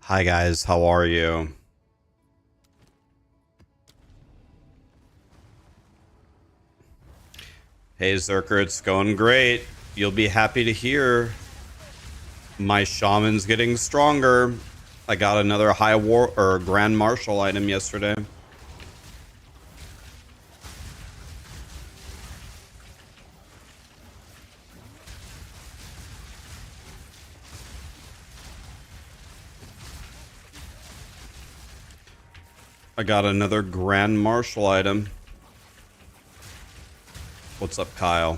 Hi guys, how are you? Hey Zerker, it's going great. You'll be happy to hear my shaman's getting stronger. I got another high war or grand marshal item yesterday. I got another grand marshal item. What's up, Kyle?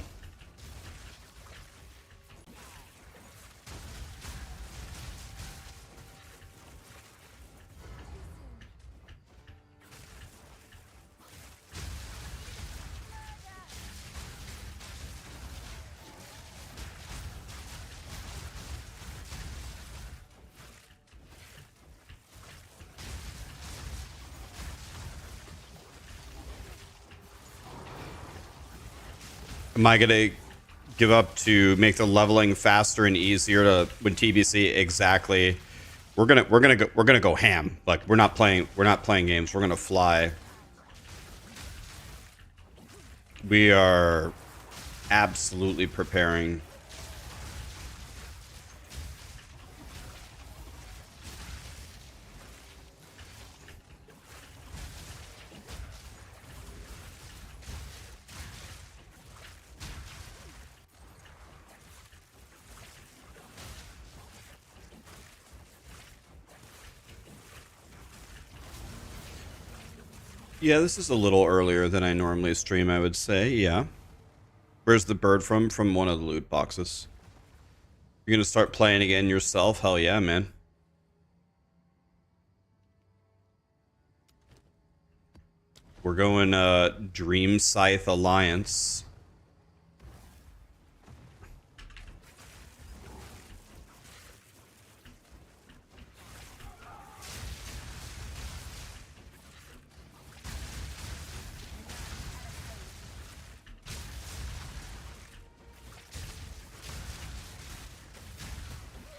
Am I gonna give up to make the leveling faster and easier to win TBC? Exactly. We're gonna go ham. Like we're not playing games. We're gonna fly. We are absolutely preparing. Yeah, this is a little earlier than I normally stream, I would say, yeah. Where's the bird from? From one of the loot boxes. You're gonna start playing again yourself? Hell yeah, man. We're going Dream Scythe Alliance.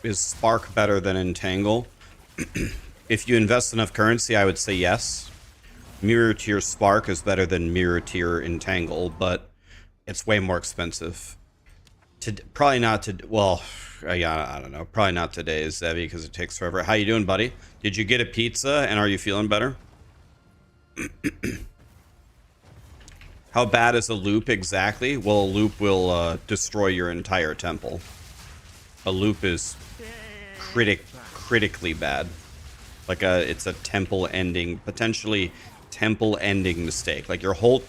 Is Spark better than Entangle? If you invest enough currency, I would say yes. Mirror Tier Spark is better than Mirror Tier Entangle, but it's way more expensive. Probably not to, well, yeah, I don't know. Probably not today, Zevi, because it takes forever. How you doing, buddy? Did you get a pizza, and are you feeling better? How bad is a loop exactly? Well, a loop will destroy your entire temple. A loop is critically bad. Like it's a temple ending, potentially temple ending mistake. Like your whole,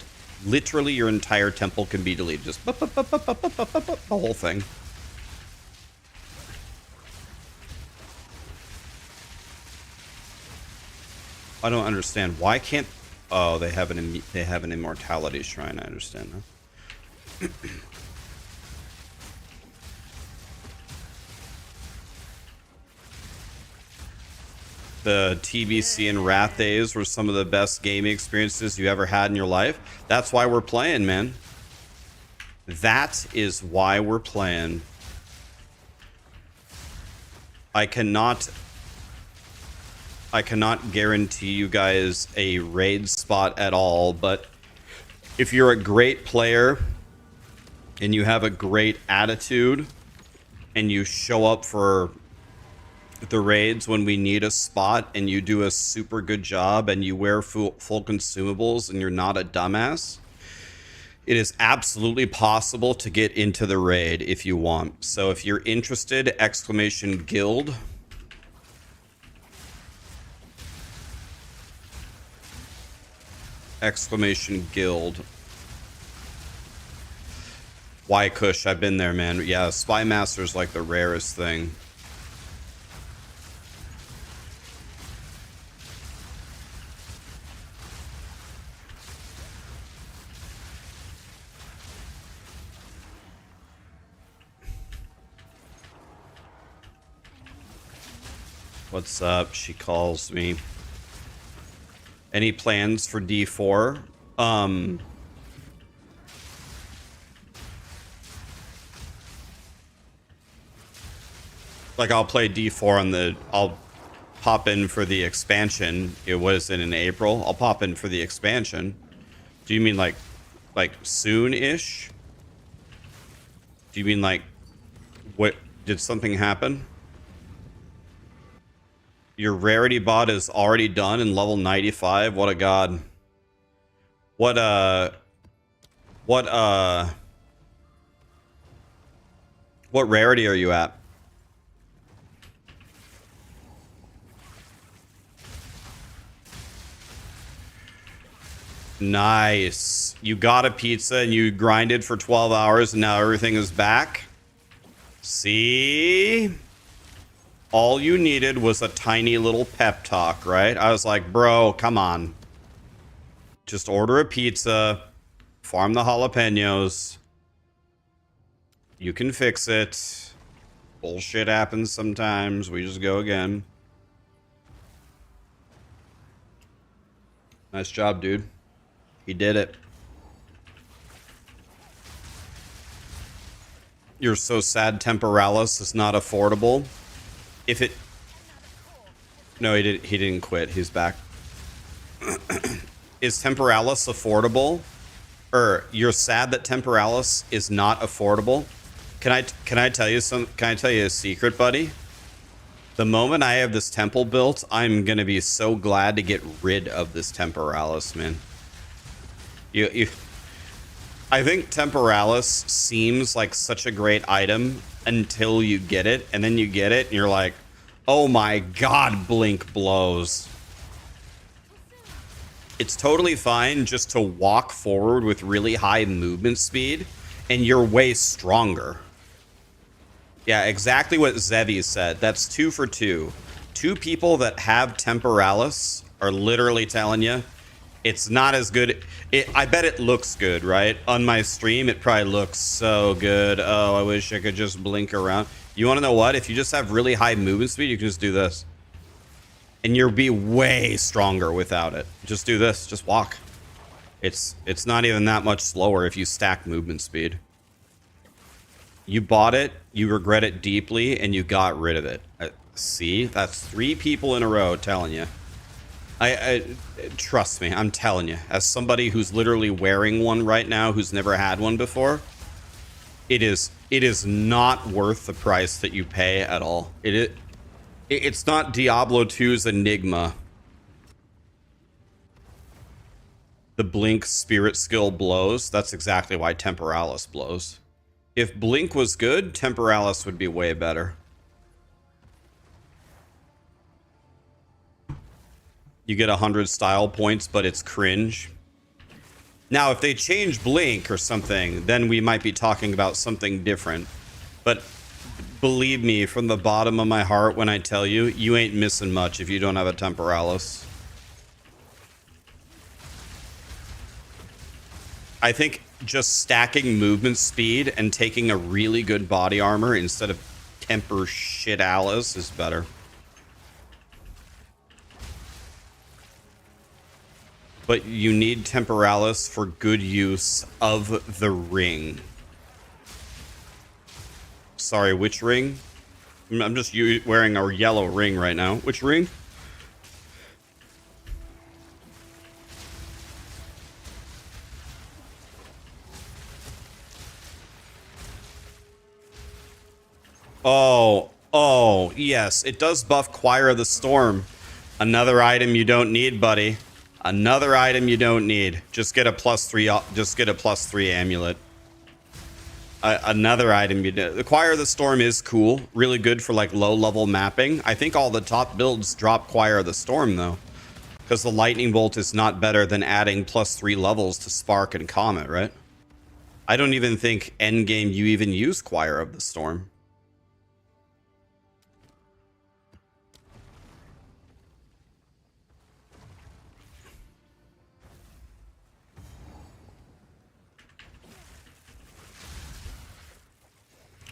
literally your entire temple can be deleted. Just the whole thing. I don't understand. Why can't? Oh, they have an immortality shrine. I understand now. The TBC and Wrath days were some of the best gaming experiences you ever had in your life. That's why we're playing, man. That is why we're playing. I cannot guarantee you guys a raid spot at all, but if you're a great player and you have a great attitude and you show up for the raids when we need a spot and you do a super good job and you wear full consumables and you're not a dumbass, it is absolutely possible to get into the raid if you want. So if you're interested, !guild. !guild. Why Kush? I've been there, man. Yeah, Spy Master's like the rarest thing. What's up? She calls me. Any plans for D4? Like I'll play D4 on the... I'll pop in for the expansion. It was in April. I'll pop in for the expansion. Do you mean like soon-ish? Do you mean like... What... Did something happen? Your rarity bot is already done in level 95. What a god. What rarity are you at? Nice. You got a pizza and you grinded for 12 hours and now everything is back. See? All you needed was a tiny little pep talk, right? I was like, bro, come on. Just order a pizza, farm the jalapenos. You can fix it. Bullshit happens sometimes. We just go again. Nice job, dude. He did it. You're so sad Temporalis is not affordable. If it... No, he didn't quit. He's back. Is Temporalis affordable? Or you're sad that Temporalis is not affordable? Can I tell you a secret, buddy? The moment I have this temple built, I'm gonna be so glad to get rid of this Temporalis, man. I think Temporalis seems like such a great item until you get it, and then you get it, and you're like, oh my god, Blink blows. It's totally fine just to walk forward with really high movement speed, and you're way stronger. Yeah, exactly what Zevi said. That's 2 for 2. 2 people that have Temporalis are literally telling you, it's not as good. I bet it looks good, right? On my stream, it probably looks so good. Oh, I wish I could just blink around. You want to know what? If you just have really high movement speed, you can just do this. And you'll be way stronger without it. Just do this. Just walk. It's not even that much slower if you stack movement speed. You bought it, you regret it deeply, and you got rid of it. See? That's 3 people in a row telling you. I trust me, I'm telling you, as somebody who's literally wearing one right now, who's never had one before, it is not worth the price that you pay at all. It's not Diablo 2's Enigma. The Blink spirit skill blows. That's exactly why Temporalis blows. If Blink was good, Temporalis would be way better. You get 100 style points, but it's cringe. Now, if they change Blink or something, then we might be talking about something different. But believe me, from the bottom of my heart, when I tell you, you ain't missing much if you don't have a Temporalis. I think just stacking movement speed and taking a really good body armor instead of Temper shit-alis is better. But you need Temporalis for good use of the ring. Sorry, which ring? I'm just wearing a yellow ring right now. Which ring? Oh, yes. It does buff Choir of the Storm. Another item you don't need, buddy. Another item you don't need. Just get a +3. Just get a +3 amulet. Another item you do. The Choir of the Storm is cool. Really good for like low-level mapping. I think all the top builds drop Choir of the Storm though, because the Lightning Bolt is not better than adding +3 levels to Spark and Comet, right? I don't even think endgame you even use Choir of the Storm.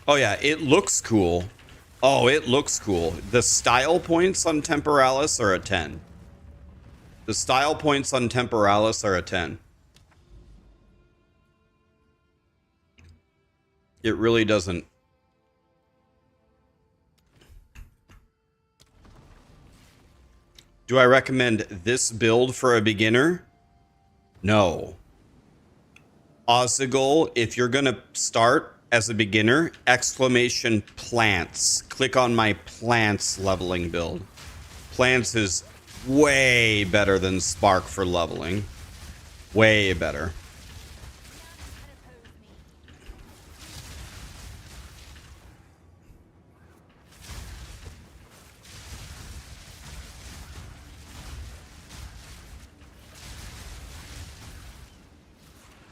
Oh yeah, it looks cool. Oh, it looks cool. The style points on Temporalis are a 10. The style points on Temporalis are a 10. It really doesn't. Do I recommend this build for a beginner? No. Ozigol, if you're going to start as a beginner, exclamation plants. Click on my plants leveling build. Plants is way better than Spark for leveling. Way better.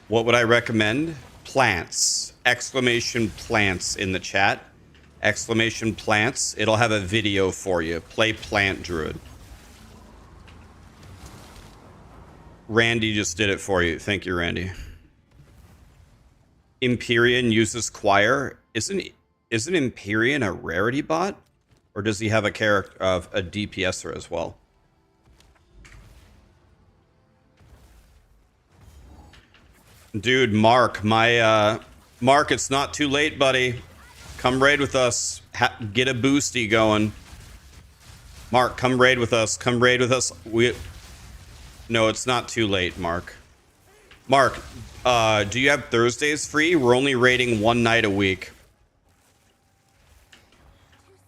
What would I recommend? Plants. Exclamation plants in the chat. Exclamation plants. It'll have a video for you. Play Plant Druid. Randy just did it for you. Thank you, Randy. Empyrean uses Choir. Isn't Empyrean a rarity bot? Or does he have a character of a DPSer as well? Dude, Mark, Mark, it's not too late, buddy. Come raid with us. Get a boosty going. Mark, come raid with us. Come raid with us. No, it's not too late, Mark. Mark, do you have Thursdays free? We're only raiding one night a week.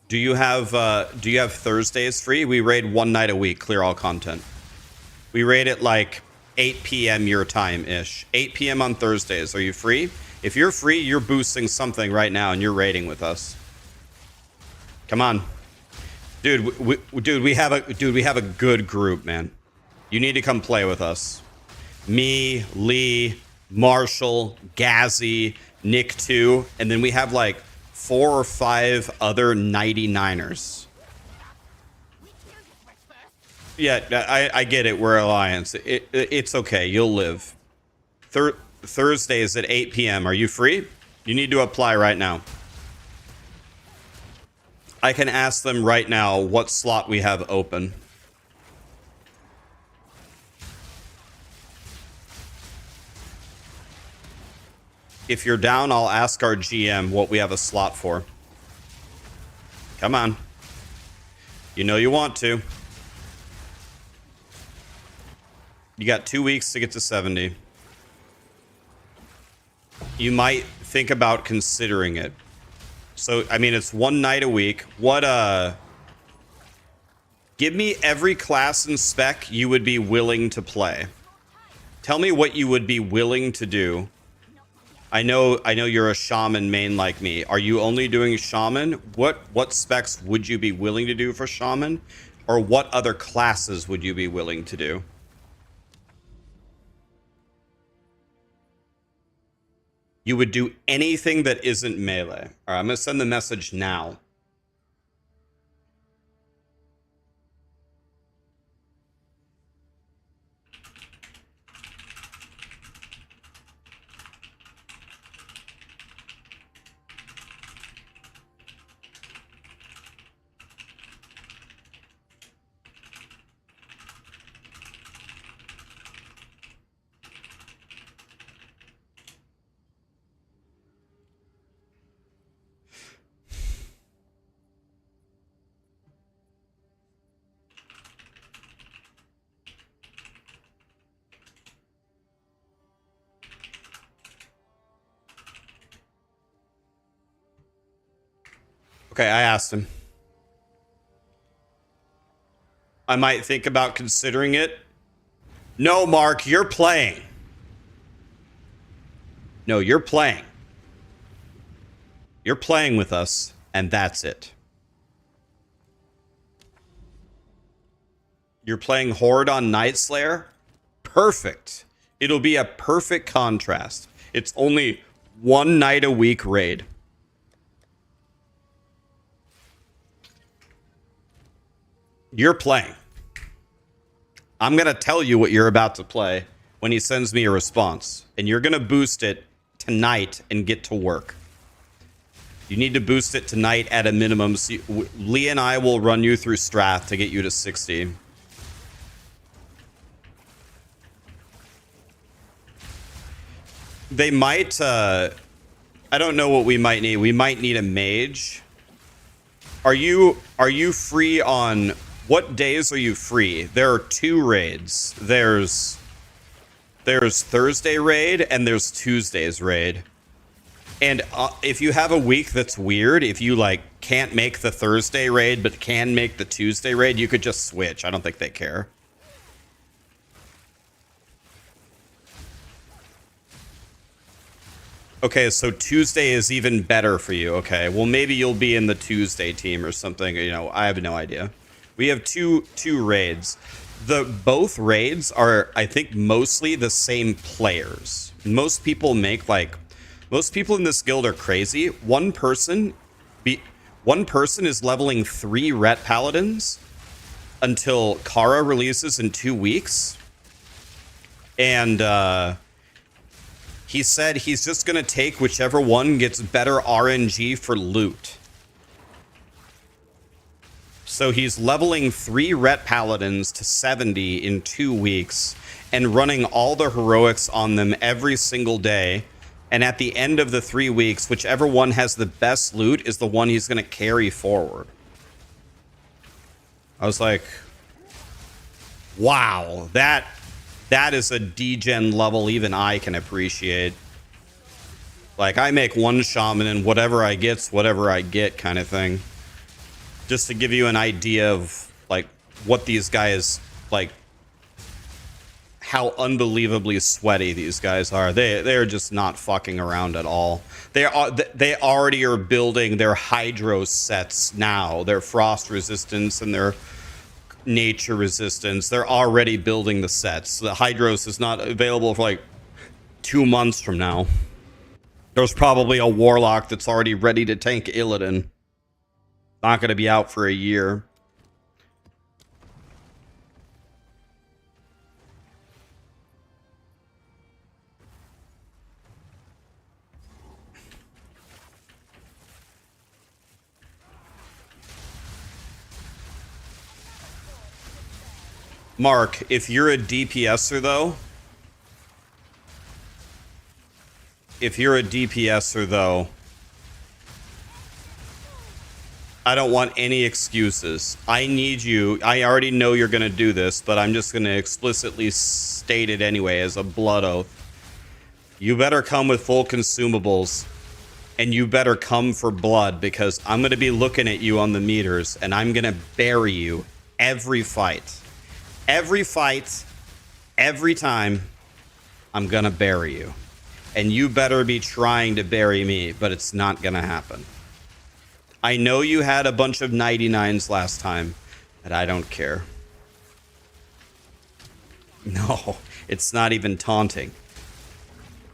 Do you have Thursdays free? We raid one night a week, clear all content. We raid at like 8 p.m. your time-ish. 8 p.m. on Thursdays. Are you free? If you're free, you're boosting something right now and you're raiding with us. Come on. Dude, we have a good group, man. You need to come play with us. Me, Lee, Marshall, Gazzy, Nick 2, and then we have like 4 or 5 other 99ers. Yeah, I get it. We're Alliance. It's okay. You'll live. Thursdays at 8 p.m. Are you free? You need to apply right now. I can ask them right now what slot we have open. If you're down, I'll ask our GM what we have a slot for. Come on. You know you want to. You got 2 weeks to get to 70. You might think about considering it. So, I mean, it's one night a week. Give me every class and spec you would be willing to play. Tell me what you would be willing to do. I know you're a shaman main like me. Are you only doing shaman? What specs would you be willing to do for shaman? Or what other classes would you be willing to do? You would do anything that isn't melee. All right, I'm going to send the message now. Okay, I asked him. I might think about considering it. No, Mark, you're playing. No, you're playing. You're playing with us, and that's it. You're playing Horde on Night Slayer? Perfect. It'll be a perfect contrast. It's only one night a week raid. You're playing. I'm going to tell you what you're about to play when he sends me a response. And you're going to boost it tonight and get to work. You need to boost it tonight at a minimum. So Lee and I will run you through Strath to get you to 60. They might, I don't know what we might need. We might need a mage. Are you free on, what days are you free? There are 2 raids. There's Thursday raid and there's Tuesday's raid. And if you have a week that's weird, if you like can't make the Thursday raid but can make the Tuesday raid, you could just switch. I don't think they care. Okay, so Tuesday is even better for you. Okay, well maybe you'll be in the Tuesday team or something. You know, I have no idea. We have two raids. Both raids are, I think, mostly the same players. Most people make like, most people in this guild are crazy. One person is leveling 3 Ret Paladins until Kara releases in 2 weeks, and he said he's just going to take whichever one gets better RNG for loot. So he's leveling 3 Ret Paladins to 70 in 2 weeks and running all the heroics on them every single day. And at the end of the 3 weeks, whichever one has the best loot is the one he's going to carry forward. I was like, wow, that is a degen level even I can appreciate. Like, I make 1 shaman and whatever I get's whatever I get kind of thing. Just to give you an idea of, like, what these guys, like, how unbelievably sweaty these guys are. They're just not fucking around at all. They already are building their hydro sets now. Their frost resistance and their nature resistance. They're already building the sets. The hydros is not available for like 2 months from now. There's probably a warlock that's already ready to tank Illidan. Not going to be out for a year. Mark, if you're a DPSer though, I don't want any excuses. I need you. I already know you're going to do this, but I'm just going to explicitly state it anyway as a blood oath. You better come with full consumables, and you better come for blood, because I'm going to be looking at you on the meters, and I'm going to bury you every fight. Every fight, every time, I'm going to bury you. And you better be trying to bury me, but it's not going to happen. I know you had a bunch of 99s last time, but I don't care. No, it's not even taunting.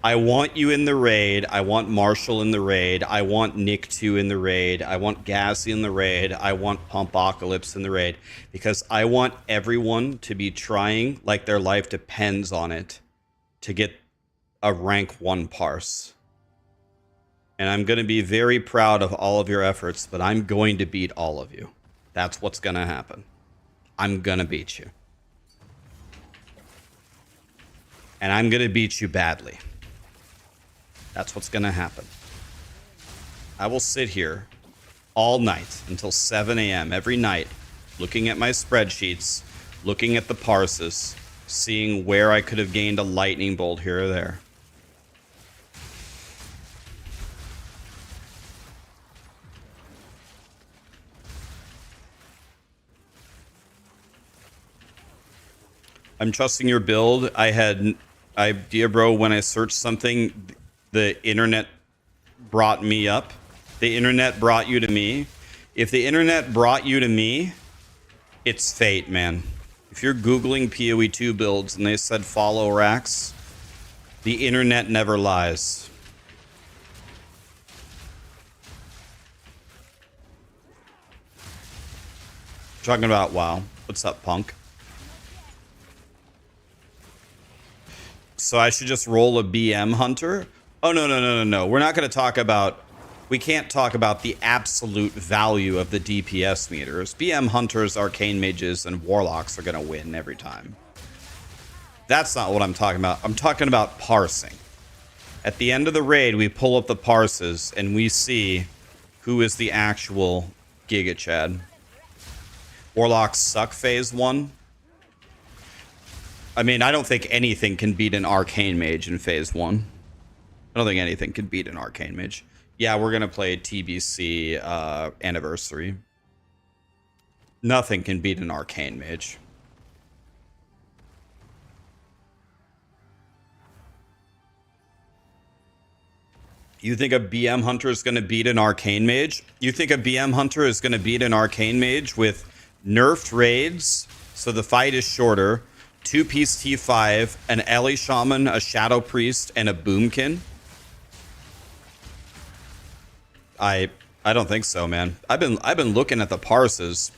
I want you in the raid. I want Marshall in the raid. I want Nick 2 in the raid. I want Gassy in the raid. I want Pumpocalypse in the raid. Because I want everyone to be trying like their life depends on it to get a rank 1 parse. And I'm going to be very proud of all of your efforts, but I'm going to beat all of you. That's what's going to happen. I'm going to beat you. And I'm going to beat you badly. That's what's going to happen. I will sit here all night until 7 a.m. every night, looking at my spreadsheets, looking at the parses, seeing where I could have gained a lightning bolt here or there. I'm trusting your build. Diablo, when I searched something, the internet brought me up. The internet brought you to me. If the internet brought you to me, it's fate, man. If you're Googling POE2 builds and they said follow Rax, the internet never lies. Talking about WoW. What's up, punk? So I should just roll a BM hunter? Oh, no. We're not going to talk about we can't talk about the absolute value of the DPS meters. BM Hunters, Arcane Mages, and Warlocks are going to win every time. That's not what I'm talking about. I'm talking about parsing. At the end of the raid, we pull up the parses, and we see who is the actual Giga Chad. Warlocks suck phase 1. I mean, I don't think anything can beat an Arcane Mage in phase 1. I don't think anything can beat an Arcane Mage. Yeah, we're going to play TBC Anniversary. Nothing can beat an Arcane Mage. You think a BM Hunter is going to beat an Arcane Mage? You think a BM Hunter is going to beat an Arcane Mage with nerfed raids, so the fight is shorter, 2-piece T5, an Ellie Shaman, a Shadow Priest, and a Boomkin? I don't think so, man. I've been looking at the parses.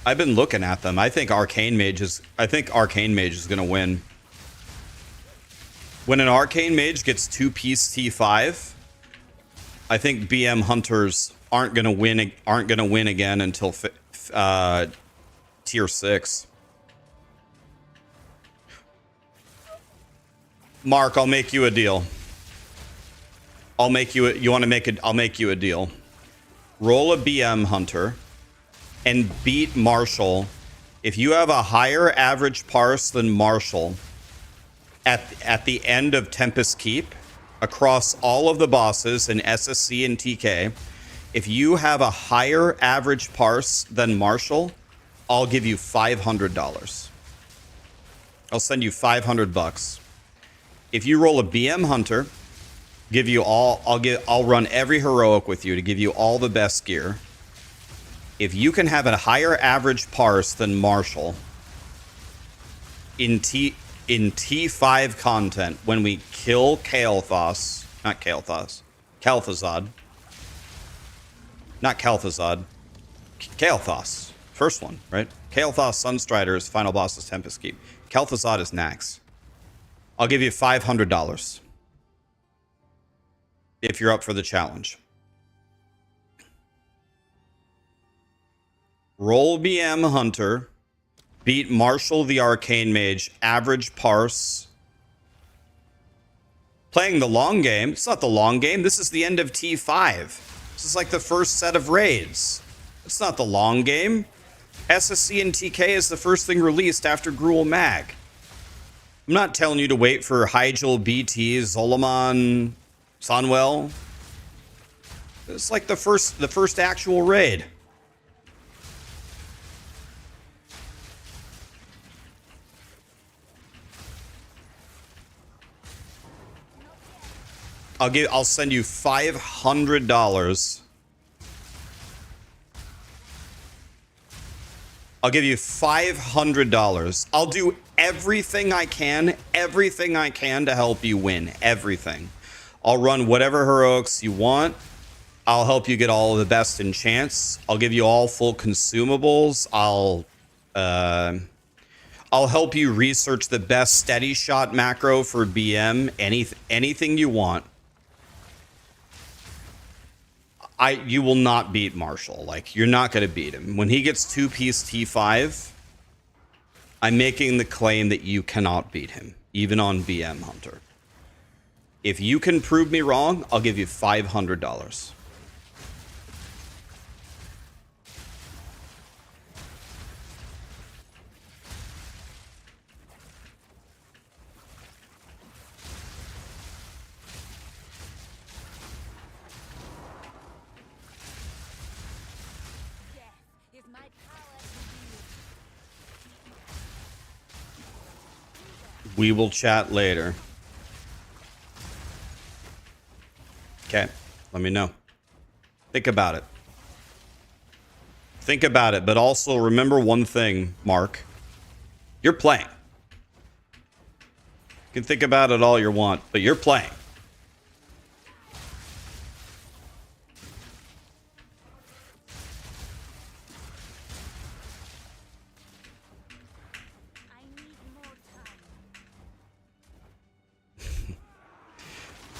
I've been looking at them. I think Arcane Mage is going to win. When an Arcane Mage gets 2-piece T5, I think BM Hunters aren't going to win again until tier 6. Mark, I'll make you a deal. I'll make you a deal. Roll a BM Hunter and beat Marshall. If you have a higher average parse than Marshall at the end of Tempest Keep across all of the bosses in SSC and TK, if you have a higher average parse than Marshall, I'll give you $500. I'll send you $500. If you roll a BM Hunter, I'll run every heroic with you to give you all the best gear. If you can have a higher average parse than Marshall in T5 content when we kill Kael'thas, not Kael'thas, Kal'thuzad. Not Kal'thuzad. Kael'thas. First one, right? Kael'thas Sunstrider's final boss is Tempest Keep. Kal'thuzad is Nax. I'll give you $500 if you're up for the challenge. Roll BM Hunter, beat Marshall the Arcane Mage, average parse. Playing the long game. It's not the long game. This is the end of T5. This is like the first set of raids. It's not the long game. SSC and TK is the first thing released after Gruul Mag. I'm not telling you to wait for Hyjal, BT, Zolaman, Sunwell. It's like the first actual raid. I'll send you $500. I'll give you $500. I'll do everything I can to help you win. Everything. I'll run whatever heroics you want. I'll help you get all of the best enchants. I'll give you all full consumables. I'll help you research the best steady shot macro for BM. Anything you want. You will not beat Marshall. Like, you're not going to beat him. When he gets 2-piece T5, I'm making the claim that you cannot beat him, even on BM Hunter. If you can prove me wrong, I'll give you $500. We will chat later. Okay, let me know. Think about it. Think about it, but also remember one thing, Mark. You're playing. You can think about it all you want, but you're playing.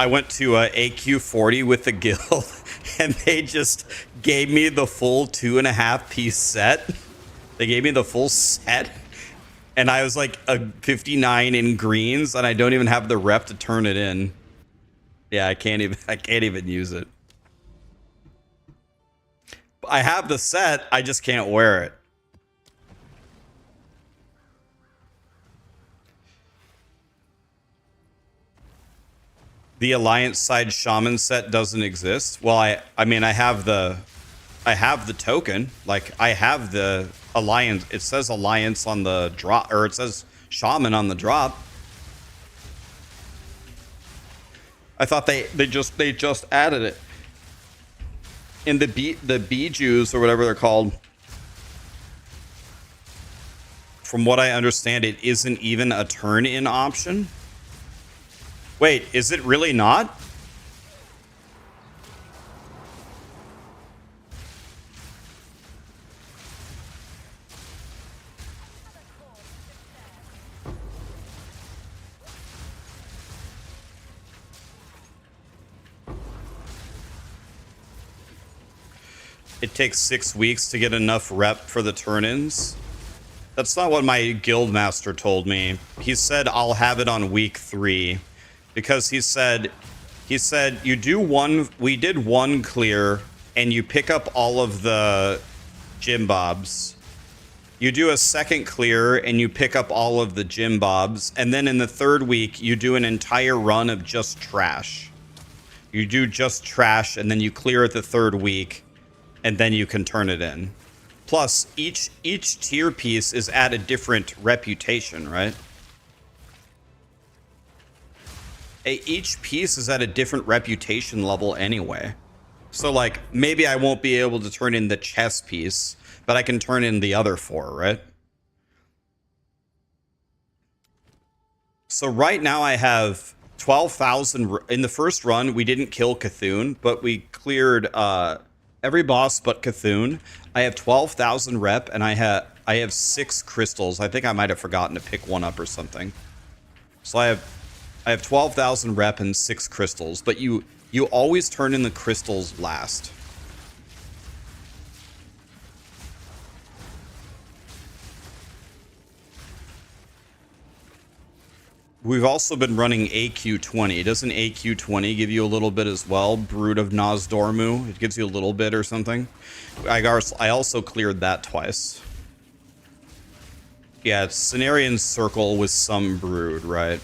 I went to AQ40 with the guild, and they just gave me the full 2.5 piece set. They gave me the full set, and I was like a 59 in greens, and I don't even have the rep to turn it in. Yeah, I can't even use it. I have the set, I just can't wear it. The Alliance side Shaman set doesn't exist. Well, I mean I have the token. Like I have the Alliance. It says Alliance on the drop, or it says Shaman on the drop. I thought they just added it. In the Bijus or whatever they're called. From what I understand, it isn't even a turn-in option. Wait, is it really not? It takes 6 weeks to get enough rep for the turn-ins. That's not what my guild master told me. He said I'll have it on week 3. Because he said you do one, we did one clear, and you pick up all of the gym bobs. You do a second clear, and you pick up all of the gym bobs, and then in the third week, you do an entire run of just trash. You do just trash, and then you clear it the third week, and then you can turn it in. Plus, each tier piece is at a different reputation, right? Each piece is at a different reputation level anyway. So, like, maybe I won't be able to turn in the chess piece, but I can turn in the other 4, right? So right now I have 12,000. In the first run, we didn't kill Cthulhu, but we cleared every boss but Cthulhu. I have 12,000 rep, and I have 6 crystals. I think I might have forgotten to pick one up or something. So I have 12,000 rep and 6 crystals, but you always turn in the crystals last. We've also been running AQ20. Doesn't AQ20 give you a little bit as well? Brood of Nozdormu. It gives you a little bit or something. I also cleared that twice. Yeah, it's Cenarian Circle with some brood, right?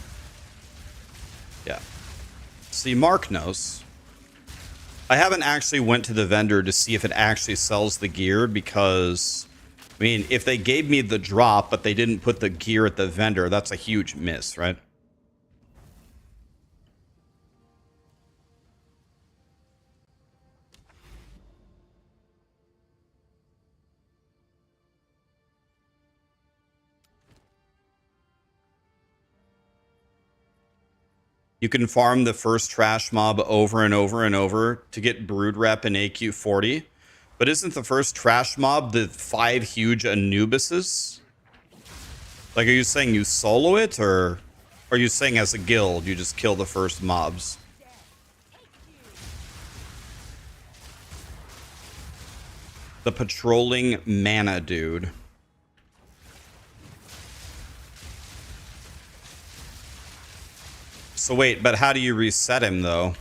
Yeah. See, Mark knows. I haven't actually went to the vendor to see if it actually sells the gear because, I mean, if they gave me the drop but they didn't put the gear at the vendor, that's a huge miss, right? You can farm the first trash mob over and over and over to get brood rep in AQ40. But isn't the first trash mob the 5 huge Anubises? Like, are you saying you solo it, or are you saying as a guild you just kill the first mobs? The patrolling mana dude. So wait, but how do you reset him, though?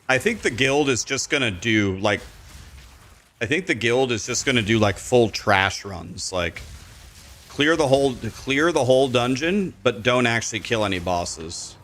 I think the guild is just gonna do, like... I think the guild is just gonna do, like, full trash runs. Like, clear the whole dungeon, but don't actually kill any bosses.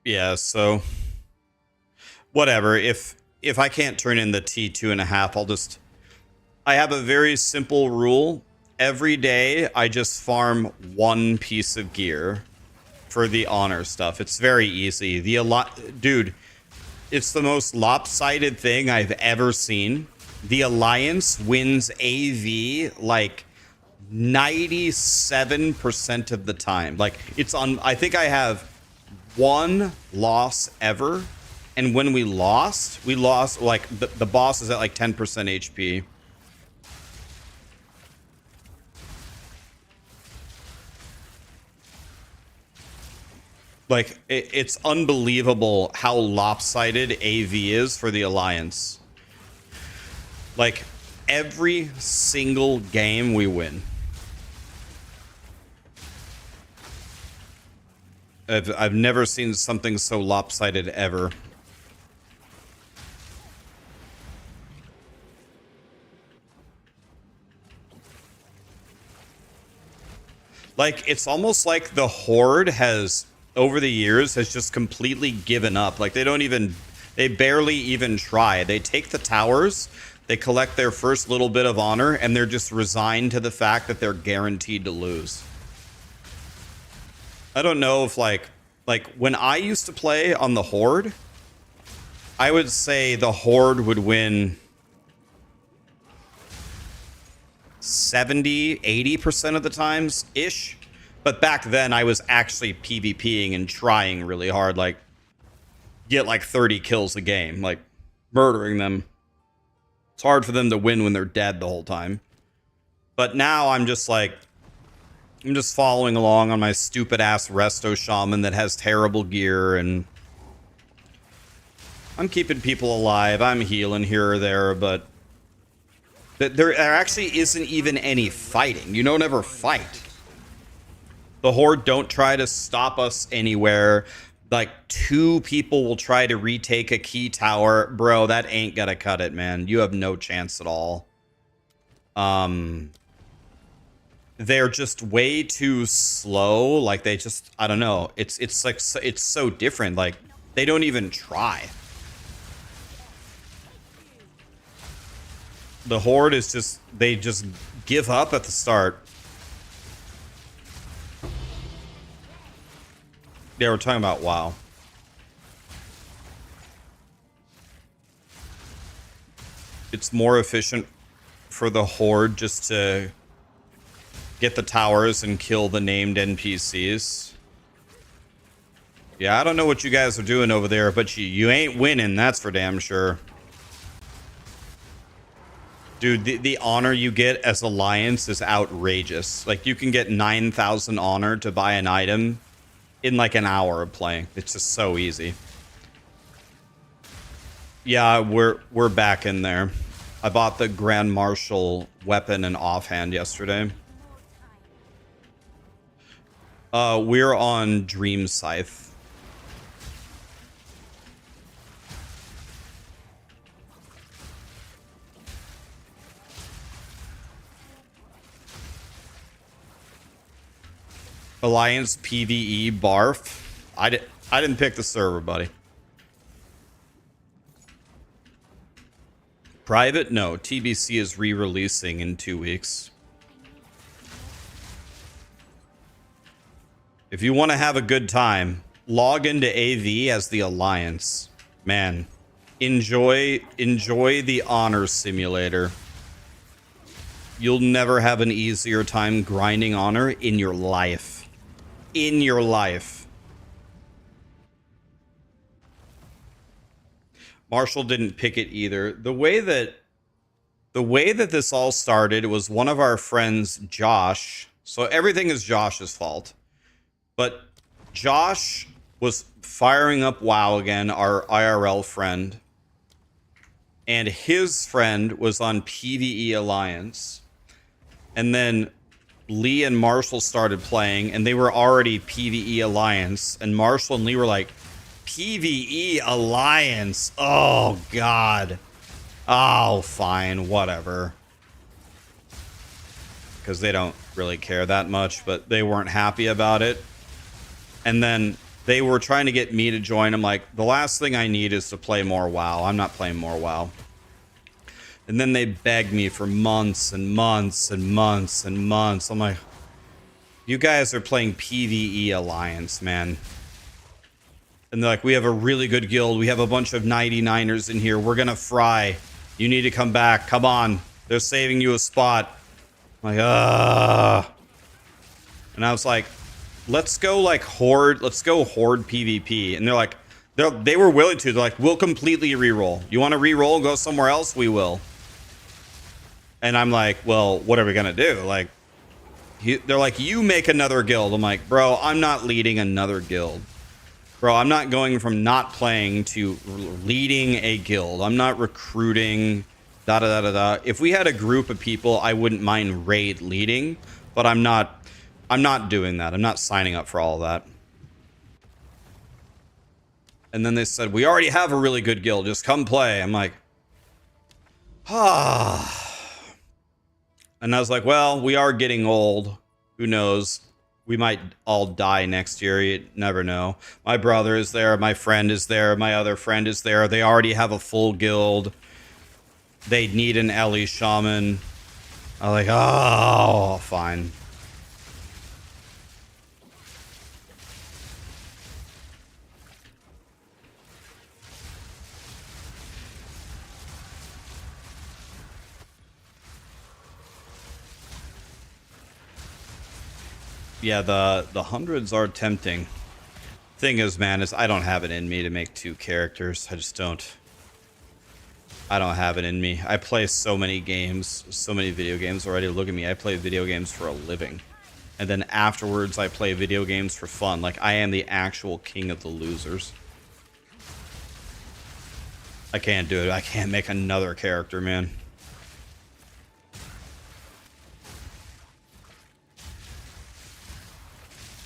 Yeah, so whatever. If I can't turn in the T2.5, I have a very simple rule. Every day I just farm one piece of gear for the honor stuff. It's very easy. Dude, it's the most lopsided thing I've ever seen. The Alliance wins AV like 97% of the time. Like, it's on. I think I have one loss ever, and when we lost like the boss is at like 10% HP. Like, it's unbelievable how lopsided AV is for the Alliance. Like, every single game we win. I've never seen something so lopsided ever. Like, it's almost like the Horde has, over the years, has just completely given up. Like, they barely even try. They take the towers, they collect their first little bit of honor, and they're just resigned to the fact that they're guaranteed to lose. I don't know if like when I used to play on the Horde, I would say the Horde would win 70-80% of the times ish. But back then I was actually PvPing and trying really hard, like get like 30 kills a game, like murdering them. It's hard for them to win when they're dead the whole time. But now I'm just following along on my stupid ass resto shaman that has terrible gear, and I'm keeping people alive. I'm healing here or there, but there actually isn't even any fighting. You don't ever fight. The Horde don't try to stop us anywhere. Like, 2 people will try to retake a key tower. Bro, that ain't gonna cut it, man. You have no chance at all. They're just way too slow. Like, they just, I don't know. It's like, it's so different. Like, they don't even try. The Horde is just, they just give up at the start. Yeah, we're talking about WoW. It's more efficient for the Horde just to get the towers and kill the named NPCs. Yeah, I don't know what you guys are doing over there, but you ain't winning, that's for damn sure. Dude, the honor you get as Alliance is outrageous. Like, you can get 9,000 honor to buy an item in like an hour of playing. It's just so easy. Yeah, we're back in there. I bought the Grand Marshal weapon and offhand yesterday. We're on Dream Scythe. Alliance PvE barf. I didn't pick the server, buddy. Private? No. TBC is re-releasing in 2 weeks. If you want to have a good time, log into AV as the Alliance. Man, enjoy the honor simulator. You'll never have an easier time grinding honor in your life. In your life. Marshall didn't pick it either. The way that this all started was one of our friends, Josh. So everything is Josh's fault. But Josh was firing up WoW again, our IRL friend. And his friend was on PvE Alliance. And then Lee and Marshall started playing, and they were already PvE Alliance. And Marshall and Lee were like, PvE Alliance? Oh, God. Oh, fine, whatever. Because they don't really care that much, but they weren't happy about it. And then they were trying to get me to join. I'm like, the last thing I need is to play more WoW. I'm not playing more WoW. And then they begged me for months and months and months and months. I'm like, you guys are playing PvE Alliance, man. And they're like, we have a really good guild. We have a bunch of 99ers in here. We're going to fry. You need to come back. Come on. They're saving you a spot. I'm like, ah. And I was like, let's go like horde. Let's go horde PvP. And they're like, they were willing to. They're like, we'll completely reroll. You want to reroll and go somewhere else? We will. And I'm like, well, what are we going to do? Like, they're like, you make another guild. I'm like, bro, I'm not leading another guild. Bro, I'm not going from not playing to leading a guild. I'm not recruiting, da-da-da-da-da. If we had a group of people, I wouldn't mind raid leading, but I'm not doing that. I'm not signing up for all of that. And then they said, we already have a really good guild. Just come play. I'm like, ah. And I was like, well, we are getting old. Who knows? We might all die next year. You never know. My brother is there. My friend is there. My other friend is there. They already have a full guild. They need an Ellie shaman. I'm like, oh, fine. Yeah, the hundreds are tempting. Thing is, man, is I don't have it in me to make 2 characters. I just don't. I don't have it in me. I play so many games, so many video games already. Look at me. I play video games for a living. And then afterwards, I play video games for fun. Like, I am the actual king of the losers. I can't do it. I can't make another character, man.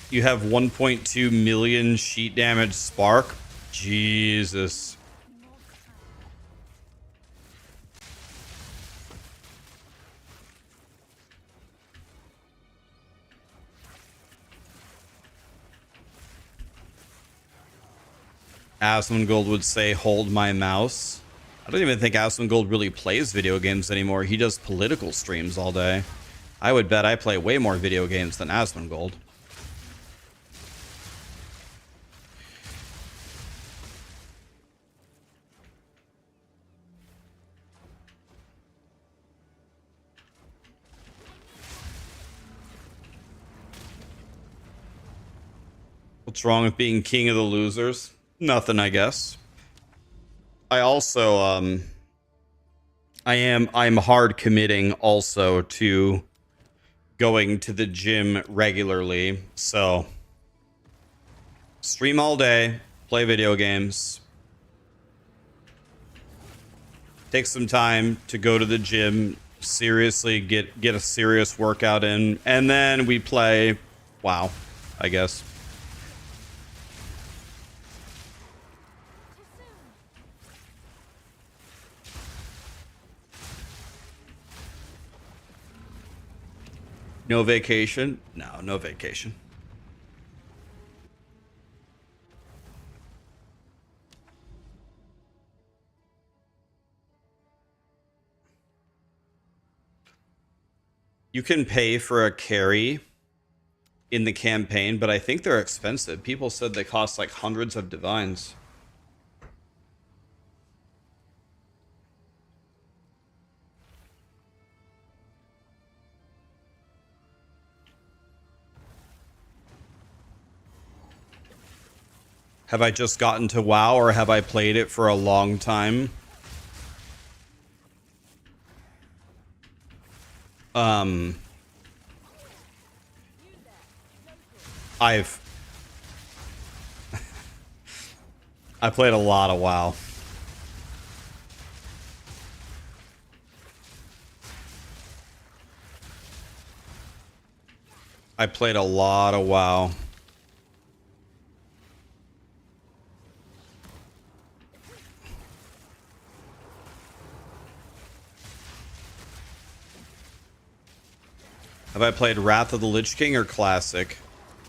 You have 1.2 million sheet damage spark? Jesus. Asmongold would say, hold my mouse. I don't even think Asmongold really plays video games anymore. He does political streams all day. I would bet I play way more video games than Asmongold. What's wrong with being king of the losers? Nothing, I guess. I also, I'm hard committing also to going to the gym regularly. So, stream all day, play video games, take some time to go to the gym, seriously get a serious workout in, and then we play WoW, I guess. No vacation? No, no vacation. You can pay for a carry in the campaign, but I think they're expensive. People said they cost like hundreds of divines. Have I just gotten to WoW, or have I played it for a long time? I played a lot of WoW. I played a lot of WoW. Have I played Wrath of the Lich King or Classic?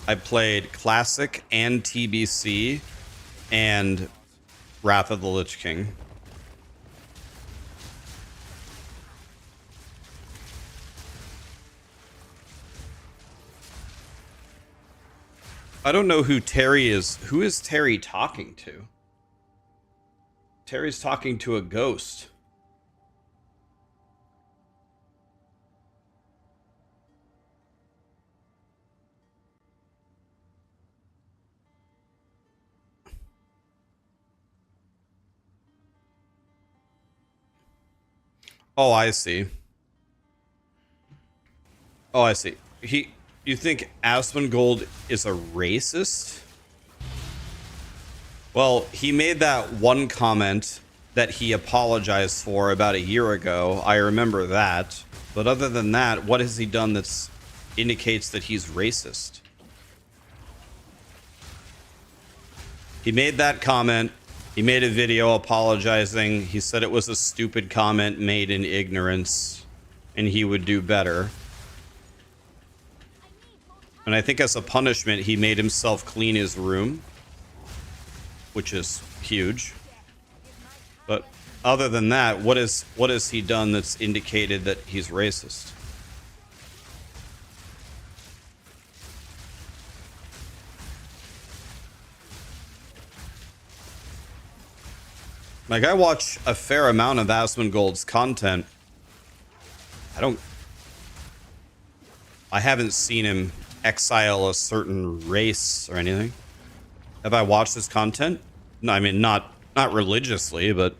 I played Classic and TBC and Wrath of the Lich King. I don't know who Terry is. Who is Terry talking to? Terry's talking to a ghost. Oh, I see. Oh, I see. You think Asmongold is a racist? Well, he made that one comment that he apologized for about a year ago. I remember that. But other than that, what has he done that indicates that he's racist? He made that comment. He made a video apologizing. He said it was a stupid comment made in ignorance and he would do better. And I think as a punishment, he made himself clean his room, which is huge. But other than that, what has he done that's indicated that he's racist? Like, I watch a fair amount of Asmongold's content. I haven't seen him exile a certain race or anything. Have I watched his content? No, I mean, not religiously, but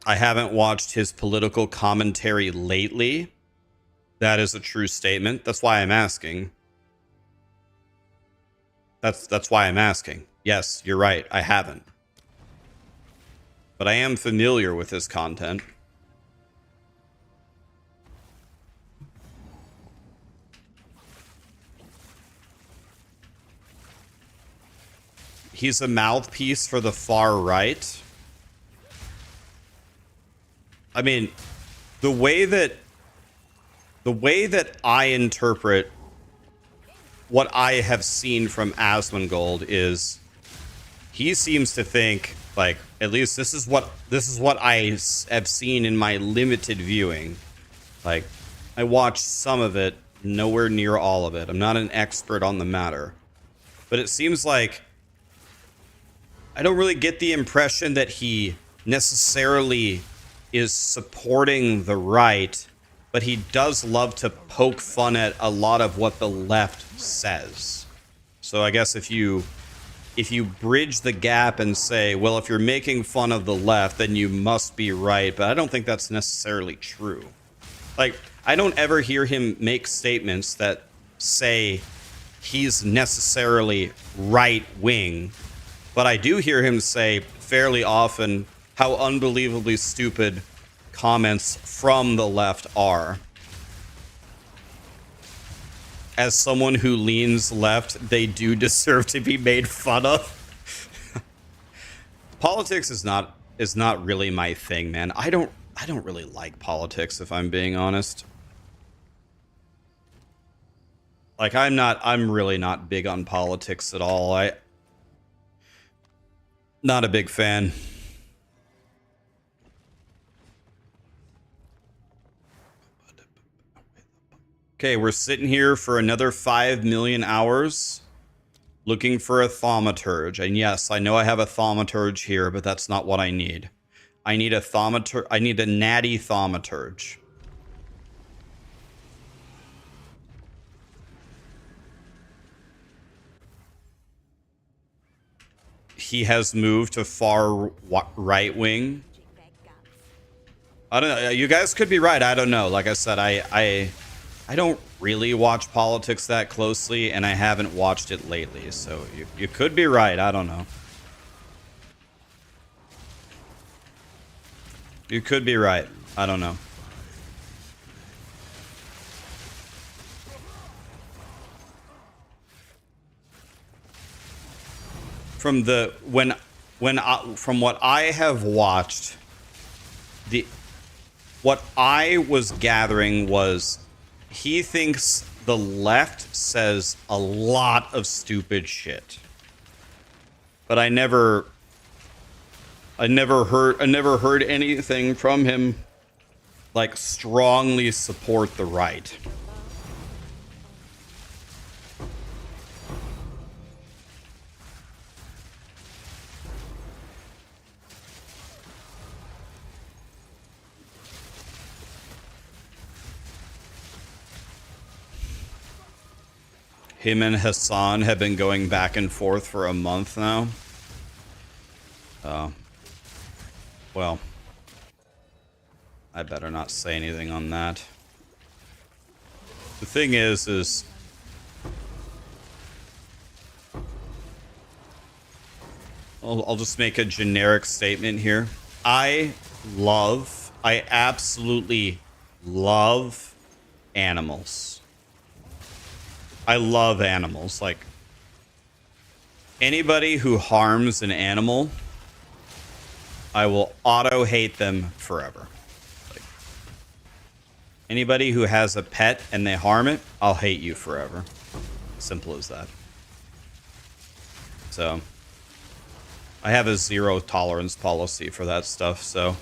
I haven't watched his political commentary lately. That is a true statement. That's why I'm asking. That's why I'm asking. Yes, you're right. I haven't. But I am familiar with his content. He's a mouthpiece for the far right. I mean, the way that I interpret what I have seen from Asmongold is he seems to think, like, at least this is what I have seen in my limited viewing. Like, I watched some of it, nowhere near all of it. I'm not an expert on the matter. But it seems like I don't really get the impression that he necessarily is supporting the right, but he does love to poke fun at a lot of what the left says. So I guess if you bridge the gap and say, well, if you're making fun of the left, then you must be right, but I don't think that's necessarily true. Like, I don't ever hear him make statements that say he's necessarily right-wing, but I do hear him say fairly often how unbelievably stupid comments from the left are. As someone who leans left, they do deserve to be made fun of. Politics is not really my thing, man. I don't really like politics, if I'm being honest. Like, I'm really not big on politics at all. Not a big fan. Okay, we're sitting here for another 5 million hours looking for a thaumaturge. And yes, I know I have a thaumaturge here, but that's not what I need. I need a thaumaturge. I need a natty thaumaturge. He has moved to far right wing. I don't know. You guys could be right. I don't know. Like I said, I don't really watch politics that closely, and I haven't watched it lately. So you could be right. I don't know. You could be right. I don't know. From from what I have watched, what I was gathering was he thinks the left says a lot of stupid shit. But I never heard anything from him like strongly support the right. Him and Hassan have been going back and forth for a month now. Well, I better not say anything on that. The thing is I'll just make a generic statement here. I absolutely love animals. I love animals. Like, anybody who harms an animal, I will auto-hate them forever. Like, anybody who has a pet and they harm it, I'll hate you forever. Simple as that. So, I have a zero tolerance policy for that stuff, so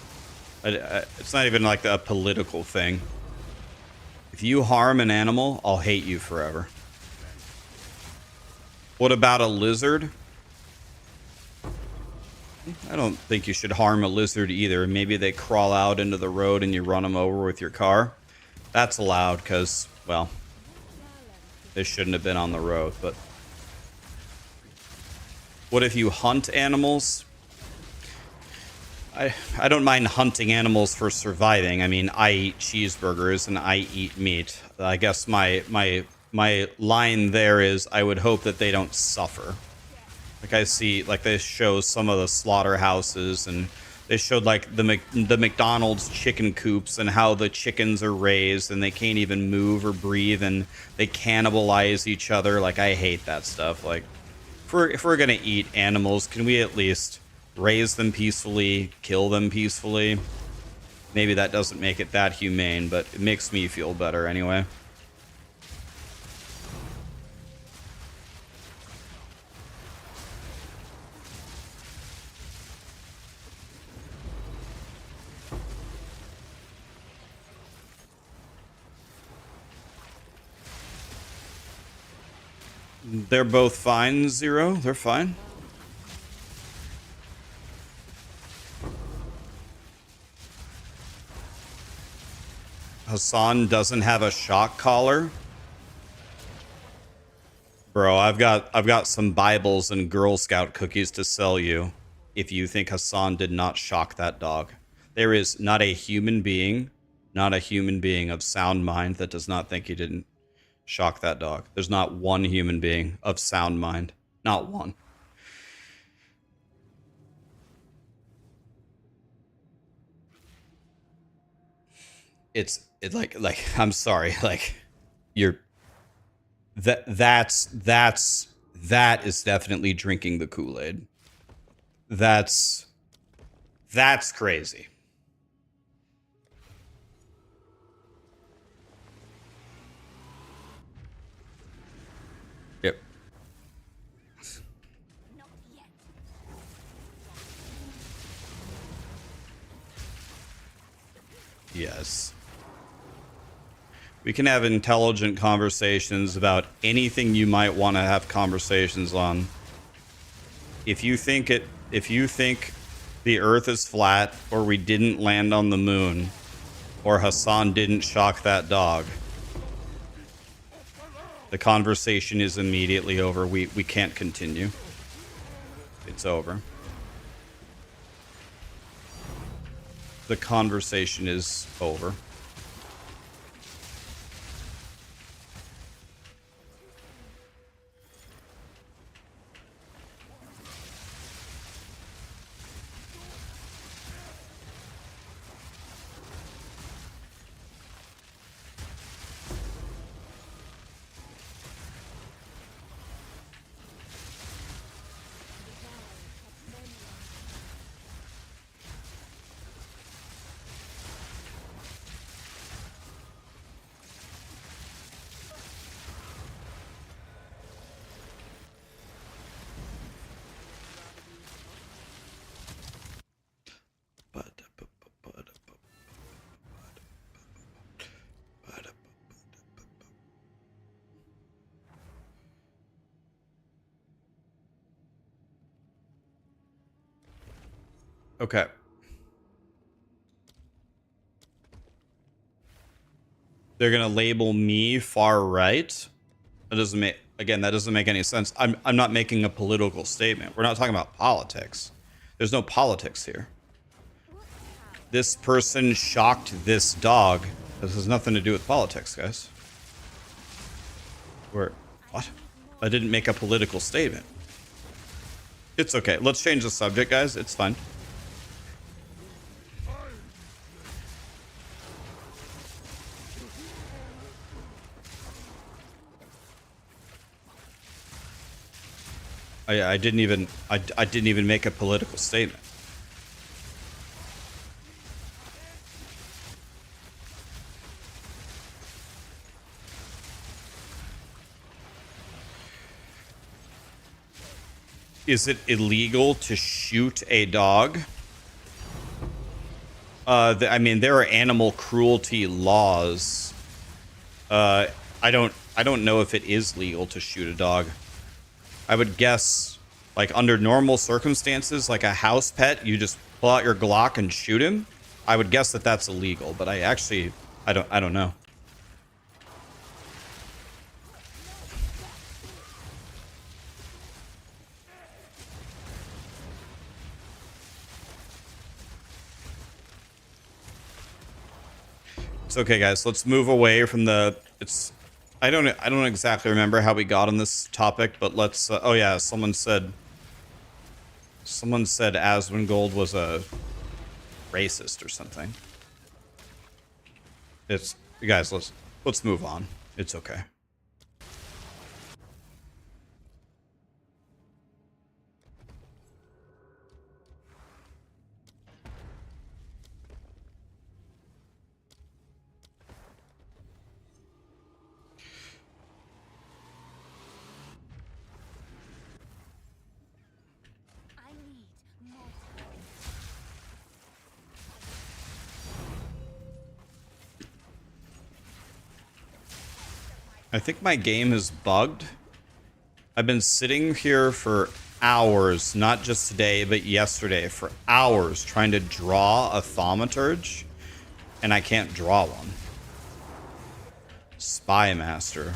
it's not even like a political thing. If you harm an animal, I'll hate you forever. What about a lizard? I don't think you should harm a lizard either. Maybe they crawl out into the road and you run them over with your car. That's allowed because, well, they shouldn't have been on the road. But what if you hunt animals? I don't mind hunting animals for surviving. I mean, I eat cheeseburgers and I eat meat. I guess my line there is I would hope that they don't suffer. Like I see, like they show some of the slaughterhouses and they showed like the McDonald's chicken coops and how the chickens are raised and they can't even move or breathe and they cannibalize each other. Like, I hate that stuff. Like, if we're gonna eat animals, can we at least raise them peacefully, kill them peacefully? Maybe that doesn't make it that humane, but it makes me feel better anyway. They're both fine, Zero. They're fine. Hassan doesn't have a shock collar. Bro, I've got some Bibles and Girl Scout cookies to sell you if you think Hassan did not shock that dog. There is not a human being of sound mind that does not think he didn't shock that dog. There's not one human being of sound mind. Not one. It's like I'm sorry, like that is definitely drinking the Kool-Aid. That's crazy. Yep. Yes. We can have intelligent conversations about anything you might want to have conversations on. If you think the Earth is flat, or we didn't land on the moon, or Hassan didn't shock that dog, the conversation is immediately over. We can't continue. It's over. The conversation is over. Okay. They're gonna label me far right. That doesn't make, again, that doesn't make any sense. I'm not making a political statement. We're not talking about politics. There's no politics here. This person shocked this dog. This has nothing to do with politics, guys. What? I didn't make a political statement. It's okay. Let's change the subject, guys. It's fine. I didn't even make a political statement. Is it illegal to shoot a dog? I mean, there are animal cruelty laws. I don't know if it is legal to shoot a dog. I would guess, like, under normal circumstances, like a house pet, you just pull out your Glock and shoot him. I would guess that that's illegal, but I don't know. It's okay, guys. Let's move away from the. I don't exactly remember how we got on this topic, but let's. Oh yeah, someone said Asmongold was a racist or something. Guys. Let's move on. It's okay. I think my game is bugged. I've been sitting here for hours, not just today, but yesterday, for hours trying to draw a thaumaturge, and I can't draw one. Spy Master.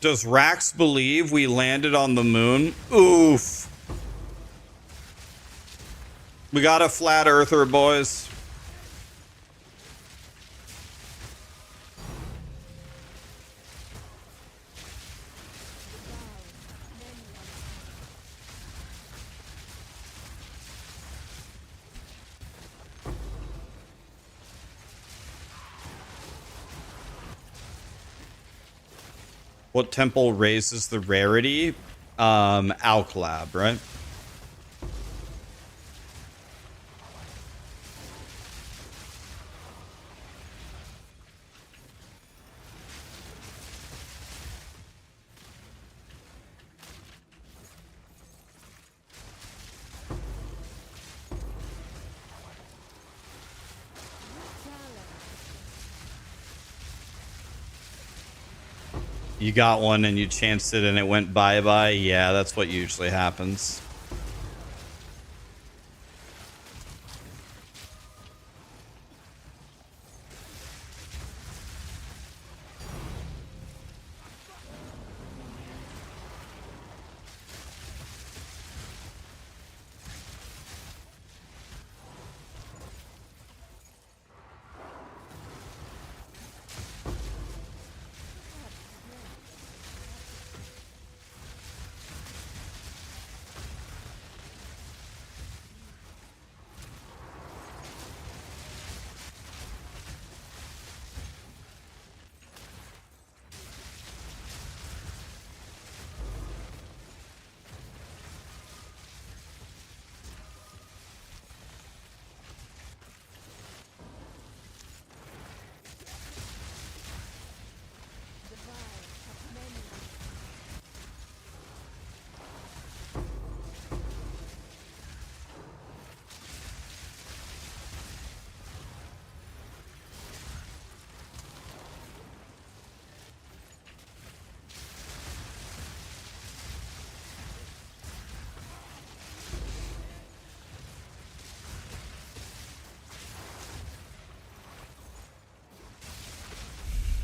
Does Rax believe we landed on the moon? Oof. We got a flat earther, boys. What temple raises the rarity? Alcalab, right? You got one and you chanced it and it went bye-bye. Yeah, that's what usually happens.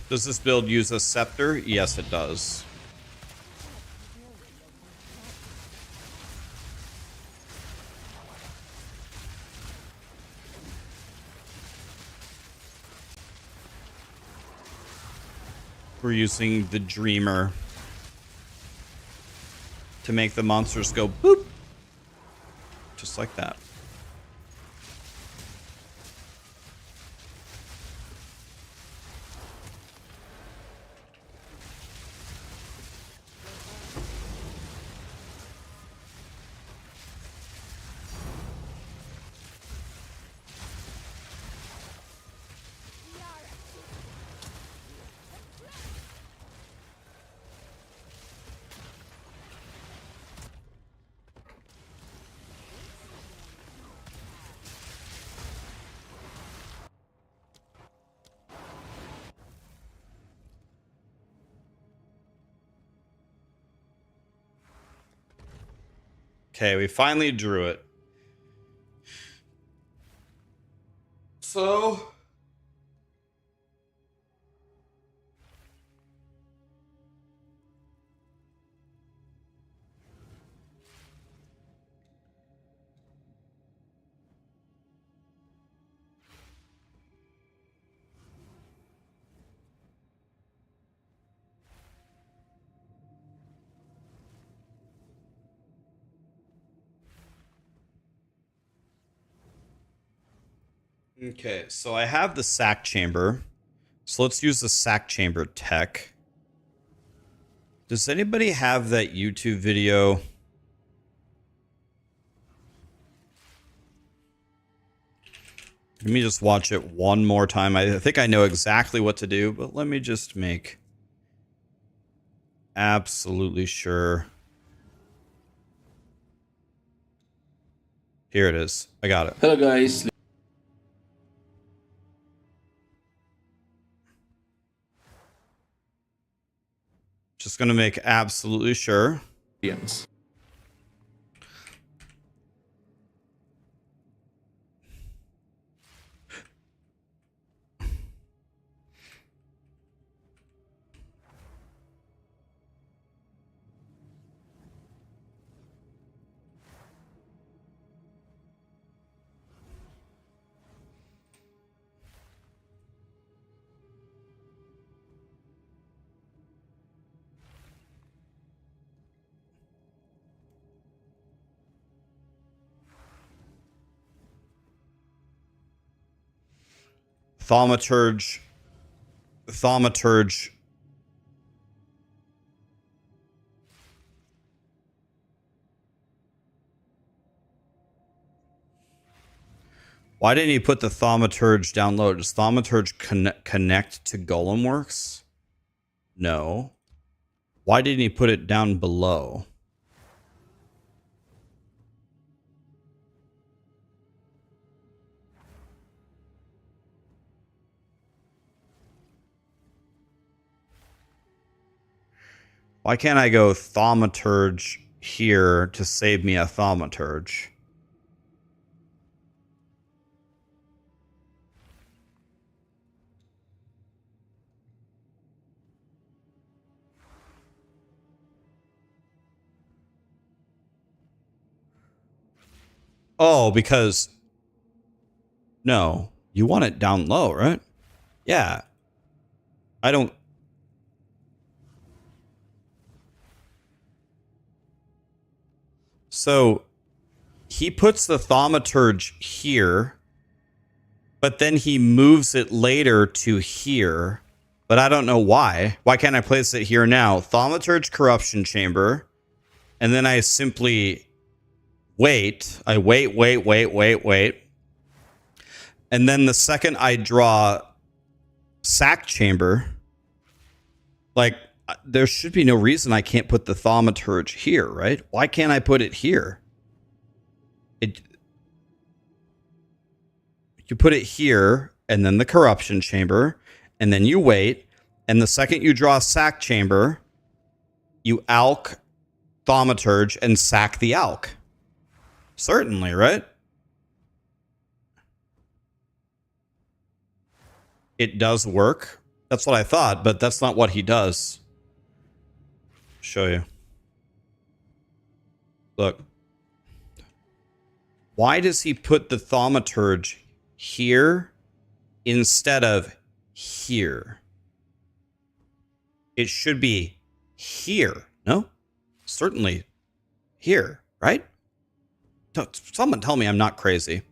Does this build use a scepter? Yes, it does. We're using the Dreamer to make the monsters go boop. Just like that. Okay, we finally drew it. So... Okay, so I have the sack chamber. So let's use the sack chamber tech. Does anybody have that YouTube video? Let me just watch it one more time. I think I know exactly what to do, but let me just make absolutely sure. Here it is. I got it. Hello guys. Just going to make absolutely sure. Yes. Thaumaturge. Why didn't he put the Thaumaturge down low? Does Thaumaturge connect to Golemworks? No. Why didn't he put it down below? Why can't I go Thaumaturge here to save me a Thaumaturge? Oh, because... No. You want it down low, right? Yeah. I don't... So, he puts the Thaumaturge here, but then he moves it later to here, but I don't know why. Why can't I place it here now? Thaumaturge Corruption Chamber, and then I simply wait. I wait. And then the second I draw Sack Chamber, like, there should be no reason I can't put the Thaumaturge here, right? Why can't I put it here? You put it here, and then the Corruption Chamber, and then you wait, and the second you draw Sack Chamber, you alch Thaumaturge and sack the alch. Certainly, right? It does work. That's what I thought, but that's not what he does. Show you. Look. Why does he put the thaumaturge here instead of here? It should be here. No? Certainly here, right? Someone tell me I'm not crazy.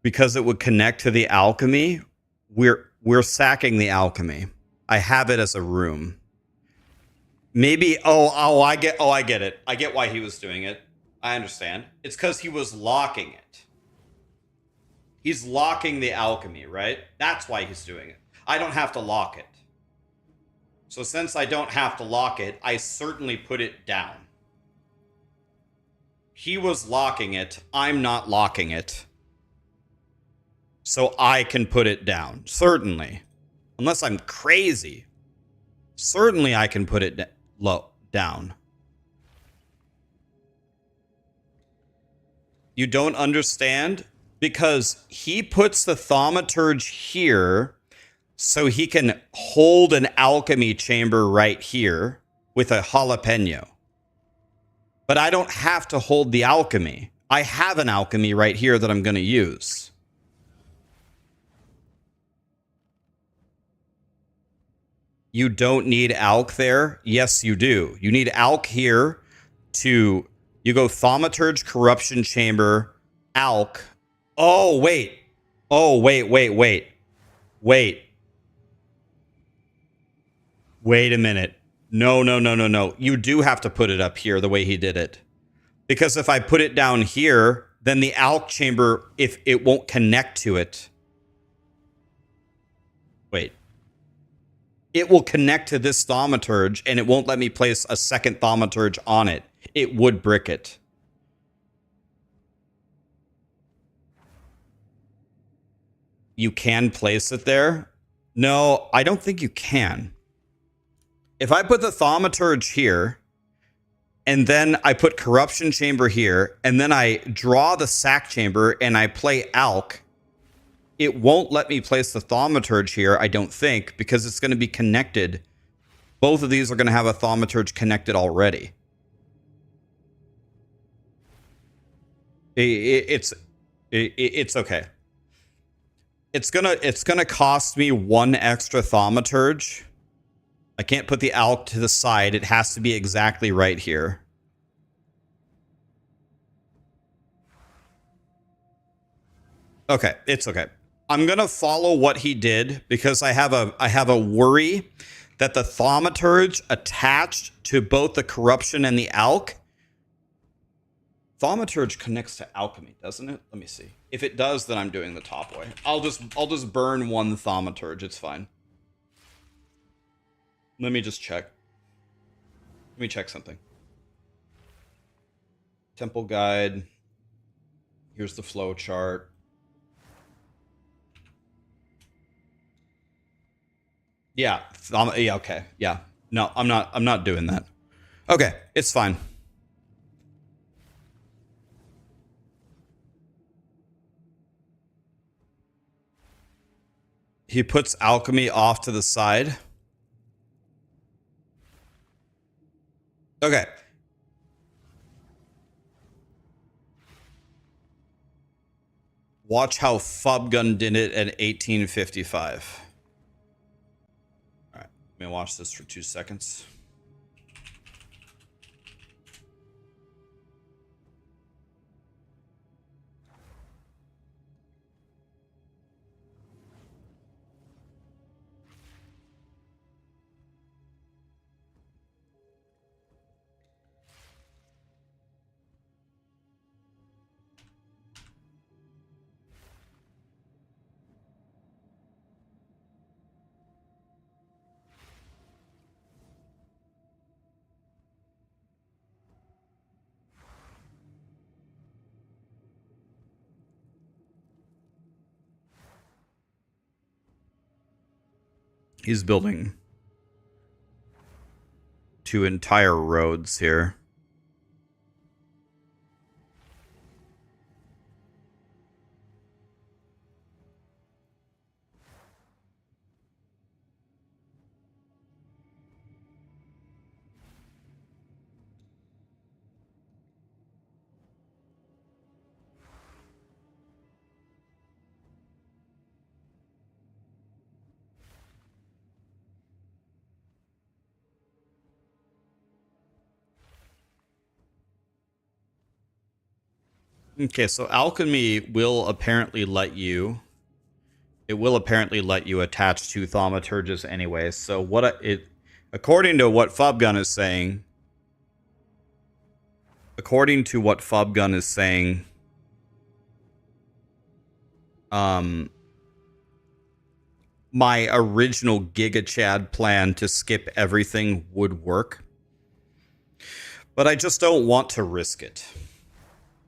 Because it would connect to the alchemy, we're sacking the alchemy. I have it as a room. Maybe I get it. I get why he was doing it. I understand. It's because he was locking it. He's locking the alchemy, right? That's why he's doing it. I don't have to lock it. So since I don't have to lock it, I certainly put it down. He was locking it. I'm not locking it. So I can put it down. Certainly. Unless I'm crazy. Certainly I can put it down. You don't understand? Because he puts the thaumaturge here so he can hold an alchemy chamber right here with a jalapeno. But I don't have to hold the alchemy. I have an alchemy right here that I'm going to use. You don't need alch there? Yes, you do. You need alch here to... You go thaumaturge, corruption chamber, alch. Oh, wait. Oh, wait. Wait a minute. No. You do have to put it up here the way he did it. Because if I put it down here, then the alch chamber, if it won't connect to it... Wait. It will connect to this thaumaturge, and it won't let me place a second thaumaturge on it. It would brick it. You can place it there? No, I don't think you can. If I put the thaumaturge here, and then I put corruption chamber here, and then I draw the sack chamber, and I play alch, it won't let me place the thaumaturge here, I don't think, because it's going to be connected. Both of these are going to have a thaumaturge connected already. It's okay. It's gonna cost me one extra thaumaturge. I can't put the alch to the side. It has to be exactly right here. Okay, it's okay. I'm gonna follow what he did because I have a worry that the thaumaturge attached to both the corruption and the alch. Thaumaturge connects to alchemy, doesn't it? Let me see. If it does, then I'm doing the top way. I'll just burn one thaumaturge. It's fine. Let me just check. Let me check something. Temple guide. Here's the flow chart. Yeah. Yeah. Okay. Yeah. No, I'm not doing that. Okay. It's fine. He puts alchemy off to the side. Okay. Watch how Fubgun did it at 1855. All right. Let me watch this for 2 seconds. He's building 2 entire roads here. Okay, so alchemy will apparently let you. It will apparently let you attach two thaumaturges anyway. So according to what Fubgun is saying, my original Giga Chad plan to skip everything would work. But I just don't want to risk it.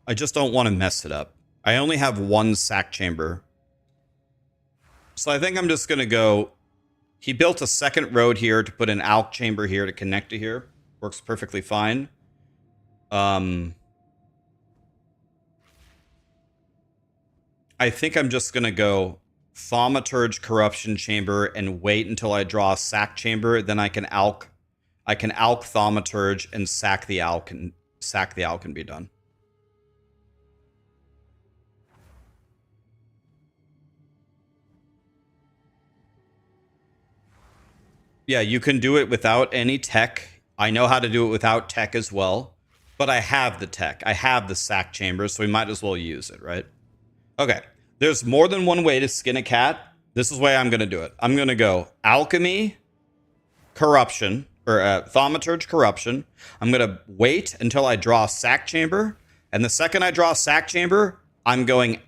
I just don't want to mess it up. I only have one sack chamber. So I think I'm just going to go... He built a second road here to put an alch chamber here to connect to here. Works perfectly fine. I think I'm just going to go Thaumaturge Corruption Chamber and wait until I draw a sack chamber. Then I can alch Thaumaturge and sack the alch and be done. Yeah, you can do it without any tech. I know how to do it without tech as well. But I have the tech. I have the sack chamber, so we might as well use it, right? Okay. There's more than one way to skin a cat. This is the way I'm going to do it. I'm going to go Alchemy, Corruption, or Thaumaturge Corruption. I'm going to wait until I draw a sack chamber. And the second I draw a sack chamber, I'm going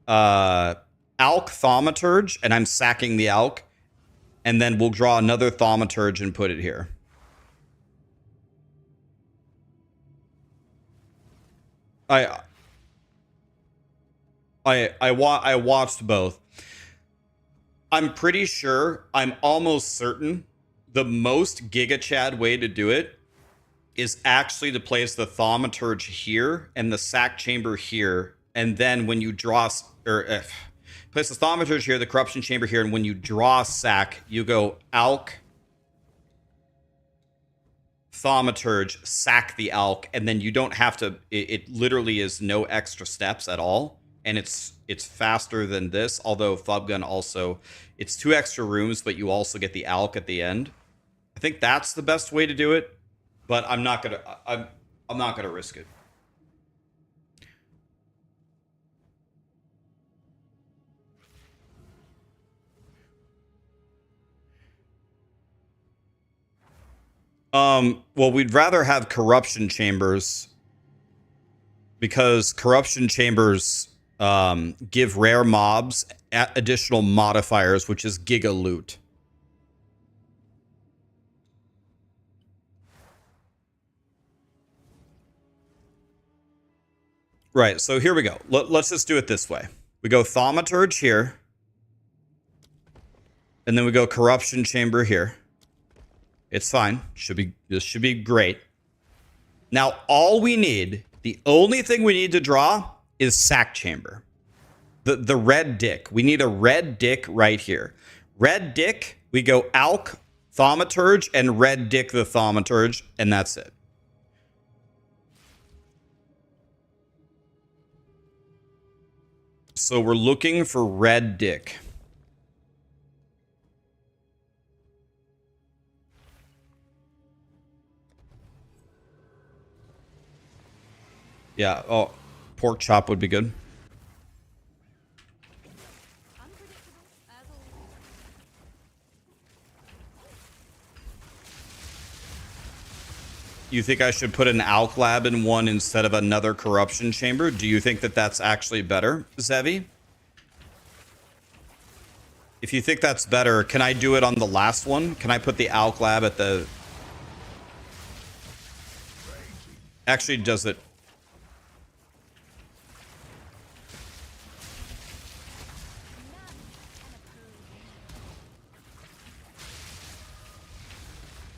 Alch Thaumaturge, and I'm sacking the Alch. And then we'll draw another Thaumaturge and put it here. I watched both. I'm pretty sure, I'm almost certain, the most Giga Chad way to do it is actually to place the Thaumaturge here and the sack chamber here. And then when you draw... place the Thaumaturge here, the Corruption Chamber here, and when you draw sack, you go Alch, Thaumaturge, sack the Alch, and then you don't have to... It literally is no extra steps at all, and it's faster than this, although Fubgun also... It's 2 extra rooms, but you also get the Alch at the end. I think that's the best way to do it, but I'm not gonna risk it. Well, we'd rather have corruption chambers because corruption chambers give rare mobs additional modifiers, which is giga loot. Right, so here we go. Let's just do it this way. We go Thaumaturge here, and then we go corruption chamber here. It's fine. This should be great. Now, all we need, the only thing we need to draw is sack chamber. The red dick. We need a red dick right here. Red dick, we go Alch, Thaumaturge, and red dick the Thaumaturge, and that's it. So we're looking for red dick. Yeah, oh, pork chop would be good. You think I should put an Alch lab in one instead of another corruption chamber? Do you think that that's actually better, Zevi? If you think that's better, can I do it on the last one? Can I put the Alch lab at the... Actually, does it...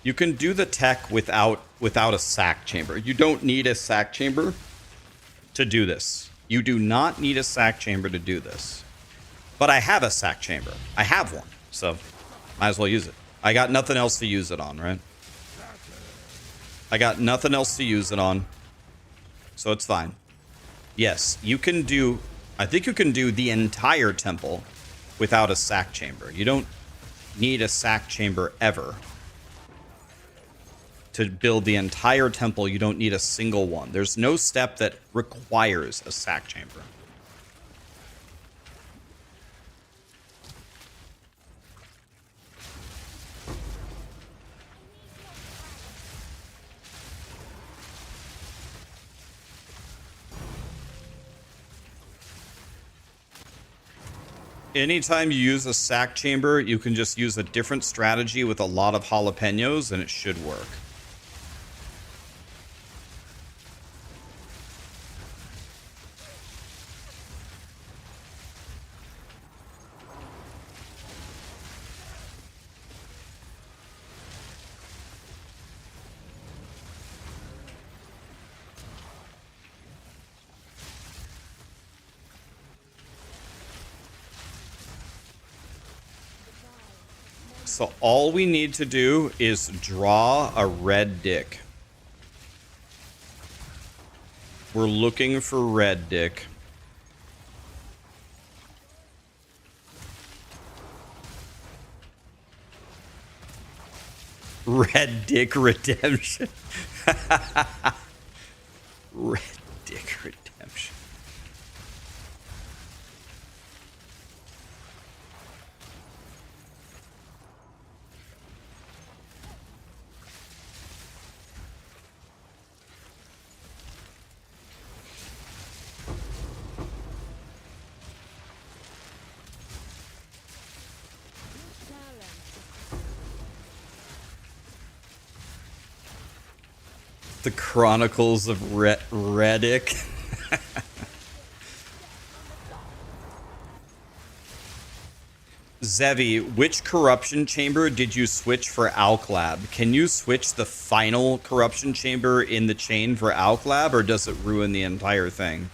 You can do the tech without a sack chamber. You don't need a sack chamber to do this. You do not need a sack chamber to do this. But I have a sack chamber. I have one. So, might as well use it. I got nothing else to use it on, right? I got nothing else to use it on. So it's fine. Yes, you can do... I think you can do the entire temple without a sack chamber. You don't need a sack chamber ever. to build the entire temple, you don't need a single one. There's no step that requires a sack chamber. Anytime you use a sack chamber, you can just use a different strategy with a lot of jalapenos and it should work. So all we need to do is draw a red dick. We're looking for red dick. Red dick redemption. Red dick redemption. The Chronicles of Reddick. Zevi, which corruption chamber did you switch for Alklab? Can you switch the final corruption chamber in the chain for Alklab, or does it ruin the entire thing?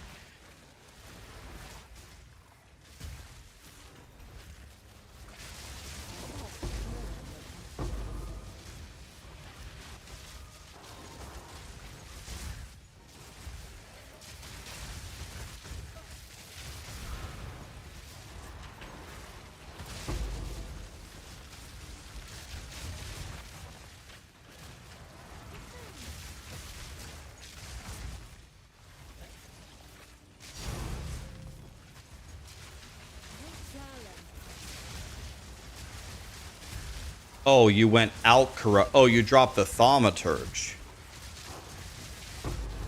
Oh, you went out corrupt. Oh, you dropped the thaumaturge.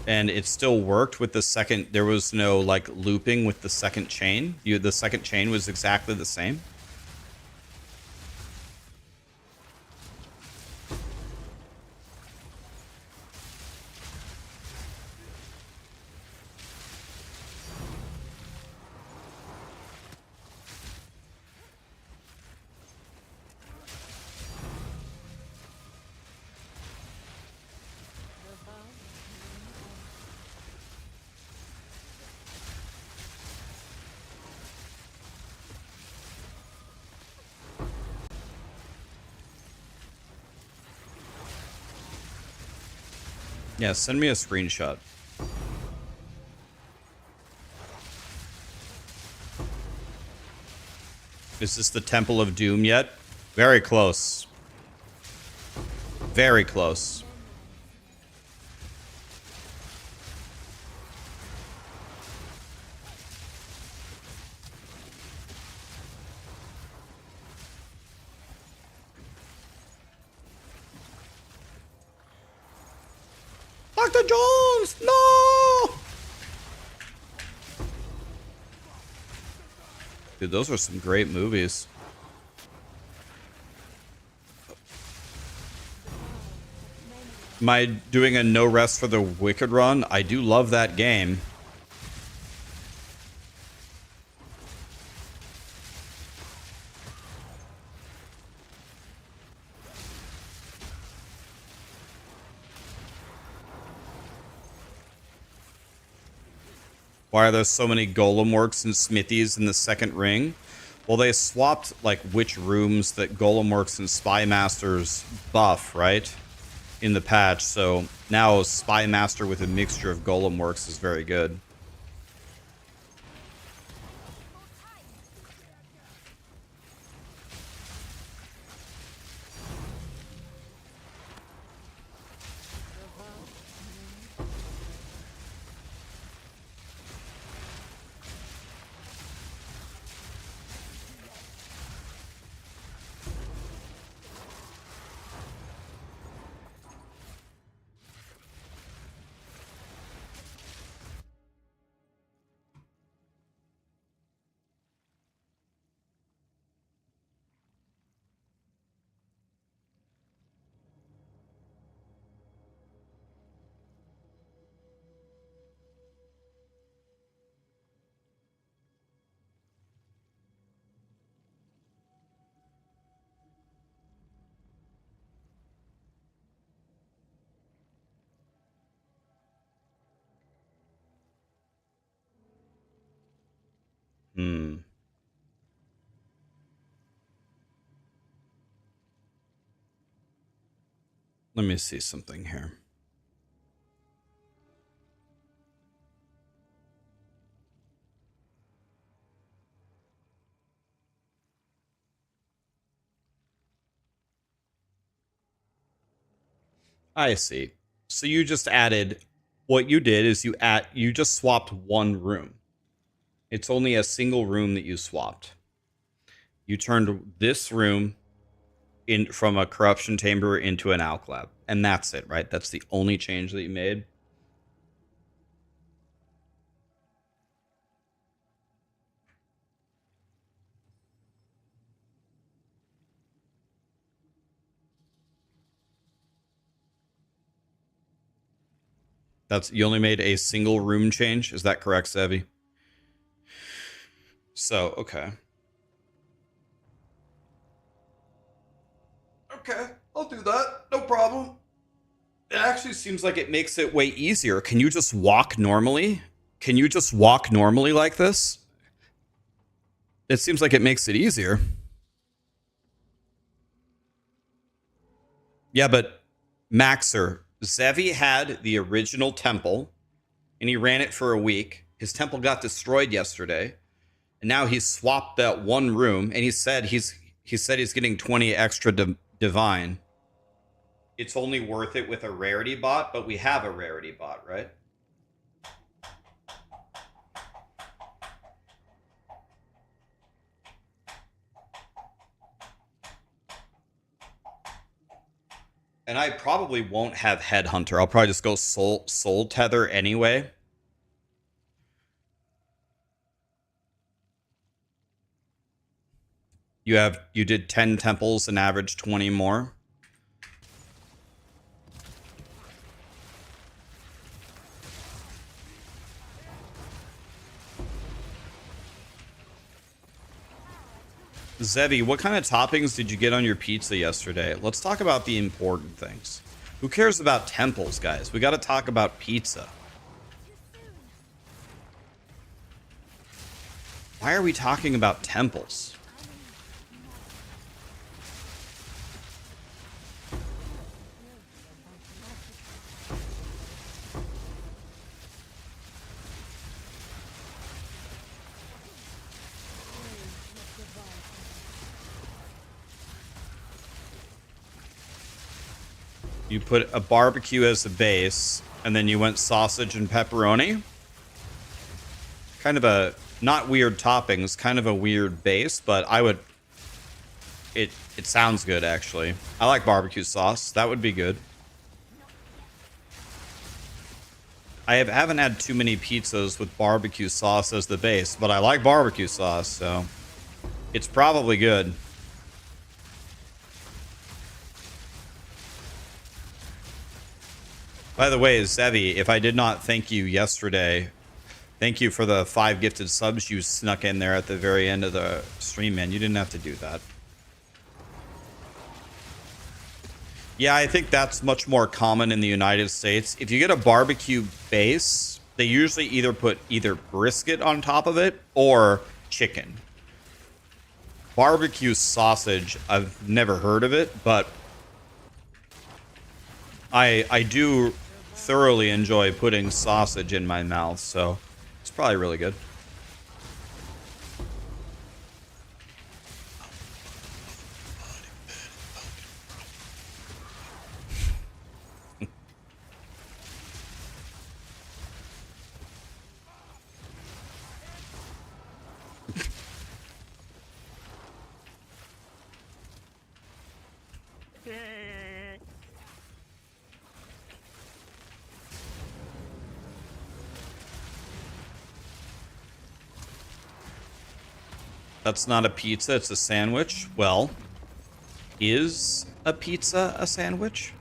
And it still worked with the second. There was no like looping with the second chain. The second chain was exactly the same. Yeah, send me a screenshot. Is this the Temple of Doom yet? Very close. Very close. Dr. Jones, no! Dude, those are some great movies. Am I doing a no rest for the Wicked run? I do love that game. Why are there so many Golem Works and Smithies in the second ring? Well, they swapped like which rooms that Golem Works and Spy Masters buff, right? In the patch, so now Spy Master with a mixture of Golem Works is very good. Hmm. Let me see something here. I see. So you just added, what you did is you just swapped one room. It's only a single room that you swapped. You turned this room in from a corruption chamber into an alch lab, and that's it, right? That's the only change that you made. That's you only made a single room change. Is that correct, Sevi? So, okay. Okay, I'll do that. No problem. It actually seems like it makes it way easier. Can you just walk normally? Can you just walk normally like this? It seems like it makes it easier. Yeah, but Maxer, Zevi had the original temple and he ran it for a week. His temple got destroyed yesterday. And now he's swapped that one room and he said he's getting 20 extra divine. It's only worth it with a rarity bot, but we have a rarity bot, right? And I probably won't have Headhunter. I'll probably just go soul tether anyway. You did 10 temples and average 20 more. Zevi, what kind of toppings did you get on your pizza yesterday? Let's talk about the important things. Who cares about temples, guys? We got to talk about pizza. Why are we talking about temples? You put a barbecue as the base, and then you went sausage and pepperoni. Kind of a, not weird toppings, kind of a weird base, but I would, it sounds good, actually. I like barbecue sauce. That would be good. I haven't had too many pizzas with barbecue sauce as the base, but I like barbecue sauce, so it's probably good. By the way, Zevi, if I did not thank you yesterday, thank you for the 5 gifted subs you snuck in there at the very end of the stream, man. You didn't have to do that. Yeah, I think that's much more common in the United States. If you get a barbecue base, they usually either put brisket on top of it or chicken. Barbecue sausage, I've never heard of it, but I do thoroughly enjoy putting sausage in my mouth, so it's probably really good. That's not a pizza, it's a sandwich. Well, is a pizza a sandwich?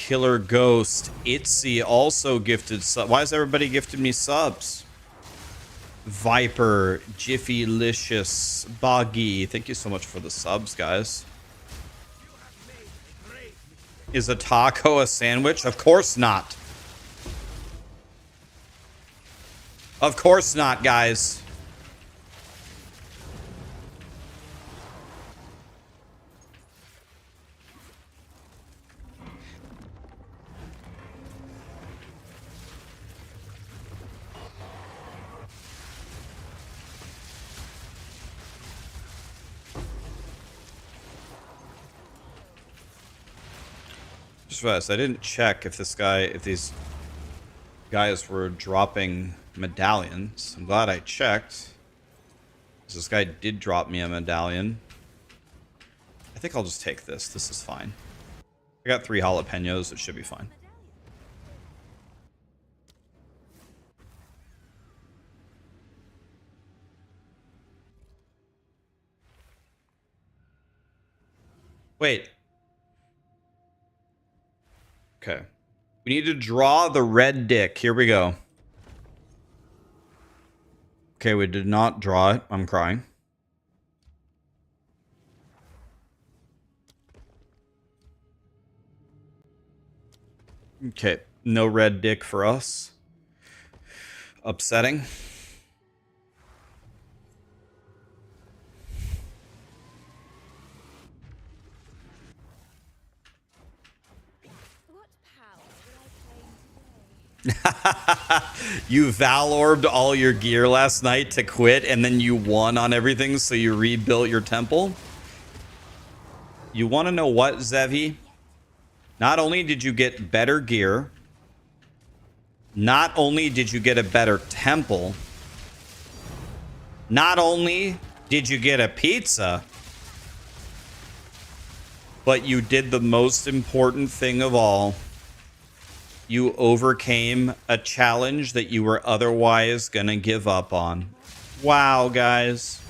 Killer Ghost. Itzy also gifted sub. Why is everybody gifting me subs? Viper, Jiffylicious, Boggy. Thank you so much for the subs, guys. Is a taco a sandwich? Of course not. Of course not, guys. Just realized I didn't check if these guys were dropping medallions. I'm glad I checked. This guy did drop me a medallion. I think I'll just take this. This is fine. I got 3 jalapenos. It should be fine. Wait. Okay. We need to draw the red dick. Here we go. Okay, we did not draw it. I'm crying. Okay, no red dick for us. Upsetting. You Val-orbed all your gear last night to quit, and then you won on everything, so you rebuilt your temple? You want to know what, Zevi? Not only did you get better gear, not only did you get a better temple, not only did you get a pizza, but you did the most important thing of all. You overcame a challenge that you were otherwise gonna give up on. Wow, guys.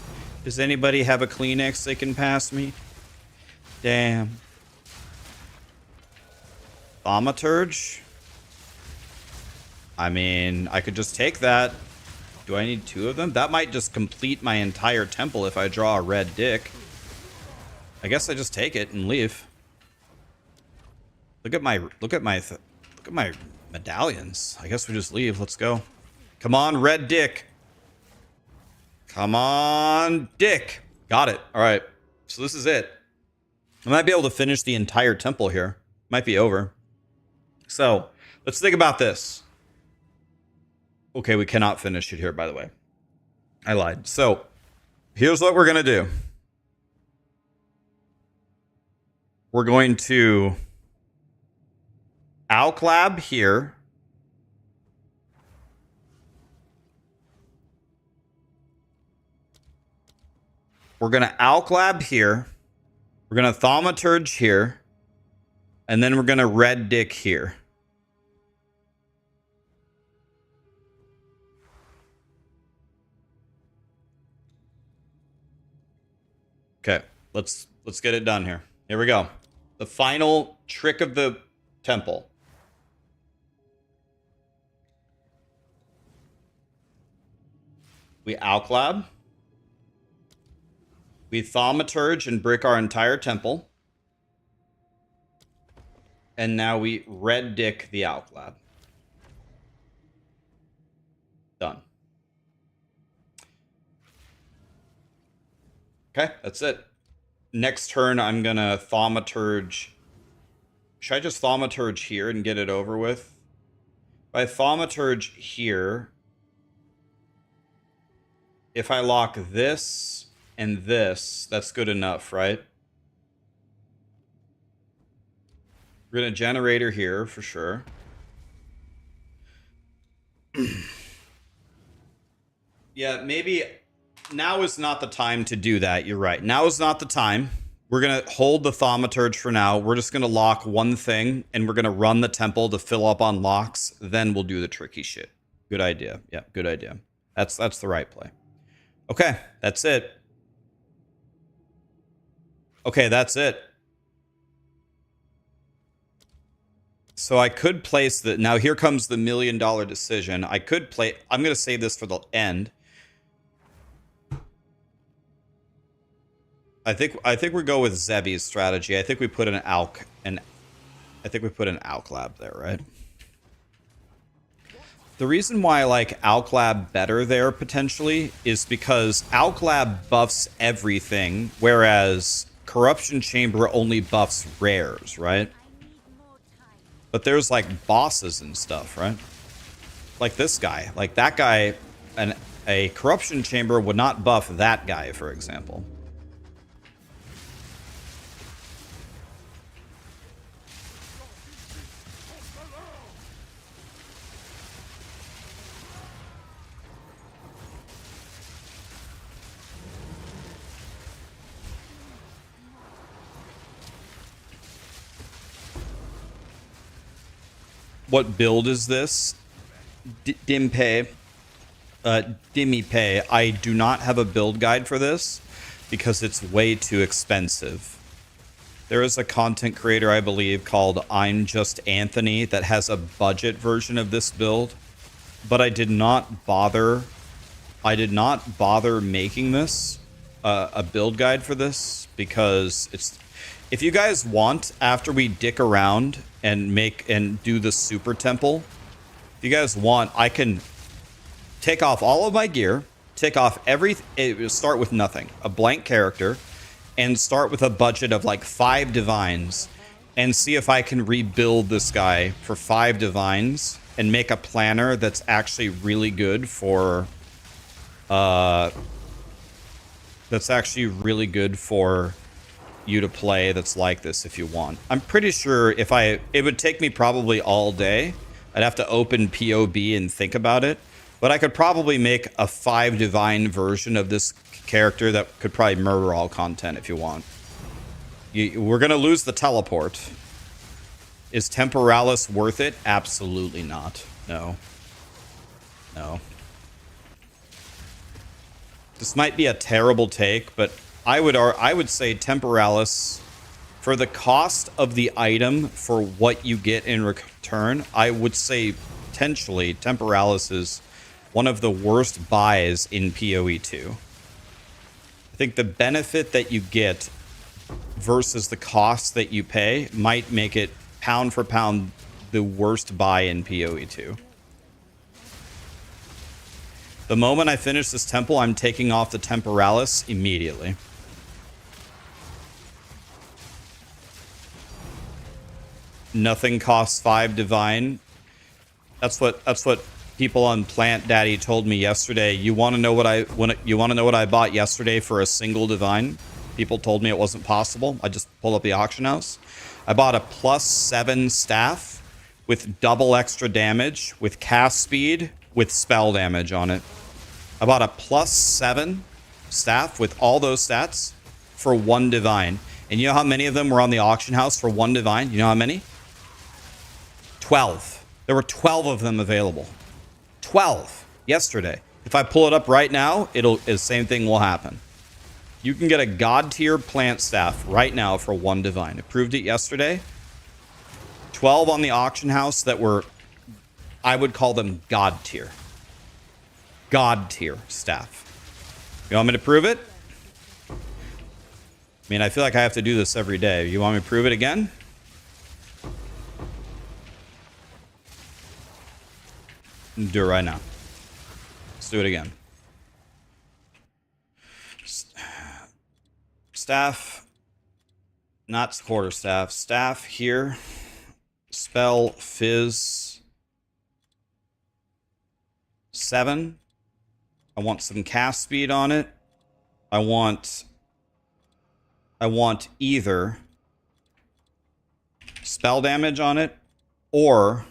Does anybody have a Kleenex they can pass me? Damn. Thaumaturge? I mean, I could just take that. Do I need 2 of them? That might just complete my entire temple if I draw a red dick. I guess I just take it and leave. Look at my medallions. I guess we just leave. Let's go. Come on, red dick. Come on, dick. Got it. All right. So this is it. I might be able to finish the entire temple here. Might be over. So let's think about this. Okay, we cannot finish it here, by the way. I lied. So here's what we're going to do. We're going to Alclab here. We're going to Alclab here. We're going to Thaumaturge here. And then we're going to red dick here. Okay, let's get it done here. Here we go. The final trick of the temple. We Alclab. We Thaumaturge and brick our entire temple. And now we red dick the Alclab. Done. Okay, that's it. Next turn, I'm going to Thaumaturge. Should I just Thaumaturge here and get it over with? If I Thaumaturge here, if I lock this and this, that's good enough, right? We're going to Generator here for sure. Yeah, maybe now is not the time to do that. You're right. Now is not the time. We're going to hold the Thaumaturge for now. We're just going to lock one thing, and we're going to run the temple to fill up on locks. Then we'll do the tricky shit. Good idea. Yeah, good idea. That's the right play. Okay, that's it. Okay, that's it. So I could place the... Now here comes the $1 million decision. I could play... I'm going to save this for the end. I think we go with Zebi's strategy. I think we put an Alk... I think we put an Alk Lab there, right? The reason why I like Alk Lab better there, potentially, is because Alk Lab buffs everything, whereas Corruption Chamber only buffs rares, right? But there's, like, bosses and stuff, right? Like this guy. Like, that guy, a Corruption Chamber would not buff that guy, for example. What build is this? Dimpe. Dimipe. I do not have a build guide for this because it's way too expensive. There is a content creator, I believe, called I'm Just Anthony that has a budget version of this build, but I did not bother making this a build guide for this because it's... If you guys want, after we dick around and do the super temple, if you guys want, I can take off all of my gear, take off start with nothing, a blank character, and start with a budget of like 5 divines, and see if I can rebuild this guy for 5 divines and make a planner that's actually really good for you to play, that's like this if you want. I'm pretty sure it would take me probably all day. I'd have to open POB and think about it, but I could probably make a 5 divine version of this character that could probably murder all content if you want. We're gonna lose the teleport. Is Temporalis worth it? Absolutely not. No. No. This might be a terrible take, but I would say Temporalis, for the cost of the item for what you get in return, I would say potentially Temporalis is one of the worst buys in POE2. I think the benefit that you get versus the cost that you pay might make it pound for pound the worst buy in POE2. The moment I finish this temple, I'm taking off the Temporalis immediately. Nothing costs 5 divine. That's what people on Plant Daddy told me yesterday. You want to know what I bought yesterday for a single divine? People told me it wasn't possible. I just pulled up the auction house. I bought a +7 staff with double extra damage, with cast speed, with spell damage on it. I bought a +7 staff with all those stats for 1 divine. And you know how many of them were on the auction house for 1 divine? You know how many? 12. There were 12 of them available. 12 yesterday. If I pull it up right now, the same thing will happen. You can get a god tier plant staff right now for 1 divine. It proved it yesterday. 12 on the auction house that were, I would call them god tier. God tier staff. You want me to prove it? I mean, I feel like I have to do this every day. You want me to prove it again? Do it right now. Let's do it again. Staff. Not quarterstaff. Staff here. Spell fizz. 7. I want some cast speed on it. I want either spell damage on it or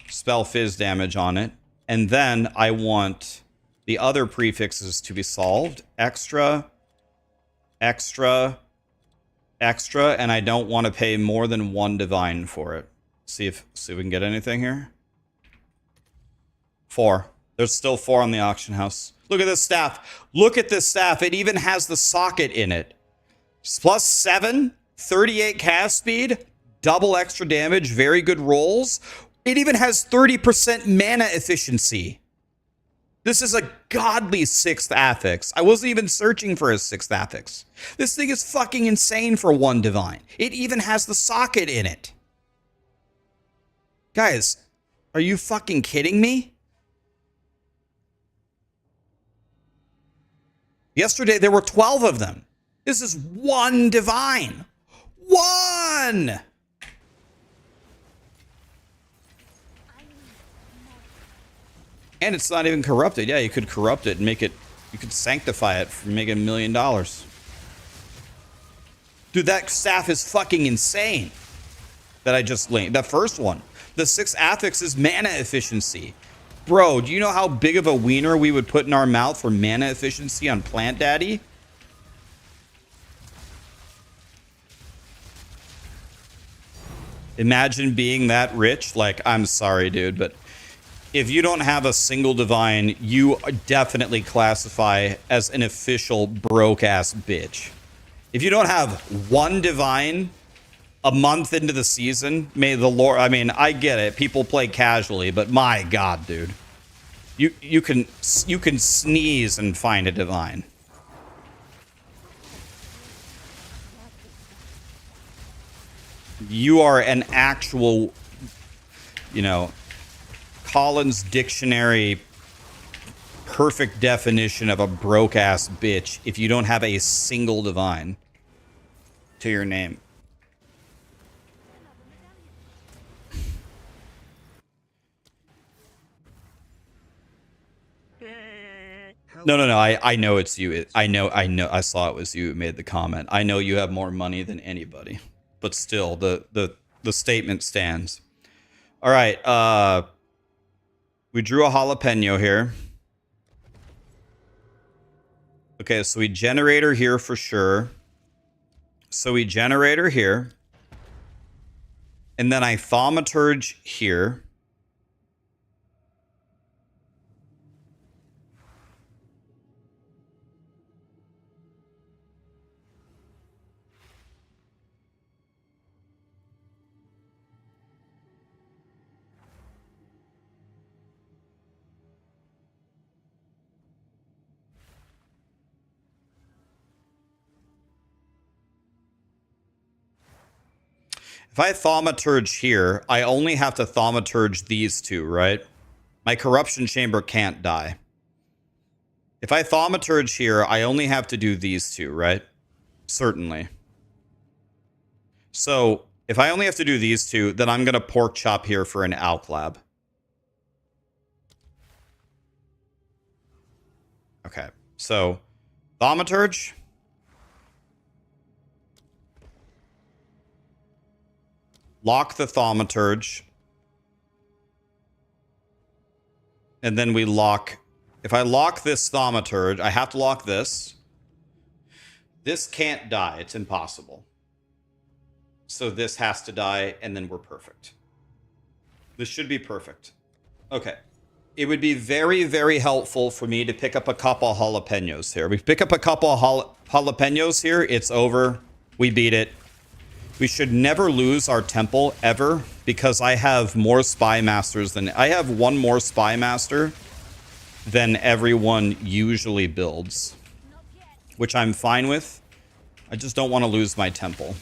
spell fizz damage on it. And then I want the other prefixes to be solved. Extra, extra, extra, and I don't want to pay more than 1 divine for it. See if we can get anything here. 4. There's still 4 on the auction house. Look at this staff. Look at this staff. It even has the socket in it. +7, 38 cast speed, double extra damage, very good rolls. It even has 30% mana efficiency. This is a godly 6th affix. I wasn't even searching for a 6th affix. This thing is fucking insane for 1 divine. It even has the socket in it. Guys, are you fucking kidding me? Yesterday there were 12 of them. This is 1 divine. 1! And it's not even corrupted. Yeah, you could corrupt it and make it, you could sanctify it for making $1 million. Dude, that staff is fucking insane. That I just linked. That first one. The 6th affix is mana efficiency. Bro, do you know how big of a wiener we would put in our mouth for mana efficiency on Plant Daddy? Imagine being that rich. Like, I'm sorry, dude, but if you don't have a single divine, you definitely classify as an official broke-ass bitch. If you don't have 1 divine a month into the season, may the Lord... I mean, I get it. People play casually, but my God, dude. You can sneeze and find a divine. You are an actual, you know... Collins Dictionary perfect definition of a broke-ass bitch if you don't have a single divine to your name. No. I know it's you. I know. I saw it was you who made the comment. I know you have more money than anybody, but still, the statement stands. All right. We drew a jalapeno here. Okay, so we generator here for sure. So we generator here. And then I thaumaturge here. If I thaumaturge here, I only have to thaumaturge these 2, right? My corruption chamber can't die. If I thaumaturge here, I only have to do these 2, right? Certainly. So, if I only have to do these 2, then I'm going to pork chop here for an alclab. Okay, so thaumaturge. Lock the thaumaturge. And then we lock... If I lock this thaumaturge, I have to lock this. This can't die. It's impossible. So this has to die, and then we're perfect. This should be perfect. Okay. It would be very, very helpful for me to pick up a couple of jalapenos here. We pick up a couple of jalapenos here. It's over. We beat it. We should never lose our temple, ever, because I have more spy masters than... I have 1 more spy master than everyone usually builds, which I'm fine with. I just don't want to lose my temple.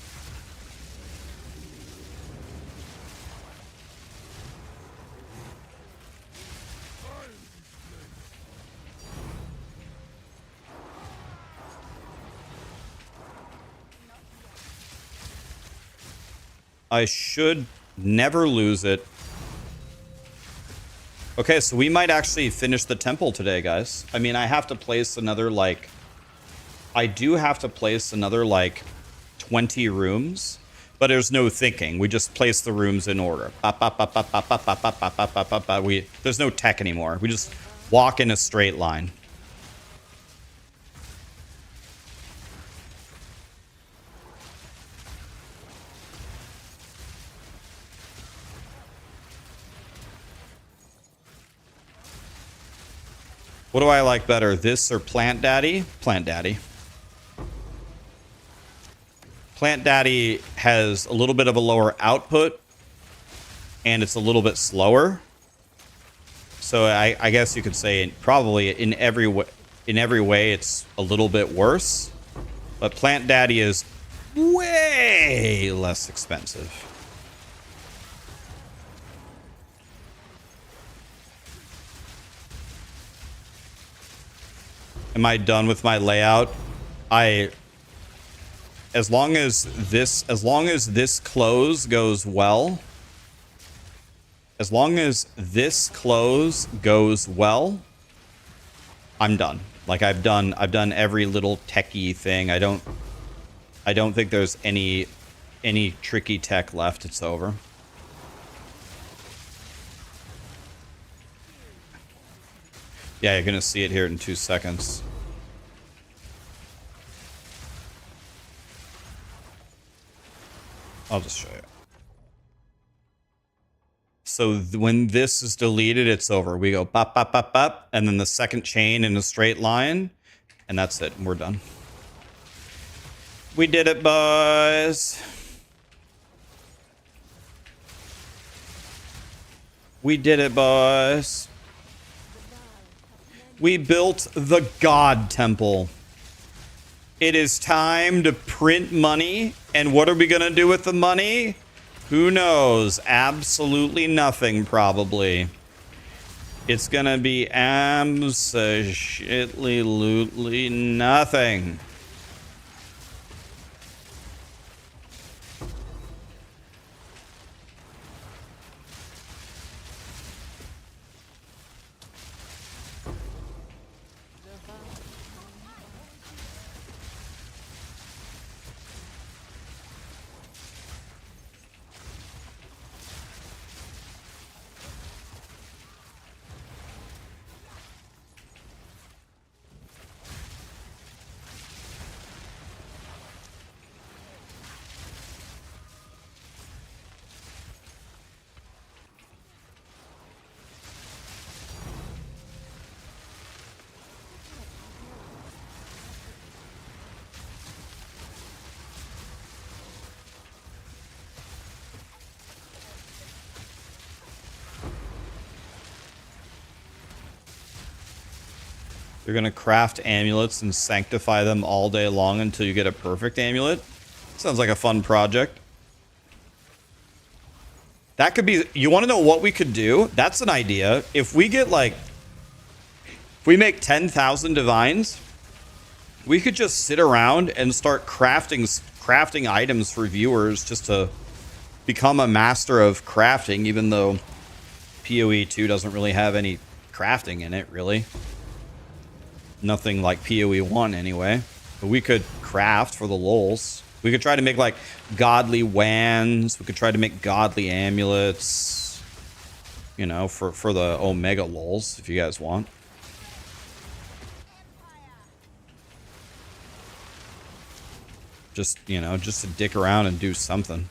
I should never lose it. Okay, so we might actually finish the temple today, guys. I mean, I have to place another, like... I do have to place another, like, 20 rooms. But there's no thinking. We just place the rooms in order. There's no tech anymore. We just walk in a straight line. What do I like better, this or Plant Daddy? Plant Daddy. Plant Daddy has a little bit of a lower output, and it's a little bit slower. So I guess you could say probably in every way it's a little bit worse. But Plant Daddy is way less expensive. Am I done with my layout? As long as this close goes well, I'm done. Like I've done every little techie thing. I don't think there's any tricky tech left. It's over. Yeah, you're gonna see it here in 2 seconds. I'll just show you. So when this is deleted, it's over. We go pop, pop, pop, pop, and then the second chain in a straight line, and that's it. We're done. We did it, boys. We did it, boys. We built the God Temple. It is time to print money. And what are we going to do with the money? Who knows? Absolutely nothing, probably. It's going to be absolutely nothing. You're going to craft amulets and sanctify them all day long until you get a perfect amulet. Sounds like a fun project. That could be... You want to know what we could do? That's an idea. If we get like... If we make 10,000 divines, we could just sit around and start crafting items for viewers just to become a master of crafting, even though POE2 doesn't really have any crafting in it, really. Nothing like POE1 anyway. But we could craft for the lulz. We could try to make like godly wands. We could try to make godly amulets. You know, for the Omega lulz, if you guys want. Just, you know, just to dick around and do something.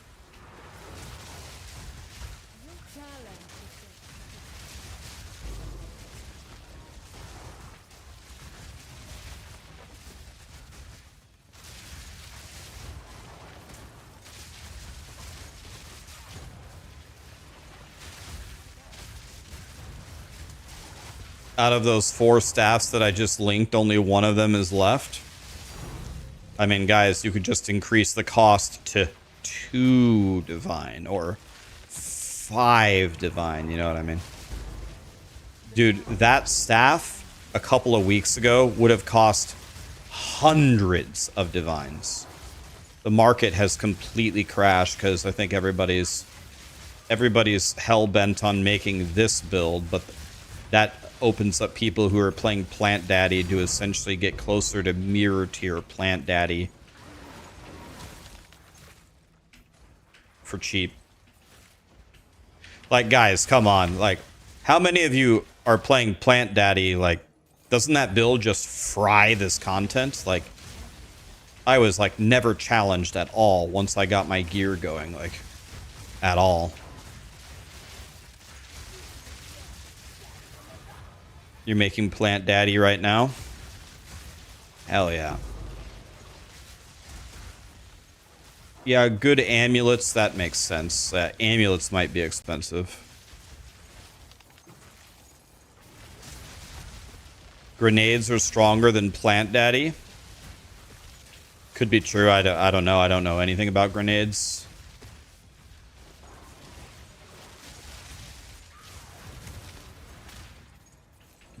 Out of those 4 staffs that I just linked, only one of them is left. I mean, guys, you could just increase the cost to 2 divine or 5 divine. You know what I mean? Dude, that staff a couple of weeks ago would have cost hundreds of divines. The market has completely crashed because I think everybody's hell-bent on making this build, but that opens up people who are playing Plant Daddy to essentially get closer to mirror tier Plant Daddy for cheap. Like, guys, come on. Like, how many of you are playing Plant Daddy? Like, doesn't that build just fry this content? Like, I was like never challenged at all once I got my gear going, like, at all. You're making Plant Daddy right now? Hell yeah. Yeah, good amulets, that makes sense. Amulets might be expensive. Grenades are stronger than Plant Daddy. Could be true. I don't know. I don't know anything about grenades.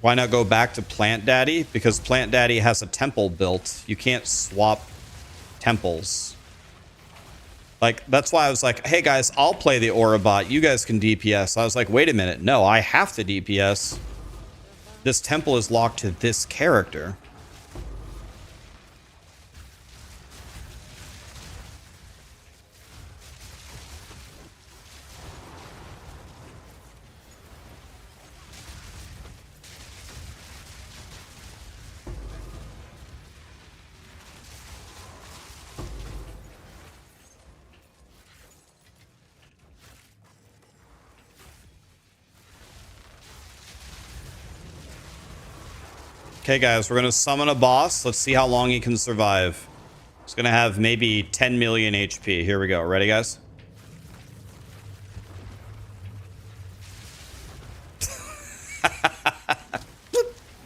Why not go back to Plant Daddy? Because Plant Daddy has a temple built. You can't swap temples. Like, that's why I was like, hey guys, I'll play the Aura bot. You guys can DPS. I was like, wait a minute. No, I have to DPS. This temple is locked to this character. Okay, guys, we're going to summon a boss. Let's see how long he can survive. He's going to have maybe 10 million HP. Here we go. Ready, guys?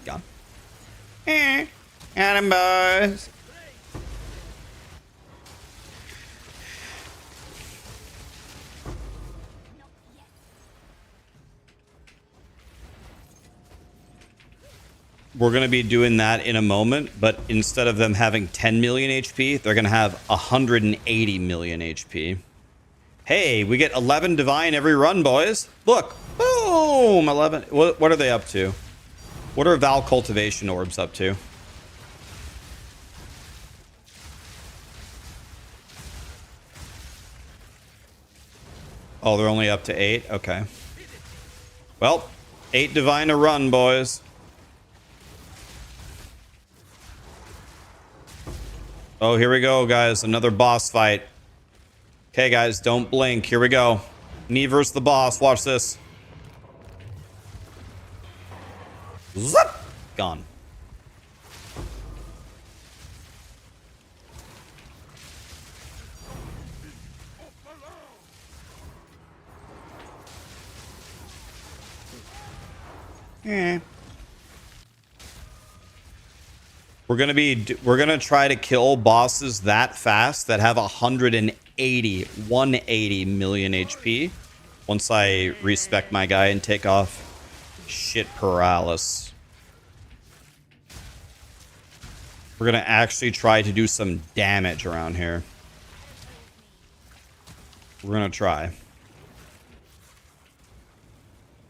Gone. Adam boys. We're going to be doing that in a moment, but instead of them having 10 million HP, they're going to have 180 million HP. Hey, we get 11 divine every run, boys. Look. Boom. 11. What are they up to? What are Val cultivation orbs up to? Oh, they're only up to 8? Okay. Well, 8 divine a run, boys. Oh, here we go, guys. Another boss fight. Okay, guys, don't blink. Here we go. Me versus the boss. Watch this. Zip! Gone. We're gonna try to kill bosses that fast that have 180 million HP once I respec my guy and take off shit paralysis. We're gonna actually try to do some damage around here. We're gonna try.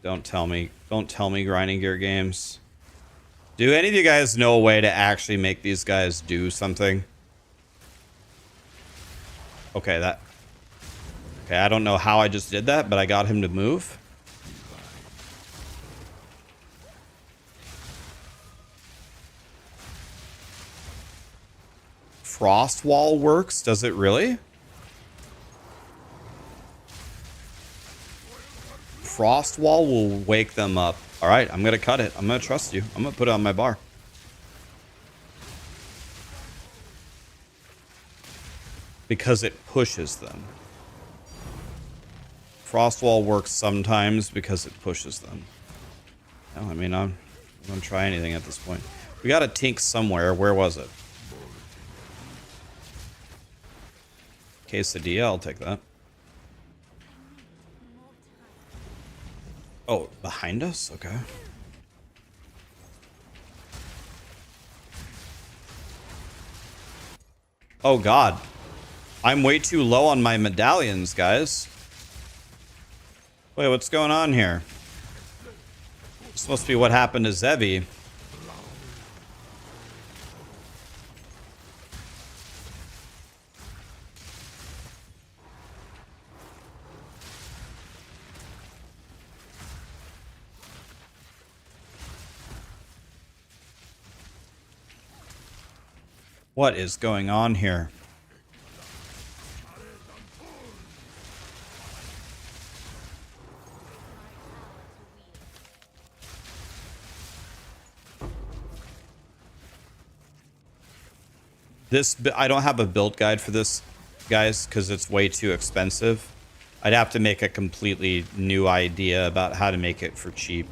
Don't tell me grinding gear games. Do any of you guys know a way to actually make these guys do something? Okay, I don't know how I just did that, but I got him to move. Frost wall works? Does it really? Frost wall will wake them up. All right, I'm going to cut it. I'm going to trust you. I'm going to put it on my bar. Because it pushes them. Frost wall works sometimes because it pushes them. Well, I mean, I'm going to try anything at this point. We got a tink somewhere. Where was it? Quesadilla, I'll take that. Oh, behind us? Okay. Oh, God. I'm way too low on my medallions, guys. Wait, what's going on here? This must be what happened to Zevi. What is going on here? I don't have a build guide for this. guys, because it's way too expensive. I'd have to make a completely new idea about how to make it for cheap.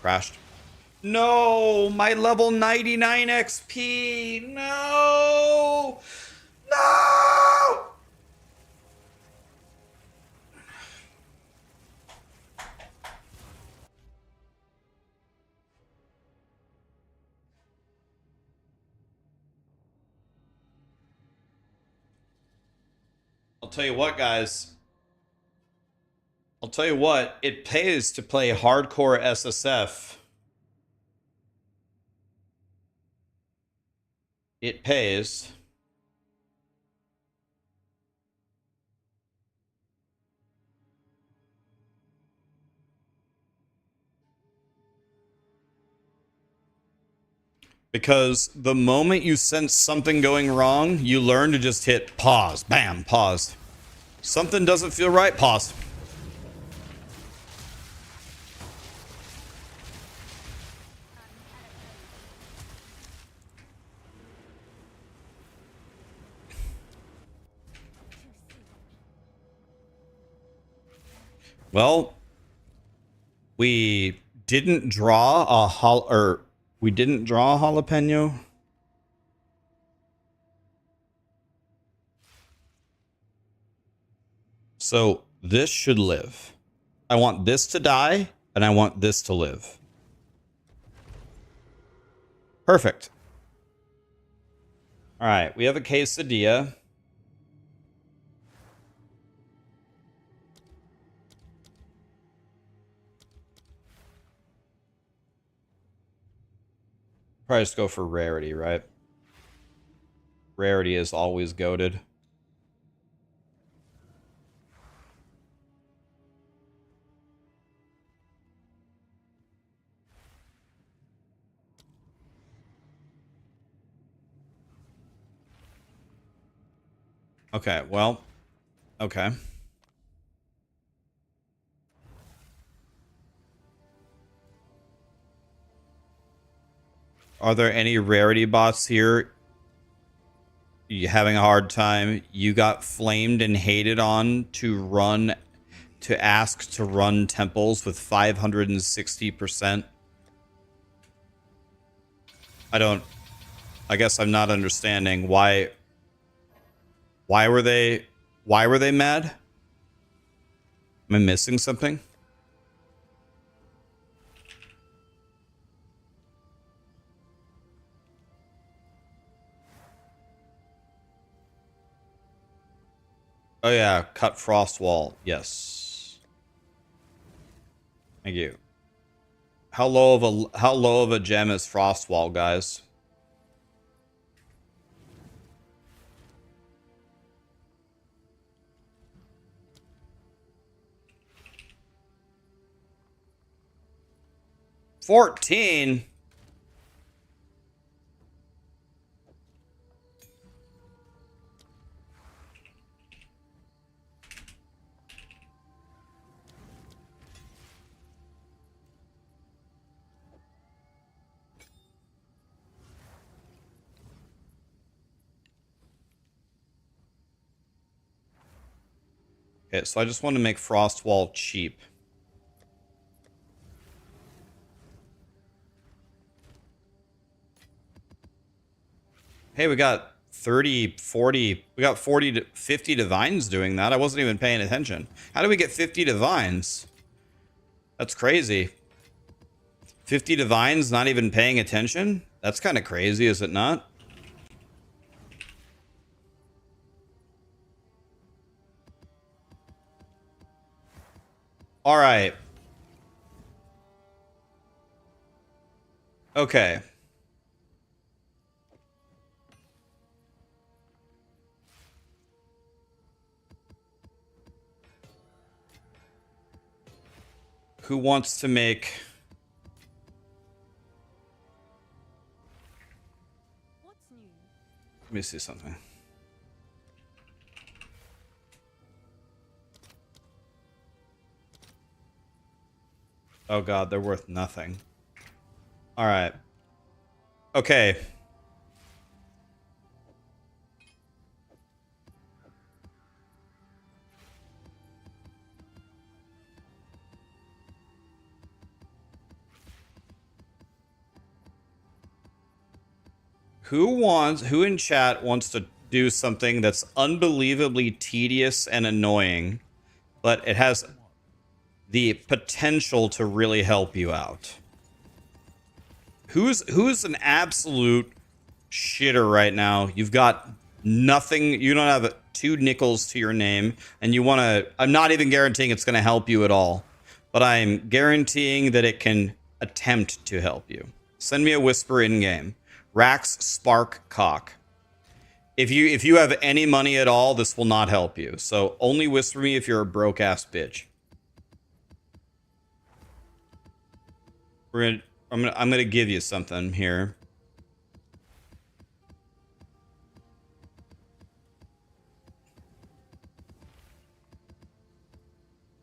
Crashed. No, my level 99 XP. No. No. I'll tell you what, guys. I'll tell you what, it pays to play hardcore SSF. It pays. Because the moment you sense something going wrong, you learn to just hit pause. Bam, pause. Something doesn't feel right, pause. Well, we didn't draw a we didn't draw a jalapeno. So this should live. I want this to die, and I want this to live. Perfect. All right, we have a quesadilla. Probably just go for rarity, right? Rarity is always goated. Okay, well, okay. Are there any rarity bots here? You having a hard time? You got flamed and hated on to ask to run temples with 560%. I guess I'm not understanding why were they mad? Am I missing something? Oh yeah, cut frost wall. Yes. Thank you. How low of a gem is frost wall, guys? $14. Okay, so I just want to make frost wall cheap. Hey, we got 30, 40, we got 40 to 50 divines doing that. I wasn't even paying attention. How do we get 50 divines? That's crazy. 50 divines not even paying attention? That's kind of crazy, is it not? All right. Okay. Who wants to make... Let me see something. Oh god, they're worth nothing. Alright. Okay. Who in chat wants to do something that's unbelievably tedious and annoying, but it has the potential to really help you out? Who's an absolute shitter right now? You've got nothing, you don't have 2 nickels to your name, and you want to... I'm not even guaranteeing it's going to help you at all, but I'm guaranteeing that it can attempt to help you. Send me a whisper in game. Rax Spark CoC. If you have any money at all, this will not help you. So only whisper me if you're a broke ass bitch. I'm gonna give you something here.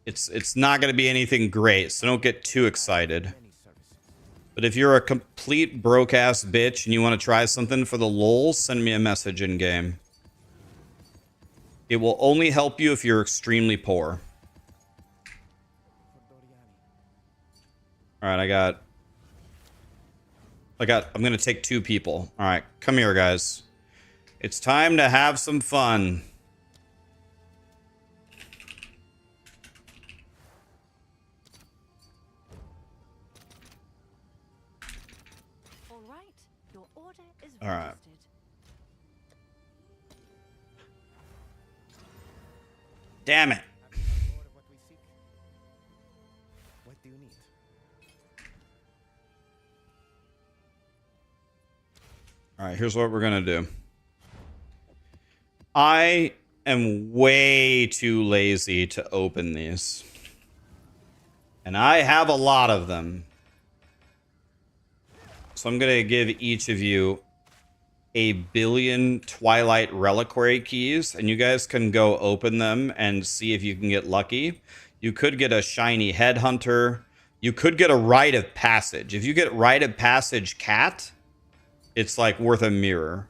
It's not gonna be anything great, so don't get too excited. But if you're a complete broke-ass bitch and you want to try something for the lulz, send me a message in-game. It will only help you if you're extremely poor. Alright, I'm gonna take 2 people. Alright, come here, guys. It's time to have some fun. All right. Damn it. What do you need? All right, here's what we're going to do. I am way too lazy to open these. And I have a lot of them. So I'm going to give each of you 1 billion Twilight Reliquary keys, and you guys can go open them and see if you can get lucky. You could get a shiny headhunter. You could get a rite of passage. If you get rite of passage cat, it's like worth a mirror.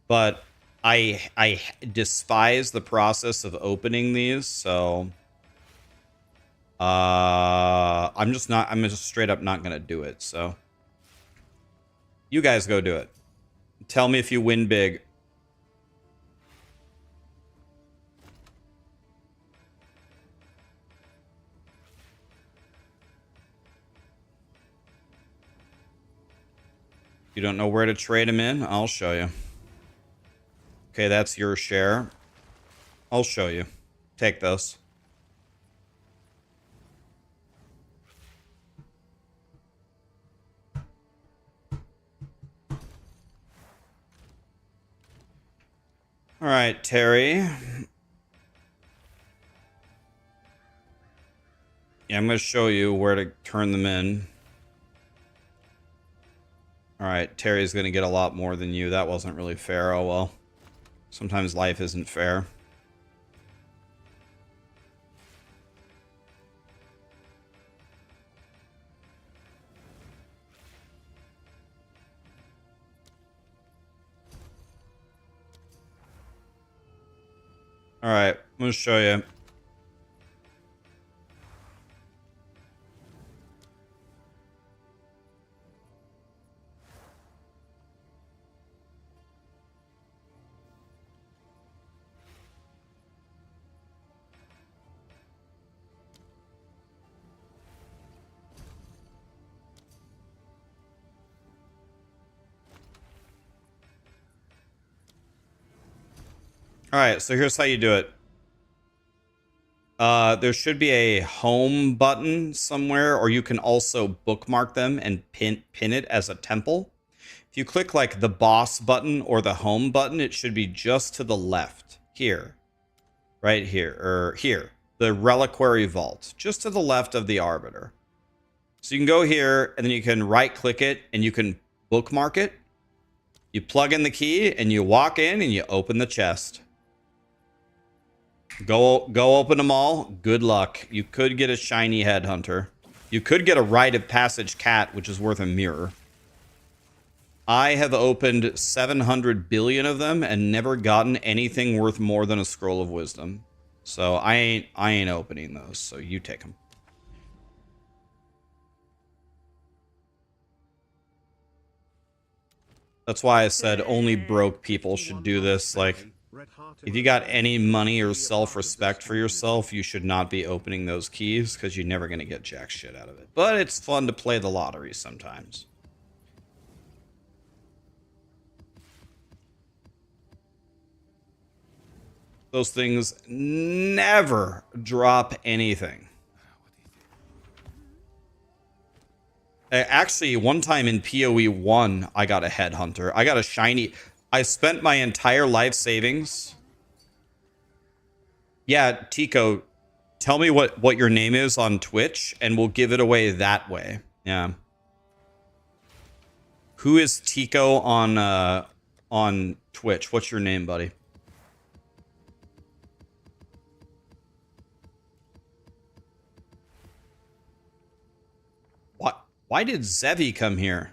But I despise the process of opening these, so I'm just straight up not gonna do it. So you guys go do it. Tell me if you win big. You don't know where to trade them in? I'll show you. Okay, that's your share. I'll show you. Take those. All right, Terry. Yeah, I'm going to show you where to turn them in. All right, Terry's going to get a lot more than you. That wasn't really fair. Oh, well. Sometimes life isn't fair. All right, I'm going to show you. All right, so here's how you do it. There should be a home button somewhere, or you can also bookmark them and pin it as a temple. If you click like the boss button or the home button, it should be just to the left here, right here, or here. the Reliquary Vault, just to the left of the Arbiter. So you can go here, and then you can right-click it, and you can bookmark it. You plug in the key, and you walk in, and you open the chest. Go open them all. Good luck. You could get a shiny headhunter. You could get a rite of passage cat, which is worth a mirror. I have opened 700 billion of them and never gotten anything worth more than a scroll of wisdom. So I ain't opening those. So you take them. That's why I said only broke people should do this. Like, if you got any money or self-respect for yourself, you should not be opening those keys because you're never going to get jack shit out of it. But it's fun to play the lottery sometimes. Those things never drop anything. Actually, one time in POE1, I got a headhunter. I got a shiny. I spent my entire life savings. Yeah, Tico, tell me what your name is on Twitch, and we'll give it away that way. Yeah. Who is Tico on Twitch? What's your name, buddy? Why did Zevi come here?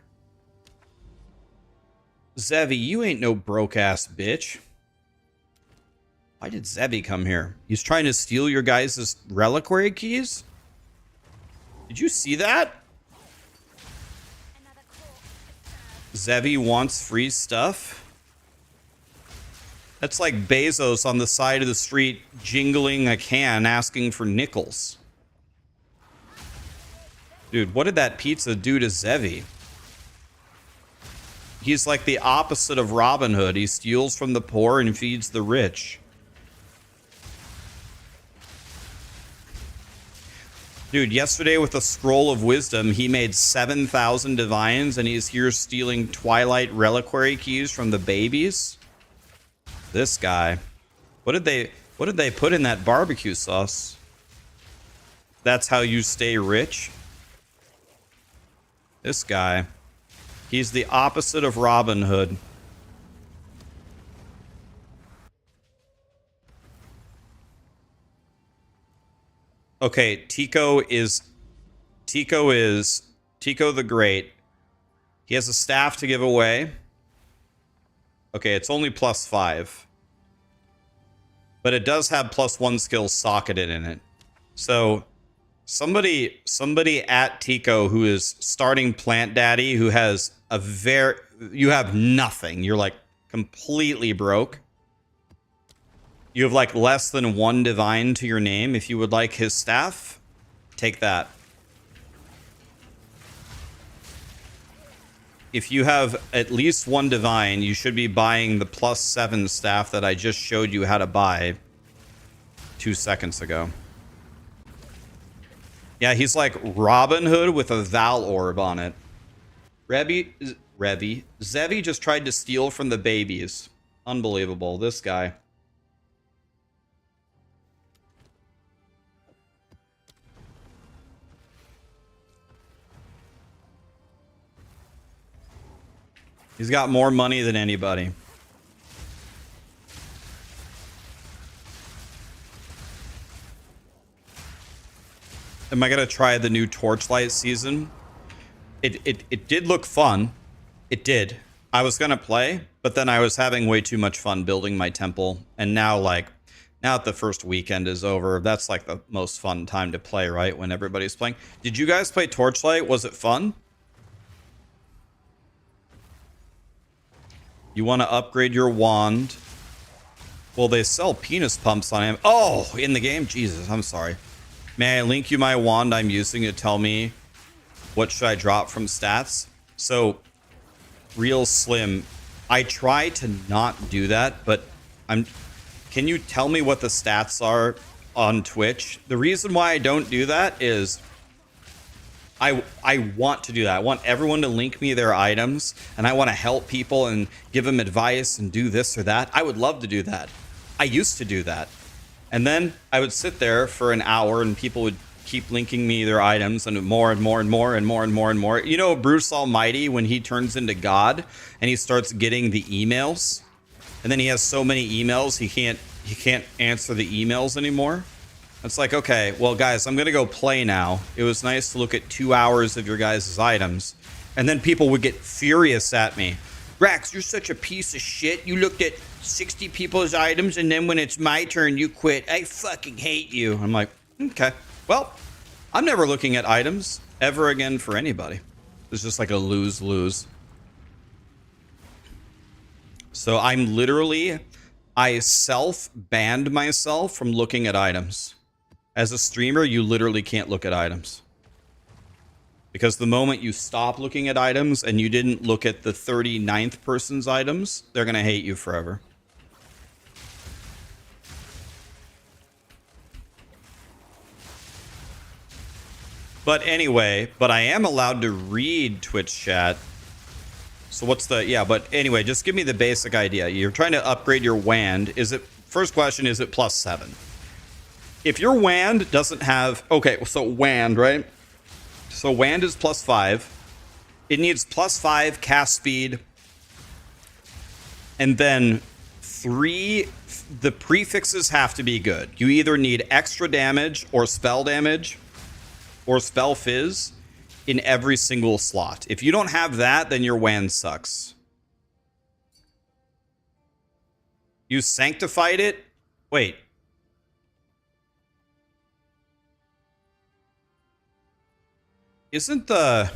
Zevi, you ain't no broke-ass bitch. Why did Zevi come here? He's trying to steal your guys' reliquary keys? Did you see that? Zevi wants free stuff? That's like Bezos on the side of the street jingling a can asking for nickels. Dude, what did that pizza do to Zevi? He's like the opposite of Robin Hood. He steals from the poor and feeds the rich. Dude, yesterday with the Scroll of Wisdom, he made 7,000 divines, and he's here stealing Twilight Reliquary keys from the babies. This guy. What did they put in that barbecue sauce? That's how you stay rich? This guy. He's the opposite of Robin Hood. Okay, Tico the Great. He has a staff to give away. Okay, it's only +5. But it does have +1 skill socketed in it. So somebody at Tico who is starting Plant Daddy, who has you have nothing. You're like completely broke. You have like less than 1 divine to your name. If you would like his staff, take that. If you have at least 1 divine, you should be buying the +7 staff that I just showed you how to buy 2 seconds ago. Yeah, he's like Robin Hood with a Val orb on it. Zevi just tried to steal from the babies. Unbelievable, this guy. He's got more money than anybody. Am I gonna try the new Torchlight season? It did look fun. It did. I was gonna play, but then I was having way too much fun building my temple. And now that the first weekend is over, that's like the most fun time to play, right? When everybody's playing. Did you guys play Torchlight? Was it fun? You want to upgrade your wand? Well, they sell penis pumps on him. Oh, in the game? Jesus, I'm sorry. May I link you my wand I'm using to tell me what should I drop from stats? So, real slim. I try to not do that, but can you tell me what the stats are on Twitch? The reason why I don't do that is I want to do that. I want everyone to link me their items, and I want to help people and give them advice and do this or that. I would love to do that. I used to do that. And then I would sit there for an hour and people would keep linking me their items and more and more and more and more and more and more. You know, Bruce Almighty, when he turns into God and he starts getting the emails, and then he has so many emails he can't answer the emails anymore. It's like, okay, well guys, I'm gonna go play now. It was nice to look at 2 hours of your guys' items. And then people would get furious at me. Rax, you're such a piece of shit. You looked at 60 people's items and then when it's my turn, you quit. I fucking hate you. I'm like, okay, well, I'm never looking at items ever again for anybody. It's just like a lose-lose. So I'm literally, I self-banned myself from looking at items. As a streamer, you literally can't look at items. Because the moment you stop looking at items and you didn't look at the 39th person's items, they're going to hate you forever. But anyway, but I am allowed to read Twitch chat. So what's the, yeah, but anyway, just give me the basic idea. You're trying to upgrade your WAND. Is it, first question, is it +7? If your WAND doesn't have, okay, so WAND, right? So WAND is +5. It needs +5 cast speed. And then the prefixes have to be good. You either need extra damage or spell damage or spell fizz in every single slot. If you don't have that, then your WAND sucks. You sanctified it? Wait. Isn't the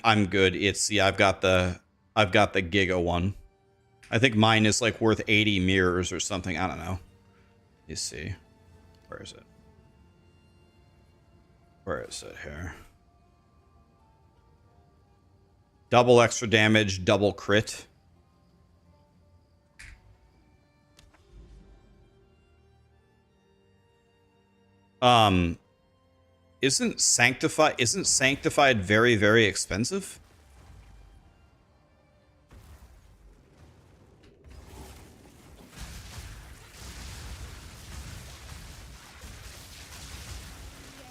I'm good. It's, yeah, I've got the Giga one. I think mine is like worth 80 mirrors or something. I don't know. You see. Where is it? Where is it here? Double extra damage, double crit. Isn't sanctified very, very expensive?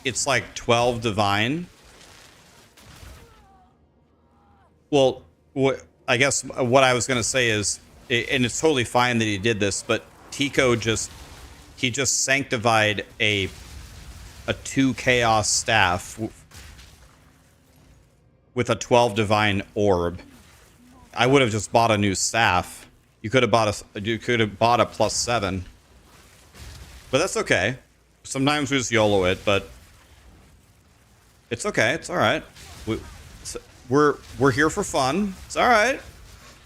It's like 12 divine. Well, I guess what I was going to say is, and it's totally fine that he did this, but Tico just sanctified a 2 chaos staff with a 12 divine orb. I would have just bought a new staff. You could have bought a +7. But that's okay. Sometimes we just YOLO it, but it's okay. It's all right. We're here for fun. It's all right.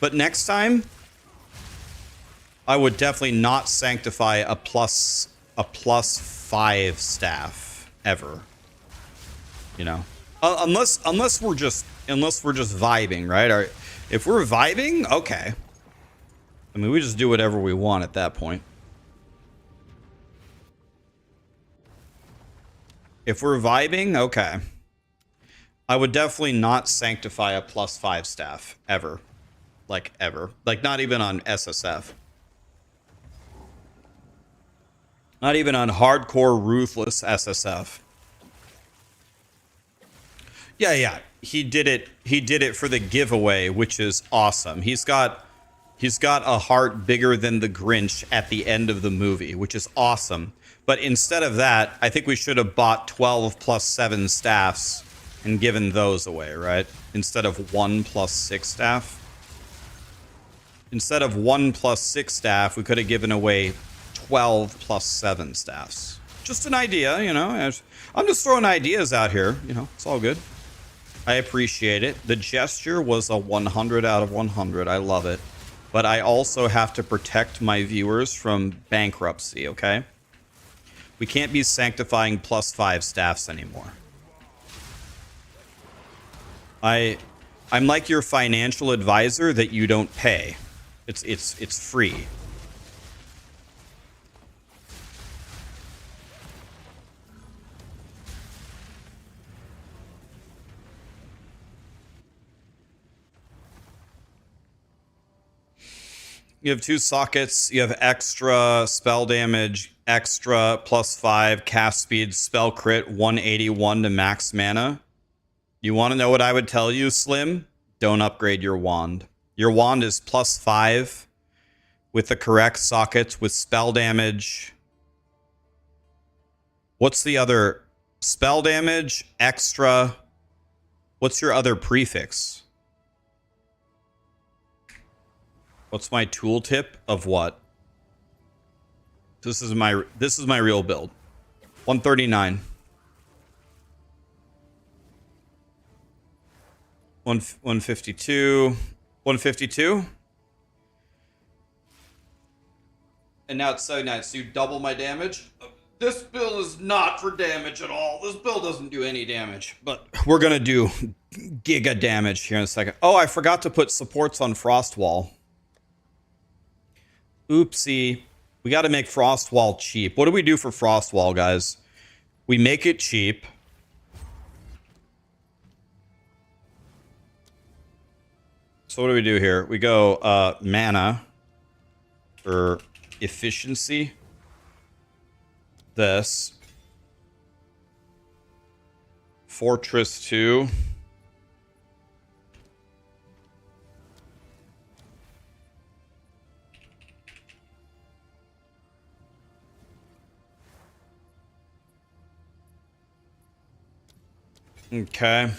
But next time, I would definitely not sanctify a +5 staff ever. You know, unless we're just vibing, right? Or if we're vibing, okay. I mean, we just do whatever we want at that point. If we're vibing, okay. I would definitely not sanctify a +5 staff ever. Like ever. Like not even on SSF. Not even on hardcore ruthless SSF. Yeah. He did it for the giveaway, which is awesome. He's got a heart bigger than the Grinch at the end of the movie, which is awesome. But instead of that, I think we should have bought 12 +7 staffs and given those away, right? Instead of 1 +6 staff. Instead of 1 +6 staff, we could have given away 12 +7 staffs. Just an idea, you know. I'm just throwing ideas out here, you know. It's all good. I appreciate it. The gesture was a 100 out of 100. I love it. But I also have to protect my viewers from bankruptcy, okay? We can't be sanctifying +5 staffs anymore. I'm like your financial advisor that you don't pay. It's free. You have 2 sockets. You have extra spell damage, extra +5 cast speed, spell crit, 181 to max mana. You want to know what I would tell you, Slim? Don't upgrade your wand. Your wand is +5 with the correct sockets with spell damage. What's the other? Spell damage, extra. What's your other prefix? What's my tooltip of what? This is my real build. 139. 152. 152. And now it's 79, so you double my damage. This build is not for damage at all. This build doesn't do any damage, but we're gonna do giga damage here in a second. Oh, I forgot to put supports on Frostwall. Oopsie. We got to make Frostwall cheap. What do we do for Frostwall, guys? We make it cheap. So what do we do here? We go mana for efficiency. This. Fortress 2. Okay.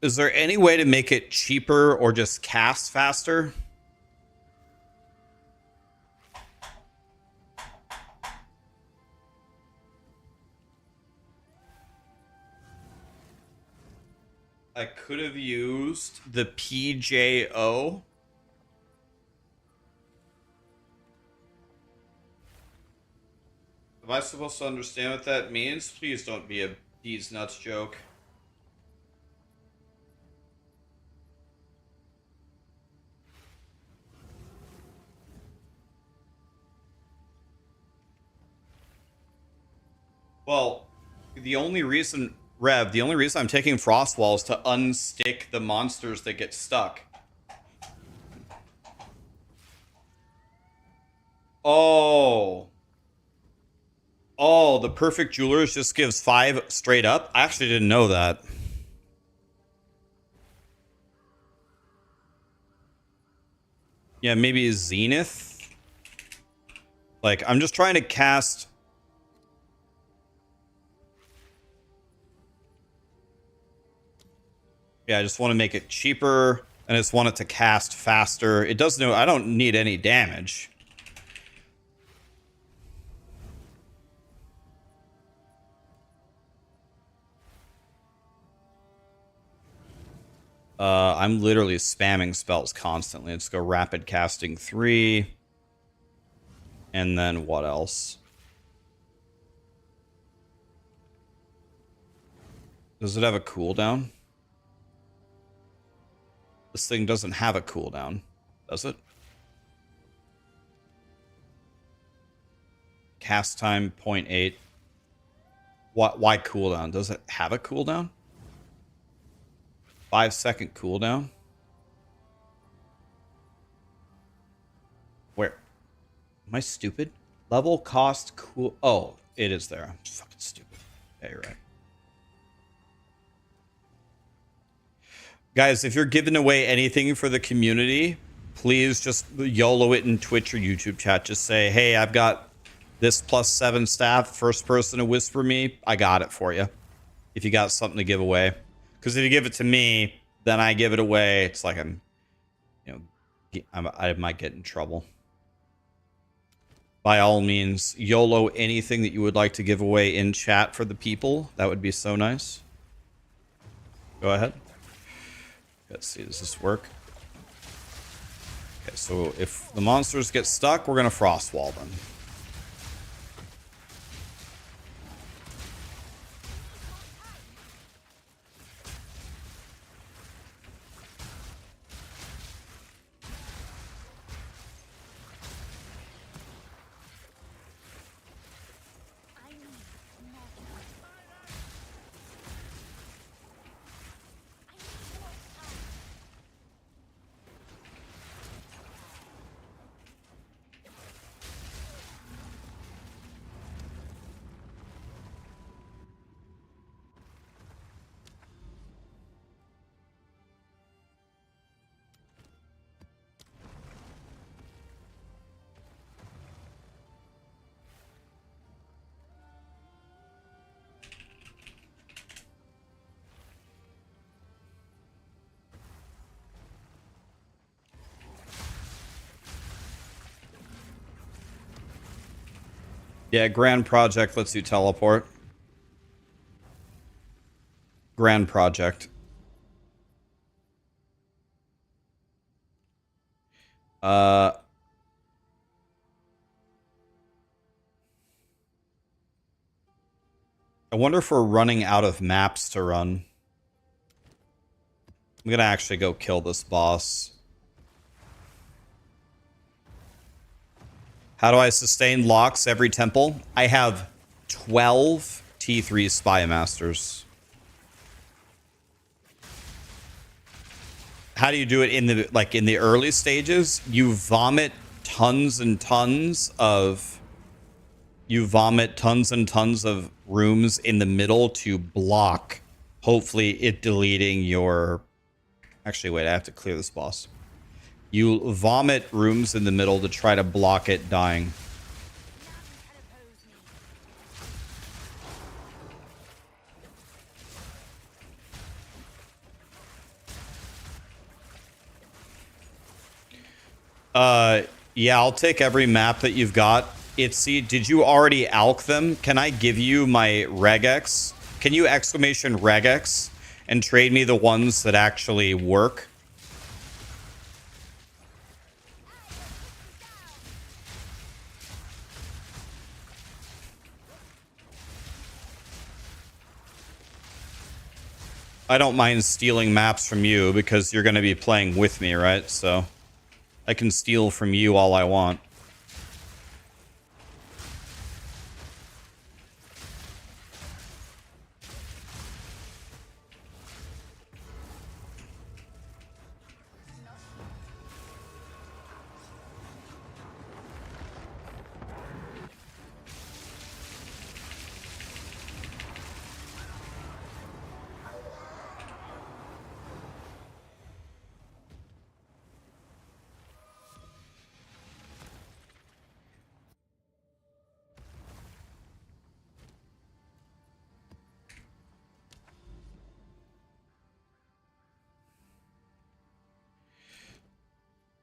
Is there any way to make it cheaper or just cast faster? I could have used the PJO. Am I supposed to understand what that means? Please don't be a D's nuts joke. Well, the only reason, Rev, the only reason I'm taking Frostwall is to unstick the monsters that get stuck. Oh. Oh, the Perfect Jewelers just gives 5 straight up? I actually didn't know that. Yeah, maybe Zenith? Like, I'm just trying to cast... Yeah, I just want to make it cheaper, and I just want it to cast faster. It does no, I don't need any damage. I'm literally spamming spells constantly. Let's go rapid casting 3. And then what else? Does it have a cooldown? This thing doesn't have a cooldown, does it? Cast time 0.8. Why cooldown? Does it have a cooldown? 5-second cooldown? Where? Am I stupid? Level cost cool... Oh, it is there. I'm fucking stupid. Yeah, you're right. Guys, if you're giving away anything for the community, please just YOLO it in Twitch or YouTube chat. Just say, hey, I've got this +7 staff. First person to whisper me, I got it for you. If you got something to give away. Because if you give it to me, then I give it away. It's like I'm, you know, I might get in trouble. By all means, YOLO anything that you would like to give away in chat for the people. That would be so nice. Go ahead. Let's see, does this work? Okay, so if the monsters get stuck, we're gonna frost wall them. Yeah, Grand Project lets you teleport. Grand Project. I wonder if we're running out of maps to run. I'm gonna actually go kill this boss. How do I sustain locks every temple? I have 12 T3 Spy Masters. How do you do it in the early stages? You vomit tons and tons of rooms in the middle to block, hopefully it deleting your... Actually, wait, I have to clear this boss. You vomit rooms in the middle to try to block it dying. Yeah, I'll take every map that you've got. Itsy, did you already alch them? Can I give you my regex? Can you exclamation regex and trade me the ones that actually work? I don't mind stealing maps from you because you're going to be playing with me, right? So I can steal from you all I want.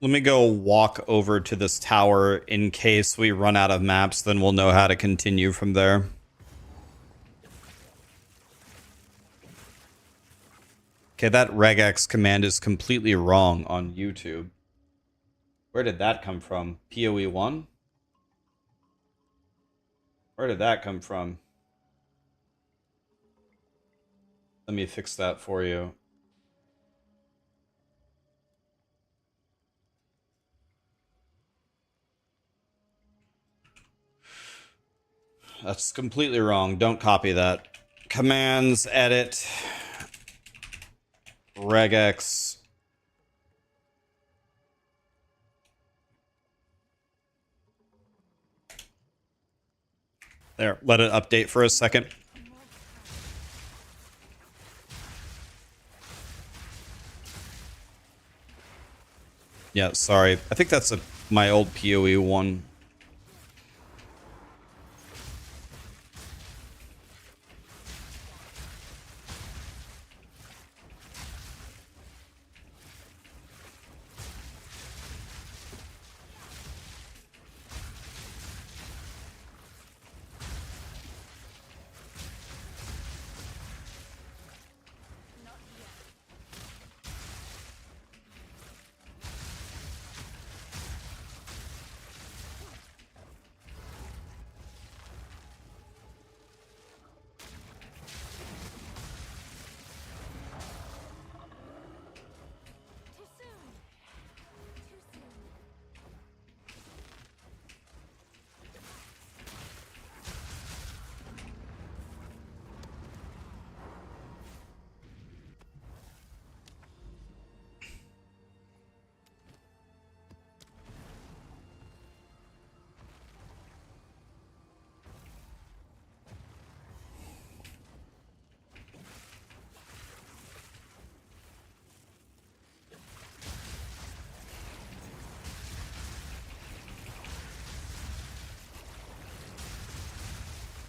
Let me go walk over to this tower in case we run out of maps, then we'll know how to continue from there. Okay, that regex command is completely wrong on YouTube. Where did that come from? POE1? Where did that come from? Let me fix that for you. That's completely wrong. Don't copy that. Commands, edit, regex. There, let it update for a second. Yeah, sorry. I think that's my old PoE one.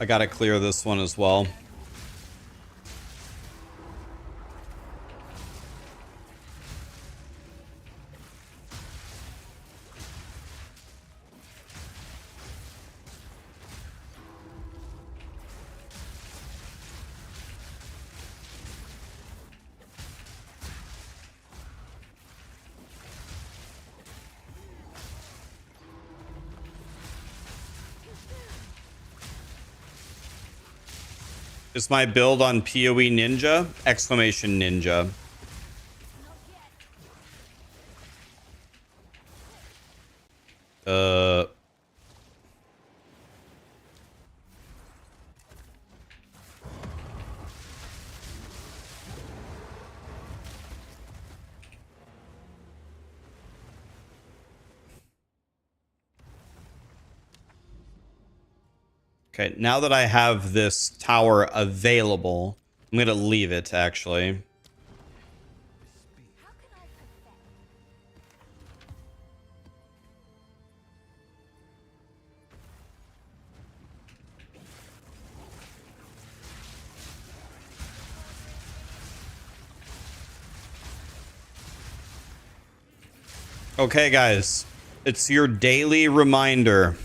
I gotta clear this one as well. Is my build on POE Ninja? Exclamation Ninja. Okay, now that I have this tower available, I'm going to leave it, actually. Okay, guys, it's your daily reminder.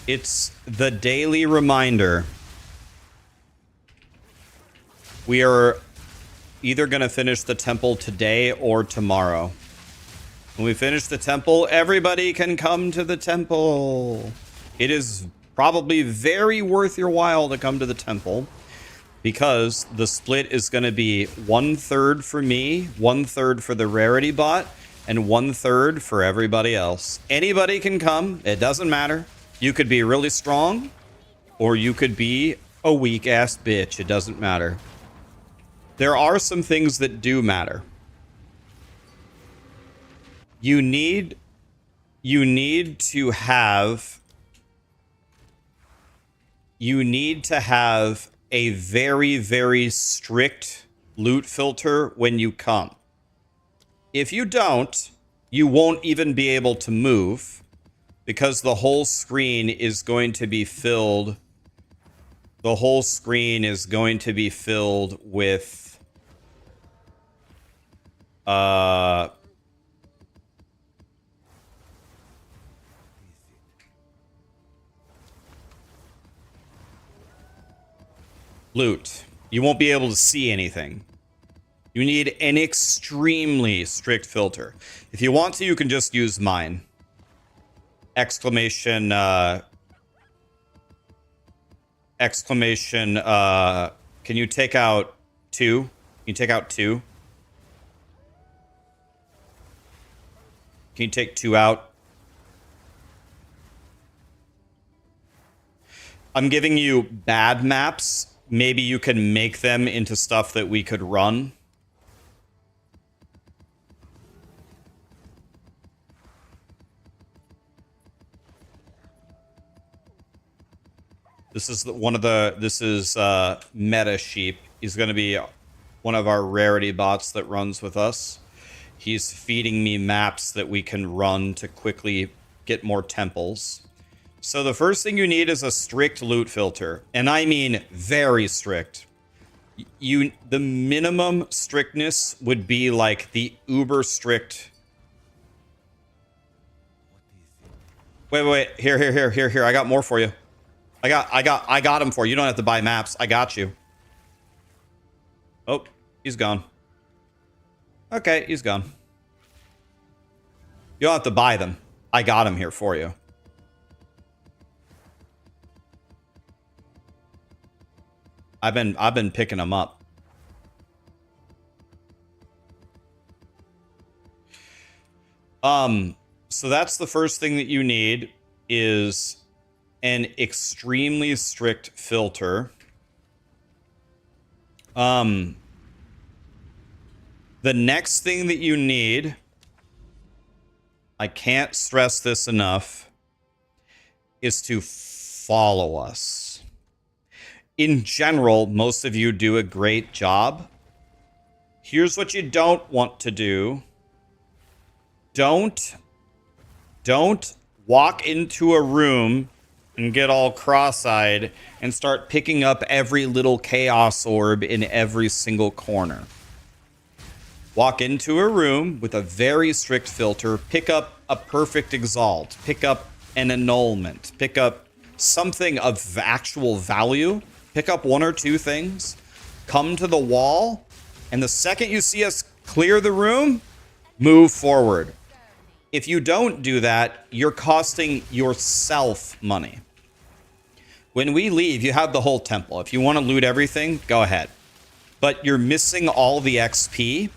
It's the daily reminder. We are either going to finish the temple today or tomorrow. When we finish the temple, everybody can come to the temple. It is probably very worth your while to come to the temple because the split is going to be 1/3 for me, 1/3 for the rarity bot, and 1/3 for everybody else. Anybody can come. It doesn't matter. You could be really strong, or you could be a weak-ass bitch. It doesn't matter. There are some things that do matter. You need to have a very, very strict loot filter when you come. If you don't, you won't even be able to move. Because the whole screen is going to be filled. The whole screen is going to be filled with loot. You won't be able to see anything. You need an extremely strict filter. If you want to, you can just use mine. Exclamation, can you take out 2? Can you take out 2? Can you take 2 out? I'm giving you bad maps. Maybe you can make them into stuff that we could run. This is Meta Sheep. He's going to be one of our rarity bots that runs with us. He's feeding me maps that we can run to quickly get more temples. So the first thing you need is a strict loot filter. And I mean very strict. The minimum strictness would be like the uber strict. Wait. Here. I got more for you. I got him for you. You don't have to buy maps. I got you. Oh, he's gone. Okay, he's gone. You don't have to buy them. I got him here for you. I've been picking them up. So that's the first thing that you need is an extremely strict filter. The next thing that you need, I can't stress this enough, is to follow us. In general, most of you do a great job. Here's what you don't want to do. Don't walk into a room and get all cross-eyed and start picking up every little chaos orb in every single corner. Walk into a room with a very strict filter, pick up a perfect exalt, pick up an annulment, pick up something of actual value, pick up one or two things, come to the wall, and the second you see us clear the room, move forward. If you don't do that, you're costing yourself money. When we leave, you have the whole temple. If you want to loot everything, go ahead. But you're missing all the XP,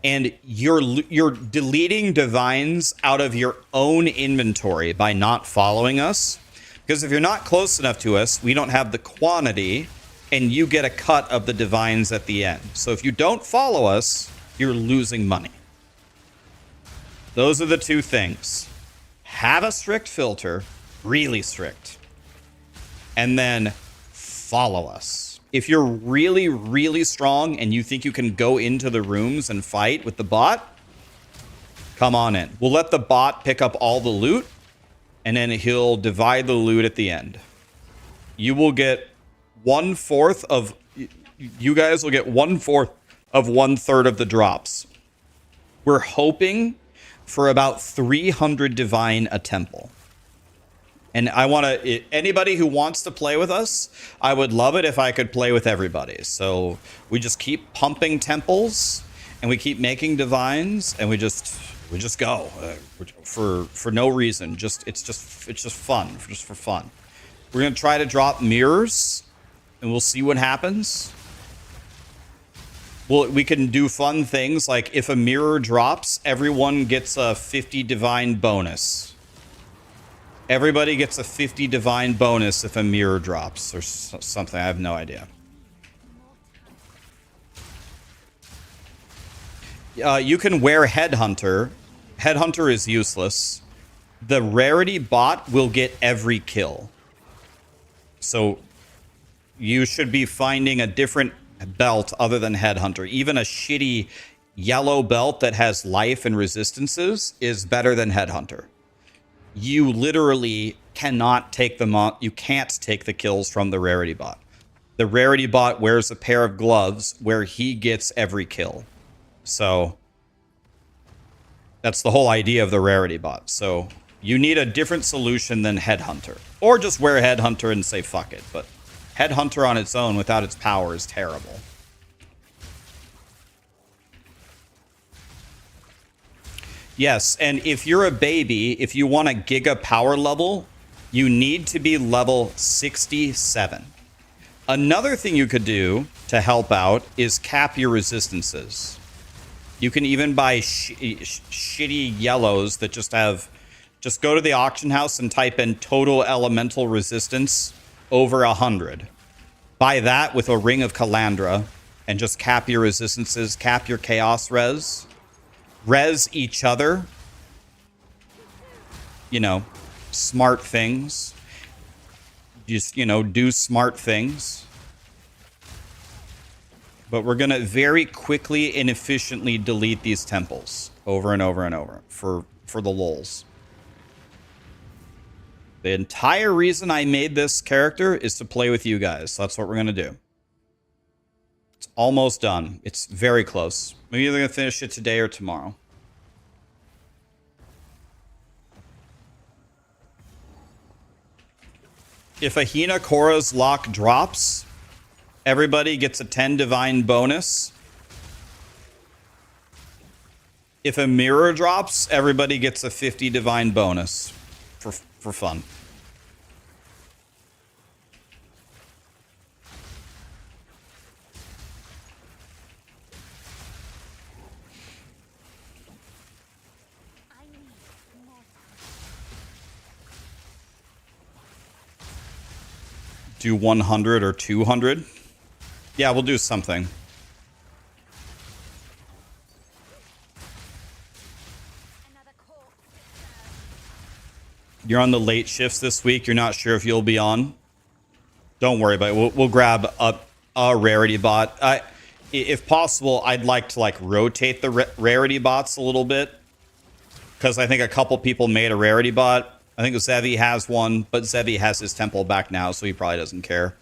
and you're deleting divines out of your own inventory by not following us. Because if you're not close enough to us, we don't have the quantity, and you get a cut of the divines at the end. So if you don't follow us, you're losing money. Those are the two things. Have a strict filter, really strict, and then follow us. If you're really, really strong and you think you can go into the rooms and fight with the bot, come on in. We'll let the bot pick up all the loot, and then he'll divide the loot at the end. You will get 1/4 of... You guys will get 1/4 of 1/3 of the drops. We're hoping for about 300 divine a temple. And I want to... Anybody who wants to play with us, I would love it if I could play with everybody. So we just keep pumping temples, and we keep making divines, and we just go for no reason. It's just fun, just for fun. We're gonna try to drop mirrors, and we'll see what happens. We can do fun things like if a mirror drops, everyone gets a 50 divine bonus. Everybody gets a 50 divine bonus if a mirror drops or something. I have no idea. You can wear Headhunter. Headhunter is useless. The rarity bot will get every kill. So you should be finding a different belt other than Headhunter. Even a shitty yellow belt that has life and resistances is better than Headhunter. You literally cannot take them on. You can't take the kills from the rarity bot. The rarity bot wears a pair of gloves where he gets every kill. So that's the whole idea of the rarity bot. So you need a different solution than Headhunter. Or just wear Headhunter and say fuck it. But Headhunter on its own without its power is terrible. Yes, and if you're a baby, if you want a giga power level, you need to be level 67. Another thing you could do to help out is cap your resistances. You can even buy shitty yellows that just have... Just go to the auction house and type in total elemental resistance over 100. Buy that with a ring of Calandra and just cap your resistances, cap your chaos res. Res each other. You know, smart things. Just, you know, do smart things. But we're going to very quickly and efficiently delete these temples over and over and over for the lulz. The entire reason I made this character is to play with you guys. So that's what we're going to do. It's almost done. It's very close. Maybe they're going to finish it today or tomorrow. If a Hina Korra's lock drops, everybody gets a 10 divine bonus. If a mirror drops, everybody gets a 50 divine bonus for fun. Do 100 or 200? Yeah, we'll do something. You're on the late shifts this week. You're not sure if you'll be on. Don't worry about it. We'll grab a rarity bot. If possible, I'd like to like rotate the rarity bots a little bit, because I think a couple people made a rarity bot. I think Zevi has one, but Zevi has his temple back now, so he probably doesn't care.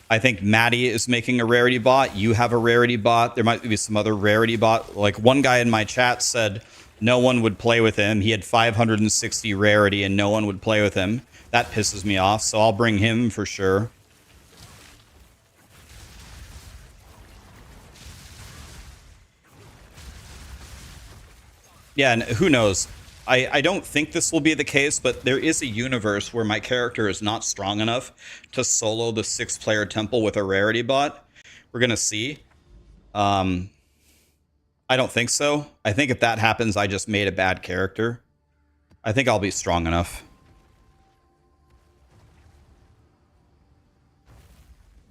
I think Maddie is making a rarity bot. You have a rarity bot. There might be some other rarity bot. Like one guy in my chat said no one would play with him. He had 560 rarity and no one would play with him. That pisses me off, so I'll bring him for sure. Yeah, and who knows? I don't think this will be the case, but there is a universe where my character is not strong enough to solo the 6-player temple with a rarity bot. We're going to see. I don't think so. I think if that happens, I just made a bad character. I think I'll be strong enough.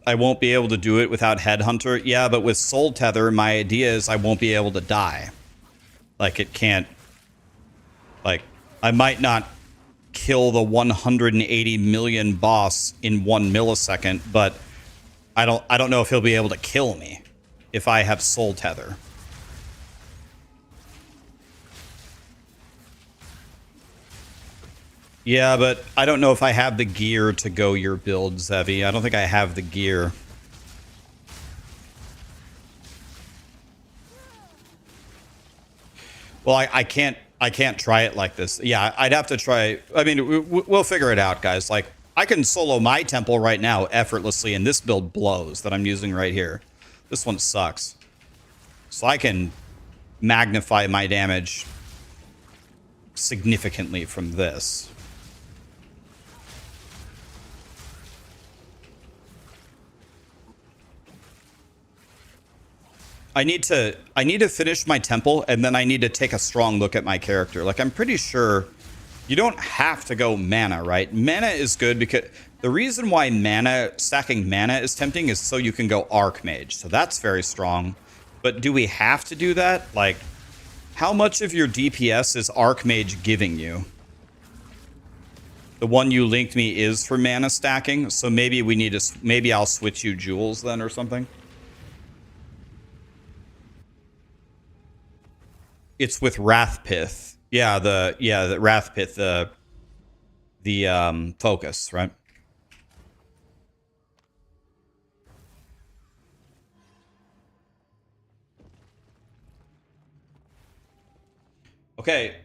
I won't be able to do it without Headhunter. Yeah, but with Soul Tether, my idea is I won't be able to die. Like, it can't... Like, I might not kill the 180 million boss in 1 millisecond, but I don't know if he'll be able to kill me if I have Soul Tether. Yeah, but I don't know if I have the gear to go your build, Zevi. I don't think I have the gear. Well, I can't try it like this. Yeah, I'd have to try. I mean, we'll figure it out, guys. Like, I can solo my temple right now effortlessly, and this build blows that I'm using right here. This one sucks. So I can magnify my damage significantly from this. I need to finish my temple, and then I need to take a strong look at my character. Like, I'm pretty sure you don't have to go mana, right? Mana is good because the reason why stacking mana is tempting is so you can go Archmage. So that's very strong. But do we have to do that? Like, how much of your DPS is Archmage giving you? The one you linked me is for mana stacking, so maybe we need to. Maybe I'll switch you jewels then or something. It's with Wrathpith. Yeah, the Wrathpith, the focus, right? Okay.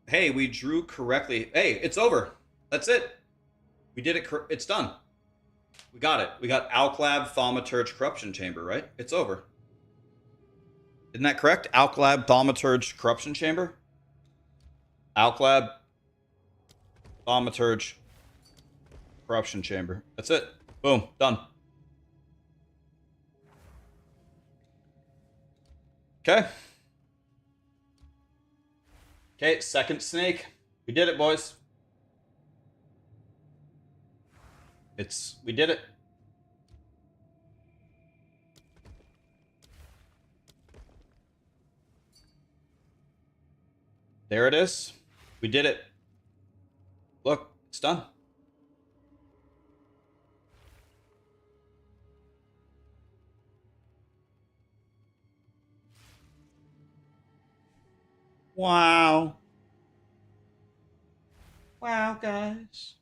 Hey, we drew correctly. Hey, it's over. That's it. We did it. It's done. We got it. We got Alclab, Thaumaturge, Corruption Chamber, right? It's over. Isn't that correct? Alclab, Thaumaturge, Corruption Chamber? Alclab, Thaumaturge, Corruption Chamber. That's it. Boom. Done. Okay. Okay, second snake. We did it, boys. We did it. There it is. We did it. Look, it's done. Wow. Wow, guys.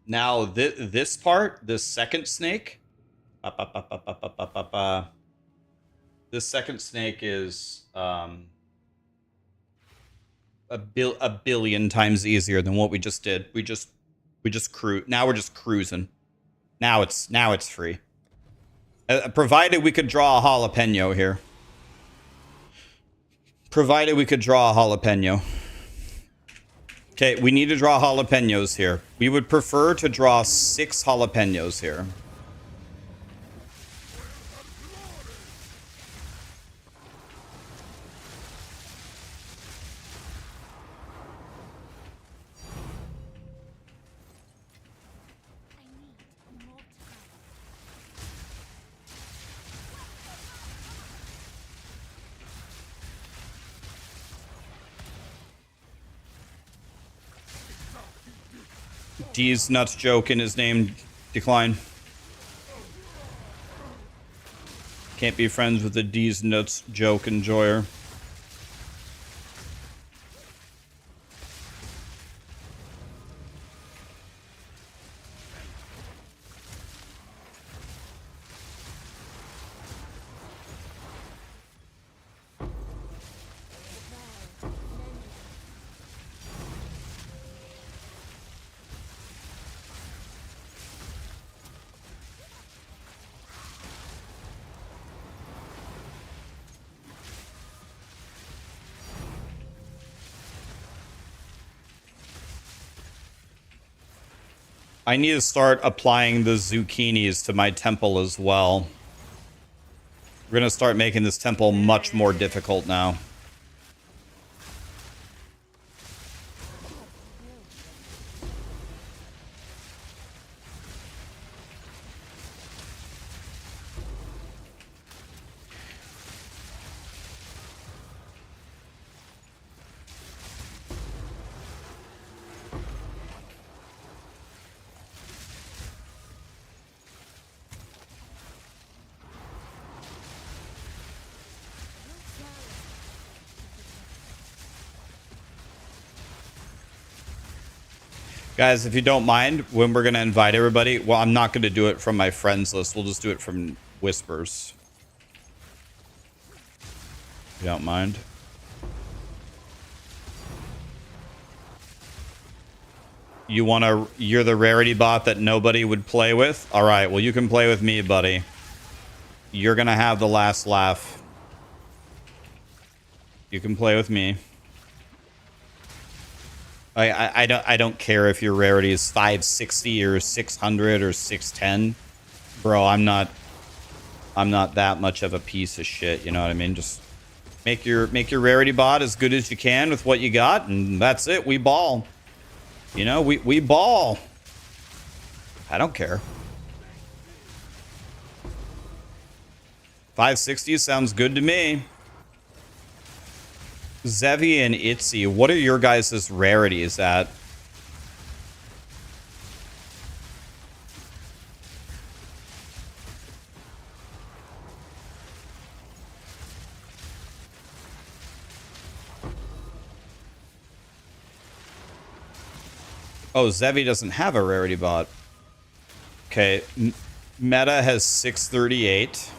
Now, this part, this second snake. This second snake is a billion times easier than what we just did. We just cruise. Now we're just cruising. Now it's free. Provided we could draw a jalapeno here. Provided we could draw a jalapeno. Okay, we need to draw jalapenos here. We would prefer to draw 6 jalapenos here. D's nuts joke in his name decline. Can't be friends with the D's nuts joke enjoyer. I need to start applying the zucchinis to my temple as well. We're going to start making this temple much more difficult now. Guys, if you don't mind, when we're going to invite everybody, well, I'm not going to do it from my friends list. We'll just do it from whispers. If you don't mind. You're the rarity bot that nobody would play with? All right, well, you can play with me, buddy. You're going to have the last laugh. You can play with me. I don't care if your rarity is 560 or 600 or 610. Bro, I'm not that much of a piece of shit, you know what I mean? Just make your rarity bot as good as you can with what you got, and that's it. We ball. You know, we ball. I don't care. 560 sounds good to me. Zevi and Itzy, what are your guys' rarities at? Oh, Zevi doesn't have a rarity bot. Okay, Meta has 638.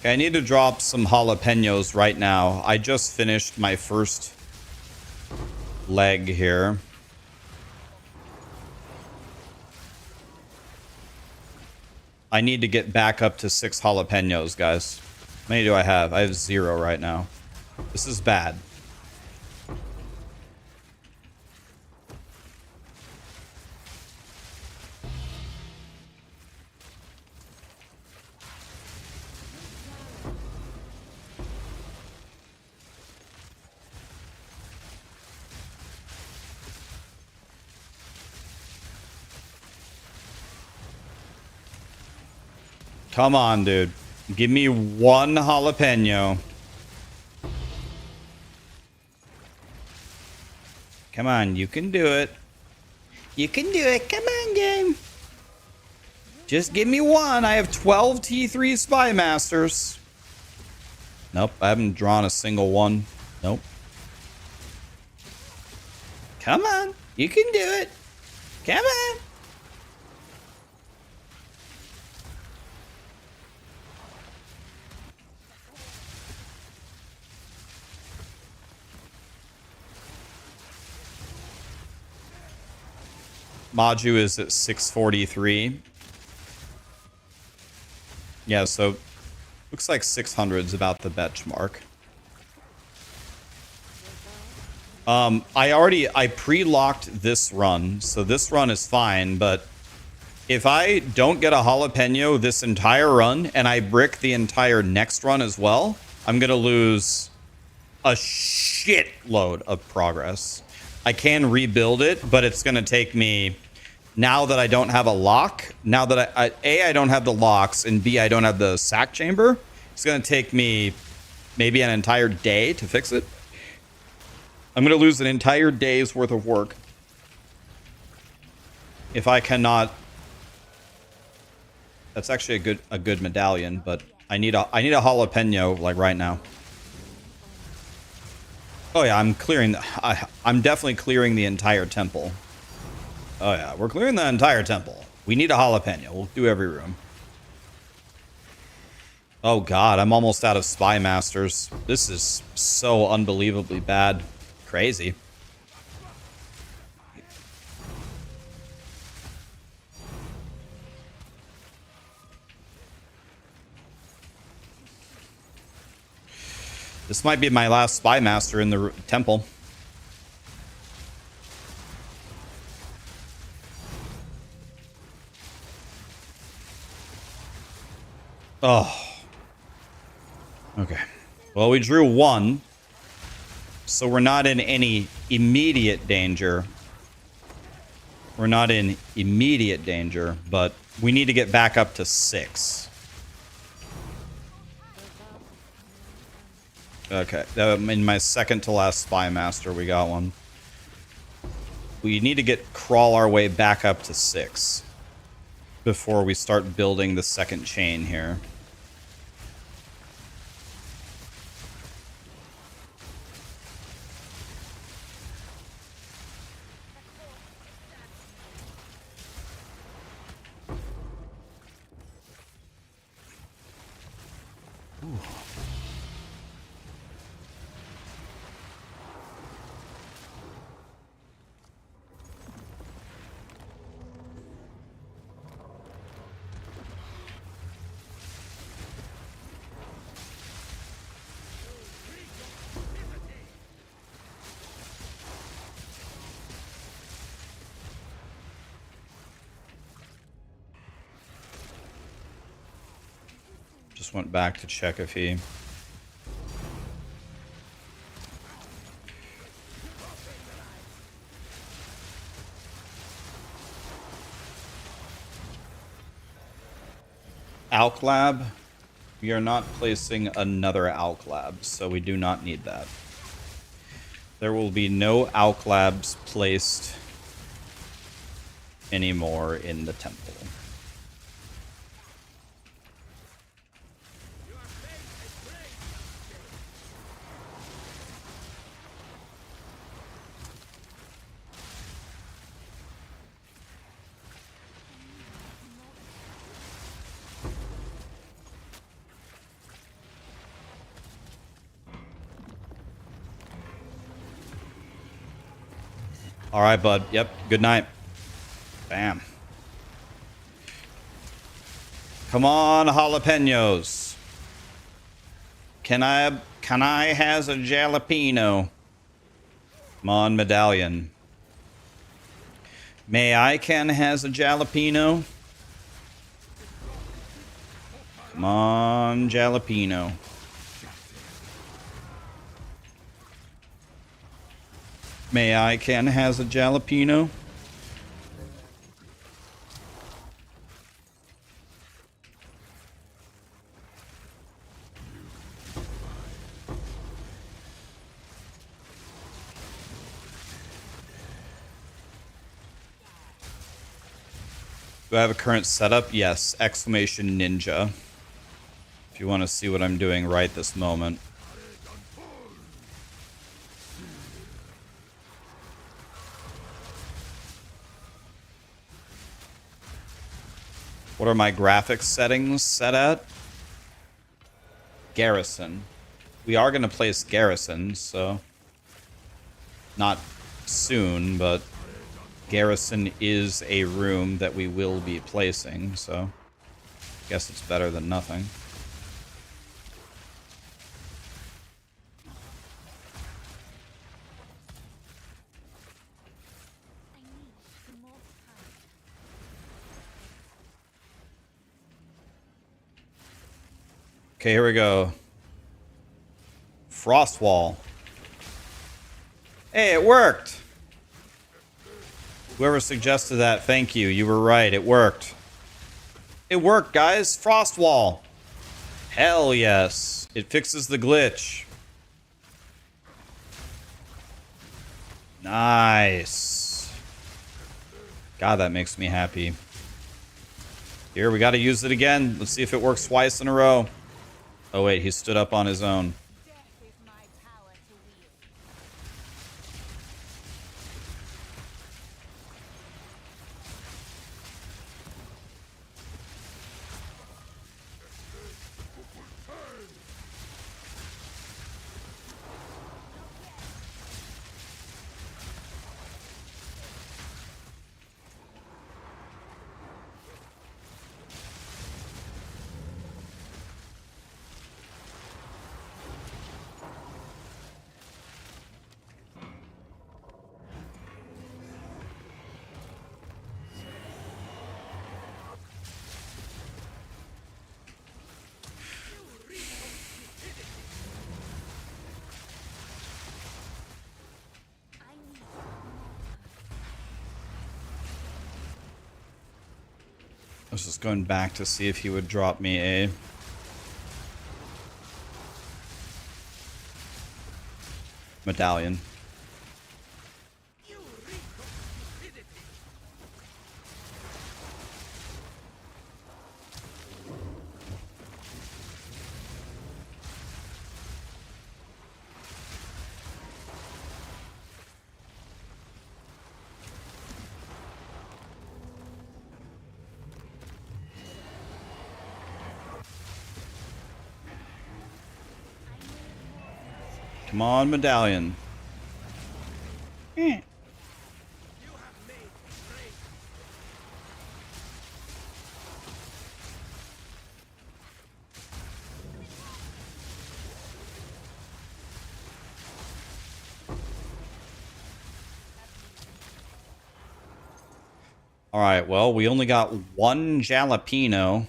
Okay, I need to drop some jalapenos right now. I just finished my first leg here. I need to get back up to 6 jalapenos, guys. How many do I have? I have 0 right now. This is bad. Come on, dude. Give me 1 jalapeno. Come on, you can do it. You can do it. Come on, game. Just give me 1. I have 12 T3 Spy Masters. Nope, I haven't drawn a single one. Nope. Come on. You can do it. Come on. Maju is at 643. Yeah, so looks like 600 is about the benchmark. I pre-locked this run, so this run is fine, but if I don't get a jalapeno this entire run and I brick the entire next run as well, I'm gonna lose a shitload of progress. I can rebuild it, but it's going to take me, now that I don't have a lock, now that I don't have the locks, and B, I don't have the sack chamber, it's going to take me maybe an entire day to fix it. I'm going to lose an entire day's worth of work if I cannot. That's actually a good medallion, but I need a jalapeno like right now. Oh yeah, I'm clearing. I'm definitely clearing the entire temple. Oh yeah, we're clearing the entire temple. We need a jalapeno. We'll do every room. Oh god, I'm almost out of Spy Masters. This is so unbelievably bad. Crazy. This might be my last spy master in the temple. Oh. Okay. Well, we drew 1. So we're not in any immediate danger. We're not in immediate danger, but we need to get back up to 6. Okay. In my second to last spy master, we got one. We need to crawl our way back up to 6 before we start building the second chain here. Ooh. Just went back to check if he... Alk Lab. We are not placing another Alk Lab, so we do not need that. There will be no Alk Labs placed anymore in the temple. All right, bud. Yep. Good night. Bam. Come on, jalapenos. Can I has a jalapeno? Come on, medallion. May I can has a jalapeno? Come on, jalapeno. May I can has a jalapeno? Do I have a current setup? Yes. Exclamation ninja. If you want to see what I'm doing right this moment. What are my graphics settings set at? Garrison. We are going to place garrison, so... Not soon, but... Garrison is a room that we will be placing, so... I guess it's better than nothing. Okay, here we go. Frost wall. Hey, it worked! Whoever suggested that, thank you. You were right, it worked. It worked, guys! Frost wall! Hell yes! It fixes the glitch. Nice. God, that makes me happy. Here, we gotta use it again. Let's see if it works twice in a row. Oh wait, he stood up on his own. was just going back to see if he would drop me a medallion. Come on, medallion. Alright, well, we only got one jalapeno,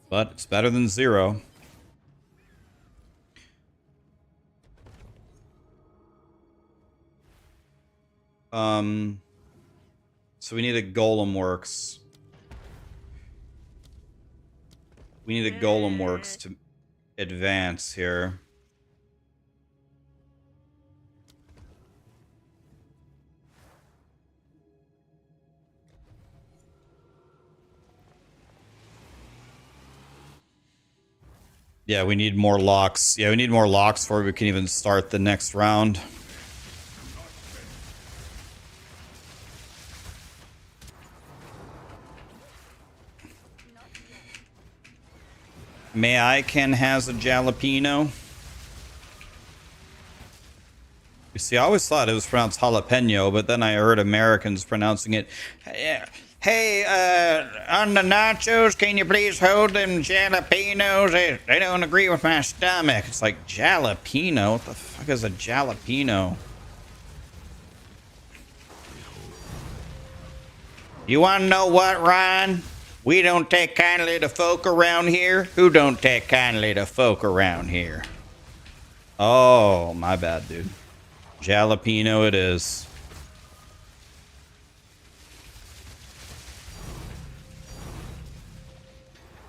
but it's better than 0. So we need a golem works. We need a golem works to advance here. Yeah, we need more locks. Yeah, we need more locks before we can even start the next round. May I can has a jalapeno. You see, I always thought it was pronounced jalapeno, but then I heard Americans pronouncing it. Hey, on the nachos, can you please hold them jalapenos? They don't agree with my stomach. It's like, jalapeno? What the fuck is a jalapeno? You want to know what, Ryan? We don't take kindly to folk around here. Who don't take kindly to folk around here? Oh, my bad, dude. Jalapeno it is.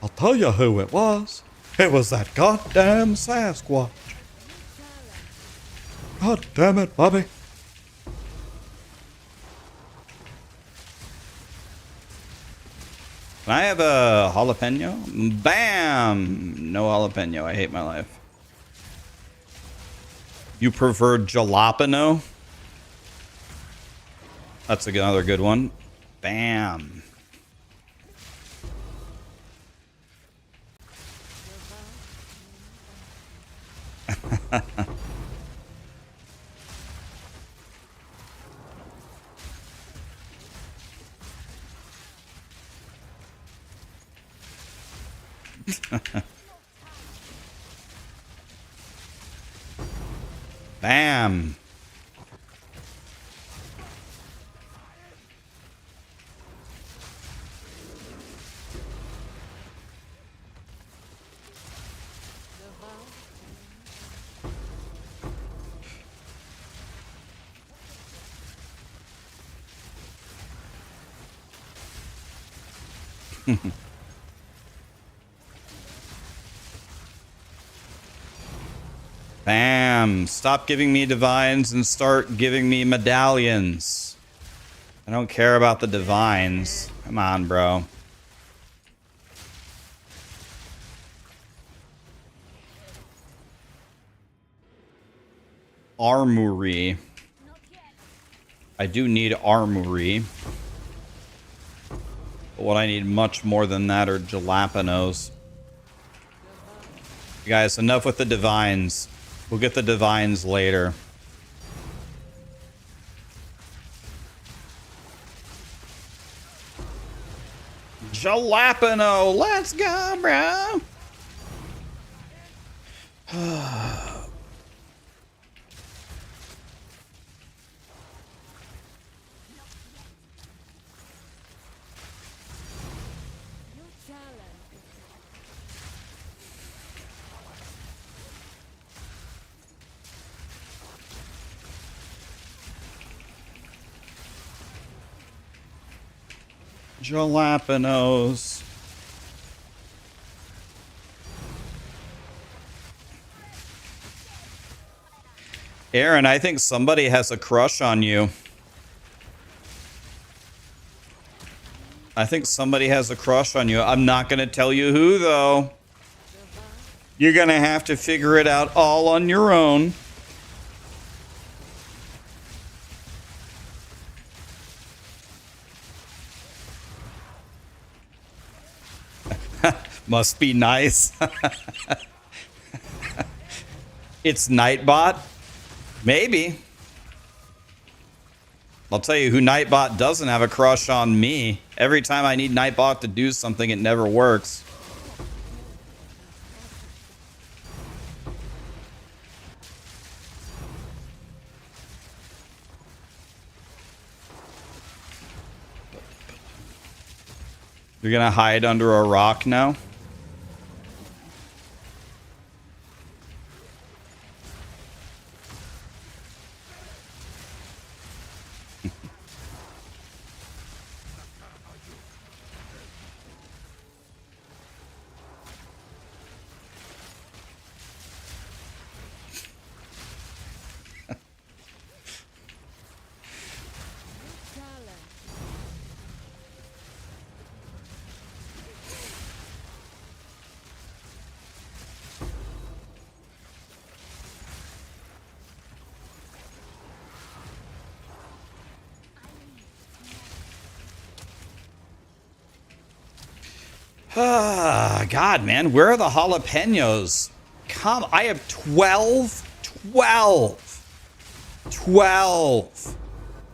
I'll tell you who it was. It was that goddamn Sasquatch. God damn it, Bobby. Can I have a jalapeno? Bam! No jalapeno. I hate my life. You prefer jalapeno? That's another good one. Bam. Bam. Bam. Stop giving me divines and start giving me medallions. I don't care about the divines. Come on, bro. Armory. I do need armory. But what I need much more than that are jalapenos. Guys, enough with the divines. We'll get the divines later. Jalapeno! Let's go, bro! Jalapenos. Aaron, I think somebody has a crush on you. I think somebody has a crush on you. I'm not going to tell you who, though. You're going to have to figure it out all on your own. Must be nice. It's Nightbot? Maybe. I'll tell you who Nightbot doesn't have a crush on me. Every time I need Nightbot to do something, it never works. You're gonna hide under a rock now? God, man, where are the jalapenos? Come, I have 12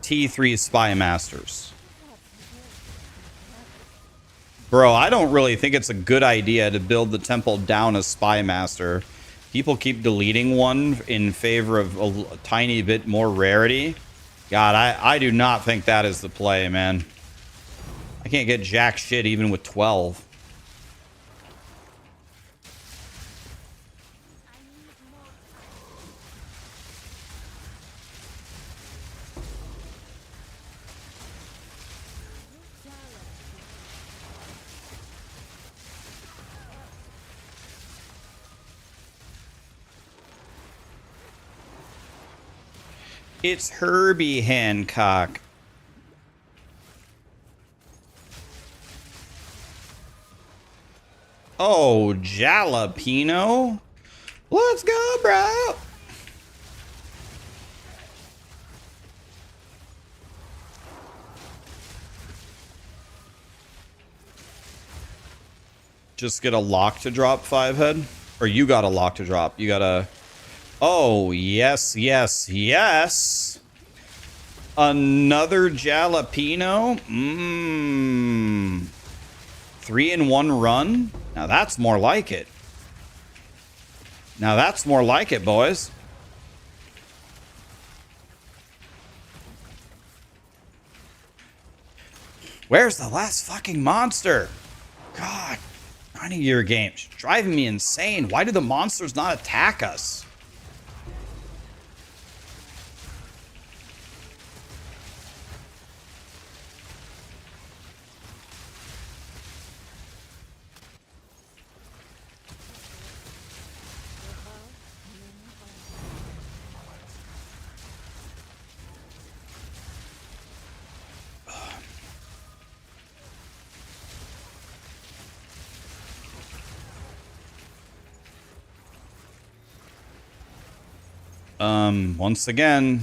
T3 Spy Masters. Bro, I don't really think it's a good idea to build the temple down a Spy Master. People keep deleting one in favor of a tiny bit more rarity. God, I do not think that is the play, man. I can't get jack shit even with 12. It's Herbie Hancock. Oh, jalapeno? Let's go, bro. Just get a lock to drop 5 head? Or you got a lock to drop. You got a... Oh, yes, yes, yes. Another jalapeno? Mmm. 3-in-1 run? Now that's more like it. Now that's more like it, boys. Where's the last fucking monster? God, 90-year games. Driving me insane. Why do the monsters not attack us? Once again,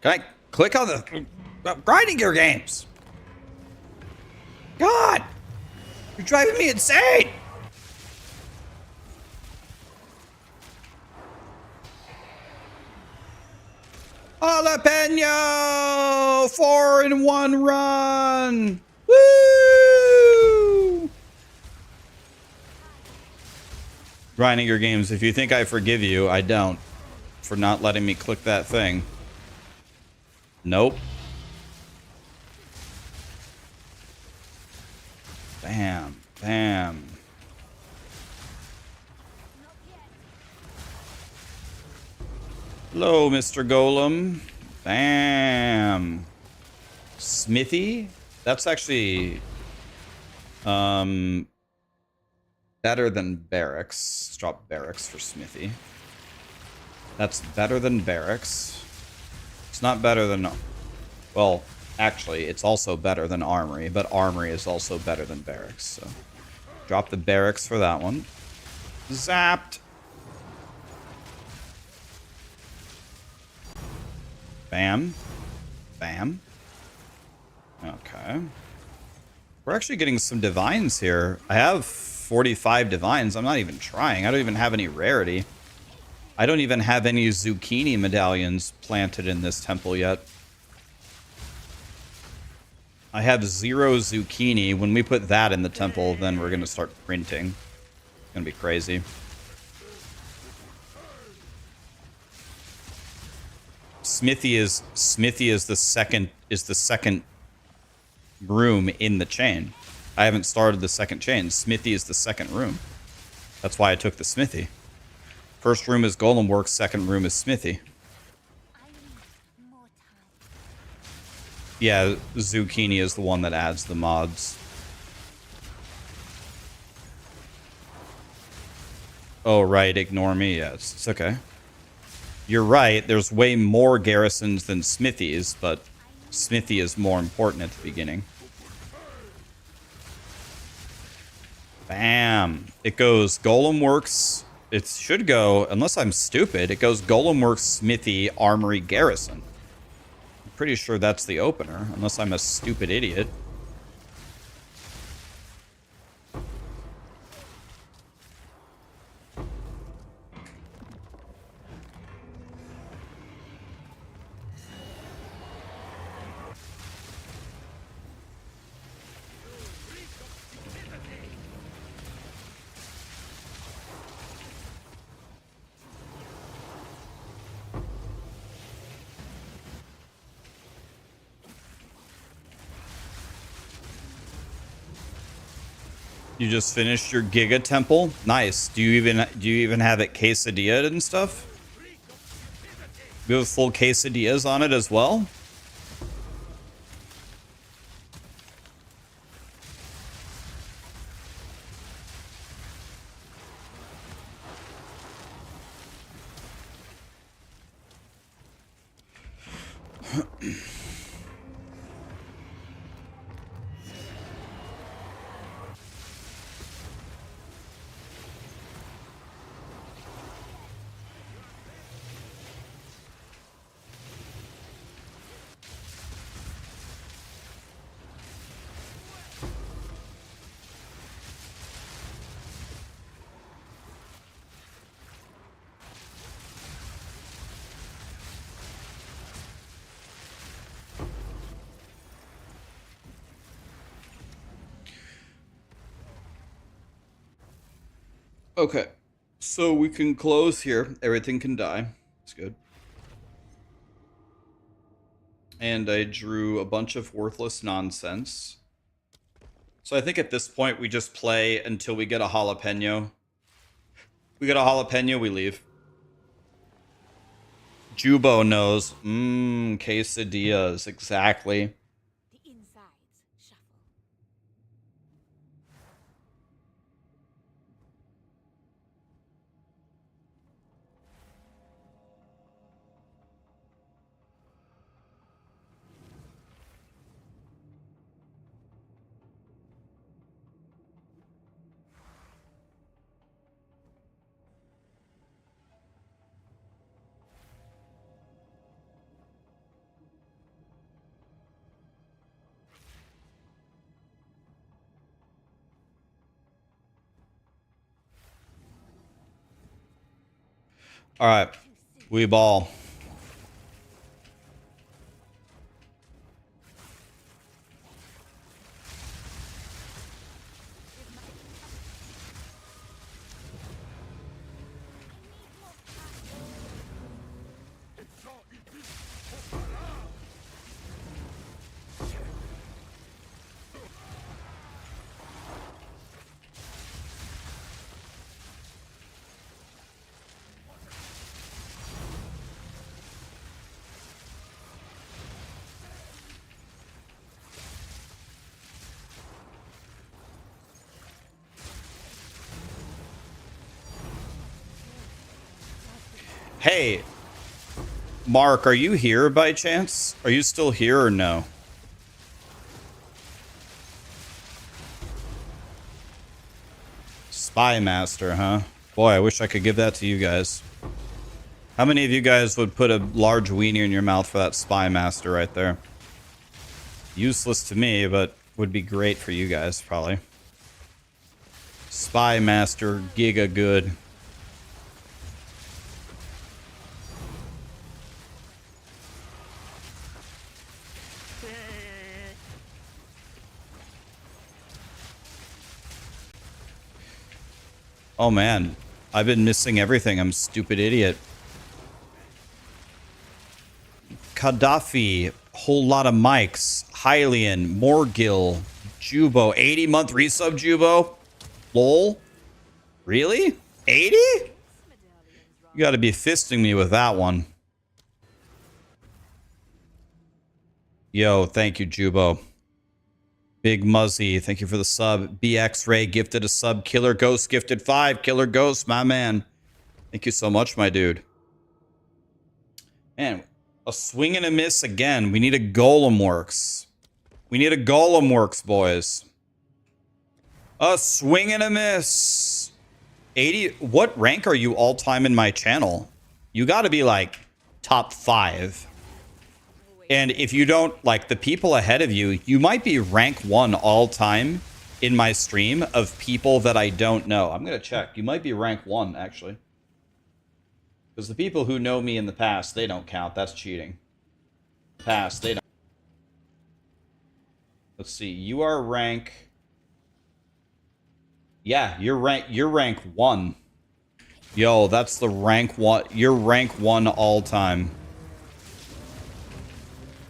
Can I click on the grinding gear games? God, you're driving me insane. Jalapeno! 4-in-1 run! Woo! Grinding your games. If you think I forgive you, I don't. For not letting me click that thing. Nope. Bam. Bam. Hello, Mr. Golem. Bam. Smithy? That's actually better than barracks. Let's drop barracks for Smithy. That's better than barracks. It's not better than... Well, actually, it's also better than armory, but armory is also better than barracks, so... Drop the barracks for that one. Zapped! Bam. Bam. Okay. We're actually getting some divines here. I have 45 divines. I'm not even trying. I don't even have any rarity. I don't even have any zucchini medallions planted in this temple yet. I have 0 zucchini. When we put that in the temple, then we're going to start printing. It's going to be crazy. Smithy is the second room in the chain. I haven't started the second chain. Smithy is the second room. That's why I took the Smithy. First room is Golem Works, second room is Smithy. Yeah, Zucchini is the one that adds the mods. Oh, right, ignore me. Yeah, it's okay. You're right, there's way more garrisons than Smithies, but Smithy is more important at the beginning. Bam. It goes Golem Works. It should go, unless I'm stupid, it goes Golem Works, Smithy, Armory, Garrison. I'm pretty sure that's the opener, unless I'm a stupid idiot. You just finished your Giga Temple? Nice. Do you even have it quesadilla and stuff? You have full quesadillas on it as well? Okay, so we can close here. Everything can die. It's good. And I drew a bunch of worthless nonsense. So I think at this point we just play until we get a jalapeno. We get a jalapeno, we leave. Jubo knows. Quesadillas, exactly. All right, we ball. Hey, Mark, are you here by chance? Are you still here or no? Spy Master, huh? Boy, I wish I could give that to you guys. How many of you guys would put a large weenie in your mouth for that Spy Master right there? Useless to me, but would be great for you guys, probably. Spy Master, giga good. Oh man, I've been missing everything. I'm a stupid idiot. Gaddafi, whole lot of mics. Hylian, Morgil, Jubo, 80-month resub Jubo. Lol. Really? 80? You gotta be fisting me with that one. Yo, thank you, Jubo. Big Muzzy, thank you for the sub. BX Ray gifted a sub. Killer Ghost gifted 5. Killer Ghost, my man. Thank you so much, my dude. Man, a swing and a miss again. We need a Golem Works. We need a Golem Works, boys. A swing and a miss. 80. What rank are you all time in my channel? You got to be like top 5. And if you don't, like, the people ahead of you, you might be rank 1 all time in my stream of people that I don't know. I'm going to check. You might be rank 1, actually. Because the people who know me in the past, they don't count. That's cheating. Past, they don't. Let's see. You are rank... Yeah, you're rank 1. Yo, that's the rank 1. You're rank 1 all time.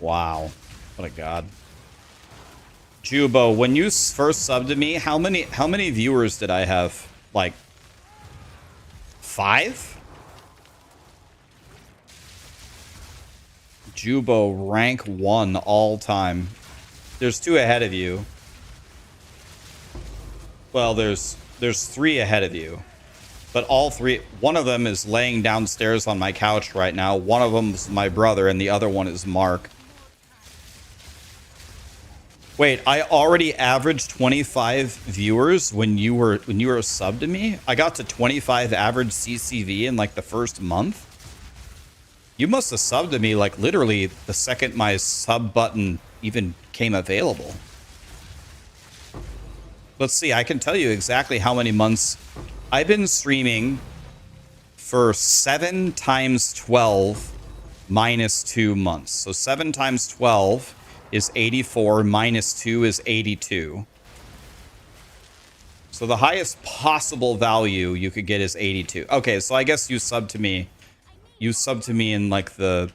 Wow. What a god. Jubo, when you first subbed to me, how many viewers did I have? Like 5? Jubo, rank 1 all time. There's 2 ahead of you. Well, there's 3 ahead of you. But all 3, one of them is laying downstairs on my couch right now. One of them is my brother, and the other one is Mark. Wait, I already averaged 25 viewers when you were a sub to me? I got to 25 average CCV in like the first month? You must have subbed to me like literally the second my sub button even came available. Let's see, I can tell you exactly how many months. I've been streaming for 7 times 12 minus 2 months. So 7 times 12 is 84, minus 2 is 82. So the highest possible value you could get is 82. Okay, so I guess you subbed to me. You subbed to me in like the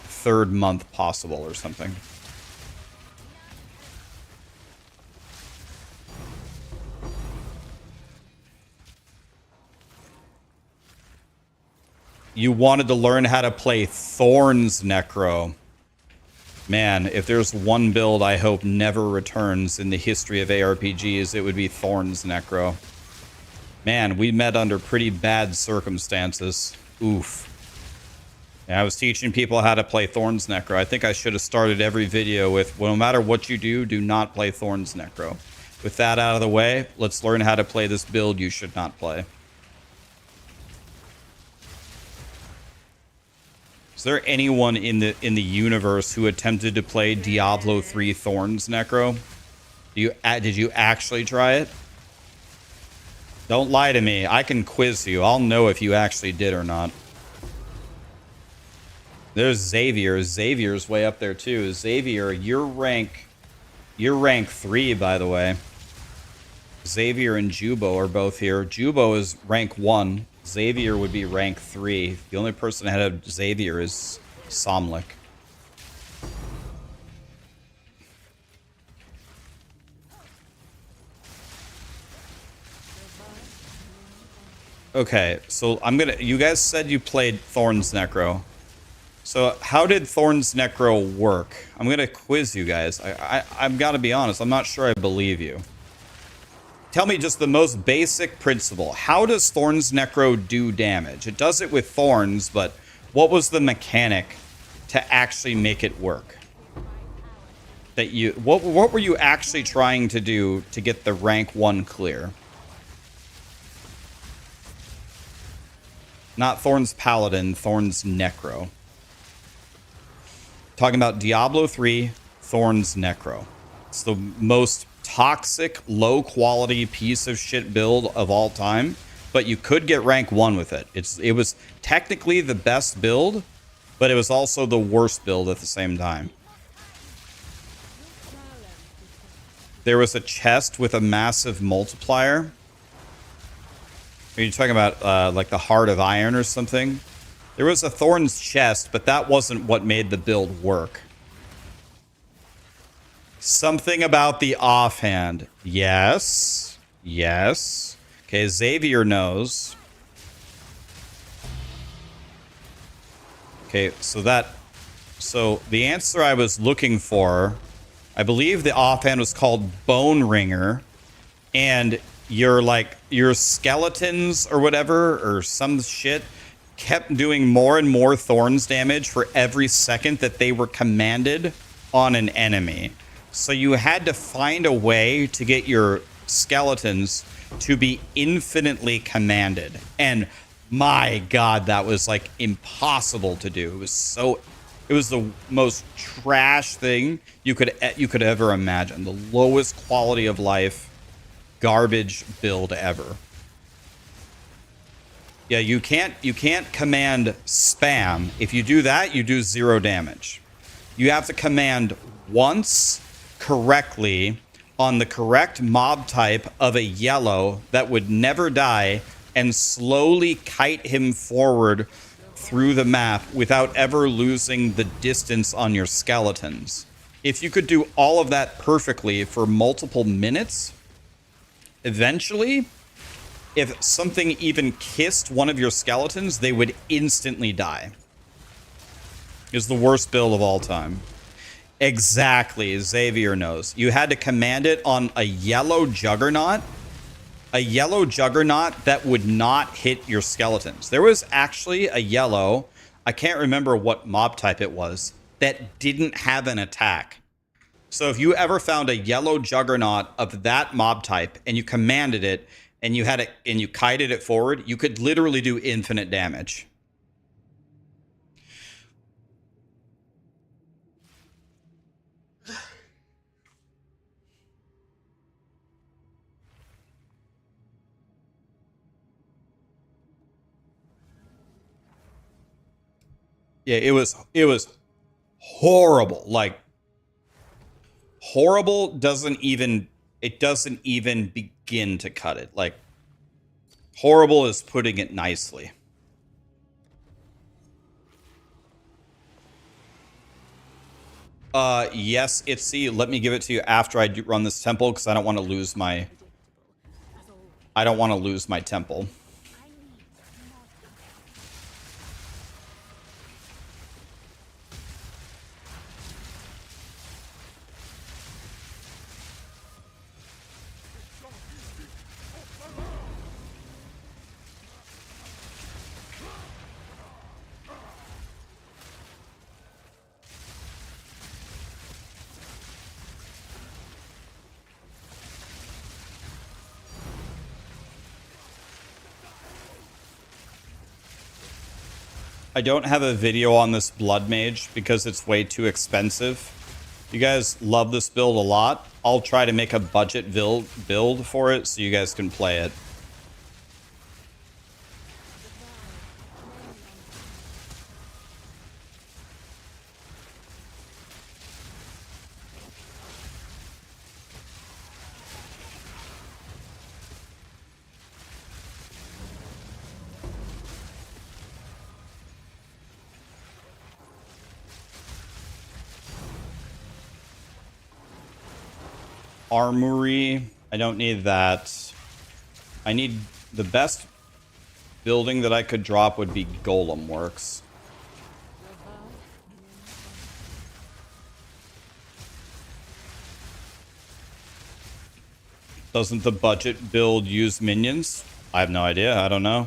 3rd month possible or something. You wanted to learn how to play Thorns Necro. Man, if there's one build I hope never returns in the history of ARPGs, it would be Thorns Necro. Man, we met under pretty bad circumstances. Oof. Yeah, I was teaching people how to play Thorns Necro. I think I should have started every video with, well, no matter what you do not play Thorns Necro. With that out of the way, let's learn how to play this build you should not play. Is there anyone in the universe who attempted to play Diablo 3 Thorns Necro? Did you actually try it? Don't lie to me. I can quiz you. I'll know if you actually did or not. There's Xavier. Xavier's way up there too. Xavier, you're rank 3, by the way. Xavier and Jubo are both here. Jubo is rank 1. Xavier would be rank 3. The only person ahead of Xavier is Somlik. Okay, so you guys said you played Thorn's Necro. So how did Thorn's Necro work? I'm gonna quiz you guys. I've got to be honest. I'm not sure I believe you. Tell me just the most basic principle. How does Thorn's Necro do damage? It does it with thorns, but what was the mechanic to actually make it work? What were you actually trying to do to get the rank 1 clear? Not Thorn's Paladin, Thorn's Necro. Talking about Diablo 3, Thorn's Necro. It's the most toxic, low-quality piece of shit build of all time, but you could get rank 1 with it. It was technically the best build, but it was also the worst build at the same time. There was a chest with a massive multiplier. Are you talking about like the Heart of Iron or something? There was a Thorn's chest, but that wasn't what made the build work. Something about the offhand. Yes. Yes. Okay, Xavier knows. Okay, so the answer I was looking for, I believe the offhand was called Bone Ringer, and your skeletons or whatever, or some shit, kept doing more and more thorns damage for every second that they were commanded on an enemy. So you had to find a way to get your skeletons to be infinitely commanded. And my God, that was like impossible to do. It was the most trash thing you could ever imagine. The lowest quality of life, garbage build ever. Yeah, you can't command spam. If you do that, you do 0 damage. You have to command once correctly on the correct mob type of a yellow that would never die and slowly kite him forward through the map without ever losing the distance on your skeletons. If you could do all of that perfectly for multiple minutes, eventually, if something even kissed one of your skeletons, they would instantly die. It's the worst build of all time. Exactly, Xavier knows. You had to command it on a yellow juggernaut. A yellow juggernaut that would not hit your skeletons. There was actually a yellow, I can't remember what mob type it was, that didn't have an attack. So if you ever found a yellow juggernaut of that mob type and you commanded it and you had it and you kited it forward, you could literally do infinite damage. Yeah, it was horrible. Like, horrible doesn't even begin to cut it. Like, horrible is putting it nicely. Yes, Itzy, let me give it to you after I run this temple, because I don't want to lose my temple. I don't have a video on this Blood Mage because it's way too expensive. You guys love this build a lot. I'll try to make a budget build for it so you guys can play it. armory. I don't need that. I need the best building that I could drop would be Golem Works. Doesn't the budget build use minions? I have no idea. I don't know.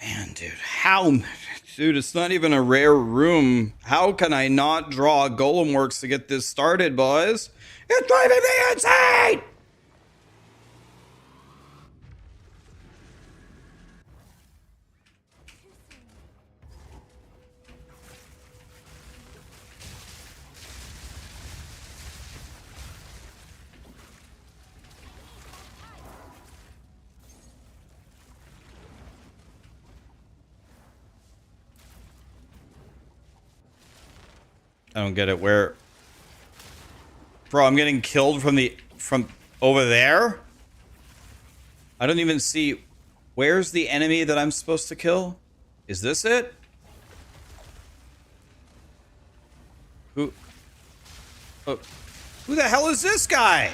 Man, dude, how? Dude, it's not even a rare room. How can I not draw Golem Works to get this started, boys? It's driving me insane! I don't get it. Where? Bro, I'm getting killed from over there? I don't even see... Where's the enemy that I'm supposed to kill? Is this it? Who... Oh, who the hell is this guy?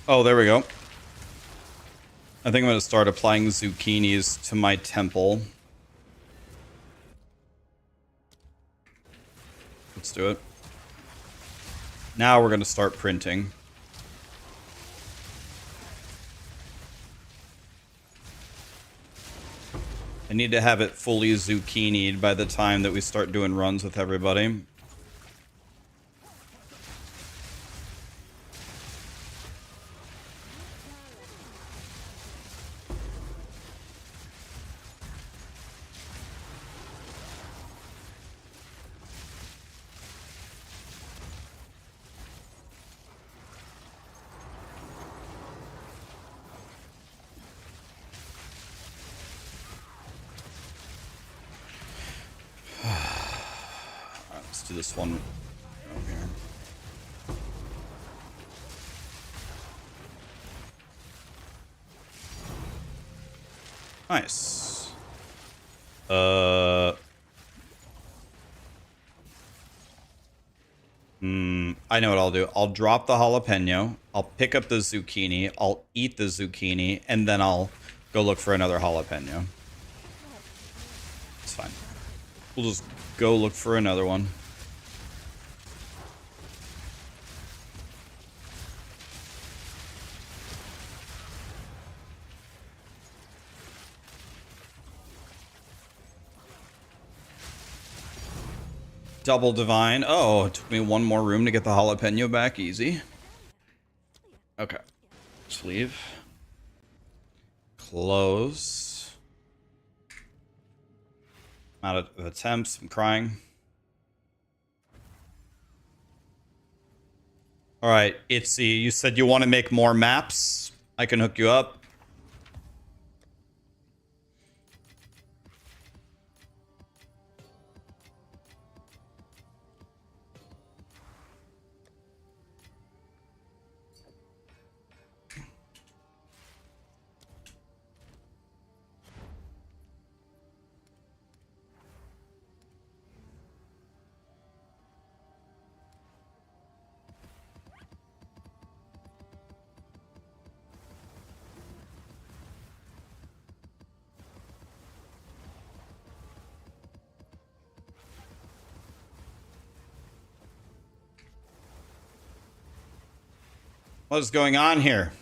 Oh, there we go. I think I'm going to start applying zucchinis to my temple. Let's do it. Now we're going to start printing. I need to have it fully zucchinied by the time that we start doing runs with everybody. Let's do this one over here. Nice. I know what I'll do. I'll drop the jalapeno. I'll pick up the zucchini. I'll eat the zucchini, and then I'll go look for another jalapeno. It's fine. We'll just go look for another one. Double divine. Oh, it took me one more room to get the jalapeno back. Easy. Okay. Sleeve. Close. I'm out of attempts. I'm crying. All right, Itzy, you said you want to make more maps. I can hook you up. What is going on here?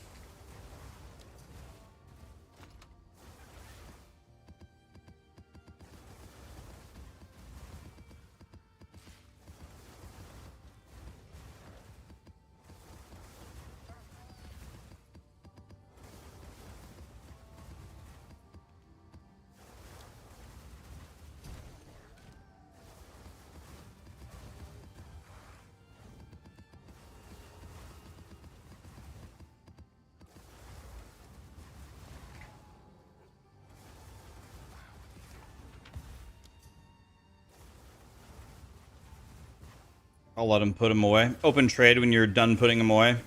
I'll let him put him away. Open trade when you're done putting him away.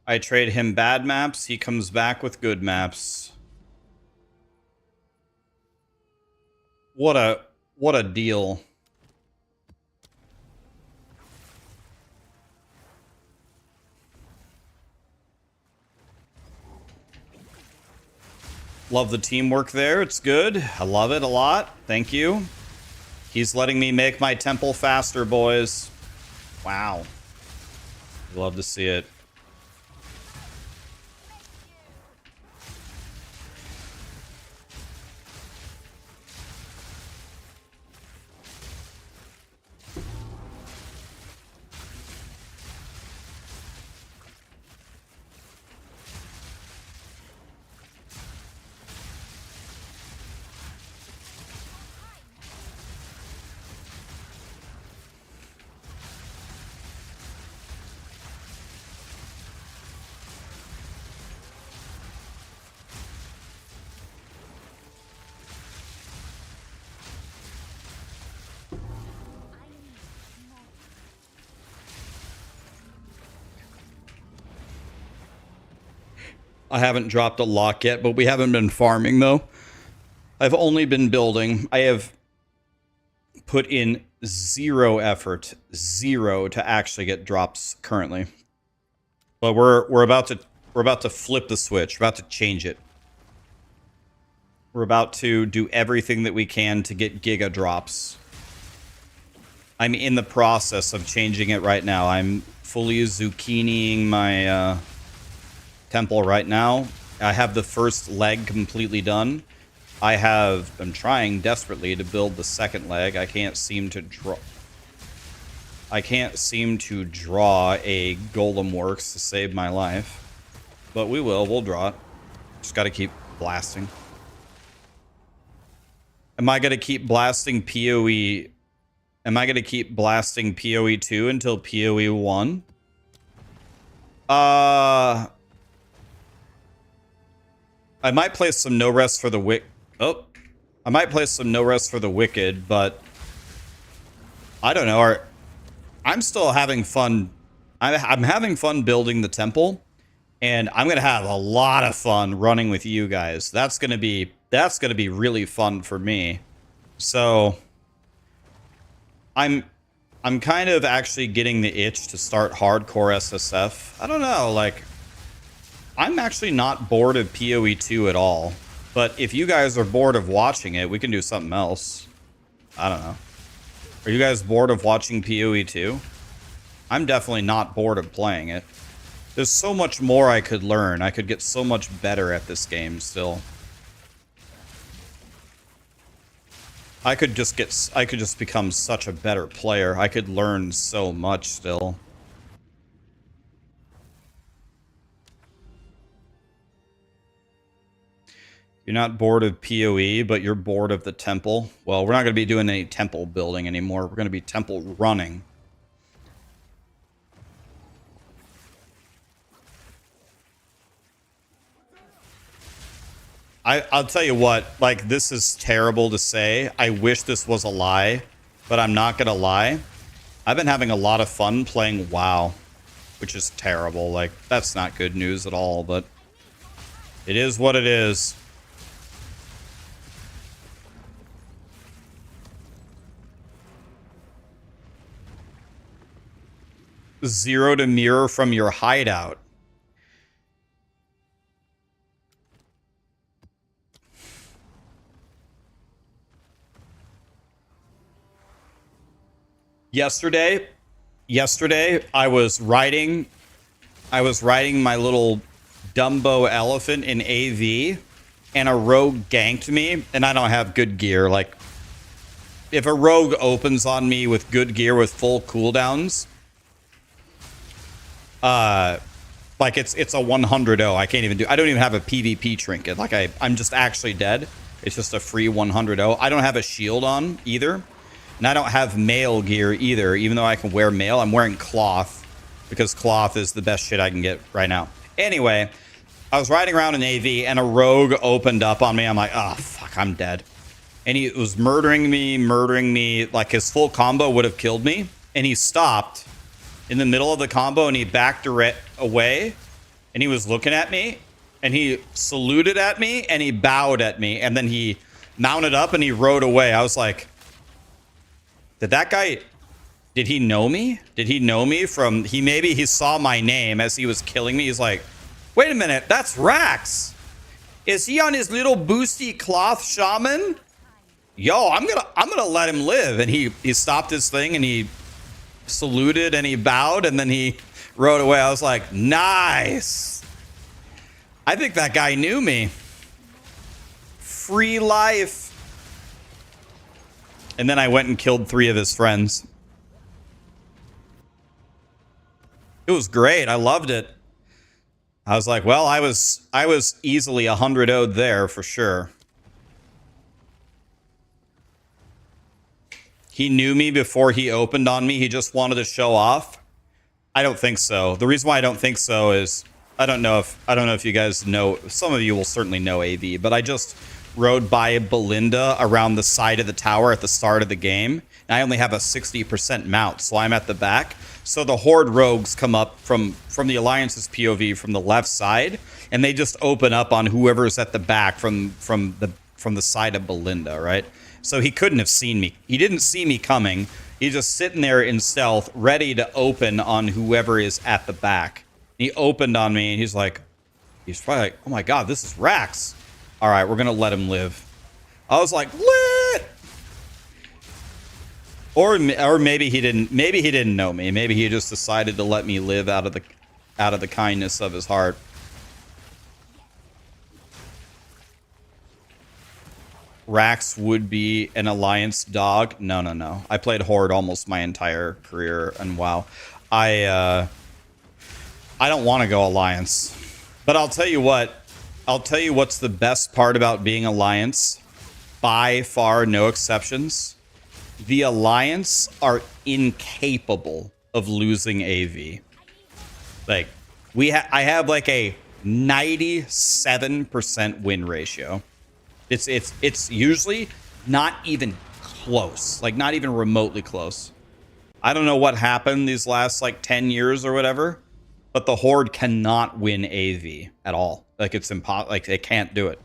I trade him bad maps, he comes back with good maps. What a deal. Love the teamwork there. It's good. I love it a lot. Thank you. He's letting me make my temple faster, boys. Wow. Love to see it. I haven't dropped a lock yet, but we haven't been farming, though. I've only been building. I have put in zero effort, zero to actually get drops currently. But we're about to flip the switch. We're about to change it. We're about to do everything that we can to get giga drops. I'm in the process of changing it right now. I'm fully zucchiniing my temple right now. I have the first leg completely done. I'm trying desperately to build the second leg. I can't seem to draw a golem works to save my life. But we'll draw it. Just gotta keep blasting. Am I gonna keep blasting PoE? Am I gonna keep blasting PoE2 until PoE1? I might play some No Rest for the I might play some No Rest for the Wicked, but I don't know. I'm still having fun. I'm having fun building the temple, and I'm gonna have a lot of fun running with you guys. That's gonna be really fun for me. So I'm kind of actually getting the itch to start hardcore SSF. I don't know, like, I'm actually not bored of PoE2 at all. But if you guys are bored of watching it, we can do something else. I don't know. Are you guys bored of watching PoE2? I'm definitely not bored of playing it. There's so much more I could learn. I could get so much better at this game still. I could just become such a better player. I could learn so much still. You're not bored of PoE, but you're bored of the temple. Well, we're not going to be doing any temple building anymore. We're going to be temple running. I'll tell you what, like, this is terrible to say. I wish this was a lie, but I'm not going to lie. I've been having a lot of fun playing WoW, which is terrible. Like, that's not good news at all, but It is what it is. Zero to mirror from your hideout. Yesterday, I was riding my little Dumbo elephant in AV, and a rogue ganked me, and I don't have good gear. Like, if a rogue opens on me with good gear with full cooldowns, like it's a 100-0. I can't even do. I don't even have a PvP trinket. Like I'm just actually dead. It's just a free 100-0. I don't have a shield on either, and I don't have mail gear either. Even though I can wear mail, I'm wearing cloth because cloth is the best shit I can get right now. Anyway, I was riding around in AV, and a rogue opened up on me. I'm like, oh fuck, I'm dead. And he was murdering me. Like his full combo would have killed me, and he stopped in the middle of the combo, and he backed away, and he was looking at me, and he saluted at me, and he bowed at me, and then he mounted up and he rode away. I was like, did he know me? Did he know me from, maybe he saw my name as he was killing me. He's like, wait a minute, that's Rax. Is he on his little boosty cloth shaman? Yo, I'm gonna let him live. And he stopped his thing, and he saluted, and he bowed, and then he rode away. I was like, nice. I think that guy knew me. Free life. And then I went and killed 3 of his friends. It was great. I loved it. I was like, well, I was easily 100-0'd there for sure. He knew me before he opened on me. He just wanted to show off. I don't think so. The reason why I don't think so is I don't know if you guys know. Some of you will certainly know AV, but I just rode by Belinda around the side of the tower at the start of the game. And I only have a 60% mount, so I'm at the back. So the Horde rogues come up from the Alliance's POV from the left side, and they just open up on whoever's at the back from the side of Belinda, right? So he couldn't have seen me. He didn't see me coming. He's just sitting there in stealth, ready to open on whoever is at the back. He opened on me, and he's probably like, oh my god, this is Rax. All right, we're gonna let him live. I was like, lit. Or maybe he didn't. Maybe he didn't know me. Maybe he just decided to let me live out of the kindness of his heart. Rax would be an Alliance dog. No. I played Horde almost my entire career, and WoW. I don't want to go Alliance. But I'll tell you what. I'll tell you what's the best part about being Alliance. By far, no exceptions. The Alliance are incapable of losing AV. Like, I have like a 97% win ratio. It's usually not even close. Like, not even remotely close. I don't know what happened these last, like, 10 years or whatever, but the Horde cannot win AV at all. Like, it's impossible. Like, they can't do it.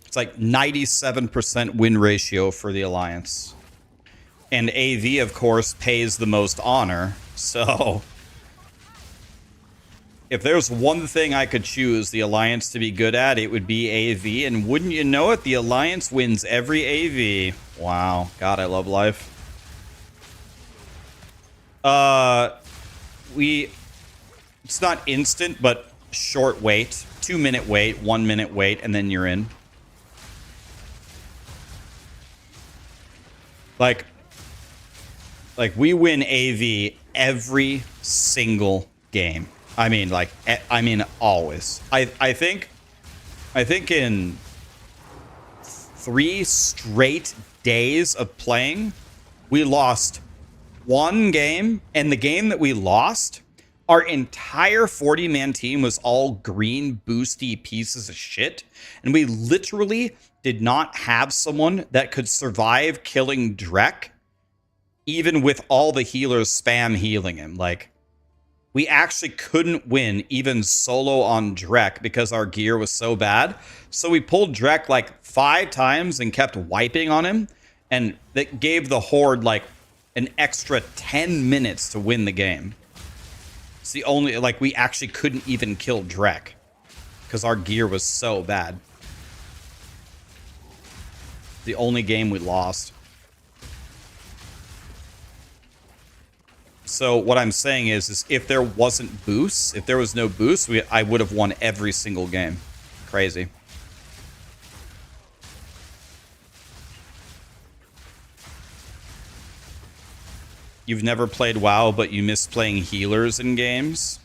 It's like 97% win ratio for the Alliance. And AV, of course, pays the most honor. So if there's one thing I could choose the Alliance to be good at, it would be AV. And wouldn't you know it, the Alliance wins every AV. Wow. God, I love life. It's not instant, but short wait. 2-minute wait, 1-minute wait, and then you're in. Like we win AV every single game. I mean, always. I think in 3 straight days of playing, we lost 1 game, and the game that we lost, our entire 40-man team was all green boosty pieces of shit, and we literally did not have someone that could survive killing Drek, even with all the healers spam healing him. Like, We actually couldn't win even solo on Drek because our gear was so bad. So we pulled Drek like 5 times and kept wiping on him. And that gave the Horde like an extra 10 minutes to win the game. It's the only, like, we actually couldn't even kill Drek because our gear was so bad. The only game we lost. So what I'm saying is if there wasn't boosts, if there was no boost, I would have won every single game. Crazy. You've never played WoW, but you miss playing healers in games?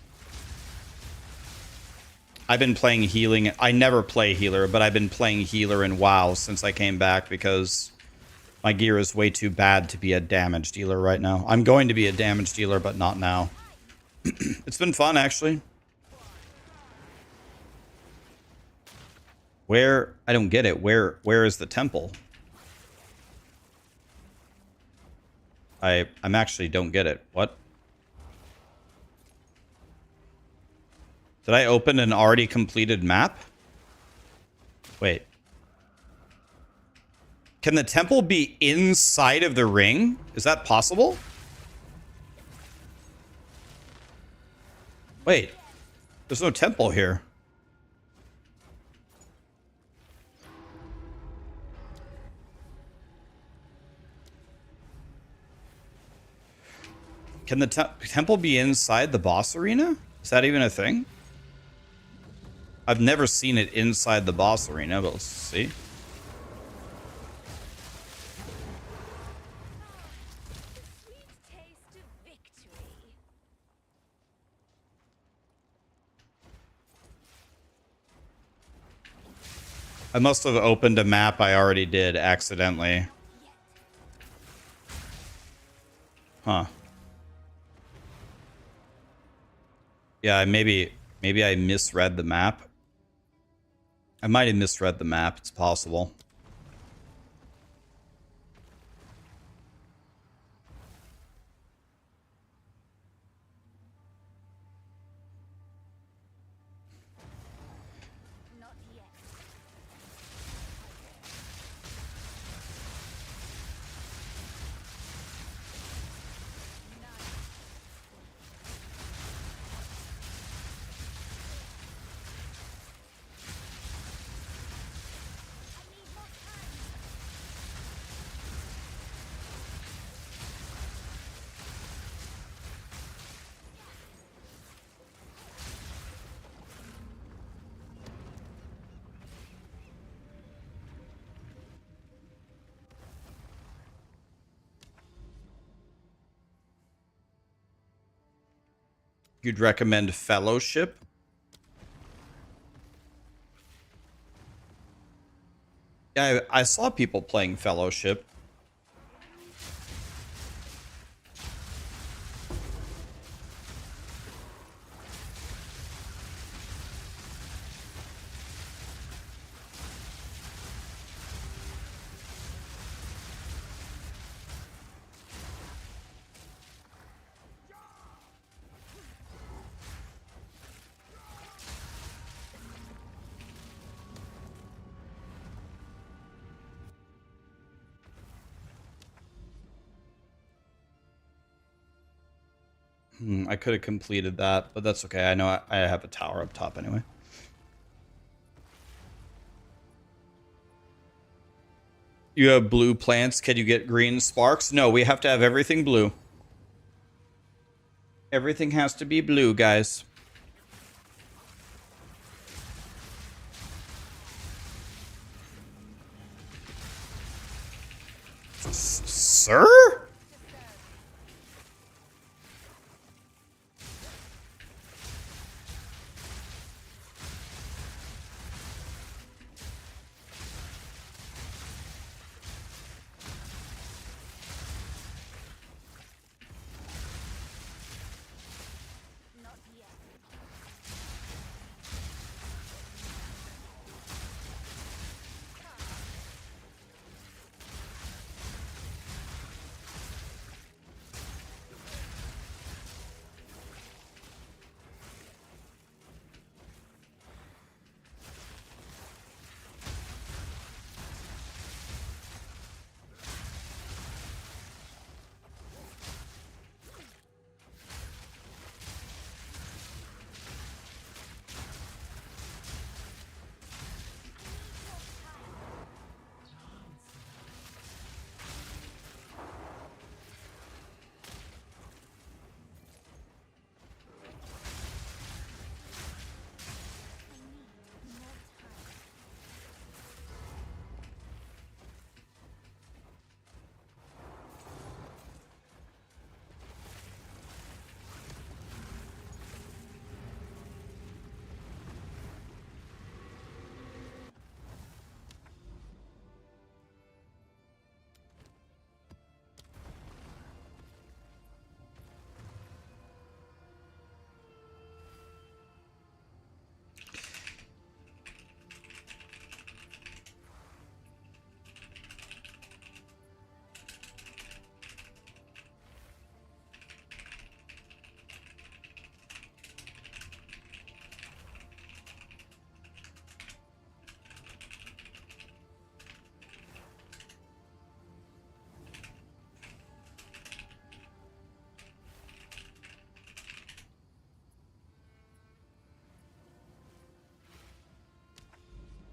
I've been playing healing. I never play healer, but I've been playing healer in WoW since I came back because my gear is way too bad to be a damage dealer right now. I'm going to be a damage dealer, but not now. It's been fun, actually. Where? I don't get it. Where is the temple? I'm actually don't get it. What? Did I open an already completed map? Wait. Can the temple be inside of the ring? Is that possible? Wait. There's no temple here. Can the temple be inside the boss arena? Is that even a thing? I've never seen it inside the boss arena, but let's see. I must have opened a map I already did accidentally. Huh. Yeah, maybe I misread the map. I might have misread the map. It's possible. You'd recommend Fellowship? Yeah, I saw people playing Fellowship. I could have completed that, but that's okay. I know I have a tower up top anyway. You have blue plants. Can you get green sparks? No, we have to have everything blue. Everything has to be blue, guys. Sir?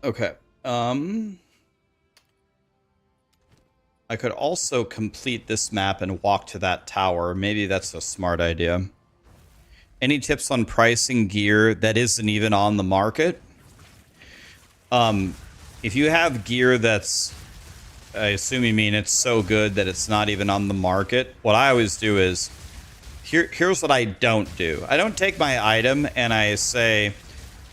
Okay. I could also complete this map and walk to that tower. Maybe that's a smart idea. Any tips on pricing gear that isn't even on the market? If you have gear that's, I assume you mean it's so good that it's not even on the market, what I always do is, here's what I don't do. I don't take my item and I say,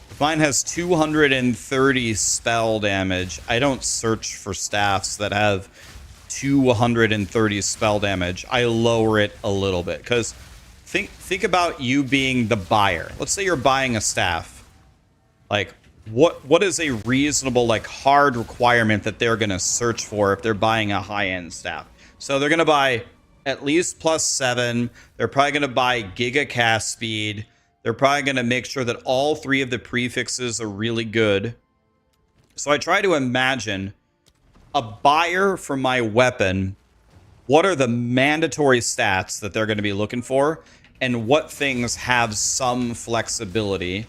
if mine has 230 spell damage, I don't search for staffs that have 230 spell damage. I lower it a little bit, because think about you being the buyer. Let's say you're buying a staff. Like, what is a reasonable, like, hard requirement that they're going to search for if they're buying a high-end staff? So they're going to buy at least +7. They're probably going to buy giga cast speed. They're probably going to make sure that all 3 of the prefixes are really good. So I try to imagine a buyer for my weapon. What are the mandatory stats that they're going to be looking for? And what things have some flexibility?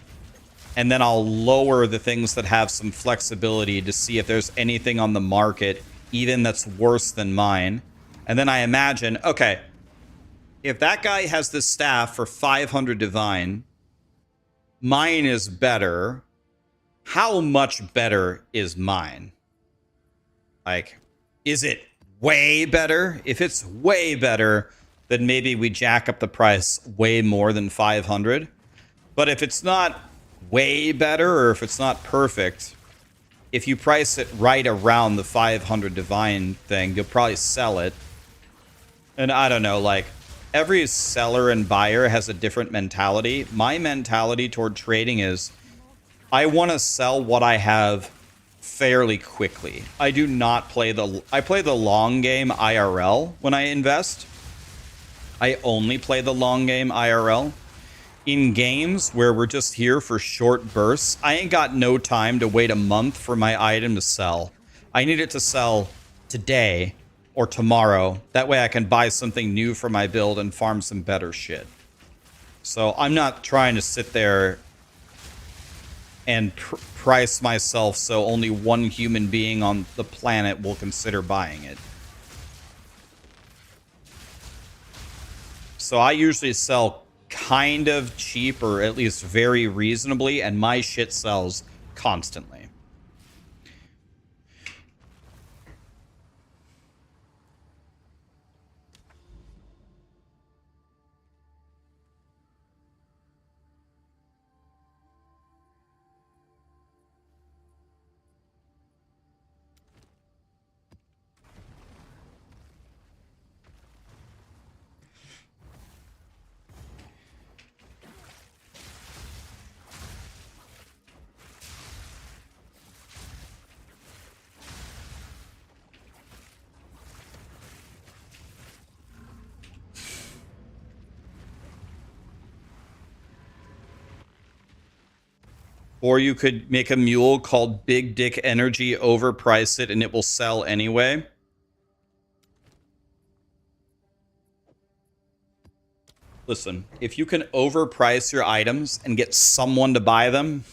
And then I'll lower the things that have some flexibility to see if there's anything on the market, even that's worse than mine. And then I imagine, okay, if that guy has this staff for 500 divine, mine is better. How much better is mine? Like, is it way better? If it's way better, then maybe we jack up the price way more than 500. But if it's not way better, or if it's not perfect, if you price it right around the 500 divine thing, you'll probably sell it. And I don't know, like, every seller and buyer has a different mentality. My mentality toward trading is, I want to sell what I have fairly quickly. I do not play I play the long game IRL when I invest. I only play the long game IRL. In games where we're just here for short bursts, I ain't got no time to wait a month for my item to sell. I need it to sell today or tomorrow. That way I can buy something new for my build and farm some better shit. So I'm not trying to sit there and price myself so only one human being on the planet will consider buying it. So I usually sell kind of cheap, or at least very reasonably, and my shit sells constantly. Or you could make a mule called Big Dick Energy, overprice it, and it will sell anyway. Listen, if you can overprice your items and get someone to buy them,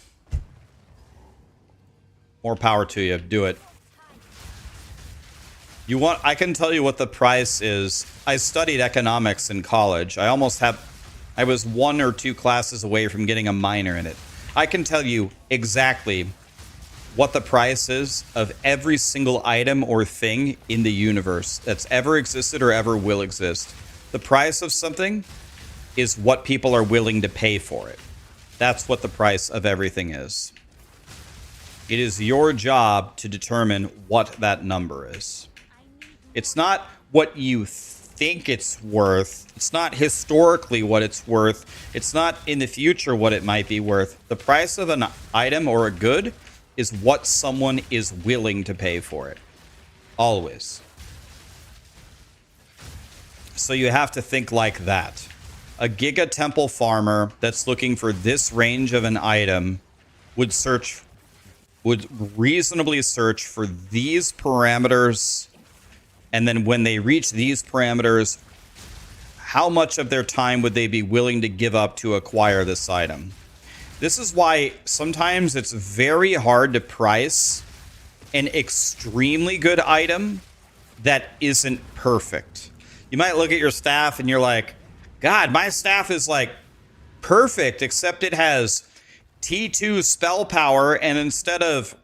more power to you. Do it. I can tell you what the price is. I studied economics in college. I was 1 or 2 classes away from getting a minor in it. I can tell you exactly what the price is of every single item or thing in the universe that's ever existed or ever will exist. The price of something is what people are willing to pay for it. That's what the price of everything is. It is your job to determine what that number is. It's not what you think it's worth. It's not historically what it's worth. It's not in the future what it might be worth. The price of an item or a good is what someone is willing to pay for it. Always. So you have to think like that. A Giga Temple farmer that's looking for this range of an item would reasonably search for these parameters. And then when they reach these parameters, how much of their time would they be willing to give up to acquire this item? This is why sometimes it's very hard to price an extremely good item that isn't perfect. You might look at your staff and you're like, God, my staff is like perfect, except it has T2 spell power, and instead of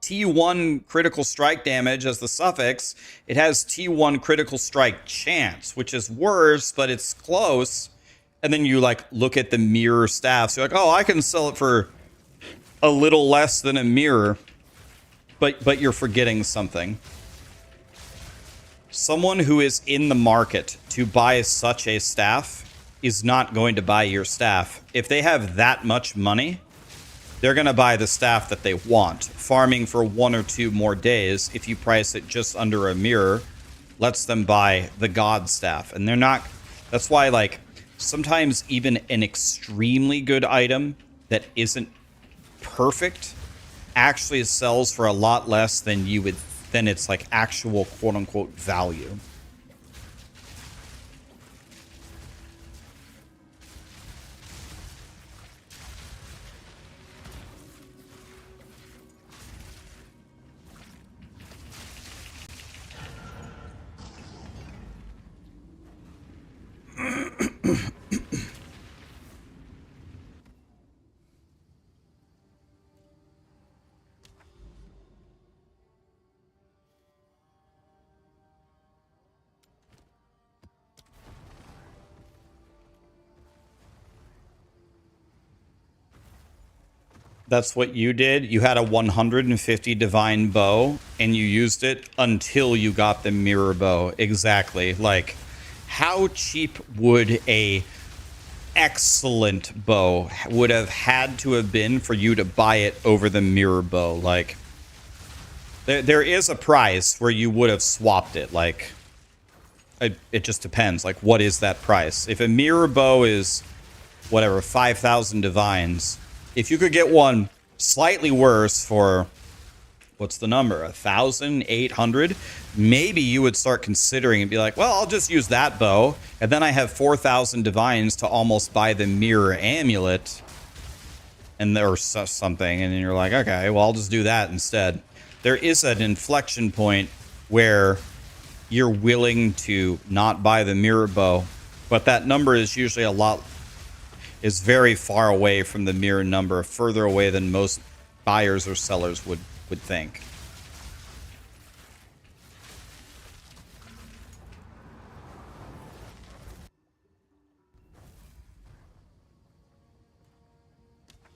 T1 critical strike damage as the suffix, it has T1 critical strike chance, which is worse, but it's close. And then you like look at the mirror staff. So you're like, oh, I can sell it for a little less than a mirror. But you're forgetting something. Someone who is in the market to buy such a staff is not going to buy your staff. If they have that much money, they're going to buy the staff that they want. Farming for 1 or 2 more days, if you price it just under a mirror, lets them buy the god staff. And they're not... That's why, like, sometimes even an extremely good item that isn't perfect actually sells for a lot less than you would... than its, like, actual quote-unquote value. That's what you did. You had a 150 divine bow, and you used it until you got the mirror bow. Exactly. Like, how cheap would a excellent bow would have had to have been for you to buy it over the mirror bow? Like, there is a price where you would have swapped it. Like, it just depends. Like, what is that price? If a mirror bow is, whatever, 5,000 divines... If you could get one slightly worse for, what's the number, 1,800, maybe you would start considering and be like, well, I'll just use that bow, and then I have 4,000 divines to almost buy the mirror amulet, and there's something, and then you're like, okay, well, I'll just do that instead. There is an inflection point where you're willing to not buy the mirror bow, but that number is usually is very far away from the mirror number, further away than most buyers or sellers would think.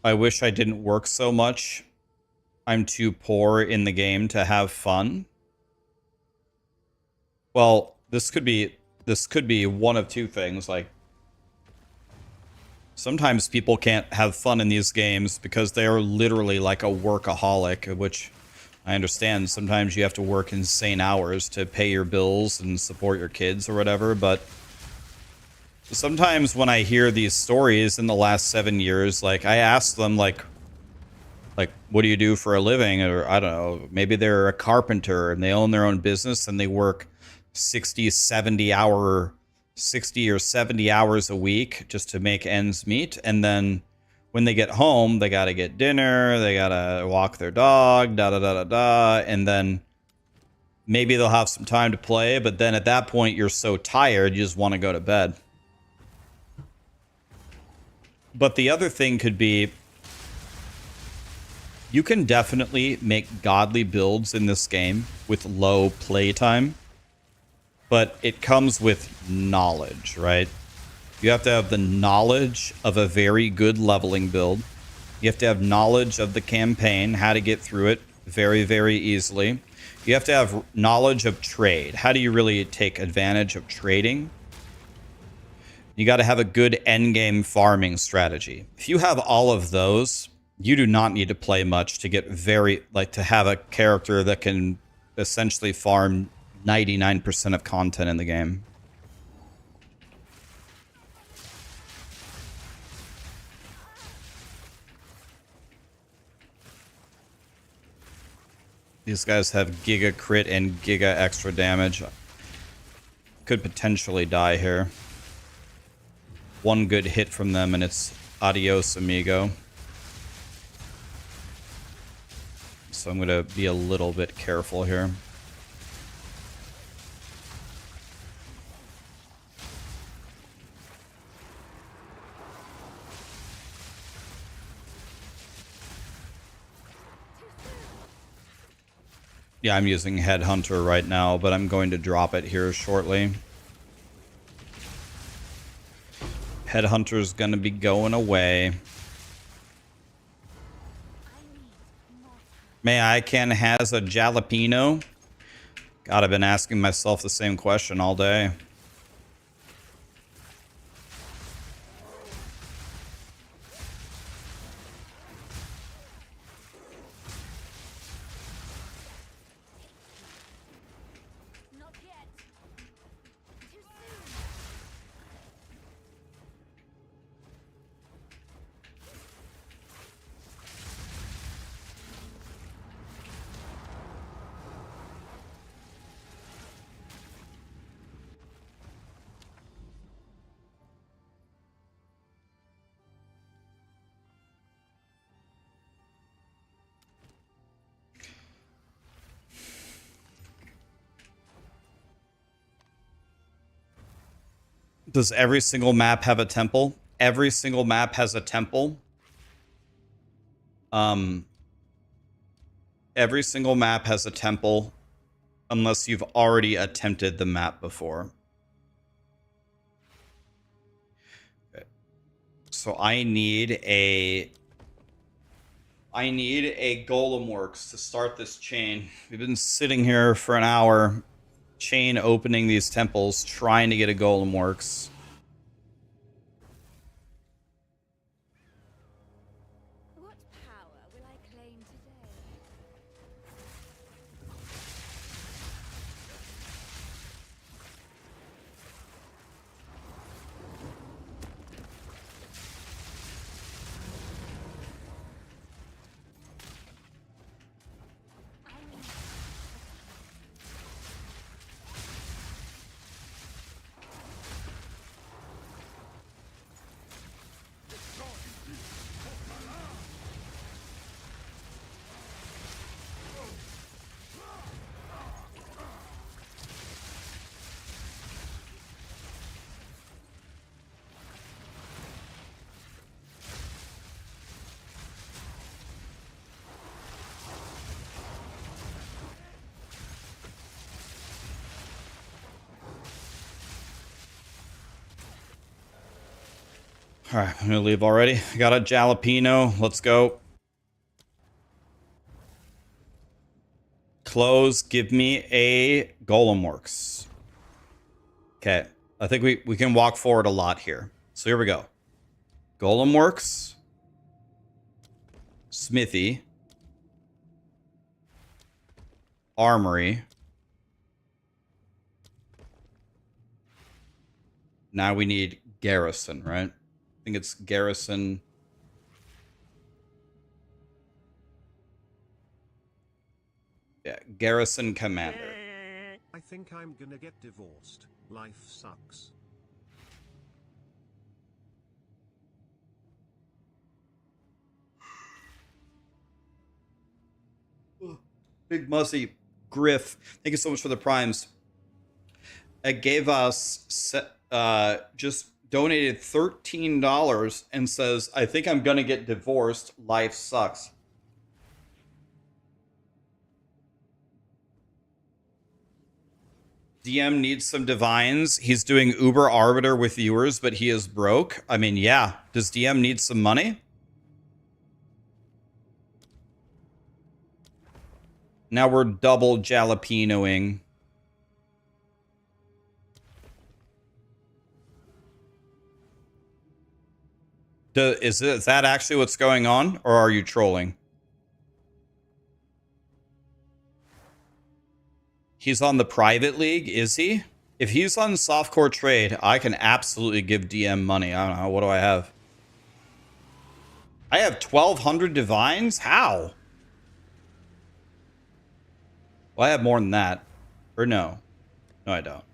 I wish I didn't work so much. I'm too poor in the game to have fun. Well, this could be one of two things. Like, sometimes people can't have fun in these games because they are literally like a workaholic, which I understand. Sometimes you have to work insane hours to pay your bills and support your kids or whatever, but sometimes when I hear these stories in the last 7 years, like, I ask them, like, what do you do for a living? Or, I don't know, maybe they're a carpenter and they own their own business and they work 60 or 70 hours a week just to make ends meet. And then when they get home, they got to get dinner, they got to walk their dog, and then maybe they'll have some time to play, but then at that point you're so tired you just want to go to bed. But the other thing could be, you can definitely make godly builds in this game with low playtime, but it comes with knowledge, right? You have to have the knowledge of a very good leveling build. You have to have knowledge of the campaign, how to get through it very, very easily. You have to have knowledge of trade. How do you really take advantage of trading? You got to have a good endgame farming strategy. If you have all of those, you do not need to play much to get to have a character that can essentially farm 99% of content in the game. These guys have giga crit and giga extra damage. Could potentially die here. One good hit from them and it's adios, amigo. so I'm gonna be a little bit careful here. Yeah, I'm using Headhunter right now, but I'm going to drop it here shortly. Headhunter's gonna be going away. May I can has a jalapeno? God, I've been asking myself the same question all day. Does every single map have a temple? Every single map has a temple. Every single map has a temple unless you've already attempted the map before. Okay. So I need a golem works to start this chain. We've been sitting here for an hour, chain opening these temples, trying to get a golem works. What power will I claim today? All right, I'm gonna leave already. I got a jalapeno. Let's go. Close. Give me a golem works. Okay, I think we can walk forward a lot here. So here we go. Golem works. Smithy. Armory. Now we need garrison, right? I think it's garrison. Yeah, garrison commander. I think I'm gonna get divorced. Life sucks. Big Muzzy Griff, thank you so much for the primes. It gave us just donated $13 and says, I think I'm gonna get divorced. Life sucks. DM needs some divines. He's doing Uber Arbiter with viewers, but he is broke. I mean, yeah. Does DM need some money? Now we're double jalapenoing. Is that actually what's going on, or are you trolling? He's on the private league, is he? If he's on softcore trade, I can absolutely give DM money. I don't know. What do I have? I have 1,200 divines? How? Well, I have more than that. Or no. No, I don't.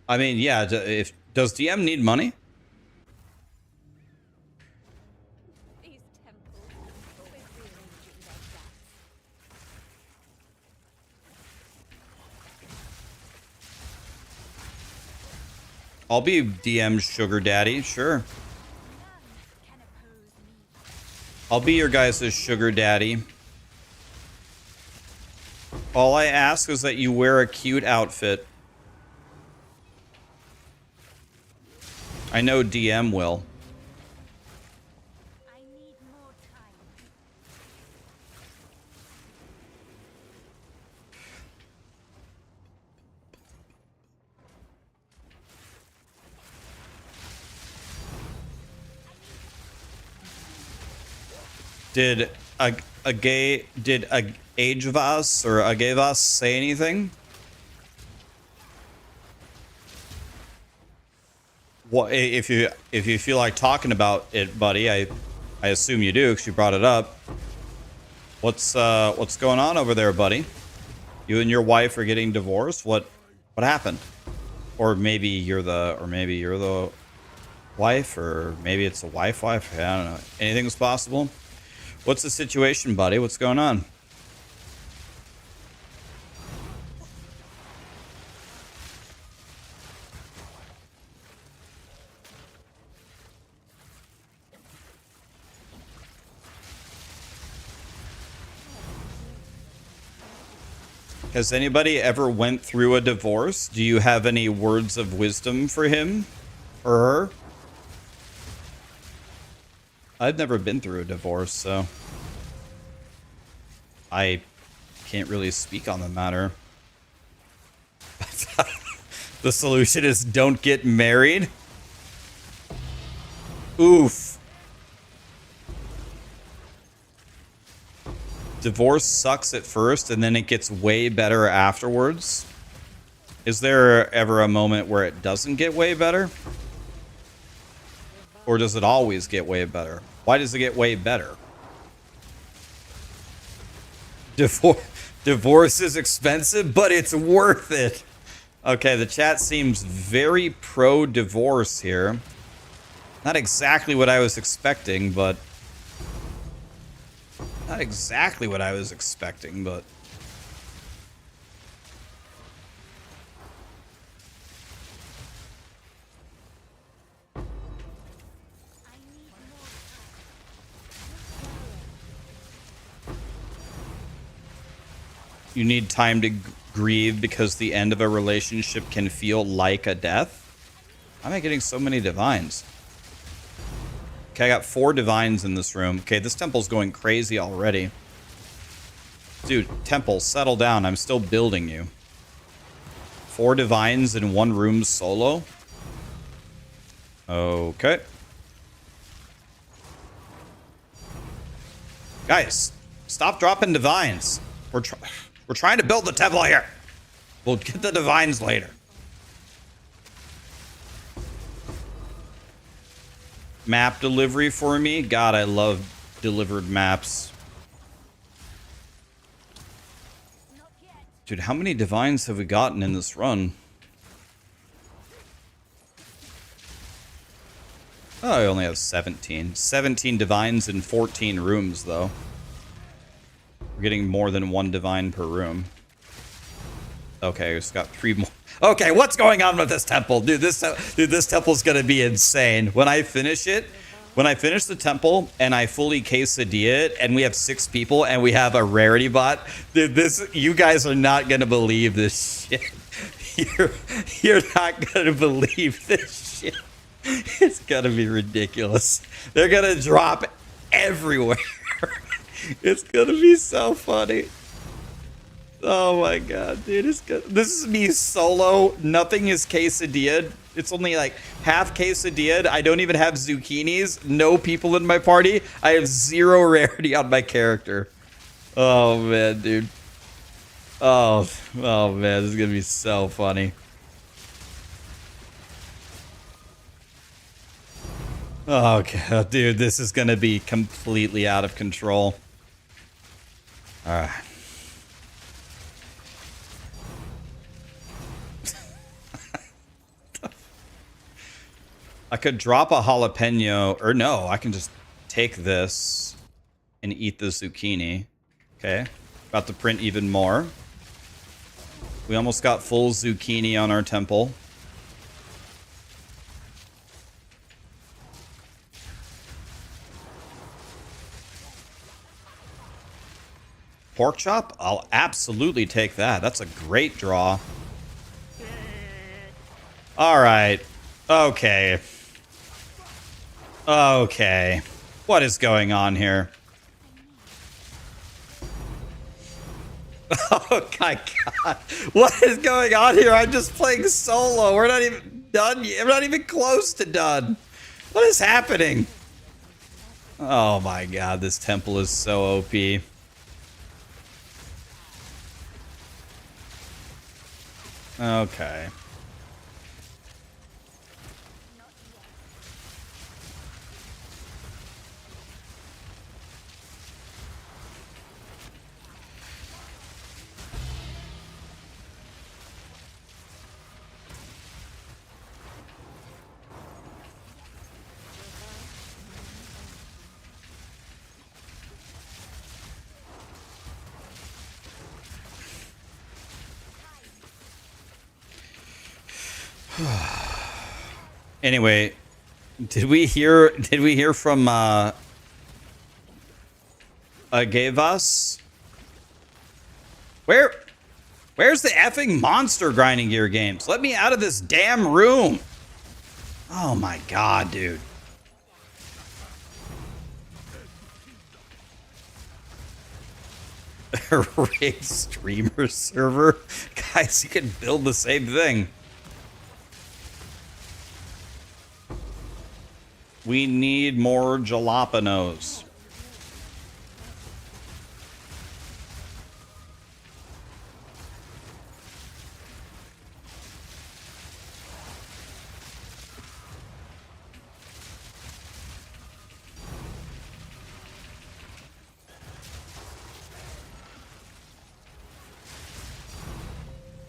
I mean, yeah, does DM need money? These temples I'll be DM's sugar daddy, sure. I'll be your guys' sugar daddy. All I ask is that you wear a cute outfit. I know DM will. I need more time. Did Agevas or Agevas say anything? What if you feel like talking about it, buddy? I assume you do because you brought it up. What's going on over there, buddy? You and your wife are getting divorced. What happened? Or maybe you're the wife, or maybe it's a wife. I don't know. Anything's possible. What's the situation, buddy? What's going on? Has anybody ever went through a divorce? Do you have any words of wisdom for him or her? I've never been through a divorce, so I can't really speak on the matter. The solution is don't get married? Oof. Divorce sucks at first and then it gets way better afterwards. Is there ever a moment where it doesn't get way better? Or does it always get way better? Why does it get way better? Divorce is expensive, but it's worth it. Okay, the chat seems very pro-divorce here. Not exactly what I was expecting, but... Not exactly what I was expecting, but... You need time to grieve because the end of a relationship can feel like a death? How am I getting so many divines? Okay, I got 4 divines in this room. Okay, this temple's going crazy already. Dude, temple, settle down. I'm still building you. 4 divines in 1 room solo? Okay. Guys, stop dropping divines. We're trying to build the temple here. We'll get the divines later. Map delivery for me? God, I love delivered maps. Dude, how many divines have we gotten in this run? Oh, I only have 17. 17 divines in 14 rooms, though. We're getting more than 1 divine per room. Okay, we just got 3 more. Okay, what's going on with this temple? Dude, this temple's gonna be insane. When I finish it, when I finish the temple and I fully quesadilla it and we have 6 people and we have a rarity bot, dude, you guys are not gonna believe this shit. You're not gonna believe this shit. It's gonna be ridiculous. They're gonna drop everywhere. It's gonna be so funny. Oh my god, dude, it's good. This is me solo. Nothing is quesadilla. It's only like half quesadilla. I don't even have zucchinis. No people in my party. I have 0 rarity on my character. Oh man, dude. Oh man, this is gonna be so funny. Oh god, dude, this is gonna be completely out of control. Alright. I could drop a jalapeno, or no, I can just take this and eat the zucchini. Okay, about to print even more. We almost got full zucchini on our temple. Pork chop? I'll absolutely take that. That's a great draw. All right. Okay. Okay. What is going on here? Oh my god. What is going on here? I'm just playing solo. We're not even done yet. I'm not even close to done. What is happening? Oh my god, this temple is so OP. Okay. Anyway, did we hear from Gavas? Where's the effing monster grinding gear games? Let me out of this damn room. Oh my god, dude. Raid streamer server? Guys, you can build the same thing. We need more jalapenos.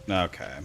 Okay.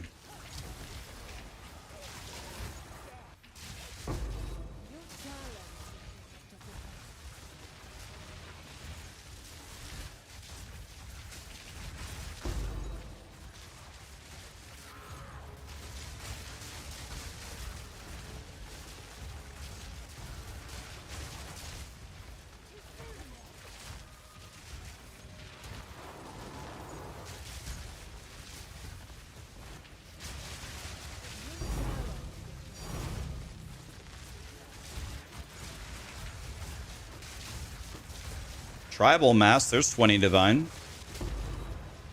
Tribal mass, there's 20 divine.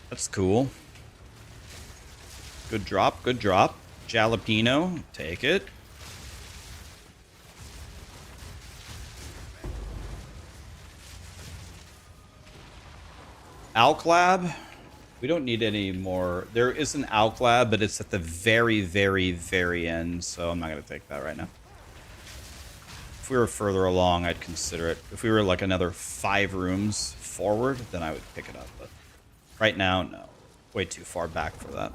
That's cool. Good drop, good drop. Jalapeno, take it. Alclab, we don't need any more. There is an Alclab, but it's at the very, very, very end, so I'm not going to take that right now. If we were further along, I'd consider it. If we were like another 5 rooms forward, then I would pick it up. But right now, no. Way too far back for that.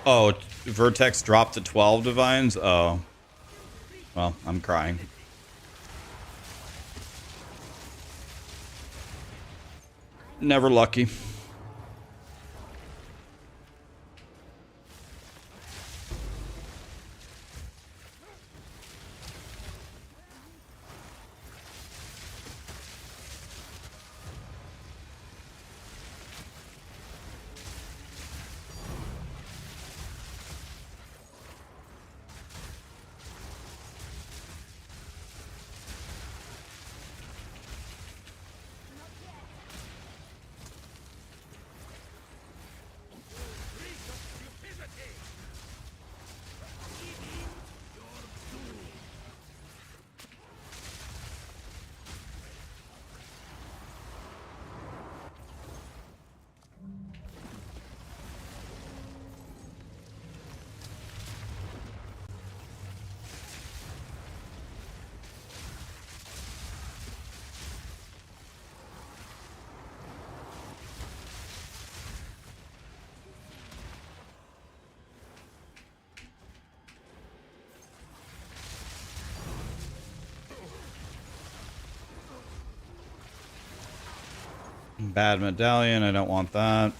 Oh, Vertex dropped to 12 divines? Oh. Well, I'm crying. Never lucky. Bad medallion, I don't want that.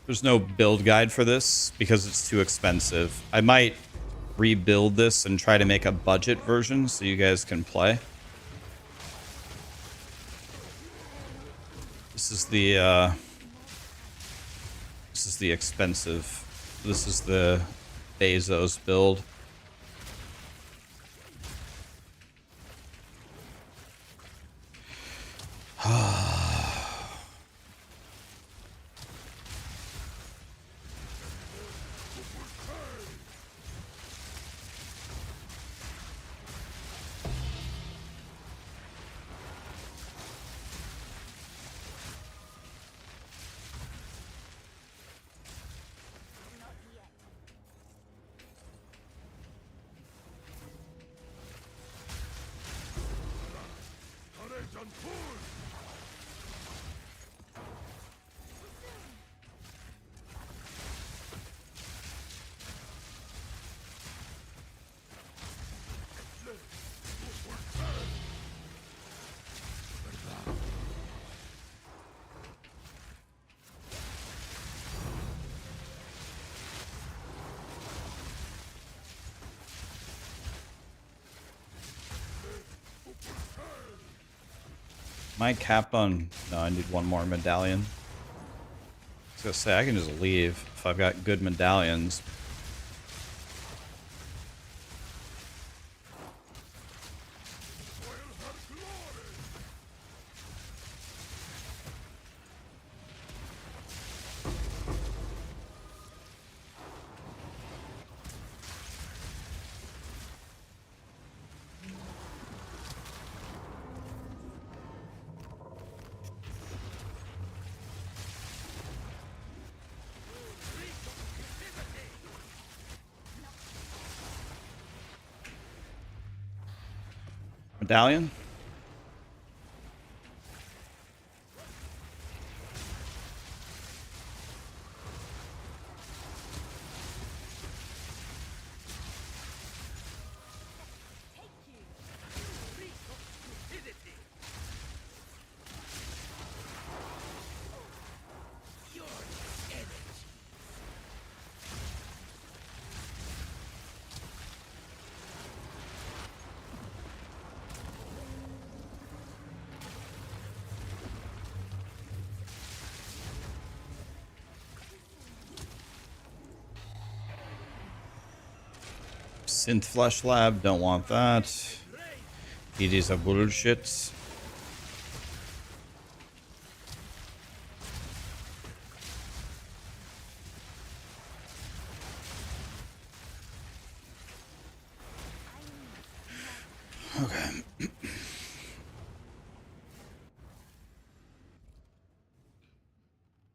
There's no build guide for this because it's too expensive. I might rebuild this and try to make a budget version so you guys can play. This is the expensive. This is the Bezos build. Am I capped on... No, I need one more medallion. I was gonna say, I can just leave if I've got good medallions. Medallion? Synth Flesh Lab, don't want that. It is a bullshit. Okay.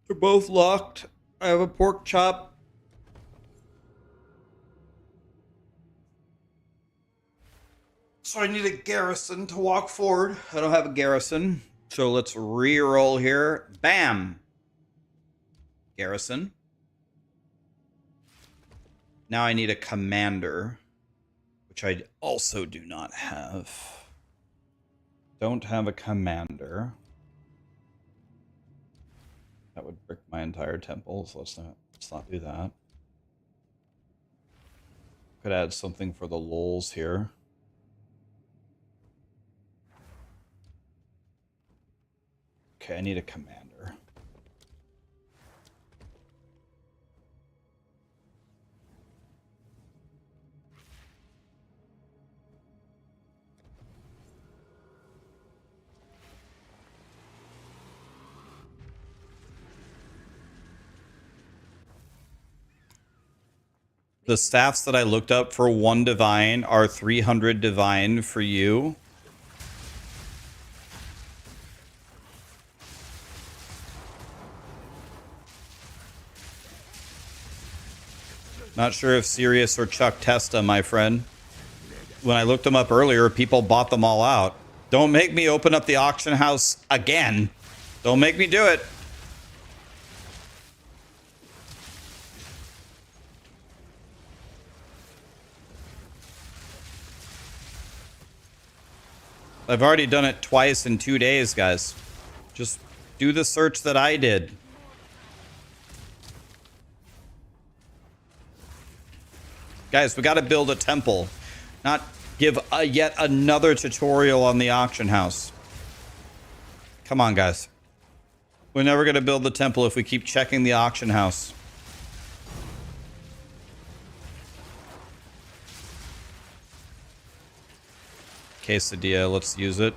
They're both locked. I have a pork chop. So I need a garrison to walk forward. I don't have a garrison. So let's re-roll here. Bam! Garrison. Now I need a commander, which I also do not have. Don't have a commander. That would brick my entire temple, so let's not do that. Could add something for the lulz here. Okay, I need a commander. The staffs that I looked up for 1 divine are 300 divine for you. Not sure if Sirius or Chuck Testa, my friend. When I looked them up earlier, people bought them all out. Don't make me open up the auction house again. Don't make me do it. I've already done it twice in 2 days, guys. Just do the search that I did. Guys, we got to build a temple. Not give yet another tutorial on the auction house. Come on, guys. We're never going to build the temple if we keep checking the auction house. Quesadilla, let's use it.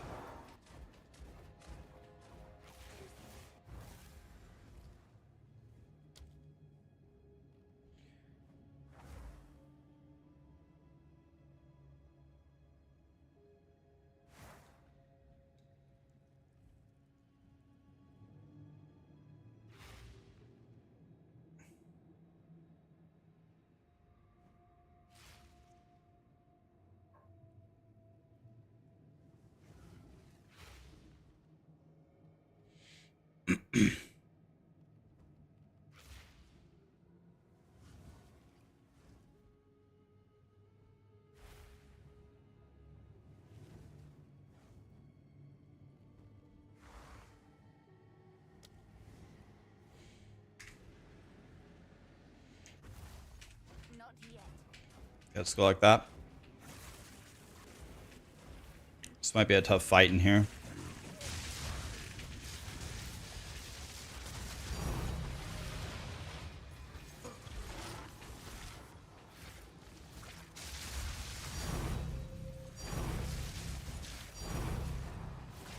Not yet. Let's go like that. This might be a tough fight in here.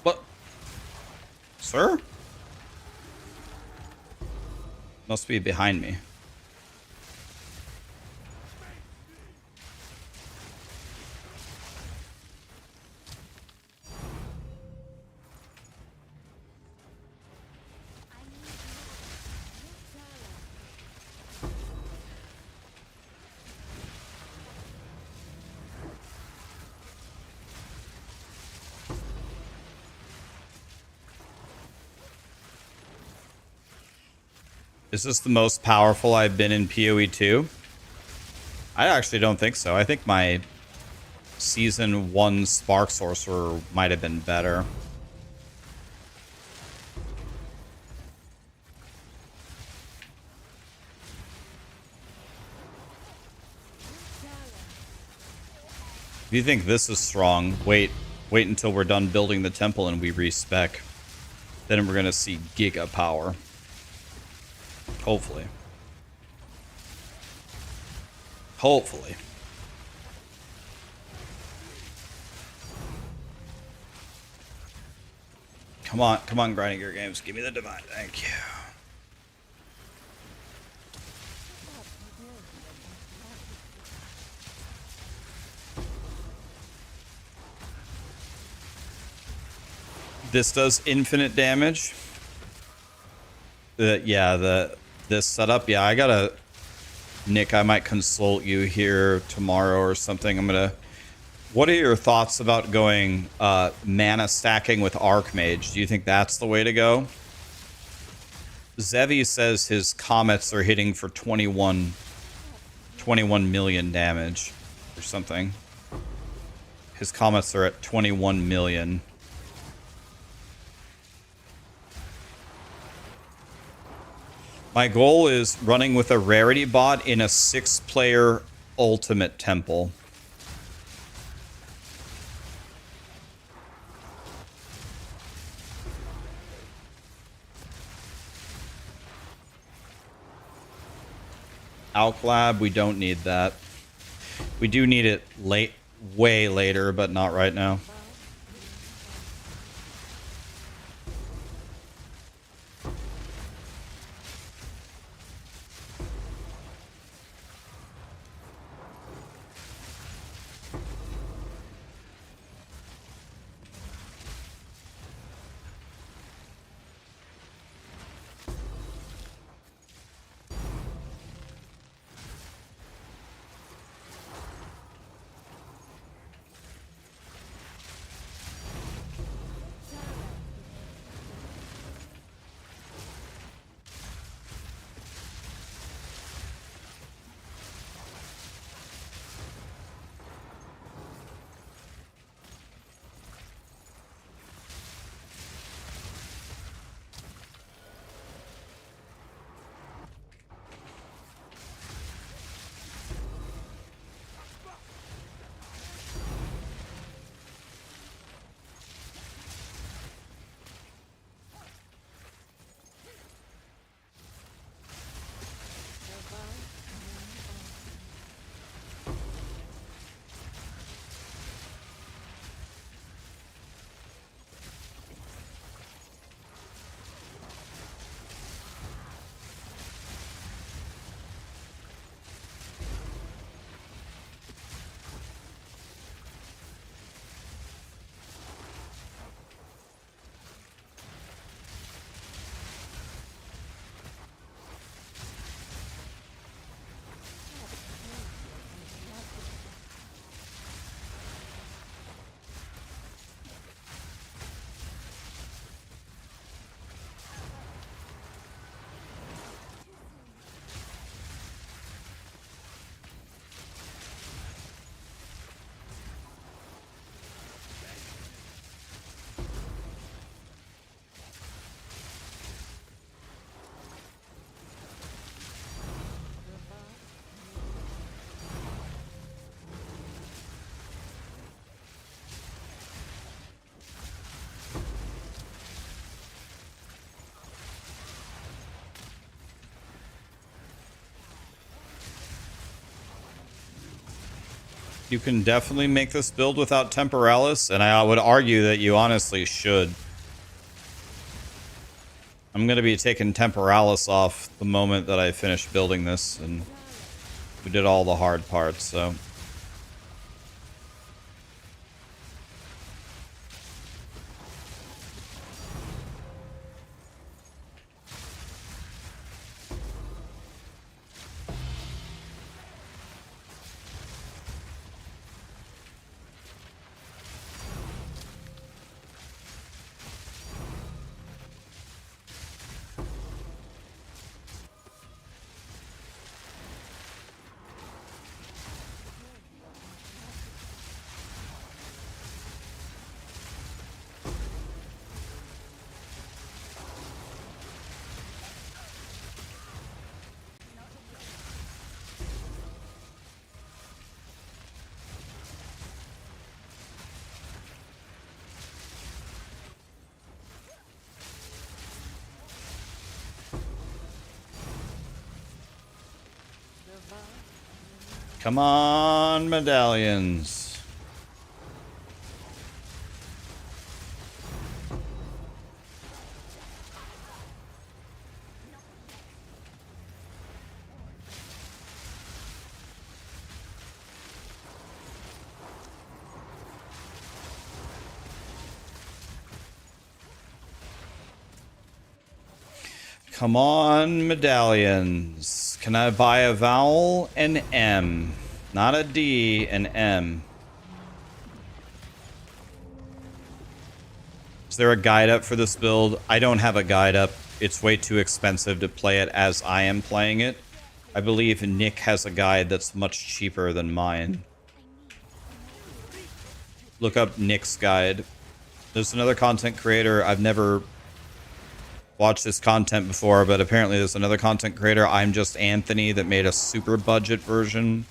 What? Sir? Must be behind me. Is this the most powerful I've been in POE2? I actually don't think so. I think my Season 1 Spark Sorcerer might have been better. If you think this is strong, wait until we're done building the temple and we respec. Then we're gonna see giga power. Hopefully. Hopefully. Come on, grinding your games. Give me the divine. Thank you. This does infinite damage. This setup, yeah, I gotta, Nick, I might consult you here tomorrow or something. What are your thoughts about going mana stacking with Archmage? Do you think that's the way to go? Zevi says his comets are hitting for 21 million damage or something. His comets are at 21 million. My goal is running with a rarity bot in a 6-player ultimate temple. Alclab, we don't need that. We do need it late, way later, but not right now. You can definitely make this build without Temporalis, and I would argue that you honestly should. I'm going to be taking Temporalis off the moment that I finish building this, and we did all the hard parts, so... Come on, medallions. Come on, medallions. Can I buy a vowel? An M. Not a D, an M. Is there a guide up for this build? I don't have a guide up. It's way too expensive to play it as I am playing it. I believe Nick has a guide that's much cheaper than mine. Look up Nick's guide. There's another content creator. I've never watched this content before, but apparently there's another content creator, I'm Just Anthony, that made a super budget version.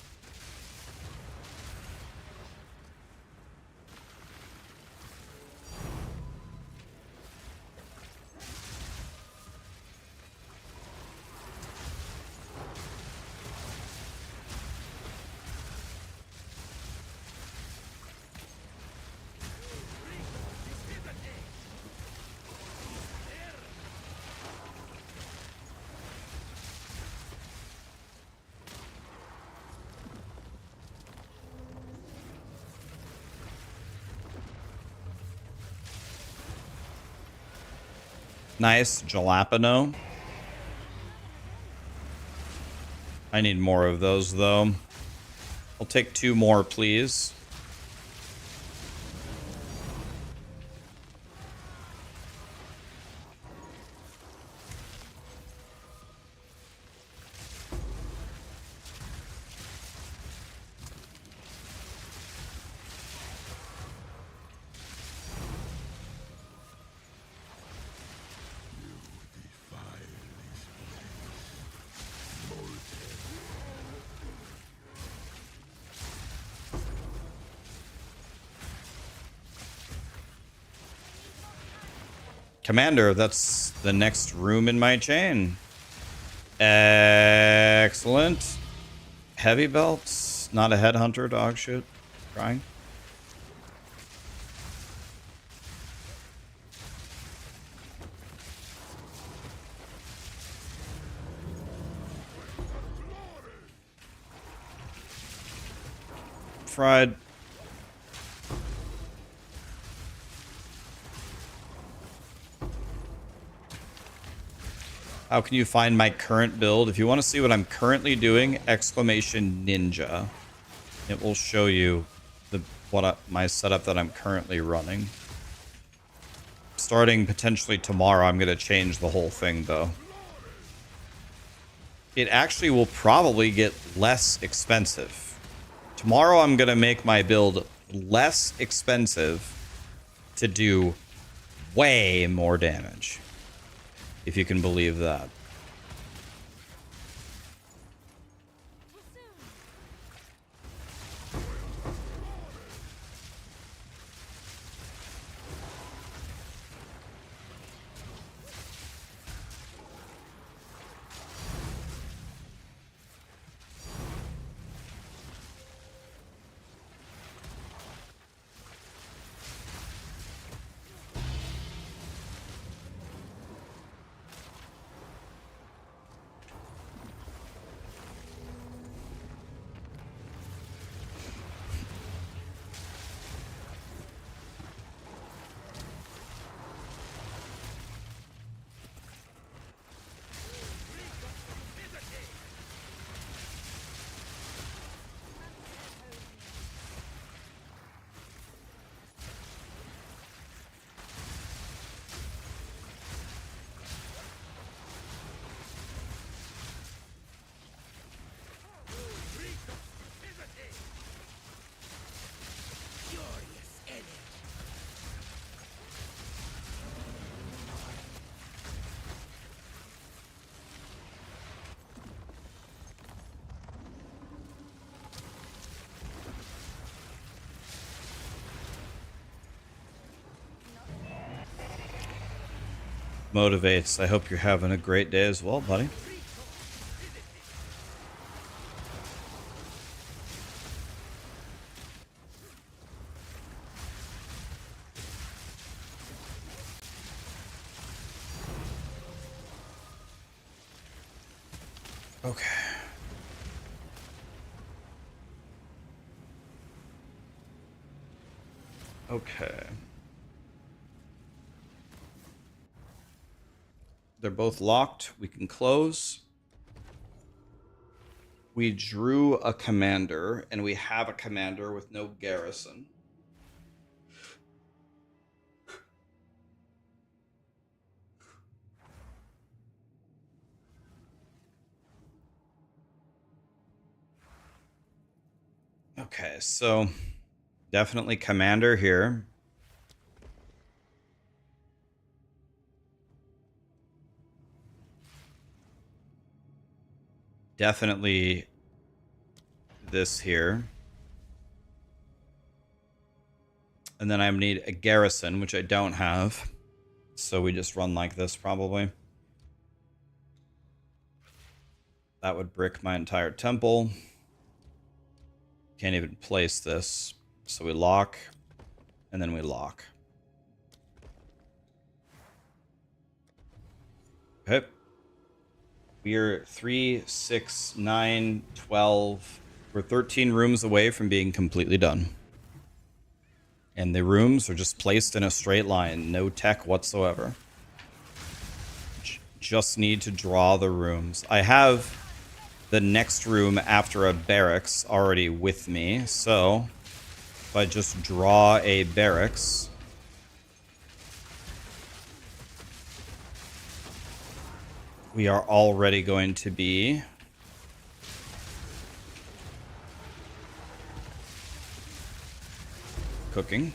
Nice jalapeno. I need more of those, though. I'll take 2 more, please. Commander, that's the next room in my chain. Excellent. Heavy belts. Not a headhunter, dog shit. Trying. Fried. How can you find my current build? If you want to see what I'm currently doing, exclamation ninja. It will show you my setup that I'm currently running. Starting potentially tomorrow, I'm going to change the whole thing, though. It actually will probably get less expensive. Tomorrow, I'm going to make my build less expensive to do way more damage. If you can believe that. motivates. I hope you're having a great day as well, buddy. Okay. Okay. They're both locked. We can close. We drew a commander, and we have a commander with no garrison. Okay, so definitely commander here. Definitely this here. And then I need a garrison, which I don't have. So we just run like this probably. That would brick my entire temple. Can't even place this. So we lock, and then we lock. Okay. We are 3, 6, 9, 12. We're 13 rooms away from being completely done. And the rooms are just placed in a straight line. No tech whatsoever. Just need to draw the rooms. I have the next room after a barracks already with me. So if I just draw a barracks, we are already going to be cooking.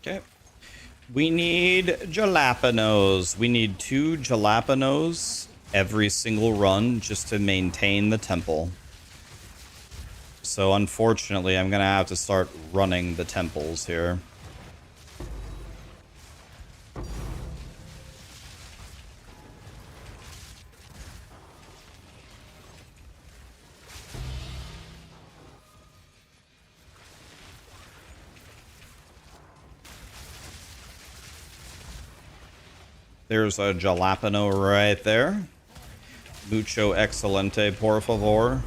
Okay. We need jalapenos. We need 2 jalapenos every single run just to maintain the temple. So unfortunately, I'm going to have to start running the temples here. There's a jalapeno right there. Mucho excelente, por favor.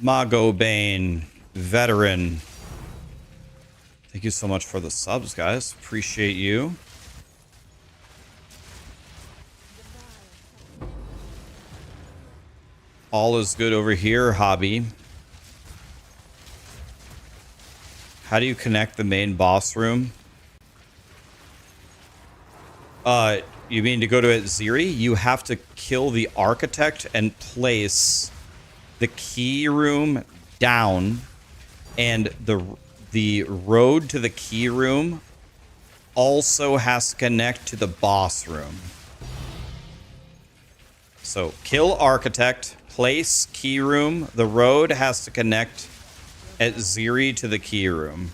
Mago Bane, veteran. Thank you so much for the subs, guys. Appreciate you. All is good over here, Hobby. How do you connect the main boss room? You mean to go to Ziri? You have to kill the architect and place the key room down, and the road to the key room also has to connect to the boss room. So kill architect, place key room. The road has to connect at Ziri to the key room.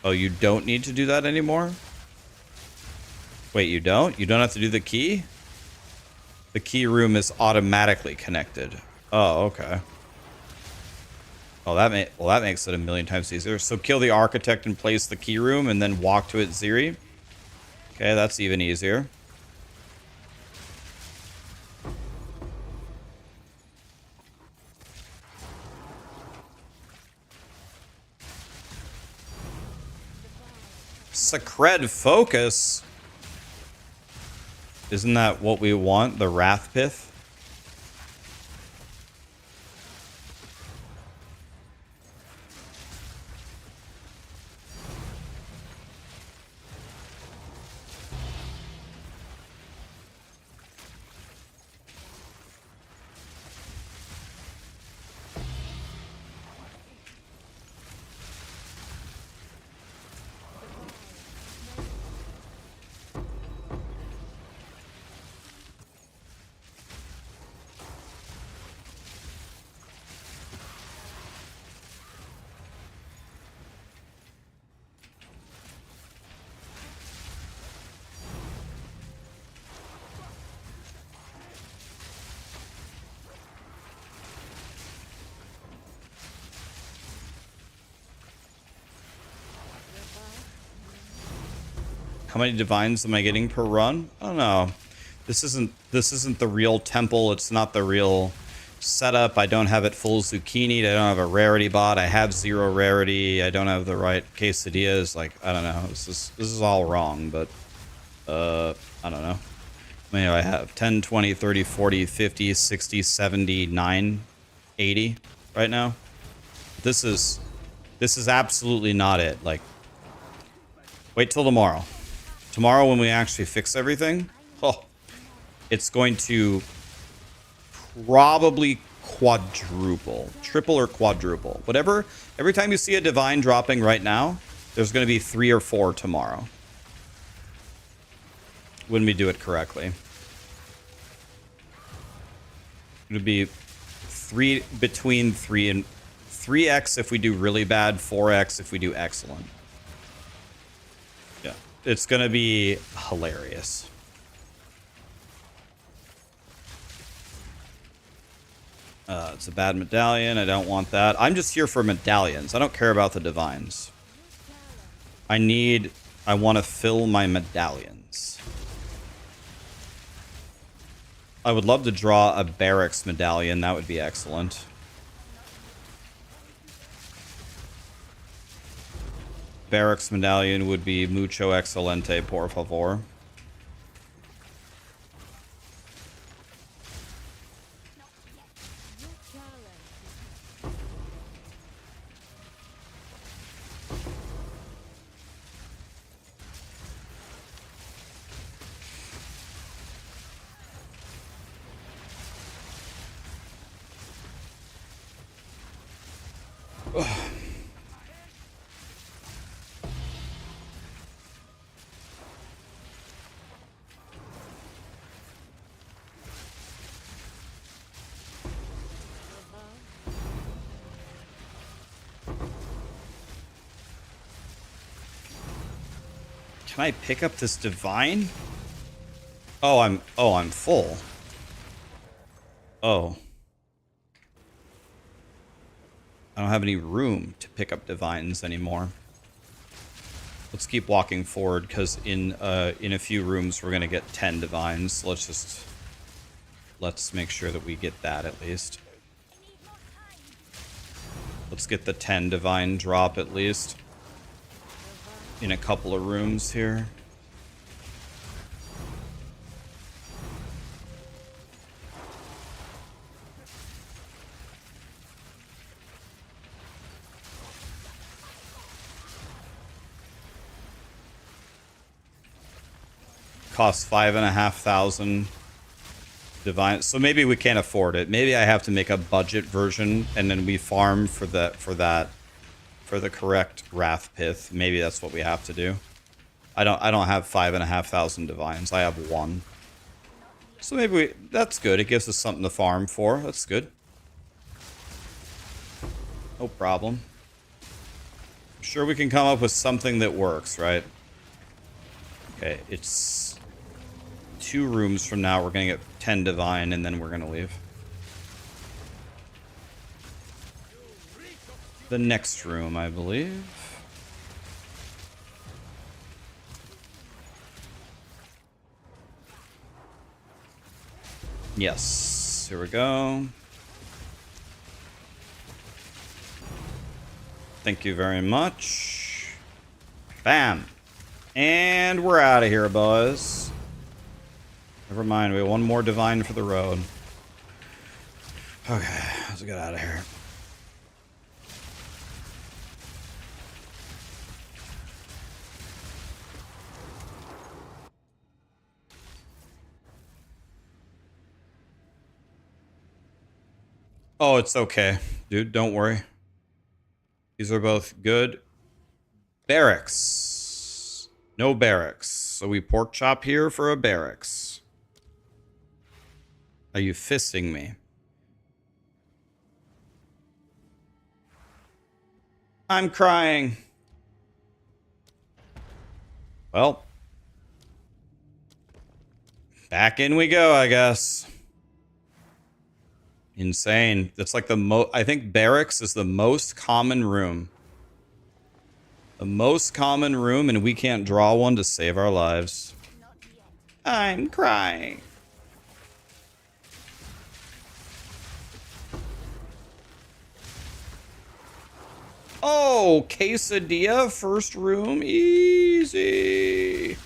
Oh, you don't need to do that anymore? Wait, you don't? You don't have to do the key? The key room is automatically connected. Oh, okay. Oh, that makes it a million times easier. So kill the architect and place the key room and then walk to it, Ziri. Okay, that's even easier. Sacred Focus. Isn't that what we want? The Wrath Pith? How many divines am I getting per run? I don't know. This isn't the real temple. It's not the real setup. I don't have it full zucchini. I don't have a rarity bot. I have 0 rarity. I don't have the right quesadillas. Like, I don't know. This is all wrong, but I don't know. I mean, I have 10, 20, 30, 40, 50, 60, 70, 9, 80 right now. This is absolutely not it. Like, wait till tomorrow. Tomorrow when we actually fix everything, oh, it's going to probably quadruple, triple or quadruple. Whatever, every time you see a divine dropping right now, there's going to be 3 or 4 tomorrow. When we do it correctly. It would be between 3 and 3x if we do really bad, 4x if we do excellent. Yeah, it's gonna be hilarious. It's a bad medallion. I don't want that. I'm just here for medallions. I don't care about the divines. I want to fill my medallions. I would love to draw a barracks medallion. That would be excellent. Barracks medallion would be mucho excelente, por favor. Can I pick up this divine? Oh, I'm full. Oh. I don't have any room to pick up divines anymore. Let's keep walking forward because in a few rooms we're gonna get 10 divines. Let's make sure that we get that at least. Let's get the 10 divine drop at least. In a couple of rooms here. Costs 5,500 divine. So maybe we can't afford it. Maybe I have to make a budget version and then we farm for the correct Wrath Pith. Maybe that's what we have to do. I don't have 5,500 divines. I have 1. So maybe that's good. It gives us something to farm for. That's good. No problem. I'm sure we can come up with something that works, right? Okay, it's 2 rooms from now, we're going to get 10 divine, and then we're going to leave. The next room, I believe. Yes, here we go. Thank you very much. Bam. And we're out of here, boys. Never mind, we have 1 more divine for the road. Okay, let's get out of here. Oh, it's okay. Dude, don't worry. These are both good. Barracks. No barracks. So we pork chop here for a barracks. Are you fisting me? I'm crying. Well. Back in we go, I guess. Insane. That's like the I think barracks is the most common room. The most common room, and we can't draw one to save our lives. I'm crying. Oh, quesadilla, first room, easy.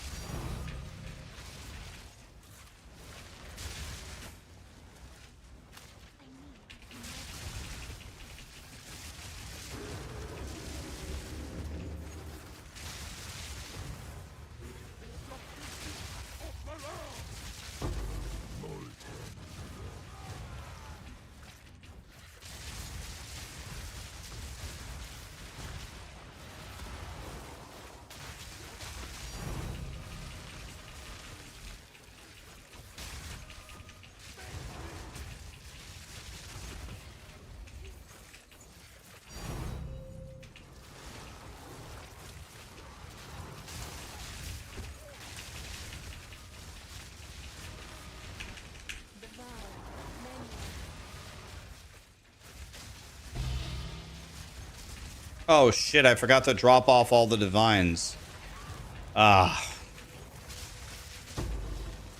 Oh shit, I forgot to drop off all the divines. Ah.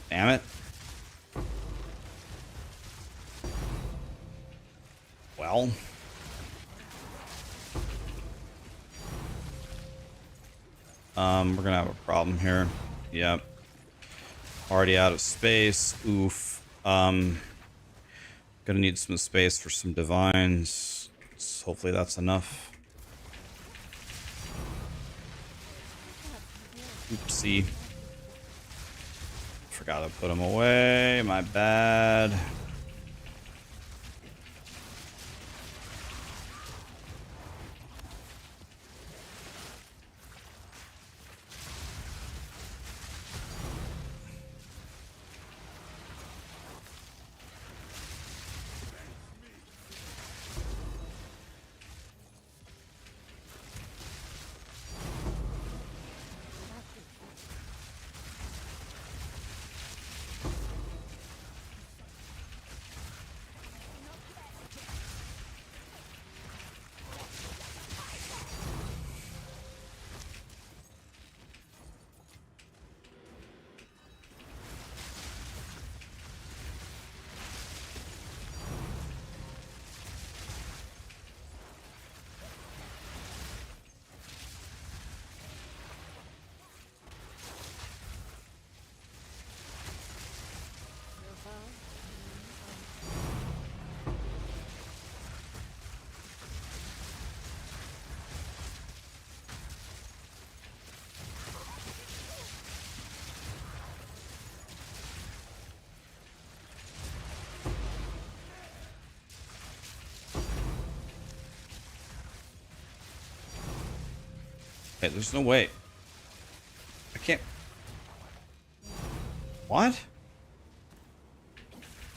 Damn it. Well. We're gonna have a problem here. Yep. Already out of space. Oof. Gonna need some space for some divines. So hopefully that's enough. Oopsie. Forgot to put them away. My bad. Okay, there's no way. I can't. What? What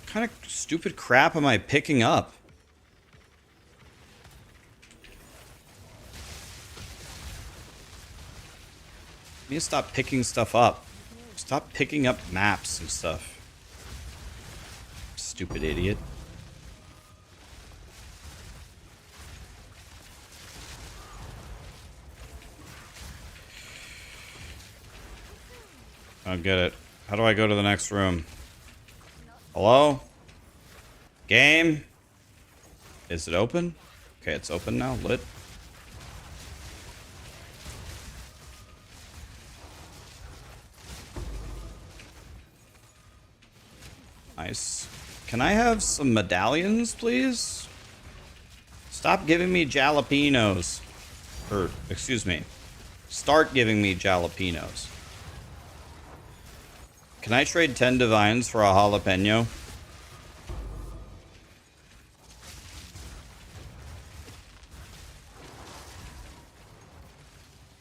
kind of stupid crap am I picking up? I need to stop picking stuff up. Just Stop picking up maps and stuff. Stupid idiot. I don't get it. How do I go to the next room? Hello? Game? Is it open? Okay, it's open now. Lit. Nice. Can I have some medallions, please? Stop giving me jalapenos. Or, excuse me. Start giving me jalapenos. Can I trade 10 divines for a jalapeno?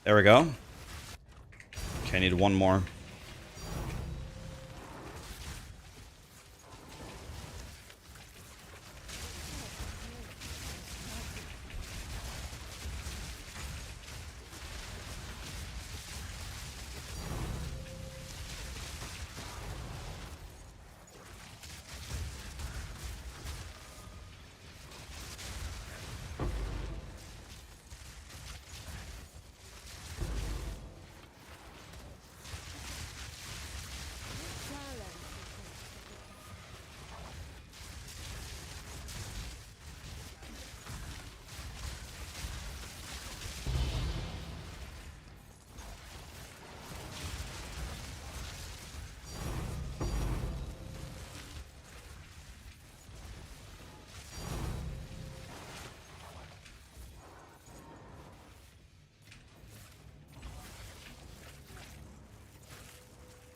There we go. Okay, I need one more.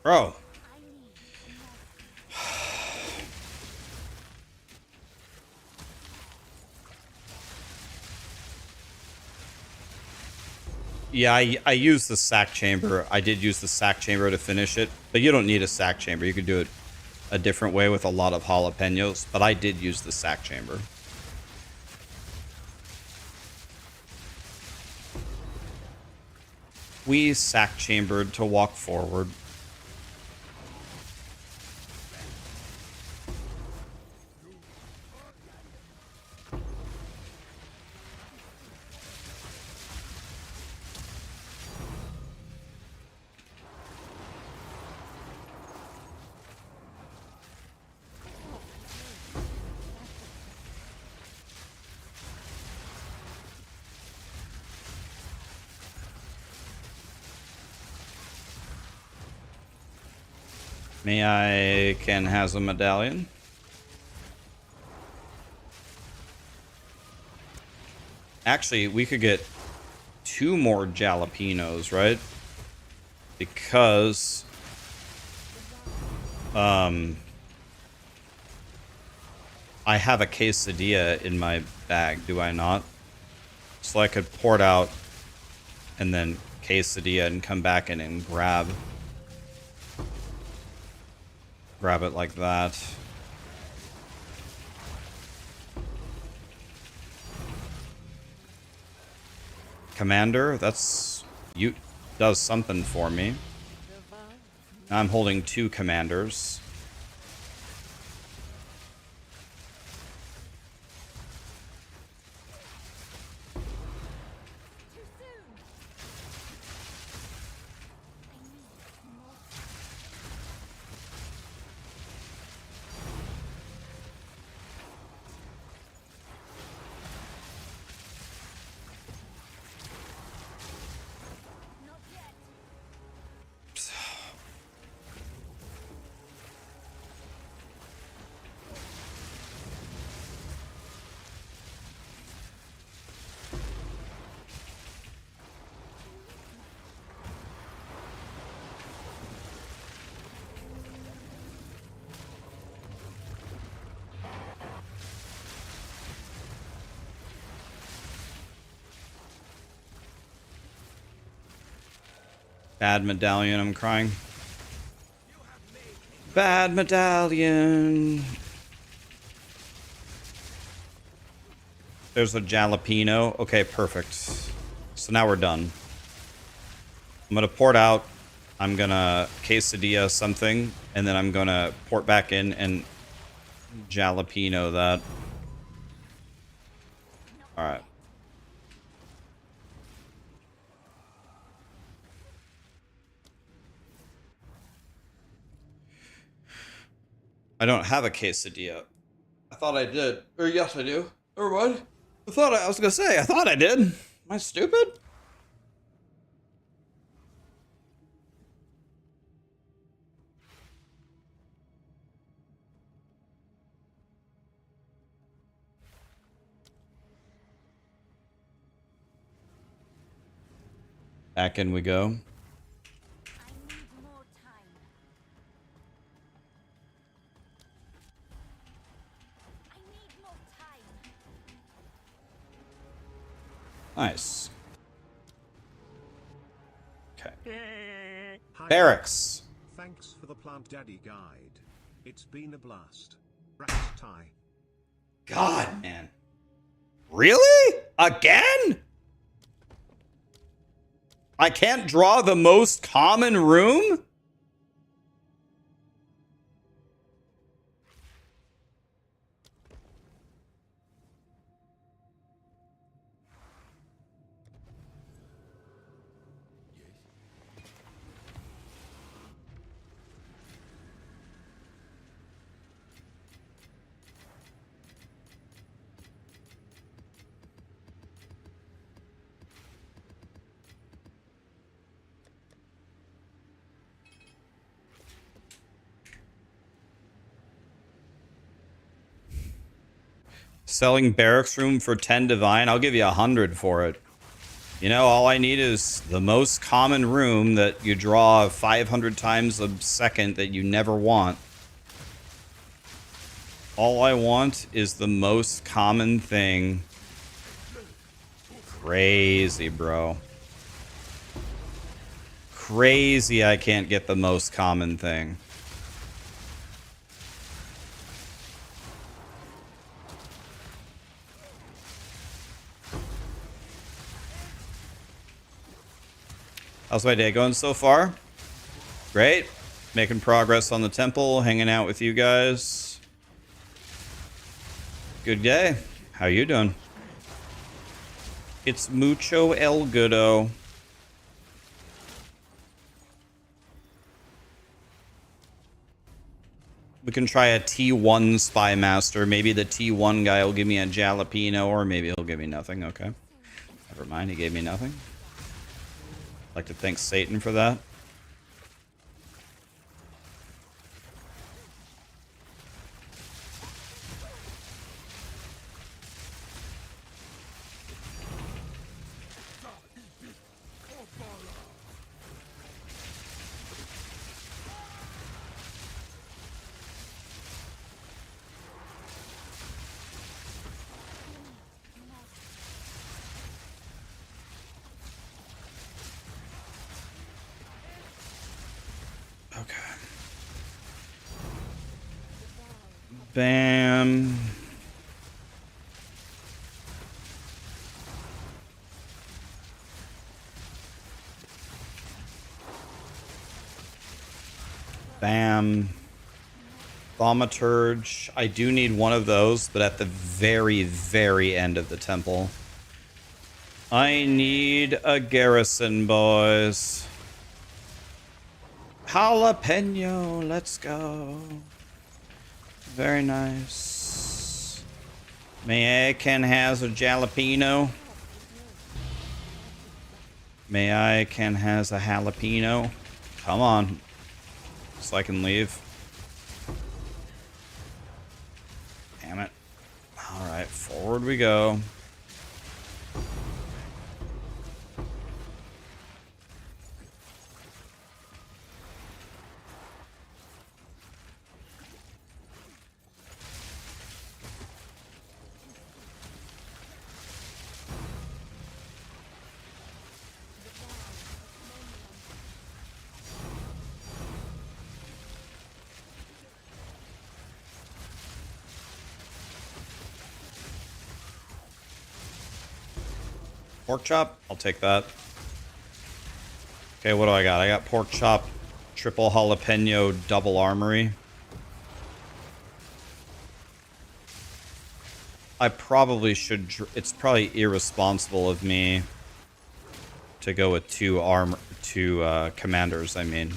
Bro. Yeah, I used the sack chamber. I did use the sack chamber to finish it, but you don't need a sack chamber. You could do it a different way with a lot of jalapenos, but I did use the sack chamber. We sack chambered to walk forward. May I can has a medallion? Actually, we could get 2 more jalapenos, right? Because I have a quesadilla in my bag, do I not? So I could pour it out and then quesadilla and come back in and grab it like that. Commander, that's you does something for me. Now I'm holding 2 commanders. Bad medallion, I'm crying. Bad medallion. There's a jalapeno. Okay, perfect. So now we're done. I'm gonna pour it out, I'm gonna quesadilla something, and then I'm gonna port back in and jalapeno that. Alright. I don't have a quesadilla. I thought I did. Or yes, I do. Or what? I was gonna say, I thought I did. Am I stupid? Back in we go. I need more time. I need more time. Nice. Okay. Hi. Barracks. Thanks for the Plant Daddy guide. It's been a blast. Raxxanterax. God, man. Really? Again? I can't draw the most common room? Selling barracks room for 10 divine? I'll give you 100 for it. You know, all I need is the most common room that you draw 500 times a second that you never want. All I want is the most common thing. Crazy, bro. Crazy I can't get the most common thing. How's my day going so far? Great. Making progress on the temple, hanging out with you guys. Good day. How you doing? It's mucho el goodo. We can try a T1 Spy Master. Maybe the T1 guy will give me a jalapeno, or maybe he'll give me nothing. Okay. Never mind, he gave me nothing. I'd like to thank Satan for that. Okay. Bam. Bam. Thaumaturge. I do need one of those, but at the very, very end of the temple. I need a garrison, boys. Jalapeno, let's go. Very nice. May I can has a jalapeno? May I can has a jalapeno? Come on. So I can leave. Damn it. Alright, forward we go. Pork chop? I'll take that. Okay, what do I got? I got pork chop, triple jalapeno, double armory. I probably should... It's probably irresponsible of me to go with two commanders, I mean.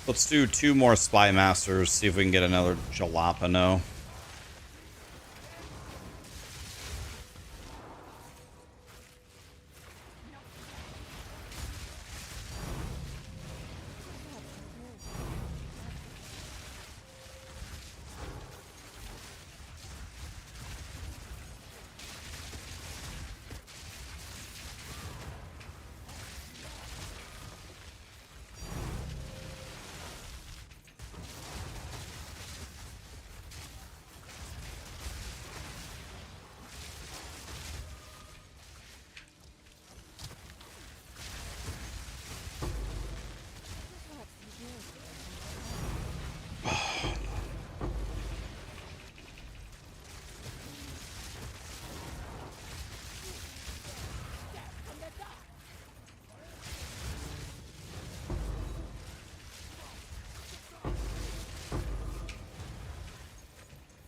Let's do 2 more Spy Masters, see if we can get another jalapeno.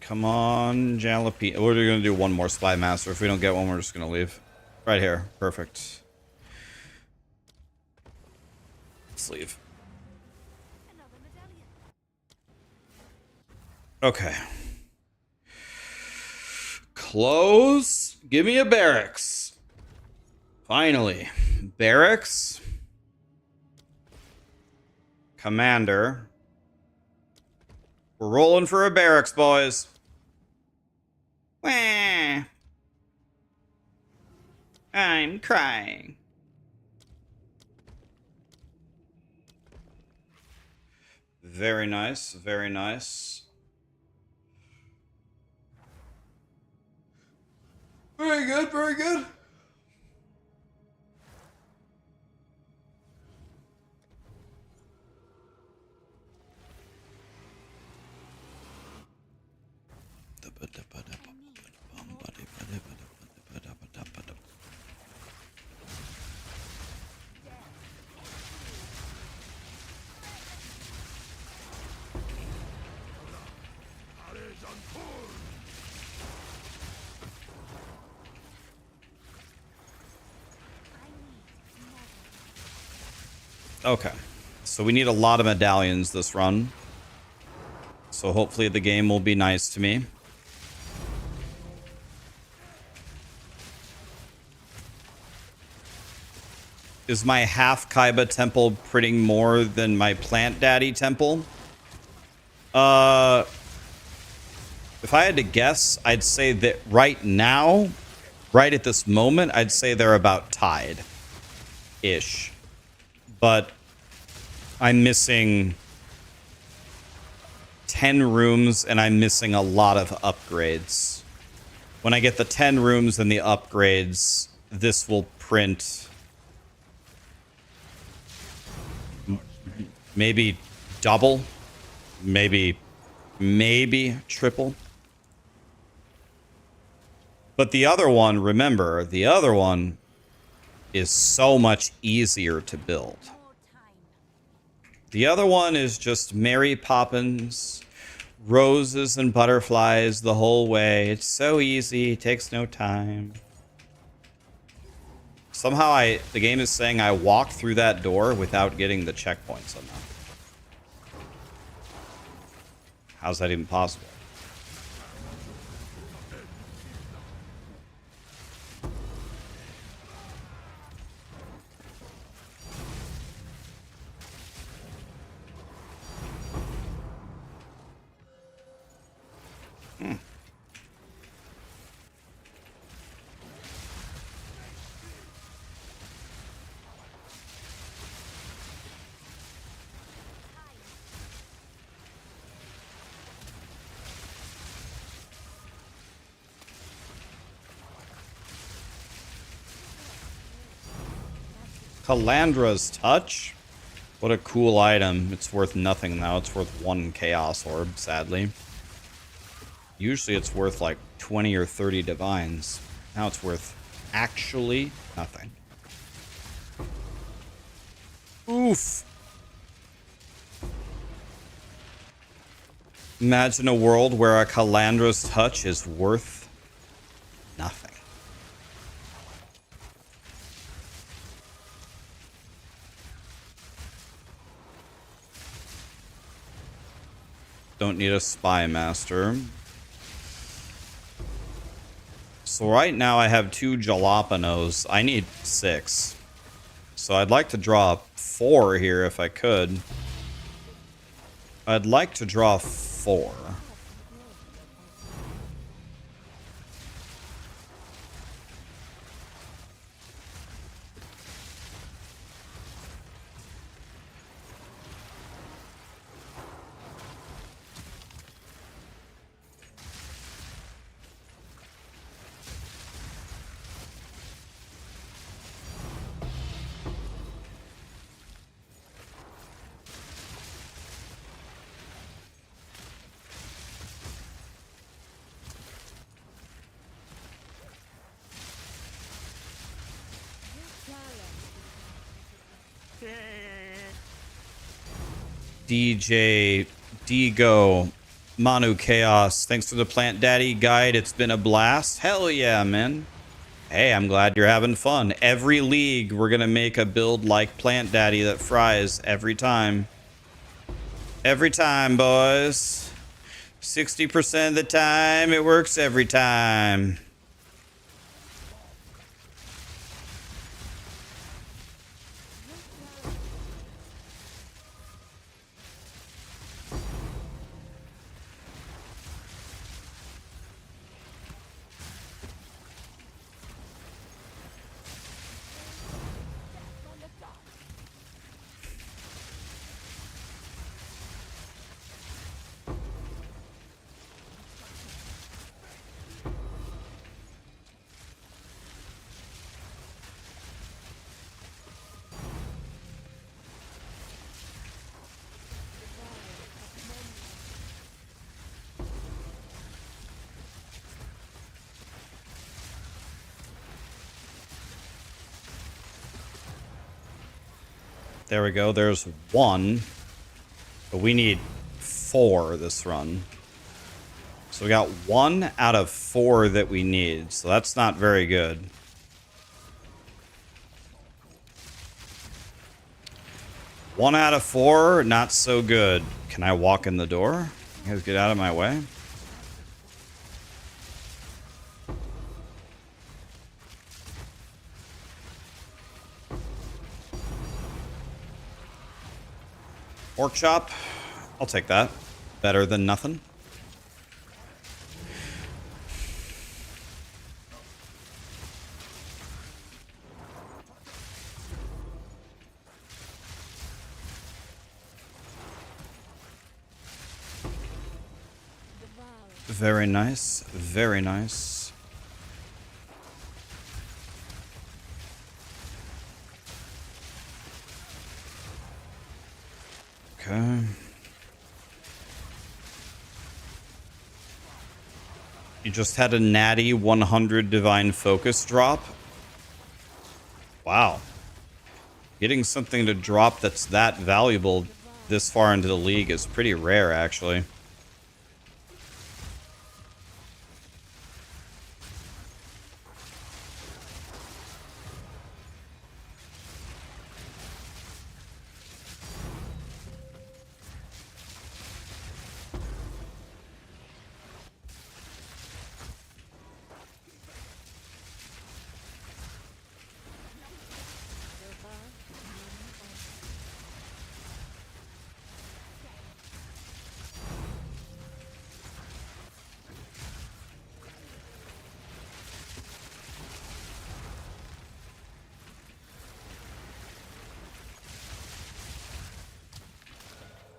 Come on, jalapeno. We're going to do 1 more Spy Master. If we don't get one, we're just going to leave. Right here. Perfect. Let's leave. Okay. Close. Give me a barracks. Finally. Barracks. Commander. We're rolling for a barracks, boys. Wah. I'm crying. Very nice, very nice. Very good, very good. Okay, so we need a lot of medallions this run. So hopefully the game will be nice to me. Is my half Kaiba temple printing more than my plant daddy temple? If I had to guess, I'd say that right now, right at this moment, I'd say they're about tied-ish. But I'm missing 10 rooms and I'm missing a lot of upgrades. When I get the 10 rooms and the upgrades, this will print maybe double, maybe triple. But the other one, remember, the other one is so much easier to build. The other one is just Mary Poppins, roses and butterflies the whole way. It's so easy, it takes no time. Somehow the game is saying I walked through that door without getting the checkpoint somehow. How's that even possible? Calandra's touch? What a cool item. It's worth nothing now. It's worth 1 Chaos Orb, sadly. Usually it's worth like 20 or 30 divines. Now it's worth actually nothing. Oof. Imagine a world where a Calandra's touch is worth nothing. Don't need a Spy Master. So right now I have 2 jalapenos. I need 6. So I'd like to draw 4 here if I could. I'd like to draw 4. DJ Digo Manu Chaos, thanks for the Plant Daddy guide. It's been a blast. Hell yeah, man. Hey, I'm glad you're having fun. Every league, we're gonna make a build like Plant Daddy that fries every time. Every time, boys. 60% of the time, it works every time. There we go. There's 1. But we need 4 this run. So we got 1 out of 4 that we need. So that's not very good. One out of 4, not so good. Can I walk in the door? You guys get out of my way. Pork chop. I'll take that. Better than nothing. Very nice. Very nice. Okay. You just had a natty 100 divine focus drop. Wow. Getting something to drop that's that valuable this far into the league is pretty rare, actually.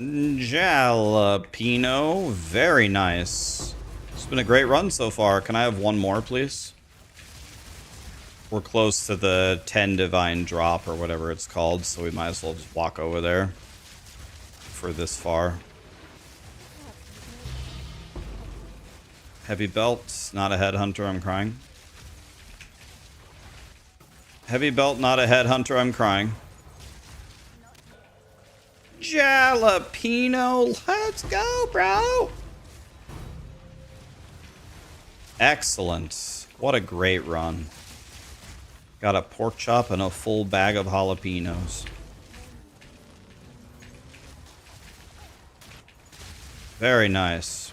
Jalapeno. Very nice. It's been a great run so far. Can I have one more, please? We're close to the 10 divine drop or whatever it's called, so we might as well just walk over there for this far. Heavy belt, not a headhunter, I'm crying. Heavy belt, not a headhunter, I'm crying. Jalapeno, let's go, bro. Excellent. What a great run. Got a pork chop and a full bag of jalapenos. Very nice.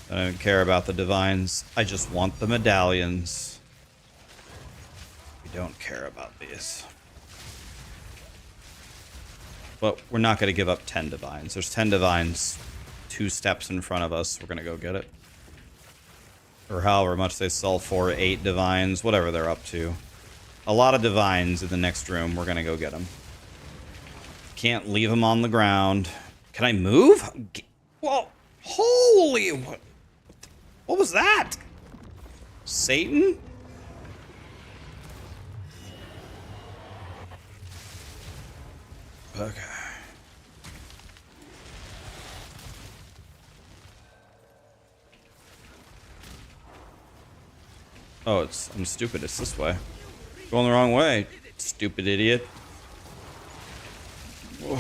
I don't care about the divines. I just want the medallions. We don't care about these. But we're not going to give up 10 divines. There's 10 divines 2 steps in front of us. We're going to go get it. Or however much they sell for. 8 divines. Whatever they're up to. A lot of divines in the next room. We're going to go get them. Can't leave them on the ground. Can I move? Whoa. Holy... What was that? Satan? Okay. Oh, I'm stupid. It's this way. Going the wrong way. Stupid idiot. Whoa.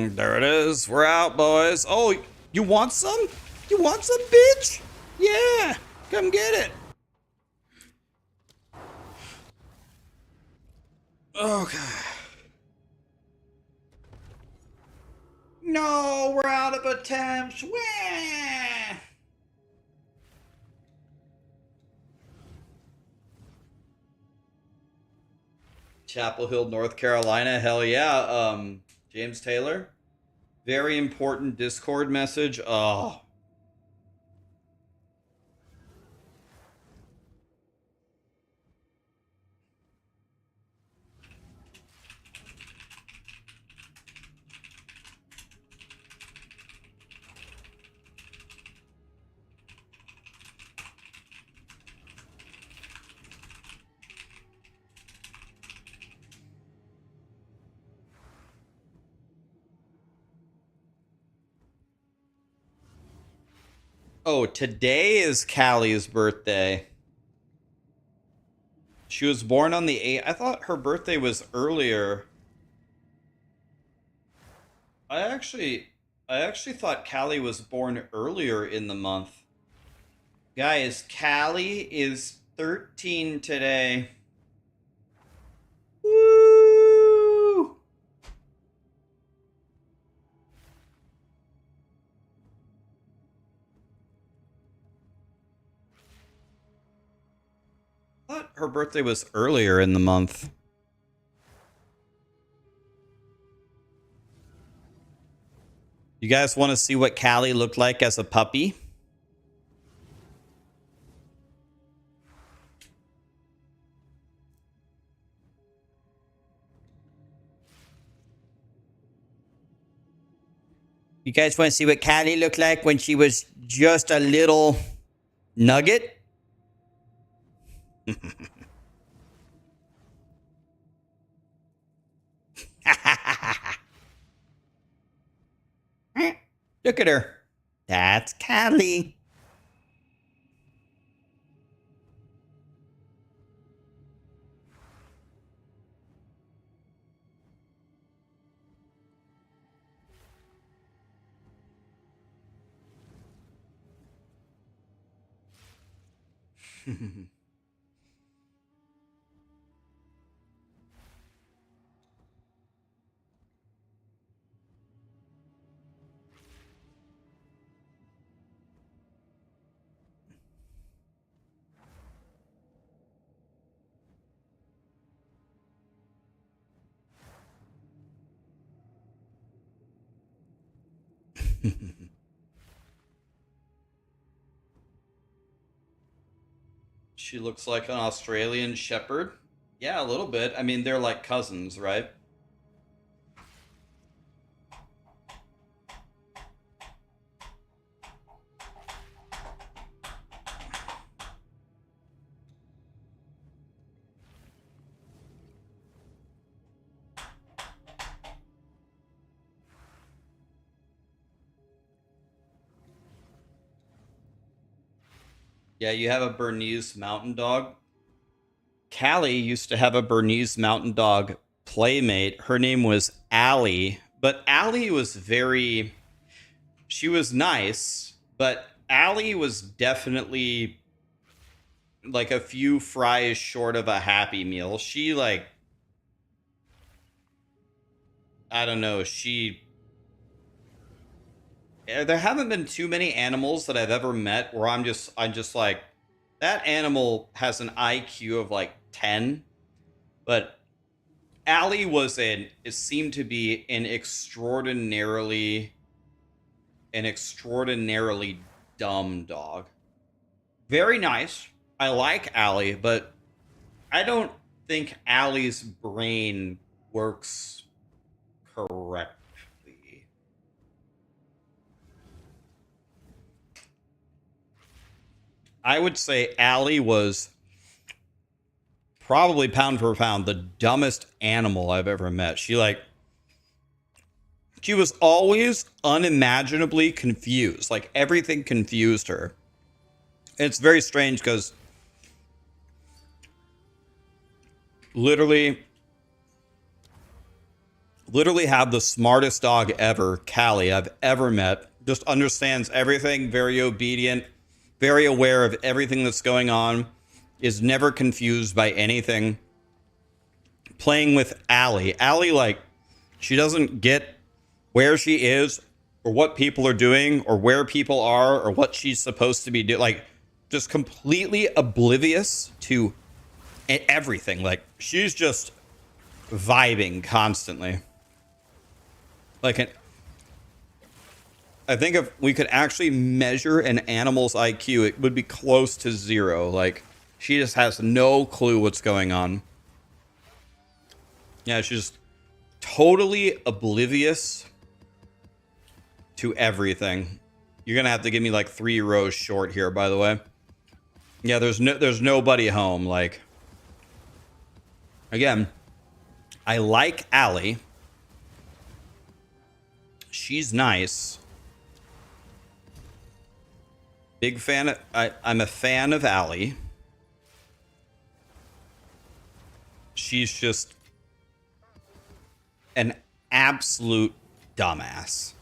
There it is. We're out, boys. Oh, you want some? You want some, bitch? Yeah. Come get it. Okay. No, we're out of attempts. Wah! Chapel Hill, North Carolina. Hell yeah. James Taylor. Very important Discord message. Oh. Oh, today is Callie's birthday. She was born on the 8th. I thought her birthday was earlier. I actually thought Callie was born earlier in the month. Guys, Callie is 13 today. Woo! I thought her birthday was earlier in the month. You guys want to see what Callie looked like as a puppy? You guys want to see what Callie looked like when she was just a little nugget? Look at her. That's Callie. She looks like an Australian shepherd. Yeah, a little bit. I mean, they're like cousins, right? Yeah, you have a Bernese mountain dog. Callie used to have a Bernese mountain dog playmate. Her name was Allie, but Allie was very. She was nice, but Allie was definitely like a few fries short of a Happy Meal. She like. I don't know. There haven't been too many animals that I've ever met where I'm just like, that animal has an IQ of like 10, but Allie it seemed to be an extraordinarily dumb dog. Very nice. I like Allie, but I don't think Allie's brain works correctly. I would say Allie was probably pound for pound the dumbest animal I've ever met. She was always unimaginably confused. Like everything confused her. It's very strange because literally have the smartest dog ever, Callie, I've ever met. Just understands everything, very obedient, very aware of everything that's going on, is never confused by anything. Playing with Allie. Allie, like, she doesn't get where she is or what people are doing or where people are or what she's supposed to be doing. Like, just completely oblivious to everything. Like, she's just vibing constantly. Like, I think if we could actually measure an animal's IQ, it would be close to 0. Like, she just has no clue what's going on. Yeah, she's just totally oblivious to everything. You're gonna have to give me like 3 rows short here, by the way. Yeah, there's nobody home. Like, again, I like Allie. She's nice. Big fan of, I'm a fan of Allie. She's just an absolute dumbass.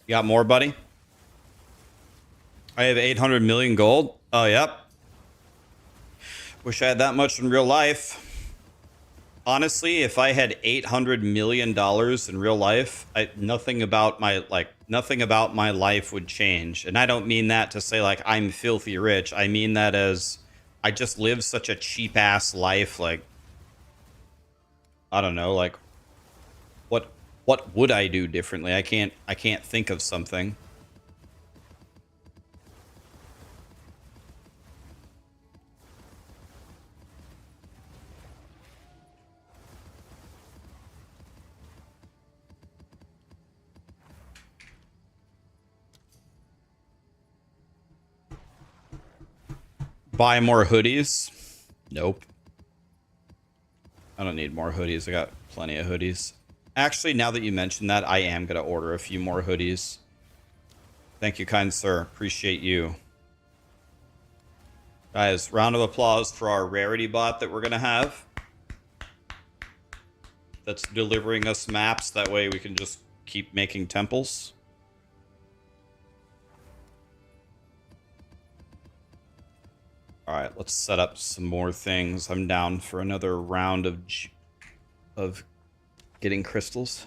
You got more, buddy? I have 800 million gold. Oh, yep. Wish I had that much in real life. Honestly, if I had $800 million in real life, nothing about my life would change. And I don't mean that to say like I'm filthy rich. I mean that as I just live such a cheap ass life. Like, I don't know, like what would I do differently? I can't think of something. Buy more hoodies? Nope. I don't need more hoodies. I got plenty of hoodies. Actually, now that you mention that, I am going to order a few more hoodies. Thank you, kind sir. Appreciate you. Guys, round of applause for our rarity bot that we're going to have. That's delivering us maps. That way we can just keep making temples. Alright, let's set up some more things. I'm down for another round of getting crystals.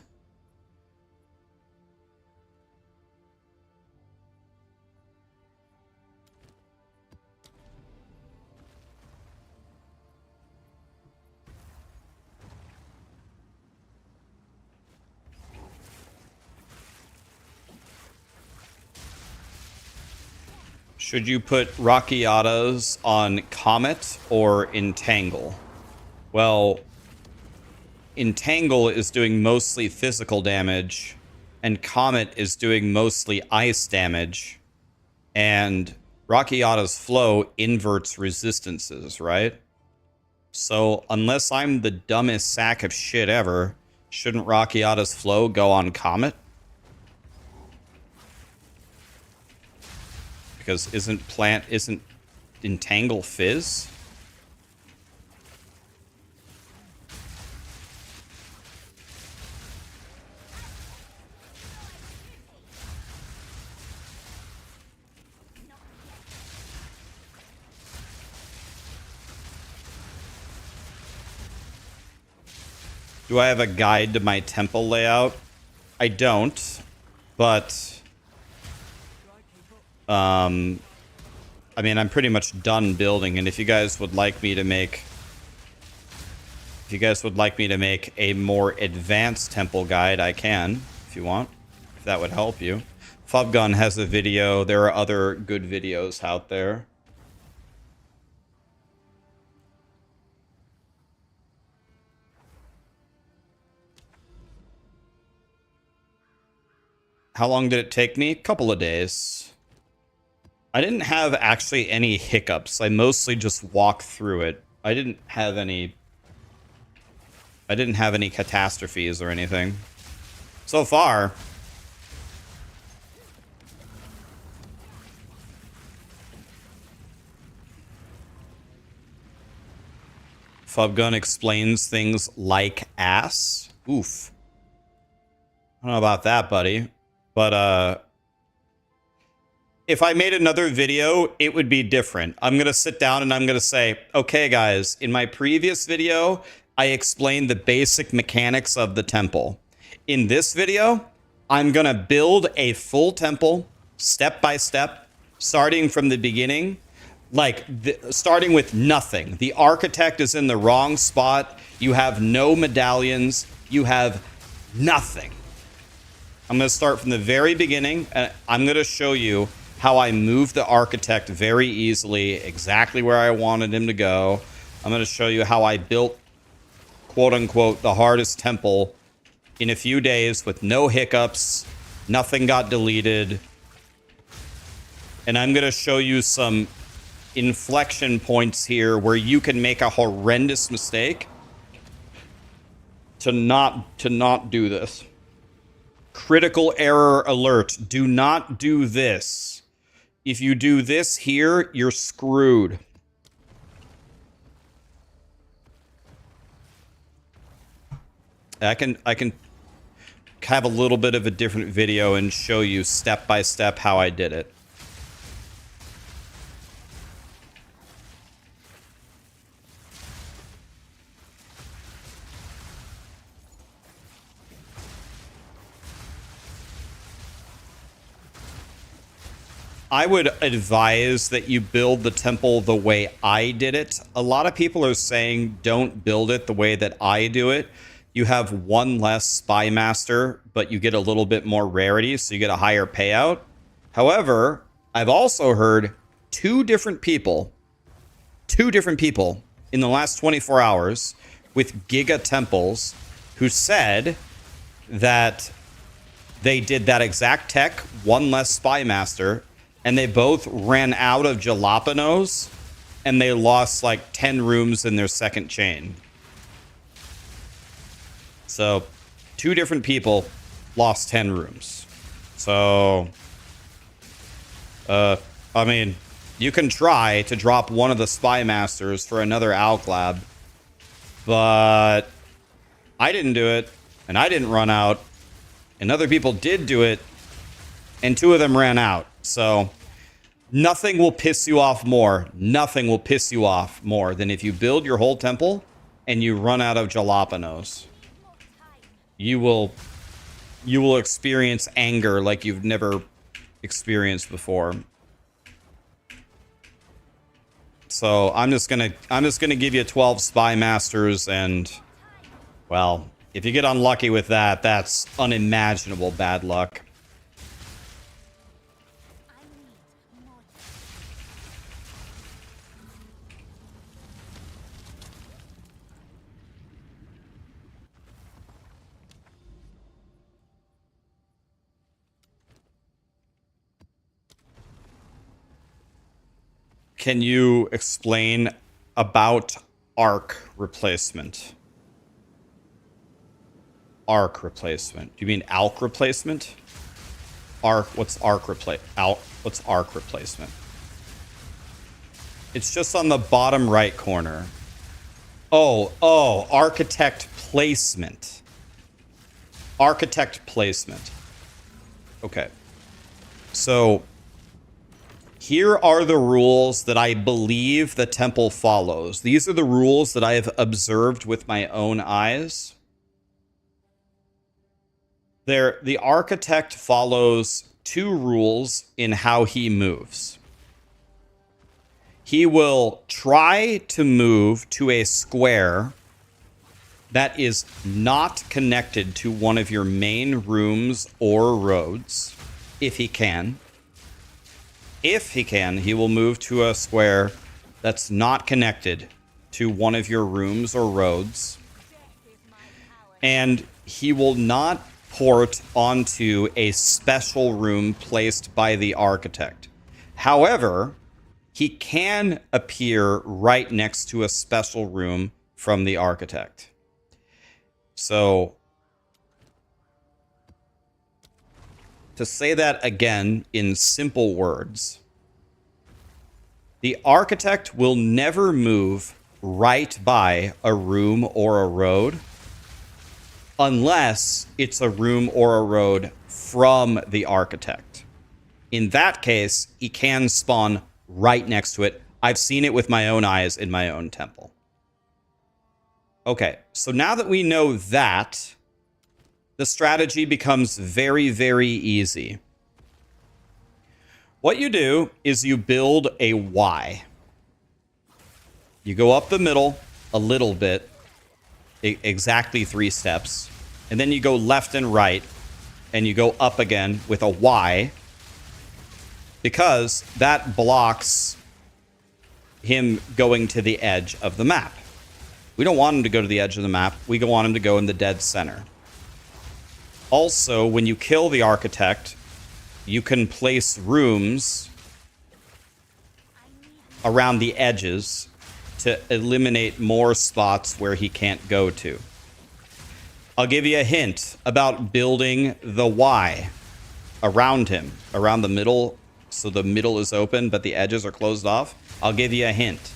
Should you put Raxxanterax on Comet or Entangle? Well, Entangle is doing mostly physical damage, and Comet is doing mostly ice damage. And Raxxanterax's flow inverts resistances, right? So unless I'm the dumbest sack of shit ever, shouldn't Raxxanterax's flow go on Comet? Because isn't Entangle Fizz? Do I have a guide to my temple layout? I don't, but I mean, I'm pretty much done building, and if you guys would like me to make a more advanced temple guide, I can, if you want, if that would help you. Fubgun has a video. There are other good videos out there. How long did it take me? A couple of days. I didn't have actually any hiccups. I mostly just walked through it. I didn't have any catastrophes or anything. So far. Fubgun explains things like ass. Oof. I don't know about that, buddy. But, if I made another video, it would be different. I'm going to sit down and I'm going to say, okay, guys, in my previous video, I explained the basic mechanics of the temple. In this video, I'm going to build a full temple, step by step, starting from the beginning, starting with nothing. The architect is in the wrong spot. You have no medallions. You have nothing. I'm going to start from the very beginning, and I'm going to show you how I moved the architect very easily, exactly where I wanted him to go. I'm going to show you how I built, quote-unquote, the hardest temple in a few days with no hiccups. Nothing got deleted. And I'm going to show you some inflection points here where you can make a horrendous mistake to not do this. Critical error alert. Do not do this. If you do this here, you're screwed. I can have a little bit of a different video and show you step by step how I did it. I would advise that you build the temple the way I did it. A lot of people are saying don't build it the way that I do it. You have one less spy master, but you get a little bit more rarity, so you get a higher payout. However, I've also heard two different people in the last 24 hours with Giga Temples who said that they did that exact tech, one less spy master, and they both ran out of jalapenos, and they lost like 10 rooms in their second chain. So, two different people lost 10 rooms. So, I mean, you can try to drop one of the spy masters for another Alclab, but I didn't do it, and I didn't run out, and other people did do it, and two of them ran out. So, nothing will piss you off more. Nothing will piss you off more than if you build your whole temple and you run out of jalapenos. You will experience anger like you've never experienced before. So I'm just gonna give you 12 spy masters, and well, if you get unlucky with that, that's unimaginable bad luck. can you explain about arc replacement? Arc replacement. Do you mean alc replacement? Arc. What's arc What's arc replacement? It's just on the bottom right corner. Oh, architect placement. Architect placement. Okay. So here are the rules that I believe the temple follows. These are the rules that I have observed with my own eyes. The architect follows 2 rules in how he moves. He will try to move to a square that is not connected to one of your main rooms or roads, if he can. If he can, he will move to a square that's not connected to one of your rooms or roads. And he will not port onto a special room placed by the architect. However, he can appear right next to a special room from the architect. So, to say that again in simple words, the architect will never move right by a room or a road unless it's a room or a road from the architect. In that case, he can spawn right next to it. I've seen it with my own eyes in my own temple. Okay, so now that we know that, the strategy becomes very, very easy. What you do is you build a Y. You go up the middle a little bit, exactly 3 steps, and then you go left and right, and you go up again with a Y, because that blocks him going to the edge of the map. We don't want him to go to the edge of the map. We want him to go in the dead center. Also, when you kill the architect, you can place rooms around the edges to eliminate more spots where he can't go to. I'll give you a hint about building the Y around him, around the middle, so the middle is open, but the edges are closed off. I'll give you a hint.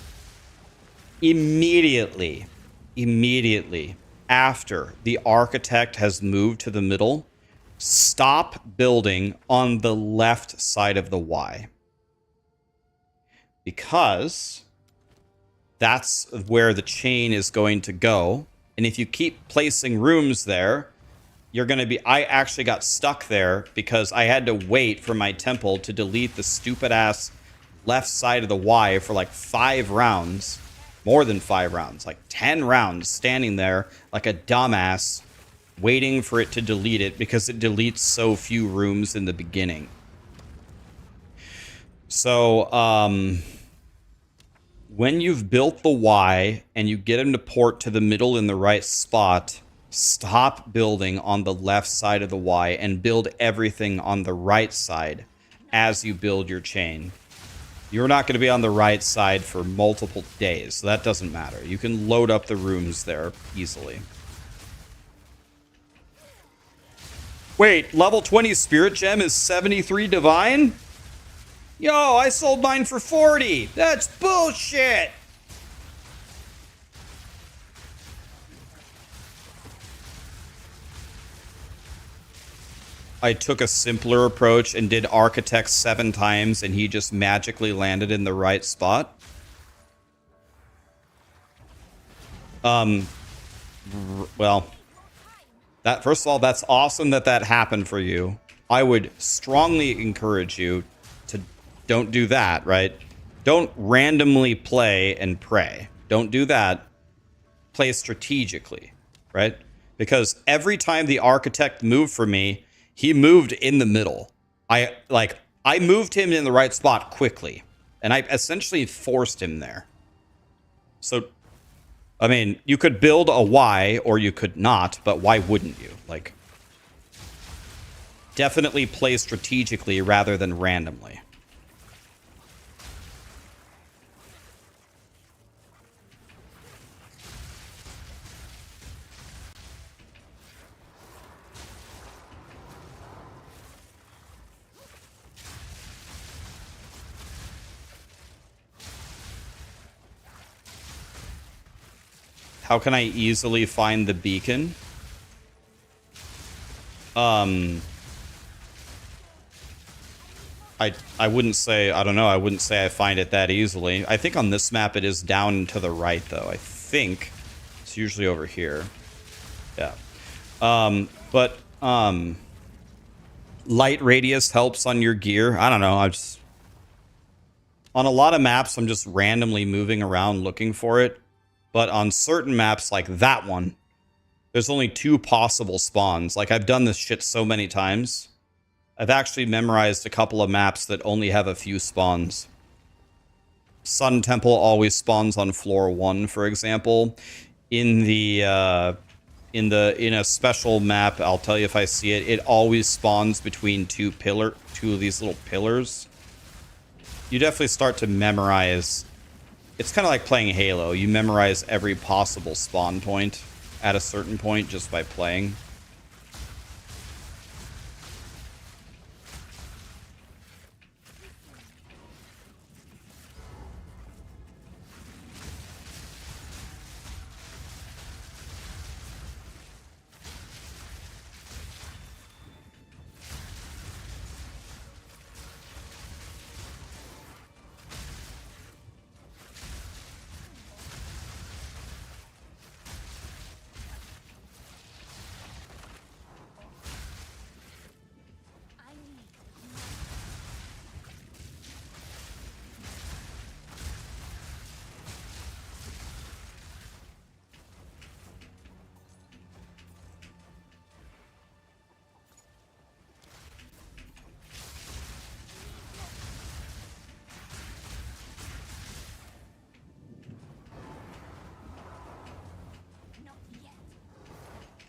Immediately after the architect has moved to the middle, stop building on the left side of the Y. Because that's where the chain is going to go. And if you keep placing rooms there, you're going to be... I actually got stuck there because I had to wait for my temple to delete the stupid ass left side of the Y for like 5 rounds. More than 5 rounds. Like 10 rounds standing there like a dumbass waiting for it to delete it because it deletes so few rooms in the beginning. So, when you've built the Y and you get him to port to the middle in the right spot, stop building on the left side of the Y and build everything on the right side as you build your chain. You're not going to be on the right side for multiple days, so that doesn't matter. You can load up the rooms there easily. Wait, level 20 Spirit Gem is 73 Divine? Yo, I sold mine for 40. That's bullshit. I took a simpler approach and did Architect 7 times, and he just magically landed in the right spot. Well, that first of all, that's awesome that that happened for you. I would strongly encourage you to don't do that, right? Don't randomly play and pray. Don't do that. Play strategically, right? Because every time the Architect moved for me, he moved in the middle. I moved him in the right spot quickly, and I essentially forced him there. So, I mean, you could build a Y or you could not, but why wouldn't you? Like, definitely play strategically rather than randomly. How can I easily find the beacon? I wouldn't say, I don't know, I wouldn't say I find it that easily. I think on this map it is down to the right, though. I think it's usually over here. Yeah. Light radius helps on your gear. I don't know, I just... On a lot of maps, I'm just randomly moving around looking for it. But on certain maps, like that one, there's only 2 possible spawns. Like, I've done this shit so many times. I've actually memorized a couple of maps that only have a few spawns. Sun Temple always spawns on floor 1, for example. In a special map, I'll tell you if I see it, it always spawns between two of these little pillars. You definitely start to memorize. It's kind of like playing Halo. You memorize every possible spawn point at a certain point just by playing.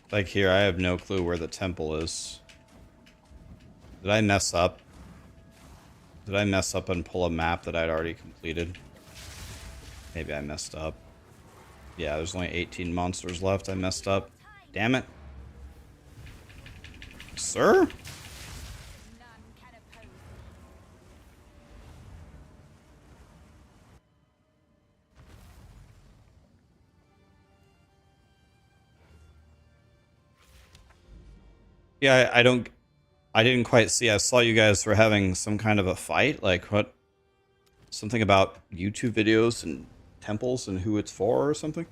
Like here, I have no clue where the temple is. Did I mess up? Did I mess up and pull a map that I'd already completed? Maybe I messed up. Yeah, there's only 18 monsters left. I messed up. Damn it. Sir? Yeah, I didn't quite see. I saw you guys were having some kind of a fight. Like what? Something about YouTube videos and temples and who it's for or something?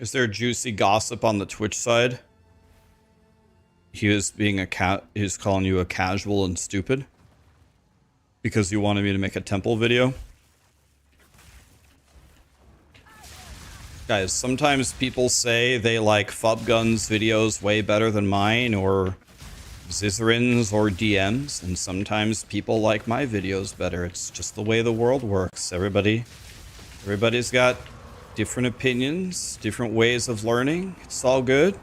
Is there juicy gossip on the Twitch side? He was being he's calling you a casual and stupid because you wanted me to make a temple video. Guys, sometimes people say they like Fubgun's videos way better than mine, or Zizarin's or DM's, and sometimes people like my videos better. It's just the way the world works. Everybody's got different opinions, different ways of learning. It's all good.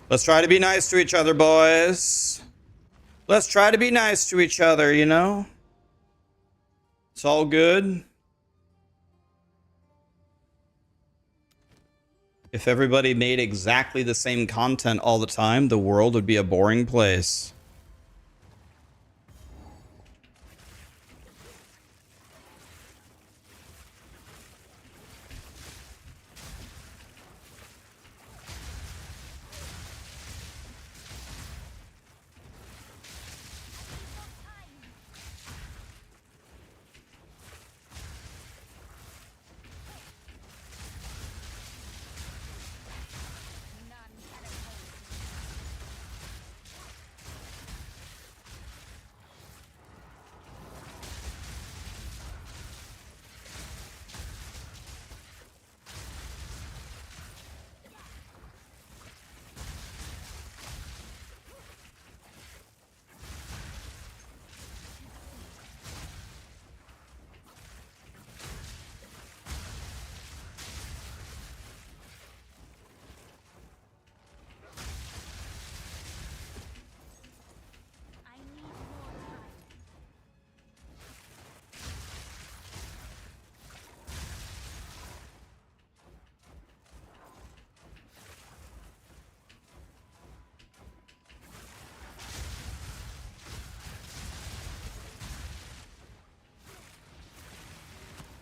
Let's try to be nice to each other, boys. Let's try to be nice to each other, you know? It's all good. If everybody made exactly the same content all the time, the world would be a boring place.